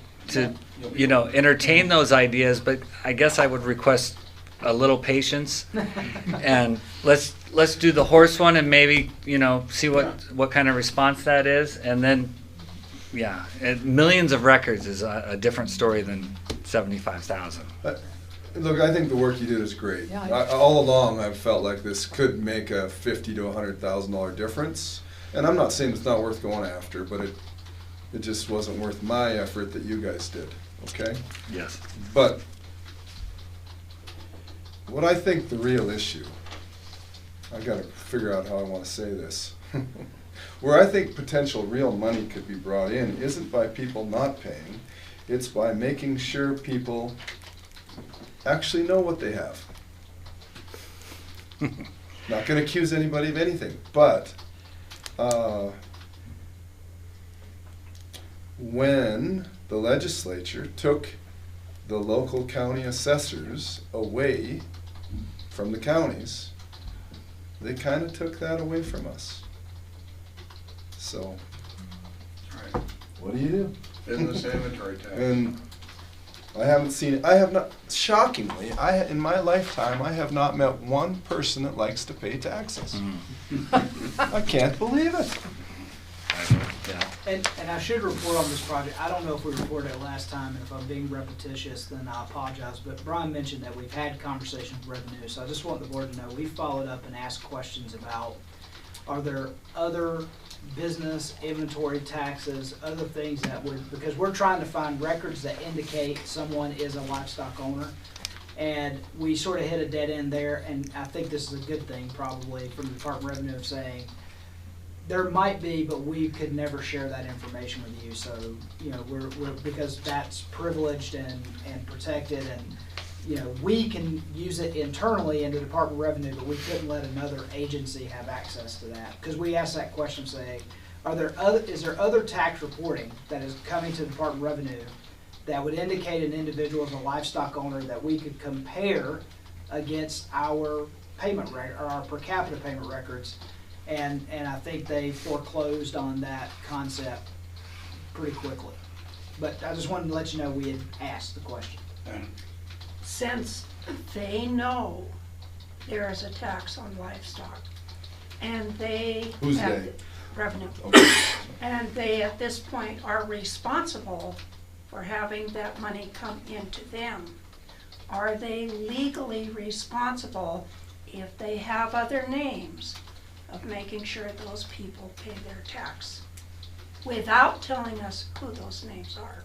entertain those ideas, but I guess I would request a little patience, and let's do the horse one and maybe see what kind of response that is, and then and millions of records is a different story than 75,000. Look, I think the work you did is great. Yeah, All along, I've felt like this could make a $50,000 to $100,000 difference, and I'm not saying it's not worth going after, but it just wasn't worth my effort that you guys did. Okay? Yes. But what I think the real issue, I got to figure out how I want to say this. Where I think potential real money could be brought in isn't by people not paying, it's by making sure people actually know what they have. Not going to accuse anybody of anything, but when the legislature took the local county assessors away from the counties, they kind of took that away from us. So, what do you do? Business inventory tax. And I haven't seen it. I have not, shockingly, in my lifetime, I have not met one person that likes to pay taxes. I can't believe it. And I should report on this project. I don't know if we reported it last time, and if I'm being repetitious, then I apologize. But Brian mentioned that we've had conversations with revenue, so I just want the board to know we followed up and asked questions about, are there other business inventory taxes, other things that would, because we're trying to find records that indicate someone is a livestock owner. And we sort of hit a dead end there, and I think this is a good thing probably from the Department of Revenue of saying, there might be, but we could never share that information with you. So, we're because that's privileged and protected, and we can use it internally in the Department of Revenue, but we couldn't let another agency have access to that. Because we asked that question saying, is there other tax reporting that is coming to the Department of Revenue that would indicate an individual as a livestock owner that we could compare against our payment record, or our per capita payment records? And I think they foreclosed on that concept pretty quickly. But I just wanted to let you know we had asked the question. Since they know there is a tax on livestock, and they Who's have they? revenue, Okay. and they at this point are responsible for having that money come into them, are they legally responsible if they have other names of making sure those people pay their tax without telling us who those names are?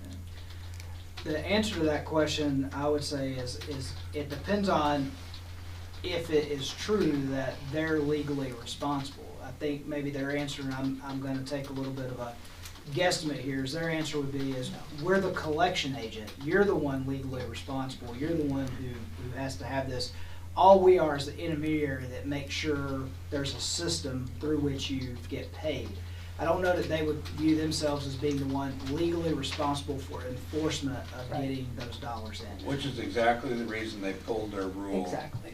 The answer to that question, I would say, is it depends on if it is true that they're legally responsible. I think maybe their answer, and I'm going to take a little bit of a guesstimate here, is their answer would be is we're the collection agent. You're the one legally responsible. You're the one who has to have this. All we are is the intermediary that makes sure there's a system through which you get paid. I don't know that they would view themselves as being the one legally responsible for enforcement of getting those dollars in. Which is exactly the reason they pulled their rule. Exactly.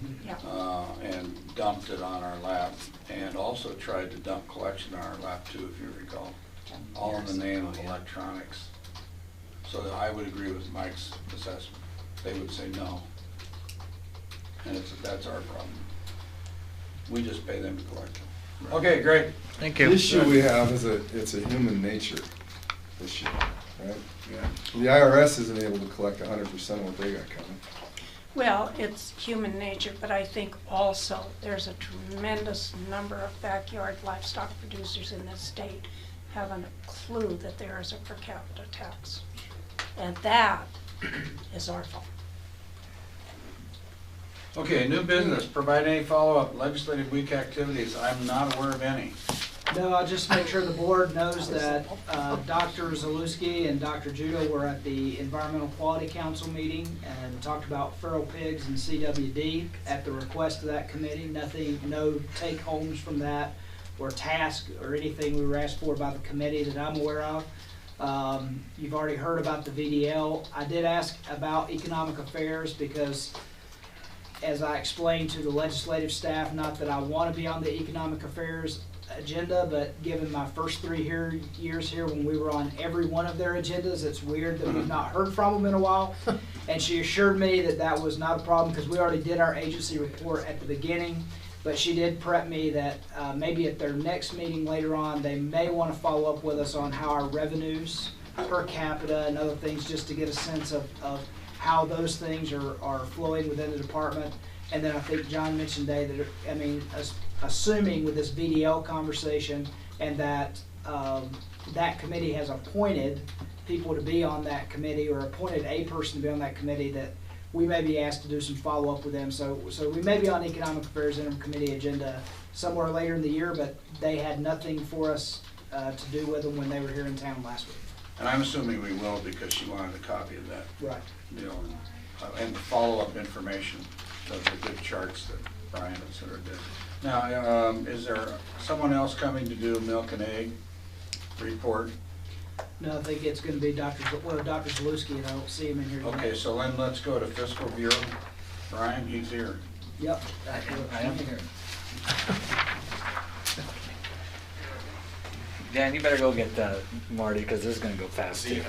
And dumped it on our lap, and also tried to dump collection on our lap too, if you recall. All in the name of electronics. So I would agree with Mike's assessment. They would say no. And that's our problem. We just pay them to collect them. Okay, great. Thank The you. issue we have is it's a human nature issue, right? Yeah. The IRS isn't able to collect 100% of what they got coming. Well, it's human nature, but I think also there's a tremendous number of backyard livestock producers in this state haven't a clue that there is a per capita tax. And that is our fault. Okay, new business, provide any follow-up legislative week activities. I'm not aware of any. No, I'll just make sure the board knows that Dr. Zaluski and Dr. Judo were at the Environmental Quality Council meeting and talked about feral pigs and CWD at the request of that committee. Nothing, no take-homes from that or task or anything we were asked for by the committee that I'm aware of. You've already heard about the VDL. I did ask about economic affairs because, as I explained to the legislative staff, not that I want to be on the economic affairs agenda, but given my first 3 years here when we were on every one of their agendas, it's weird that we've not heard from them in a while. And she assured me that that was not a problem because we already did our agency report at the beginning. But she did prep me that maybe at their next meeting later on, they may want to follow up with us on how our revenues per capita and other things, just to get a sense of how those things are flowing within the department. And then I think John mentioned today that, I mean, assuming with this VDL conversation and that that committee has appointed people to be on that committee or appointed a person to be on that committee, that we may be asked to do some follow-up with them. So we may be on Economic Affairs Interim Committee agenda somewhere later in the year, but they had nothing for us to do with them when they were here in town last week. And I'm assuming we will because she wanted a copy of that. Right. Deal and the follow-up information, those are good charts that Brian and Sarah did. Now, is there someone else coming to do milk and egg report? No, I think it's going to be Dr. Zaluski, and I don't see him in here tonight. Okay, so then let's go to Fiscal Bureau. Brian, he's here. Yep. I am here. Dan, you better go get Marty, because this is going to go fast. Too.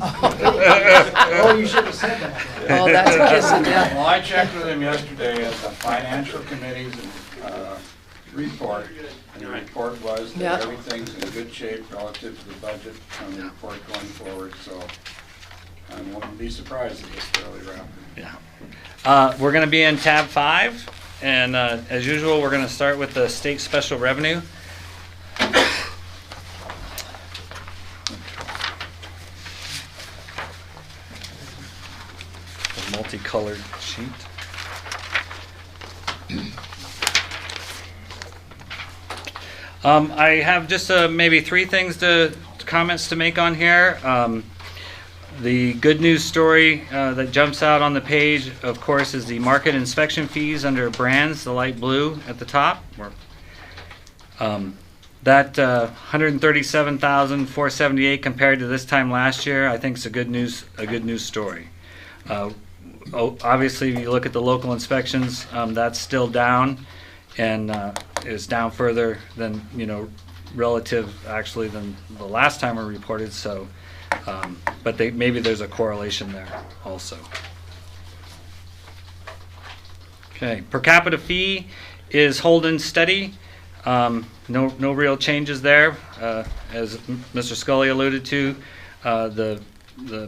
Oh, you should have said that. Oh, that's a kiss of death. Well, I checked with him yesterday at the Financial Committee's report, and the report was that everything's in good shape relative to the budget on the report going forward, so I wouldn't be surprised if it's fairly rapid. Yeah. We're going to be in tab 5, and as usual, we're going to start with the state special revenue. The multicolored sheet. I have just maybe 3 things comments to make on here. The good news story that jumps out on the page, of course, is the market inspection fees under brands, the light blue at the top. That $137,478 compared to this time last year, I think is a good news story. Obviously, if you look at the local inspections, that's still down, and is down further than relative actually than the last time we reported. So, but maybe there's a correlation there also. Okay, per capita fee is holding steady. No real changes there. As Mr. Scully alluded to, the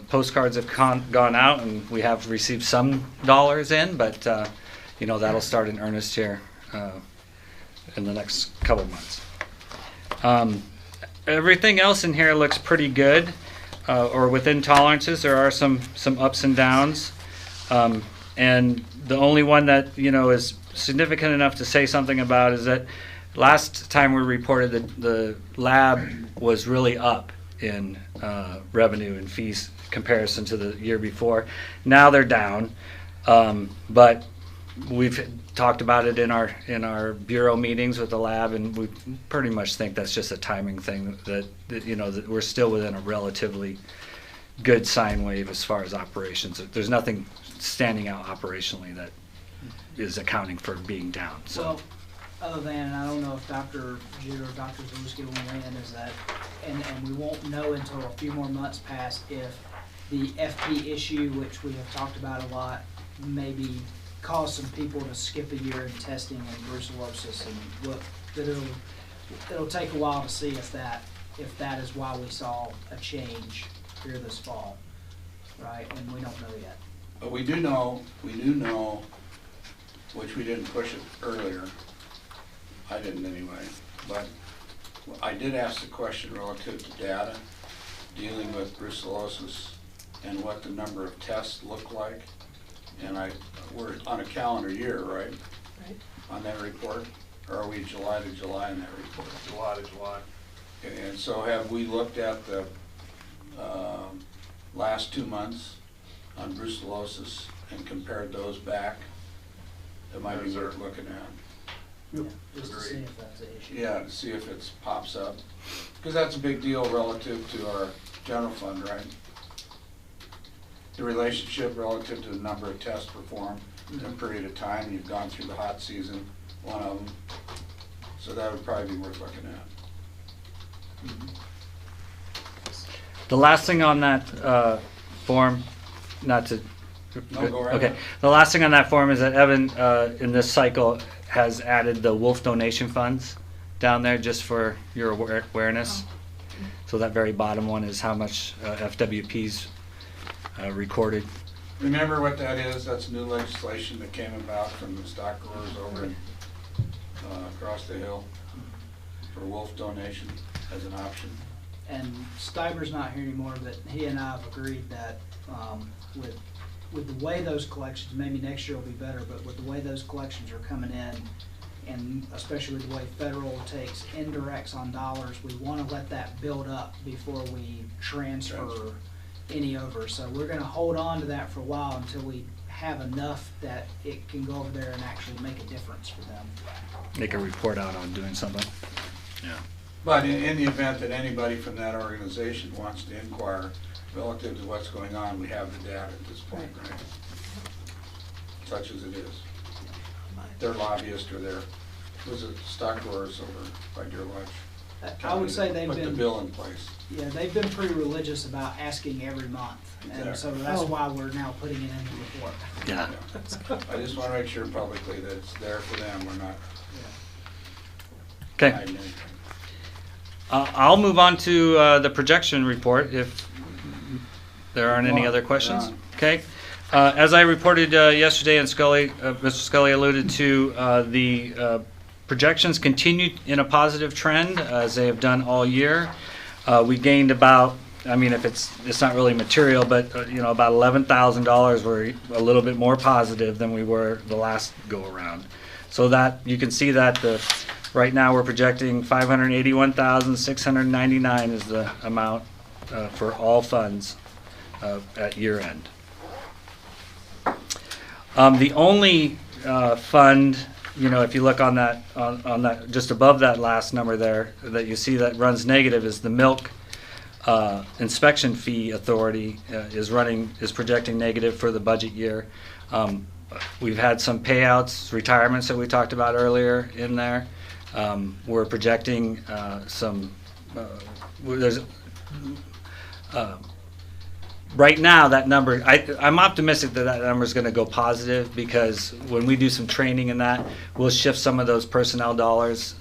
postcards have gone out, and we have received some dollars in, but that'll start in earnest here in the next couple months. Everything else in here looks pretty good, or within tolerances. There are some ups and downs, and the only one that is significant enough to say something about is that last time we reported that the lab was really up in revenue and fees comparison to the year before. Now they're down, but we've talked about it in our bureau meetings with the lab, and we pretty much think that's just a timing thing, that we're still within a relatively good sine wave as far as operations. There's nothing standing out operationally that is accounting for being down. So. Well, other than, I don't know if Dr. Jeter or Dr. Zaluski will weigh in, is that, and we won't know until a few more months pass if the FP issue, which we have talked about a lot, maybe cause some people to skip a year in testing and brucellosis, and look, that it'll take a while to see if that is why we saw a change here this fall, right? And we don't know yet. But we do know, which we didn't push it earlier, I didn't anyway, but I did ask the question relative to data dealing with brucellosis and what the number of tests look like. And we're on a calendar year, right? Right. On that report? Or are we July to July in that report? July to July. And so have we looked at the last 2 months on brucellosis and compared those back? That might be worth looking at. Yeah, just to see if that's an issue. Yeah, to see if it pops up. Because that's a big deal relative to our general fund, right? The relationship relative to the number of tests performed in a period of time. You've gone through the hot season, one of them. So that would probably be worth looking at. The last thing on that form, not to. No, go right okay. ahead. The last thing on that form is that Evan, in this cycle, has added the Wolf donation funds down there just for your awareness. So that very bottom one is how much FWP's recorded. Remember what that is? That's new legislation that came about from the stock growers over in, across the hill for wolf donation as an option. And Stiver's not here anymore, but he and I have agreed that with the way those collections, maybe next year will be better, but with the way those collections are coming in, and especially with the way federal takes indirects on dollars, we want to let that build up before we transfer any over. So we're going to hold on to that for a while until we have enough that it can go over there and actually make a difference for them. Make a report out on doing something. Yeah. But in the event that anybody from that organization wants to inquire relative to what's going on, we have the data at this point, right? Such as it is. Their lobbyist or their, was it stock growers over by Deer Lodge? I would say they've Put the been, bill in place. yeah, they've been pretty religious about asking every month. And so that's why we're now putting it in the report. Yeah. I just want to make sure publicly that it's there for them. We're not. Okay. hiding anything. I'll move on to the projection report if there aren't any other questions. Okay. As I reported yesterday, and Mr. Scully alluded to, the projections continued in a positive trend as they have done all year. We gained about, I mean, if it's not really material, but about $11,000. We're a little bit more positive than we were the last go around. So that you can see that right now we're projecting $581,699 is the amount for all funds at year end. The only fund, if you look on that just above that last number there, that you see that runs negative is the milk inspection fee authority is projecting negative for the budget year. We've had some payouts, retirements that we talked about earlier in there. We're projecting right now that number, I'm optimistic that number is going to go positive, because when we do some training in that, we'll shift some of those personnel dollars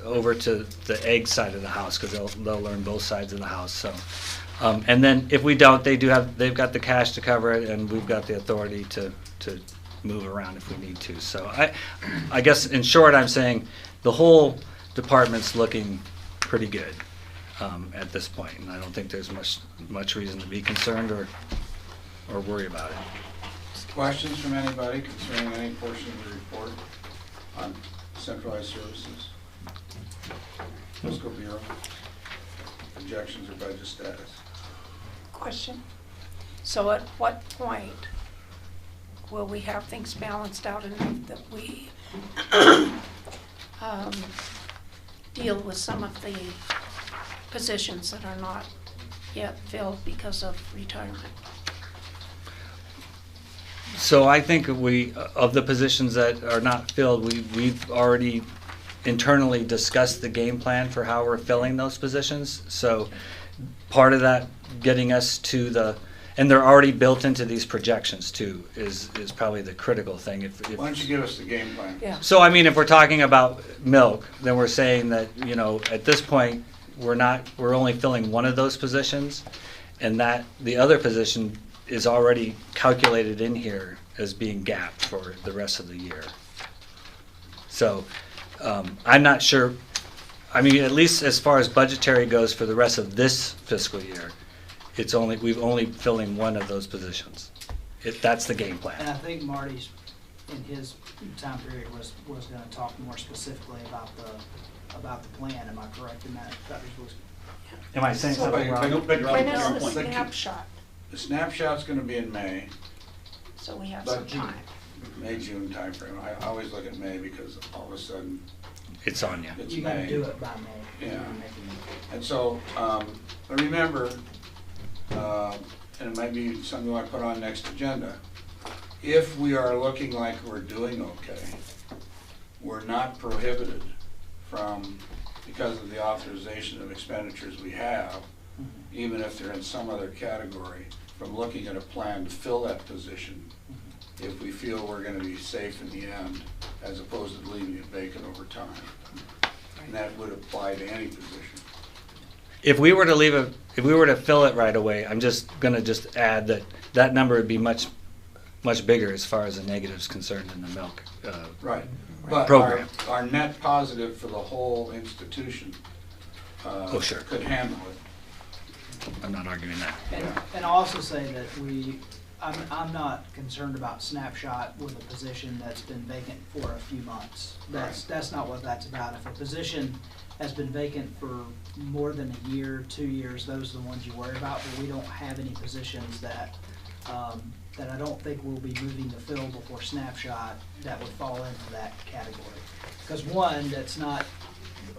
over to the egg side of the house, because they'll learn both sides of the house. So, and then if we don't, they've got the cash to cover it, and we've got the authority to move around if we need to. So I guess in short, I'm saying the whole department's looking pretty good at this point, and I don't think there's much reason to be concerned or worry about it. Questions from anybody concerning any portion of the report on centralized services? Fiscal Bureau, projections or budget status? Question. So at what point will we have things balanced out enough that we deal with some of the positions that are not yet filled because of retirement? So I think of the positions that are not filled, we've already internally discussed the game plan for how we're filling those positions. So part of that getting us to the, and they're already built into these projections too, is probably the critical thing. If Why don't you give us the game plan? Yeah. so, I mean, if we're talking about milk, then we're saying that, you know, at this point, we're only filling one of those positions, and that the other position is already calculated in here as being gapped for the rest of the year. So, I'm not sure, I mean, at least as far as budgetary goes for the rest of this fiscal year, we've only filling one of those positions. That's the game plan. And I think Marty's, in his time period, was gonna talk more specifically about the plan. Am I correct in that? Am I saying So, something wrong? When is the snapshot? The snapshot's gonna be in May, So we have But some time. May, June timeframe. I always look at May because all of a sudden, It's on you. it's You gotta May. do it by May. Yeah. And so, but remember, and it might be something I put on next agenda, if we are looking like we're doing okay, we're not prohibited from, because of the authorization of expenditures we have, even if they're in some other category, from looking at a plan to fill that position, if we feel we're gonna be safe in the end, as opposed to leaving it vacant over time. And that would apply to any position. If we were to fill it right away, I'm just gonna add that number would be much bigger as far as the negative's concerned in the milk Right. But program. our net positive for the whole institution Oh, sure. could handle it. I'm not arguing that. And I'll also say that I'm not concerned about snapshot with a position that's been vacant for a few months. That's not what that's about. If a position has been vacant for more than a year, 2 years, those are the ones you worry about, but we don't have any positions that I don't think we'll be moving to fill before snapshot that would fall into that category. Because one, that's not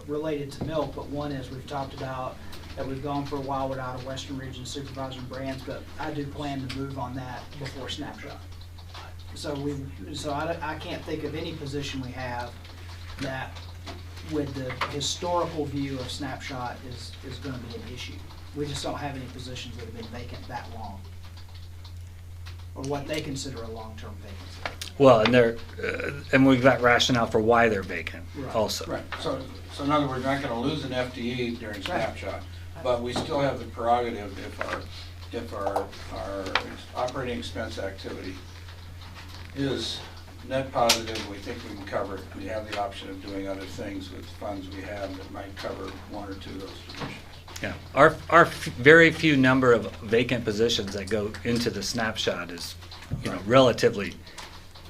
related to milk, but one is we've talked about that we've gone for a while without a Western Region Supervisor and Brands, but I do plan to move on that before snapshot. So I can't think of any position we have that with the historical view of snapshot is gonna be an issue. We just don't have any positions that have been vacant that long, or what they consider a long-term vacancy. Well, and we've got rationale for why they're vacant also. Right. So in other words, we're not gonna lose an FTE during snapshot, but we still have the prerogative if our operating expense activity is net positive, we think we can cover it. We have the option of doing other things with funds we have that might cover one or two of those positions. Yeah, our very few number of vacant positions that go into the snapshot is, relatively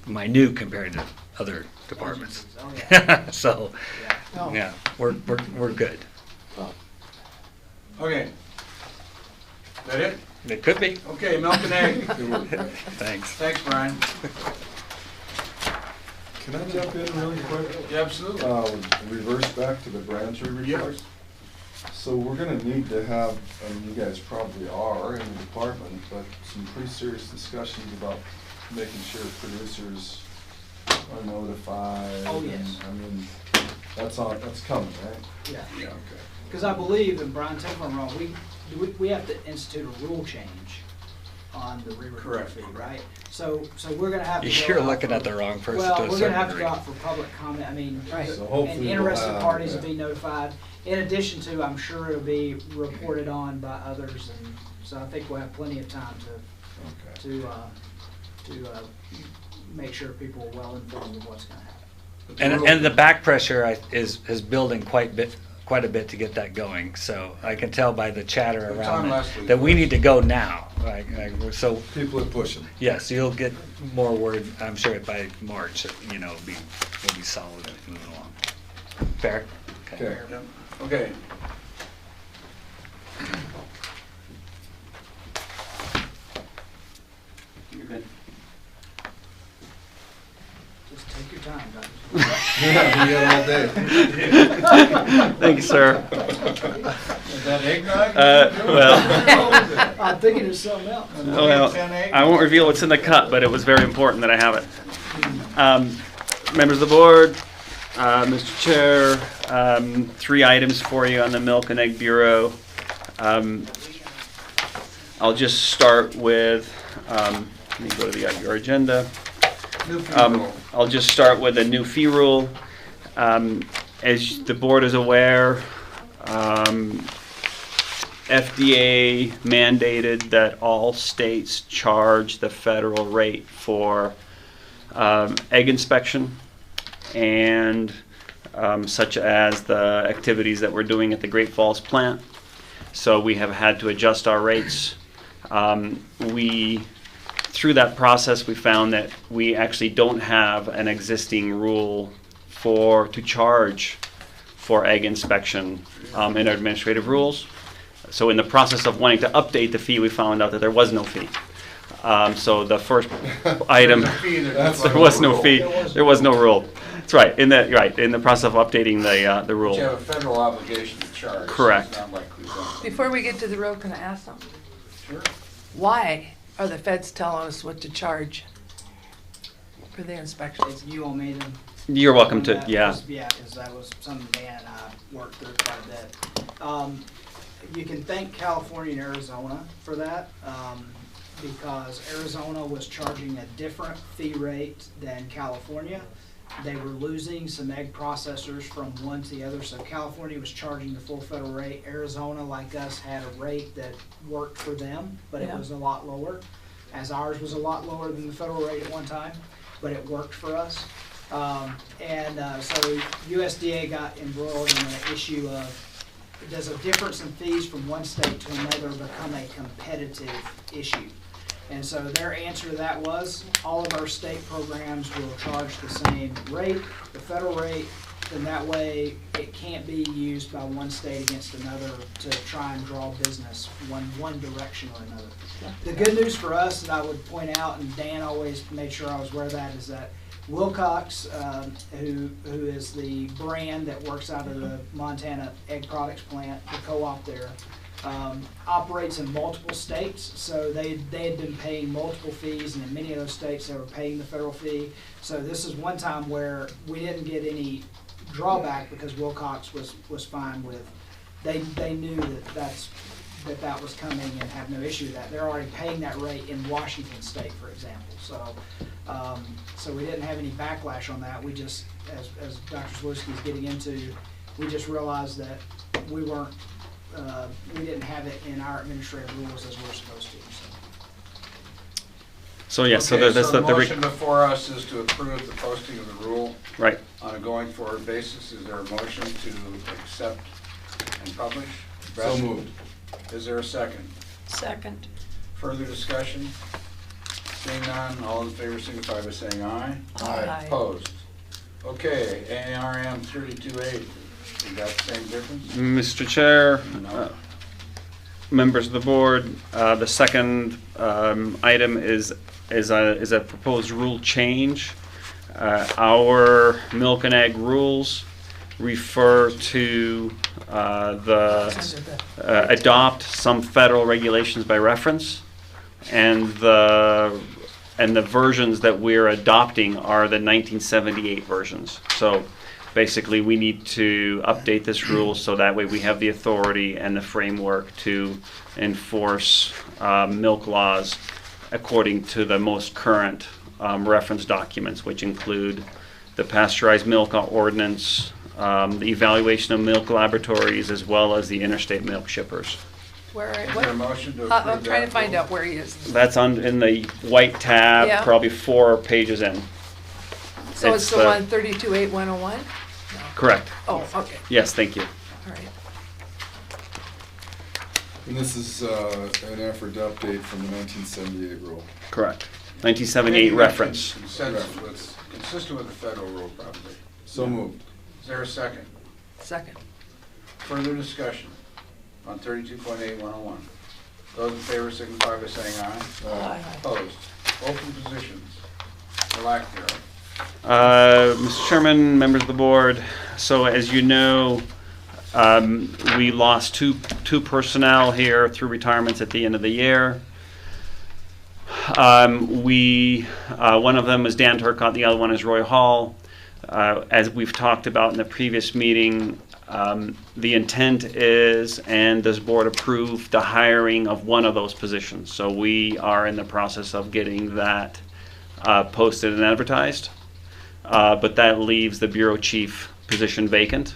minute compared to other departments. So, yeah, we're good. Okay. That it? It could be. Okay, milk and egg. Thanks. Thanks, Brian. Can I jump in really quick? Yeah, absolutely. Reverse back to the branch report. Yes. So we're gonna need to have, and you guys probably are in the department, but some pretty serious discussions about making sure producers are notified. Oh, yes. I mean, that's coming, right? Yeah. Yeah, okay. Because I believe, and Brian, tell me if I'm wrong, we have to institute a rule change on the re-report fee, right? So we're gonna have to go You're out looking for- at the wrong person Well, to a we're gonna certain have to degree. go out for public comment, I mean, So hopefully and we'll interested have parties will that. be notified. In addition to, I'm sure it'll be reported on by others, and so I think we'll have plenty of time to make sure people are well informed of what's gonna happen. And the back pressure is building quite a bit to get that going. So I can tell by the chatter It was around on it last week. that we need to go now. So People are pushing. yes, you'll get more word, I'm sure, by March. We'll be solid moving along. Fair? Okay. Yeah. Okay. You're good. Just take your time, guys. Yeah, we got all day. Thank you, sir. Is that eggnog? Well, I'm thinking of something else. I won't reveal what's in the cup, but it was very important that I have it. Members of the board, Mr. Chair, 3 items for you on the Milk and Egg Bureau. I'll just start with, let me go to your agenda. I'll just start with a new fee rule. As the board is aware, FDA mandated that all states charge the federal rate for egg inspection and such as the activities that we're doing at the Great Falls plant. So we have had to adjust our rates. Through that process, we found that we actually don't have an existing rule to charge for egg inspection in our administrative rules. So in the process of wanting to update the fee, we found out that there was no fee. So the first item, there was no fee, there was no rule. That's right. In the process of updating the rule. But you have a federal obligation to charge. Correct. So it's not like we don't. Before we get to the road, can I ask something? Sure. Why are the feds telling us what to charge for the inspections? You want me to? You're welcome to, That yeah. was- Yeah, because that was something Dan and I worked through quite a bit. You can thank California and Arizona for that, because Arizona was charging a different fee rate than California. They were losing some egg processors from one to the other, so California was charging the full federal rate. Arizona, like us, had a rate that worked for them, but it Yeah. was a lot lower, as ours was a lot lower than the federal rate at one time, but it worked for us. So USDA got embroiled in the issue of, does a difference in fees from one state to another become a competitive issue? And so their answer to that was, all of our state programs will charge the same rate, the federal rate, and that way it can't be used by one state against another to try and draw business one direction or another. The good news for us that I would point out, and Dan always made sure I was aware of that, is that Wilcox, who is the brand that works out of the Montana Egg Products plant, the co-op there, operates in multiple states. So they had been paying multiple fees, and in many of those states they were paying the federal fee. So this is one time where we didn't get any drawback because Wilcox was fine with. They knew that was coming and had no issue with that. They're already paying that rate in Washington State, for example. So we didn't have any backlash on that. We just, as Dr. Zalewski is getting into, we just realized that we didn't have it in our administrative rules as we're supposed to. So yes, Okay, that's the the motion before us is to approve the posting of the rule. Right. On a going forward basis. Is there a motion to accept and publish? So moved. Is there a second? Second. Further discussion? Seeing none, all in favor signify by saying aye. Aye. Opposed? Okay, ARM 3280. You got the same difference? Mr. Chair, No. members of the board, the second item is a proposed rule change. Our milk and egg rules refer to adopt some federal regulations by reference, and the versions that we're adopting are the 1978 versions. So basically, we need to update this rule so that way we have the authority and the framework to enforce milk laws according to the most current reference documents, which include the pasteurized milk ordinance, the evaluation of milk laboratories, as well as the interstate milk shippers. Where, Is what? there a motion to approve I'm trying that to find rule? out where he is. That's in the white tab, Yeah. probably 4 pages in. So it's the one 328101? Correct. Oh, okay, Yes, thank you. all right. And this is an effort to update from the 1978 rule. Correct. 1978 reference. Consistent with the federal rule, probably. So moved. Is there a second? Second. Further discussion on 32.8101. Those in favor signify by saying aye. Aye. Opposed? Open positions. For lack thereof. Mr. Chairman, members of the board, so as you know, we lost two personnel here through retirements at the end of the year. One of them is Dan Turcott, the other one is Roy Hall. As we've talked about in the previous meeting, the intent is, and this board approved, the hiring of one of those positions. So we are in the process of getting that posted and advertised. But that leaves the bureau chief position vacant.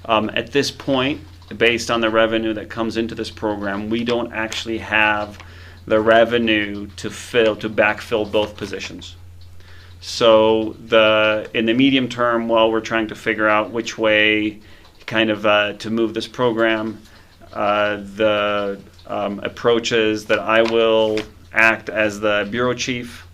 At this point, based on the revenue that comes into this program, we don't actually have the revenue to backfill both positions. So in the medium term, while we're trying to figure out which way kind of to move this program, the approach is that I will act as the bureau chief.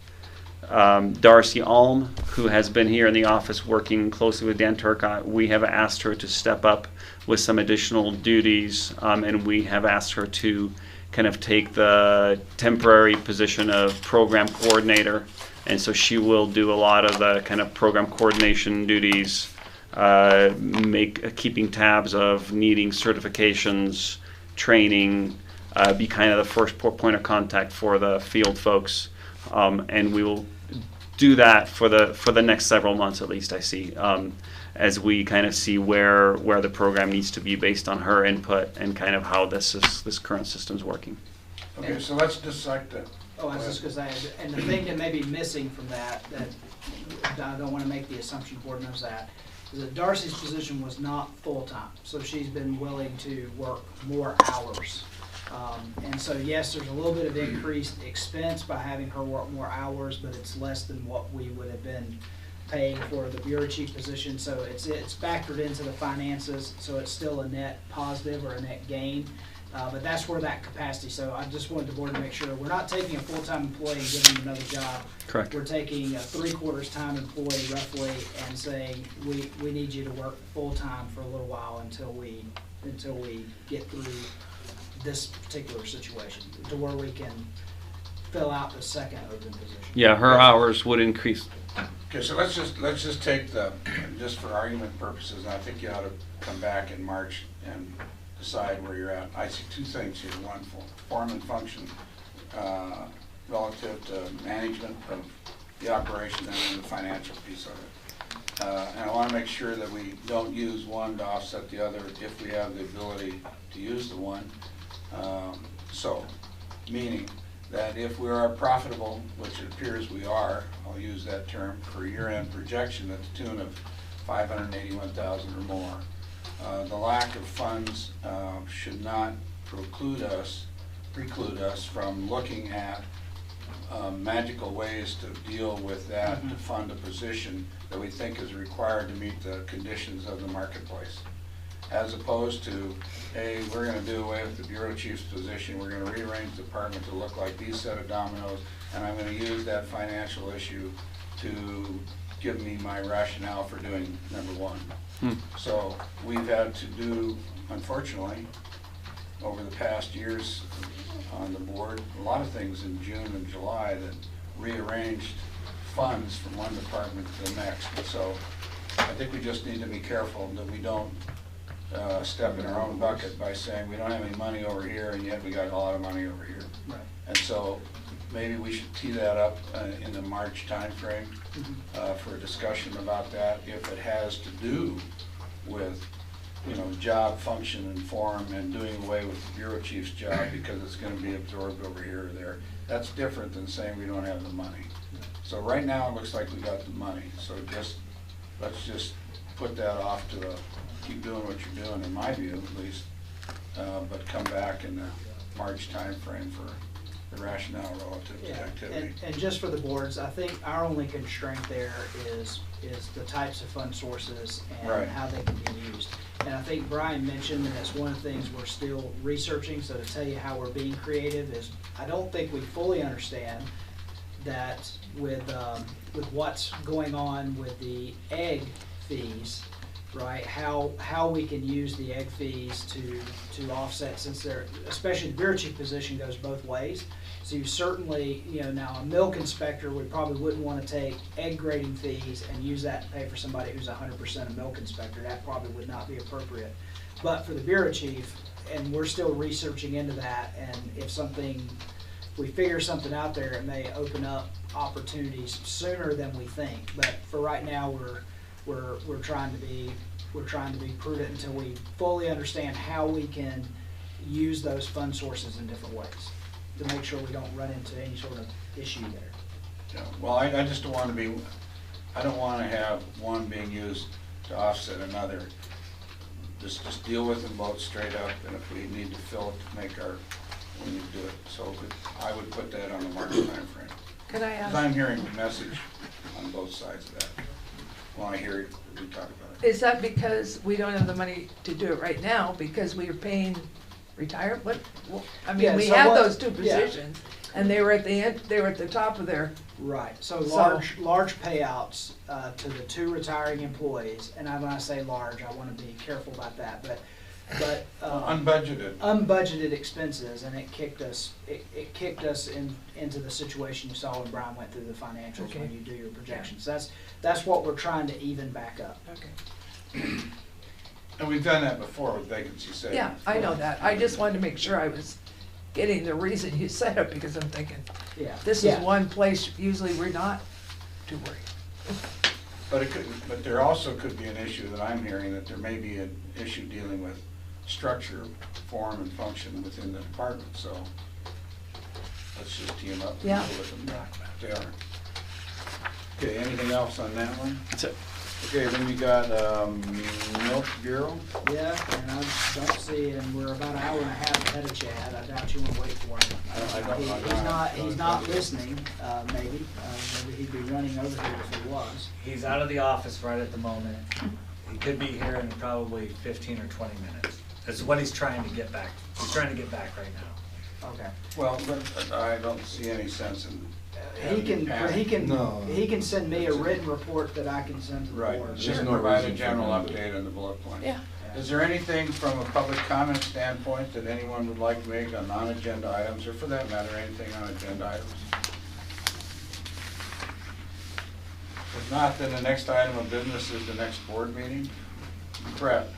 Darcy Alm, who has been here in the office working closely with Dan Turcott, we have asked her to step up with some additional duties, and we have asked her to kind of take the temporary position of program coordinator. And so she will do a lot of the kind of program coordination duties, keeping tabs of needing certifications, training, be kind of the first point of contact for the field folks. And we will do that for the next several months at least, I see, as we kind of see where the program needs to be based on her input and kind of how this current system's working. Okay, so let's dissect that. Oh, I was just gonna say, and the thing that may be missing from that I don't wanna make the assumption the board knows that, is that Darcy's position was not full-time, so she's been willing to work more hours. And so yes, there's a little bit of increased expense by having her work more hours, but it's less than what we would have been paying for the bureau chief position. So it's factored into the finances, so it's still a net positive or a net gain. But that's where that capacity, so I just wanted the board to make sure we're not taking a full-time employee and giving them another job. Correct. We're taking a 3/4 time employee roughly and saying, we need you to work full-time for a little while until we get through this particular situation, to where we can fill out the second open position. Yeah, her hours would increase. Okay, so let's just take just for argument purposes, and I think you ought to come back in March and decide where you're at. I see two things here. One, form and function relative to management of the operation and then the financial piece of it. And I want to make sure that we don't use one to offset the other if we have the ability to use the one. So, meaning that if we are profitable, which it appears we are, I'll use that term, for year-end projection at the tune of $581,000 or more, the lack of funds should not preclude us from looking at magical ways to deal with that, to fund a position that we think is required to meet the conditions of the marketplace. As opposed to, hey, we're going to do away with the bureau chief's position, we're going to rearrange the department to look like these set of dominoes, and I'm going to use that financial issue to give me my rationale for doing number one. So we've had to do, unfortunately, over the past years on the board, a lot of things in June and July that rearranged funds from one department to the next. And so I think we just need to be careful that we don't step in our own bucket by saying we don't have any money over here and yet we got a lot of money over here. Right. And so maybe we should tee that up in the March timeframe for a discussion about that, if it has to do with, job function and form and doing away with the bureau chief's job because it's going to be absorbed over here or there. That's different than saying we don't have the money. So right now it looks like we got the money. So let's just put that off to keep doing what you're doing, in my view at least, but come back in the March timeframe for the rationale relative to activity. And just for the boards, I think our only constraint there is the types of fund sources and how they can be used. And I think Brian mentioned, and that's one of the things we're still researching, so to tell you how we're being creative is, I don't think we fully understand that with what's going on with the egg fees, right, how we can use the egg fees to offset, since they're, especially the bureau chief position goes both ways. So you certainly, now a milk inspector, we probably wouldn't want to take egg grading fees and use that to pay for somebody who's 100% a milk inspector. That probably would not be appropriate. But for the bureau chief, and we're still researching into that, and if we figure something out there, it may open up opportunities sooner than we think. But for right now, we're trying to be prudent until we fully understand how we can use those fund sources in different ways to make sure we don't run into any sort of issue there. Yeah, well, I just don't want to be, I don't want to have one being used to offset another. Just deal with them both straight up, and if we need to fill it to make our, we need to do it. So I would put that on the March timeframe. Can I ask? Because I'm hearing the message on both sides of that. When I hear it, we talk about it. Is that because we don't have the money to do it right now, because we are paying retire, I mean, Yeah, we so have what- those two yeah. positions, and they were at the end, they were at the top of their. Right, so So- large payouts to the 2 retiring employees, and when I say large, I want to be careful about that, but Unbudgeted. unbudgeted expenses, and it kicked us into the situation you saw when Brian went through the financials Okay. when you do your projections. That's what we're trying to even back up. Okay. And we've done that before with vacancy savings. Yeah, I know that. I just wanted to make sure I was getting the reason you said it, because I'm thinking, Yeah. this is one place, usually we're not too worried. But there also could be an issue that I'm hearing, that there may be an issue dealing with structure, form, and function within the department, so let's just team up and deal Yeah. with them. They are. Okay, anything else on that one? That's it. Okay, then we got, Milk Bureau. Yeah, and I don't see, and we're about an hour and a half ahead of Chad. I doubt you want to wait for him. He's not listening, maybe. Maybe he'd be running over here if he was. He's out of the office right at the moment. He could be here in probably 15 or 20 minutes. That's what he's trying to get back. He's trying to get back right now. Okay. Well, but I don't see any sense in. He can No. send me a written report that I can send to the Right, board. just no provide a reason for general him to- update on the bullet points. Yeah. Is there anything from a public comment standpoint that anyone would like to make on non-agenda items, or for that matter, anything on agenda items? If not, then the next item of business is the next board meeting. Brett?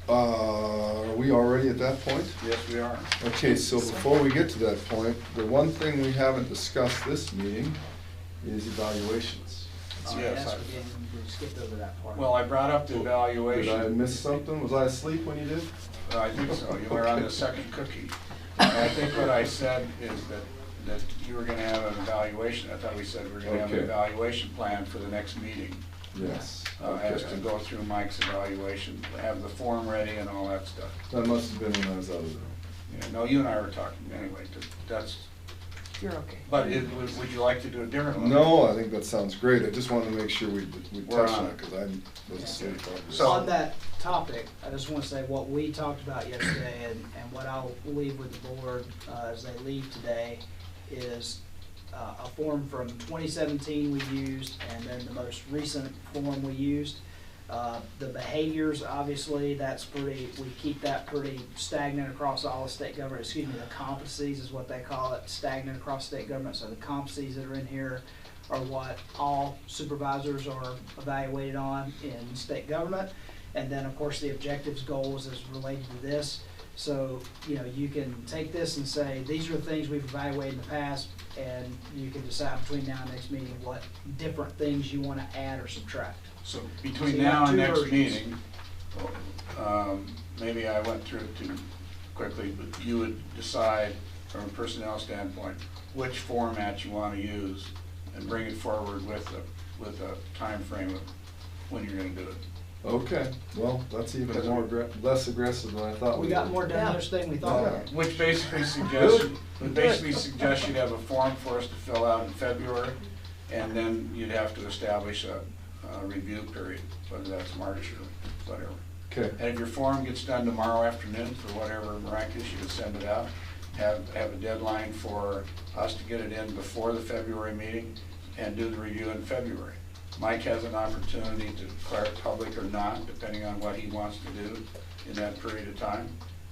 Are we already at that point? Yes, we are. Okay, so before we get to that point, the one thing we haven't discussed this meeting is evaluations. Yes, We skipped over that part. well, I brought up the evaluation. Did I miss something? Was I asleep when you did? I think so, you were on the second cookie. And I think what I said is that you were gonna have an evaluation, I thought we said we were gonna have an Okay. evaluation plan for the next meeting. Yes. As to go through Mike's evaluation, have the form ready and all that stuff. That must have been when I was out of the room. Yeah, no, you and I were talking anyway, that's, You're okay. but would you like to do it differently? No, I think that sounds great. I just wanted to make sure we We're touched on on it, it. because I was asleep. So- On that topic, I just want to say what we talked about yesterday and what I'll leave with the board as they leave today is a form from 2017 we used, and then the most recent form we used. The behaviors, obviously, we keep that pretty stagnant across all of state government. Excuse me, the competencies is what they call it, stagnant across state government. So the competencies that are in here are what all supervisors are evaluated on in state government. And then, of course, the objectives, goals is related to this. So, you can take this and say, these are the things we've evaluated in the past, and you can decide between now and next meeting what different things you want to add or subtract. So So between you now have and two next versions. meeting, maybe I went through it too quickly, but you would decide from a personnel standpoint which format you want to use and bring it forward with a time frame of when you're going to do it. Okay, well, that's even more, less aggressive than I thought we We were. got more done yesterday than we thought. Yeah. Which basically suggests you'd have a form for us to fill out in February, and then you'd have to establish a review period, whether that's March or whatever. Okay. And if your form gets done tomorrow afternoon for whatever miraculous, you could send it out, have a deadline for us to get it in before the February meeting, and do the review in February. Mike has an opportunity to declare it public or not, depending on what he wants to do in that period of time.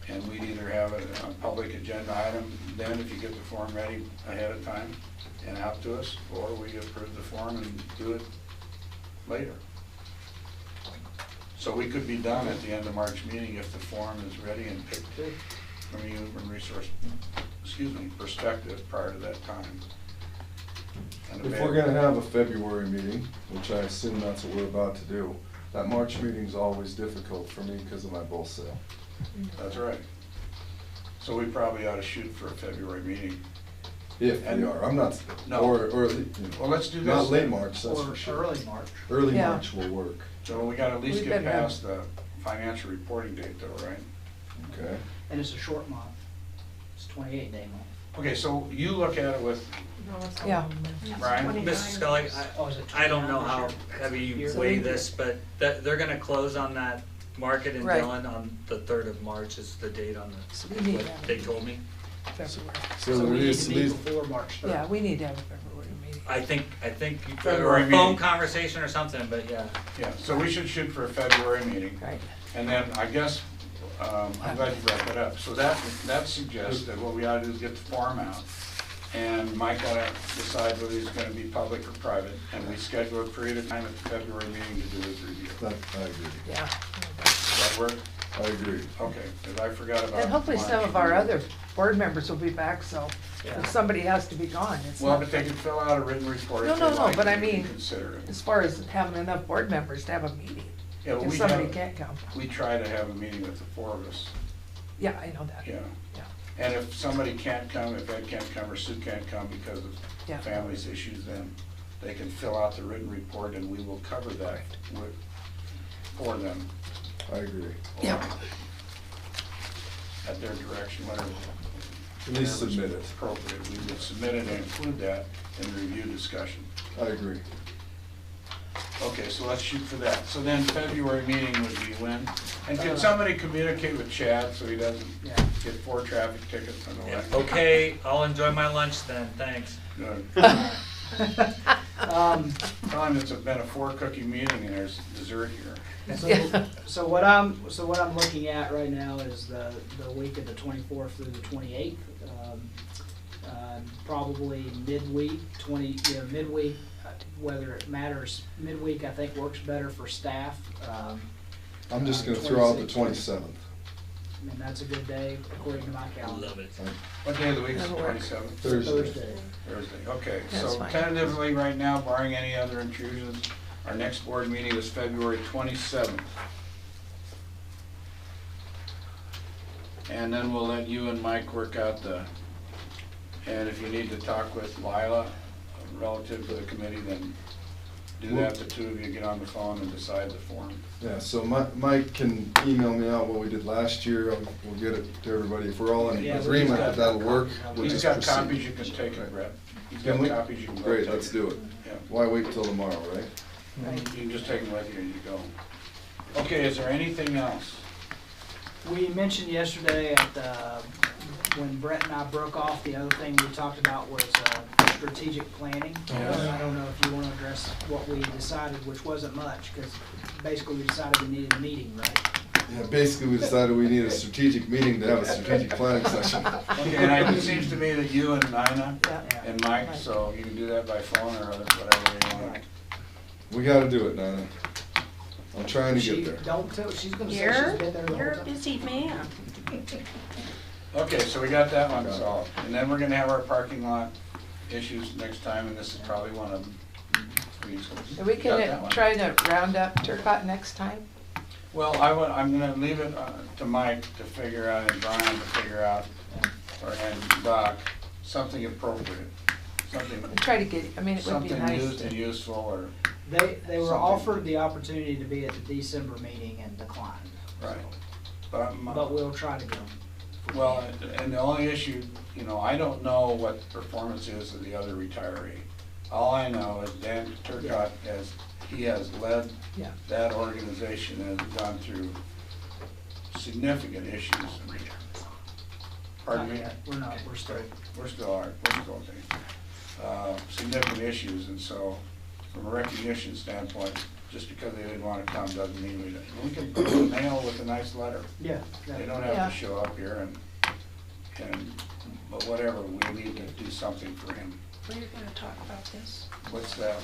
And we'd either have a public agenda item then, if you get the form ready ahead of time and out to us, or we approve the form and do it later. So we could be done at the end of March meeting if the form is ready and picked from a human resource, perspective prior to that time. And If we're gonna have a February meeting, which I assume that's what we're about to do, That March meeting's always difficult for me because of my bull sale. That's right. So we probably ought to shoot for a February meeting. If we are, I'm not, No. or, Well, let's do this. not late then. March, that's Or for sure. early March. Early Yeah. March will work, So we gotta at least We get better have- past the financial reporting date though, right? okay? And it's a short month. It's 28-day month. Okay, so you look at it with Yeah. Brian? Mr. Scully, Oh, is it I don't know 29 how this year? heavy you Year? weigh this, but they're gonna close on that market in Right. Dillon on the 3rd of March is the date on So the, we need what that. they told me. February. So So there we need is to at meet least, before March 3rd. Yeah, we need to have a February meeting. I think, or February a phone meeting. conversation or something, but yeah. Yeah, so we should shoot for a February meeting. Right. And then I guess, I'm glad you brought that up. So that suggests that what we ought to do is get the form out. And Mike ought to decide whether he's gonna be public or private. And we schedule a period of time at the February meeting to do his review. that, I agree, Yeah. Does that work? I agree. Okay, because I forgot about. And hopefully some March. of our other board members will be back, so if somebody has to be gone, it's Well, not. but they can fill out a written report No, if no, they no, like, but I and we can mean, consider it. as far as having enough board members to have a meeting, Yeah, but if we somebody have- can't come. We try to have a meeting with the four of us, Yeah, I know that. yeah. Yeah. And if somebody can't come, if Ed can't come or Sue can't come because of Yeah. family's issues, then they can fill out the written report and we will cover that for them. I agree. Yeah. At their direction, whatever. At least whatever's submit it. Appropriate, we would submit it and include that in the review discussion. I agree. Okay, so let's shoot for that. So then February meeting would be when? And can somebody communicate with Chad so he doesn't Yeah. get 4 traffic tickets on the way? Okay, I'll enjoy my lunch then, thanks. Good. Um, Tell him it's been a 4-cookie meeting and there's dessert here. So what I'm looking at right now is the week of the 24th through the 28th. Probably midweek, midweek, whether it matters, midweek I think works better for staff. I'm just gonna throw out the 26th. 27th. And that's a good day according to my calendar. Love it. What day of the week is the That'll work. 27th? Thursday. Thursday, okay. That's So fine. tentatively, right now, barring any other intrusions, our next board meeting is February 27th. And then we'll let you and Mike work out and if you need to talk with Lila relative to the committee, then do that, the two of you get on the phone and decide the form. Yeah, so Mike can email me out what we did last year, we'll get it to everybody, if we're all in Yeah, but agreement he's that got that'll work, copies. we'll He's just got proceed. copies, you can take it, Brett. He's got Can we? copies, you can go Great, take let's do it. Yeah. Why wait till tomorrow, right? You can just take them with you and you go. Okay, is there anything else? We mentioned yesterday when Brett and I broke off, the other thing we talked about was strategic planning. I don't know if you want to address what we decided, which wasn't much, because basically we decided we needed a meeting, right? Yeah, basically we decided we need a strategic meeting to have a strategic planning session. Okay, and it seems to me that you and Nina Yeah. and Mike, so you can do that by phone or whatever you want. We gotta do it, Nana. I'm trying to get there. Don't tell, she's gonna say she's You're, been there the you're whole a time. busy man. Okay, so we got that one solved. And then we're gonna have our parking lot issues next time, and this is probably one of them. Are we Got that gonna one. try to round up Turcotte next time? Well, I'm gonna leave it to Mike to figure out, and Brian to figure out, and Doc, something appropriate, something, We try to get, I mean, it would be something nice used and to. useful, or, They were Something. offered the opportunity to be at the December meeting and declined. right. But But we'll try to go. well, and the only issue, I don't know what the performance is of the other retiree. All I know is Dan Turcotte he has led Yeah. that organization and has gone through significant issues. Pardon Not me? yet. We're still. We're still okay. Significant issues, and so from a recognition standpoint, just because they didn't want to come doesn't mean we can put them in the mail with a nice letter. Yeah. They don't have Yeah. to show up here but whatever, we need to do something for him. We're gonna talk about this. What's that?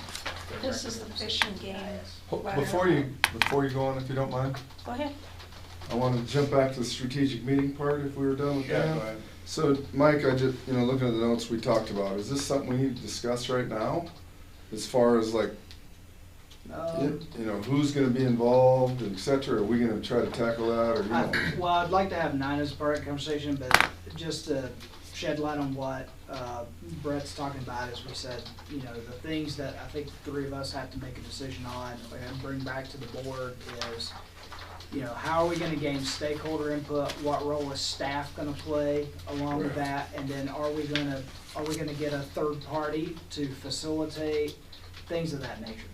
This is the fishing game. Before you go on, if you don't mind, Go ahead. I wanted to jump back to the strategic meeting part if we were done with Yeah, that. go ahead. So, Mike, I just, looking at the notes we talked about, is this something we need to discuss right now? As far as like, You know, who's gonna be involved, et cetera? Are we gonna try to tackle that, or, you know? Well, I'd like to have 9 as part of the conversation, but just to shed light on what Brett's talking about, as we said, you know, the things that I think the three of us have to make a decision on and bring back to the board is, you know, how are we gonna gain stakeholder input? What role is staff gonna play along with that? And then are we gonna get a third party to facilitate things of that nature?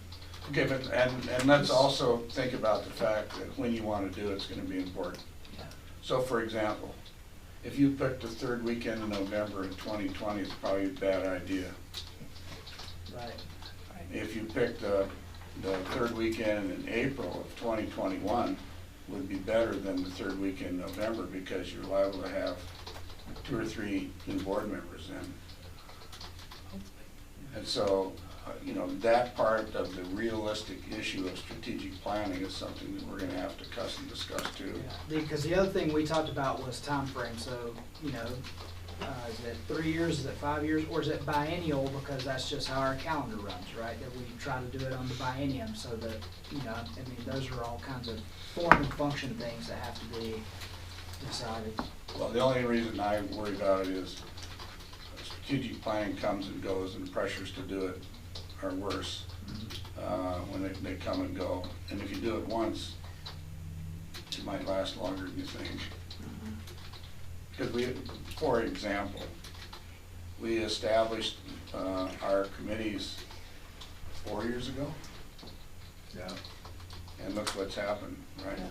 Okay, but, and let's also think about the fact that when you want to do it, it's going to be important. So for example, if you picked the third weekend in November in 2020, it's probably a bad idea. Right. If you picked the third weekend in April of 2021, would be better than the third weekend in November, because you're liable to have 2 or 3 new board members then. And so, you know, that part of the realistic issue of strategic planning is something that we're gonna have to discuss too. Yeah, because the other thing we talked about was time frame. So, you know, is it 3 years, is it 5 years, or is it biennial? Because that's just how our calendar runs, right? That we try to do it on the biennium, so that, you know, I mean, those are all kinds of form and function things that have to be decided. Well, the only reason I worry about it is strategic planning comes and goes, and pressures to do it are worse when they come and go. And if you do it once, it might last longer than you think. Because we, for example, we established our committees 4 years ago. Yeah. And look what's happened, right? Yeah.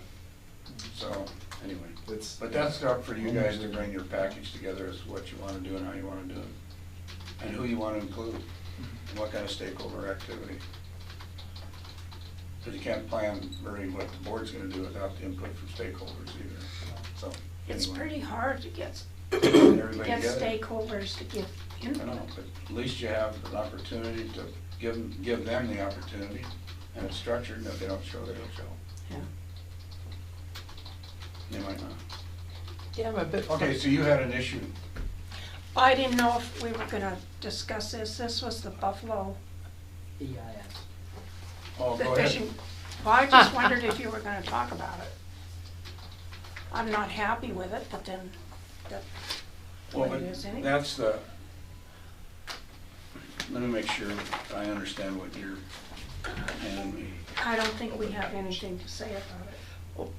So, anyway, but that's up for you guys to bring your package together as to what you want to do and how you want to do it, and who you want to include, and what kind of stakeholder activity. Because you can't plan very what the board's going to do without the input from stakeholders either. So It's anyway. pretty hard to get Everybody get together. stakeholders to give I input. know, but at least you have an opportunity to give them the opportunity, and it's structured, and if they don't show, they don't show. Yeah. They might not. Yeah, I'm a bit. Okay, so you had an issue. I didn't know if we were gonna discuss this. This was the Buffalo, EIS. Oh, the go ahead. fishing. Well, I just wondered if you were gonna talk about it. I'm not happy with it, but then that's Well, what it but is anyway. that's the, let me make sure I understand what you're handing me. I don't think we have anything to say about it.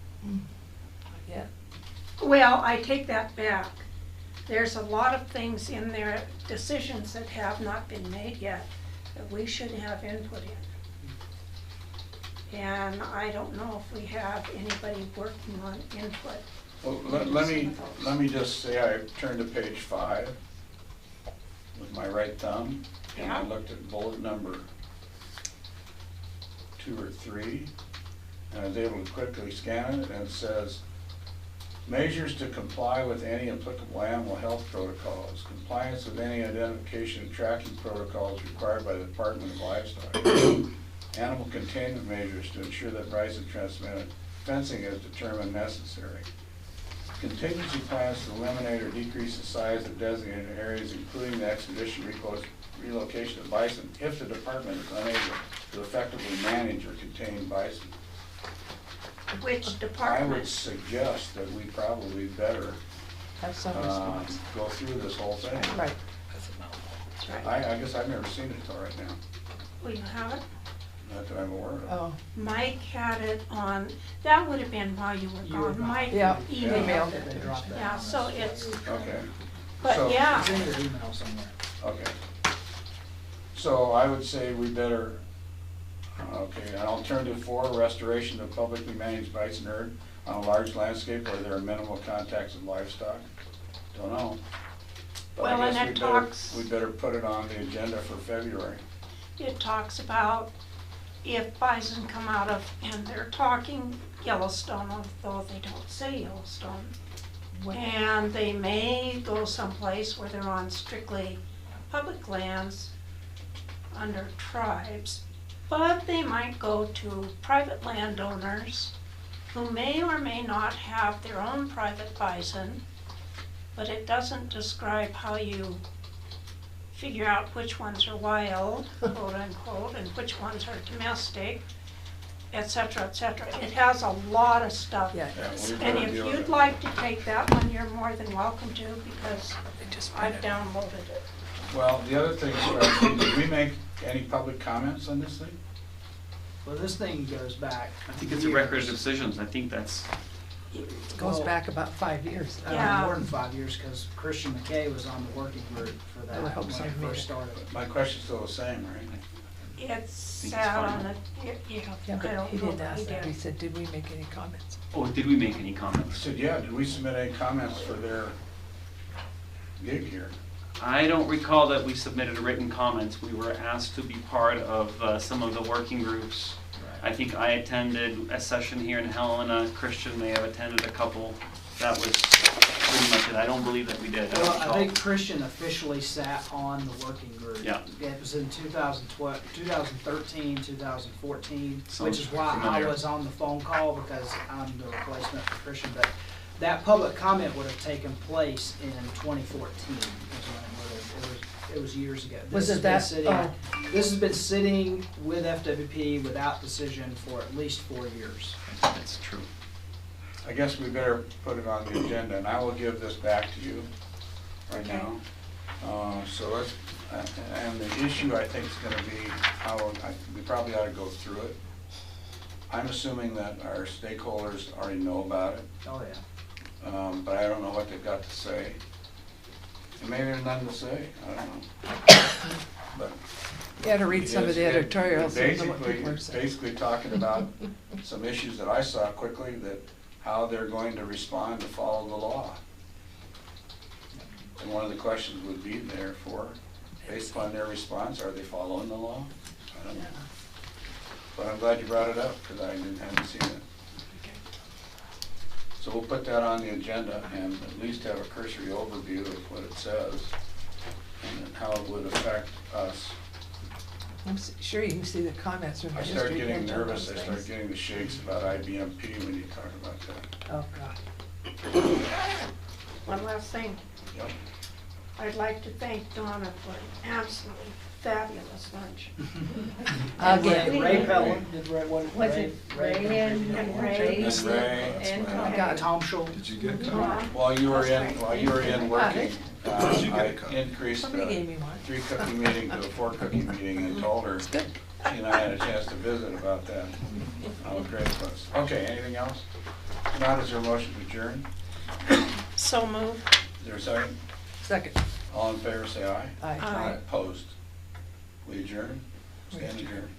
Yeah. Well, I take that back. There's a lot of things in there, decisions that have not been made yet, that we should have input in. And I don't know if we have anybody working on input. Well, let me just say I turned to page 5 with my right thumb, and I Yeah. looked at bullet number 2 or 3, and I was able to quickly scan it, and it says, measures to comply with any applicable animal health protocols, compliance with any identification and tracking protocols required by the Department of Livestock, animal containment measures to ensure that rice and transmitted fencing is determined necessary, contingency plans to eliminate or decrease the size of designated areas, including the expedition relocation of bison, if the department is unable to effectively manage or contain bison. Which I would department? suggest that we probably better Have some response. go through this whole thing. Right. That's right. I guess I've never seen it until right now, Will you have it? not that I'm aware of. Oh, Mike had it on, that would have been while you were You were gone. gone. Mike Yeah. emailed They it. dropped that Yeah, on so us. it's, Okay, but So- yeah. It's in your email somewhere. okay. So I would say we better, okay, an alternative 4, restoration of publicly managed bison herd on a large landscape where there are minimal contacts with livestock. Don't know. But Well, I and guess it talks- we better put it on the agenda for February. It talks about if bison come out of, and they're talking Yellowstone, although they don't say Yellowstone. And they may go someplace where they're on strictly public lands under tribes, but they might go to private landowners who may or may not have their own private bison, but it doesn't describe how you figure out which ones are wild, quote unquote, and which ones are domestic, et cetera, et cetera. It has a lot of stuff. Yeah. And if you'd like to take that one, you're more than welcome to, because I've downloaded it. Well, the other thing, Spencer, did we make any public comments on this thing? Well, this thing goes back. I think it's a record of decisions. I think that's. It goes back about 5 years. More than 5 years, because Christian McKay was on the working group for that I would hope when so, I maybe. first started. My question's still the same, right? It's it's sat fine. on the, yeah, Yeah, I but don't he know didn't if ask that. He did. said, did we make any comments? Oh, did we make any I comments? said, yeah, did we submit any comments for their gig here? I don't recall that we submitted written comments. We were asked to be part of some of the working groups. I think I attended a session here in Helena. Christian may have attended a couple. That was pretty much it. I don't believe that we did. I don't Well, I recall. think Christian officially sat on the working group. Yeah. It was in 2012, 2013, 2014, Sounds which is why familiar. I was on the phone call, because I'm the replacement for Christian. But that public comment would have taken place in 2014. Is when it was years ago. Was This it has been that- sitting- This has been sitting with FWP without decision for at least 4 years. That's true. I guess we better put it on the agenda, and I will give this back to you right now. So let's, and the issue I think is gonna be how, we probably ought to go through it. I'm assuming that our stakeholders already know about it, Oh, yeah. but I don't know what they've got to say. And maybe there's nothing to say, I don't know. But You had to read some of the it's- editorials. and know what Basically, people are it's saying. basically talking about some issues that I saw quickly, that how they're going to respond to follow the law. And one of the questions would be therefore, based upon their response, are they following the law? I don't know. But I'm glad you brought it up, because I hadn't seen it. So we'll put that on the agenda and at least have a cursory overview of what it says and how it would affect us. I'm sure you can see the comments from the I history. start getting page on nervous, those I start things. getting the shakes about IBMP when you talk about that. Oh, God. One last thing. Yep. I'd like to thank Donna for an absolutely fabulous lunch. Again. Ray Pellin did what? Was it Ray and Ray? And Ray, And that's I right. got it. Tom Schultz. Did you get Tom. While you were in working, Did you get a I copy? increased Somebody gave the me one. 3 cookie meeting to a 4 cookie meeting and told her, Good. she and I had a chance to visit about that. How great it was. Okay, anything else? Now, is there a motion to adjourn? So moved. Is there a second? Second. All in favor, say aye. Aye. Aye. Opposed? We adjourn? Stand adjourned.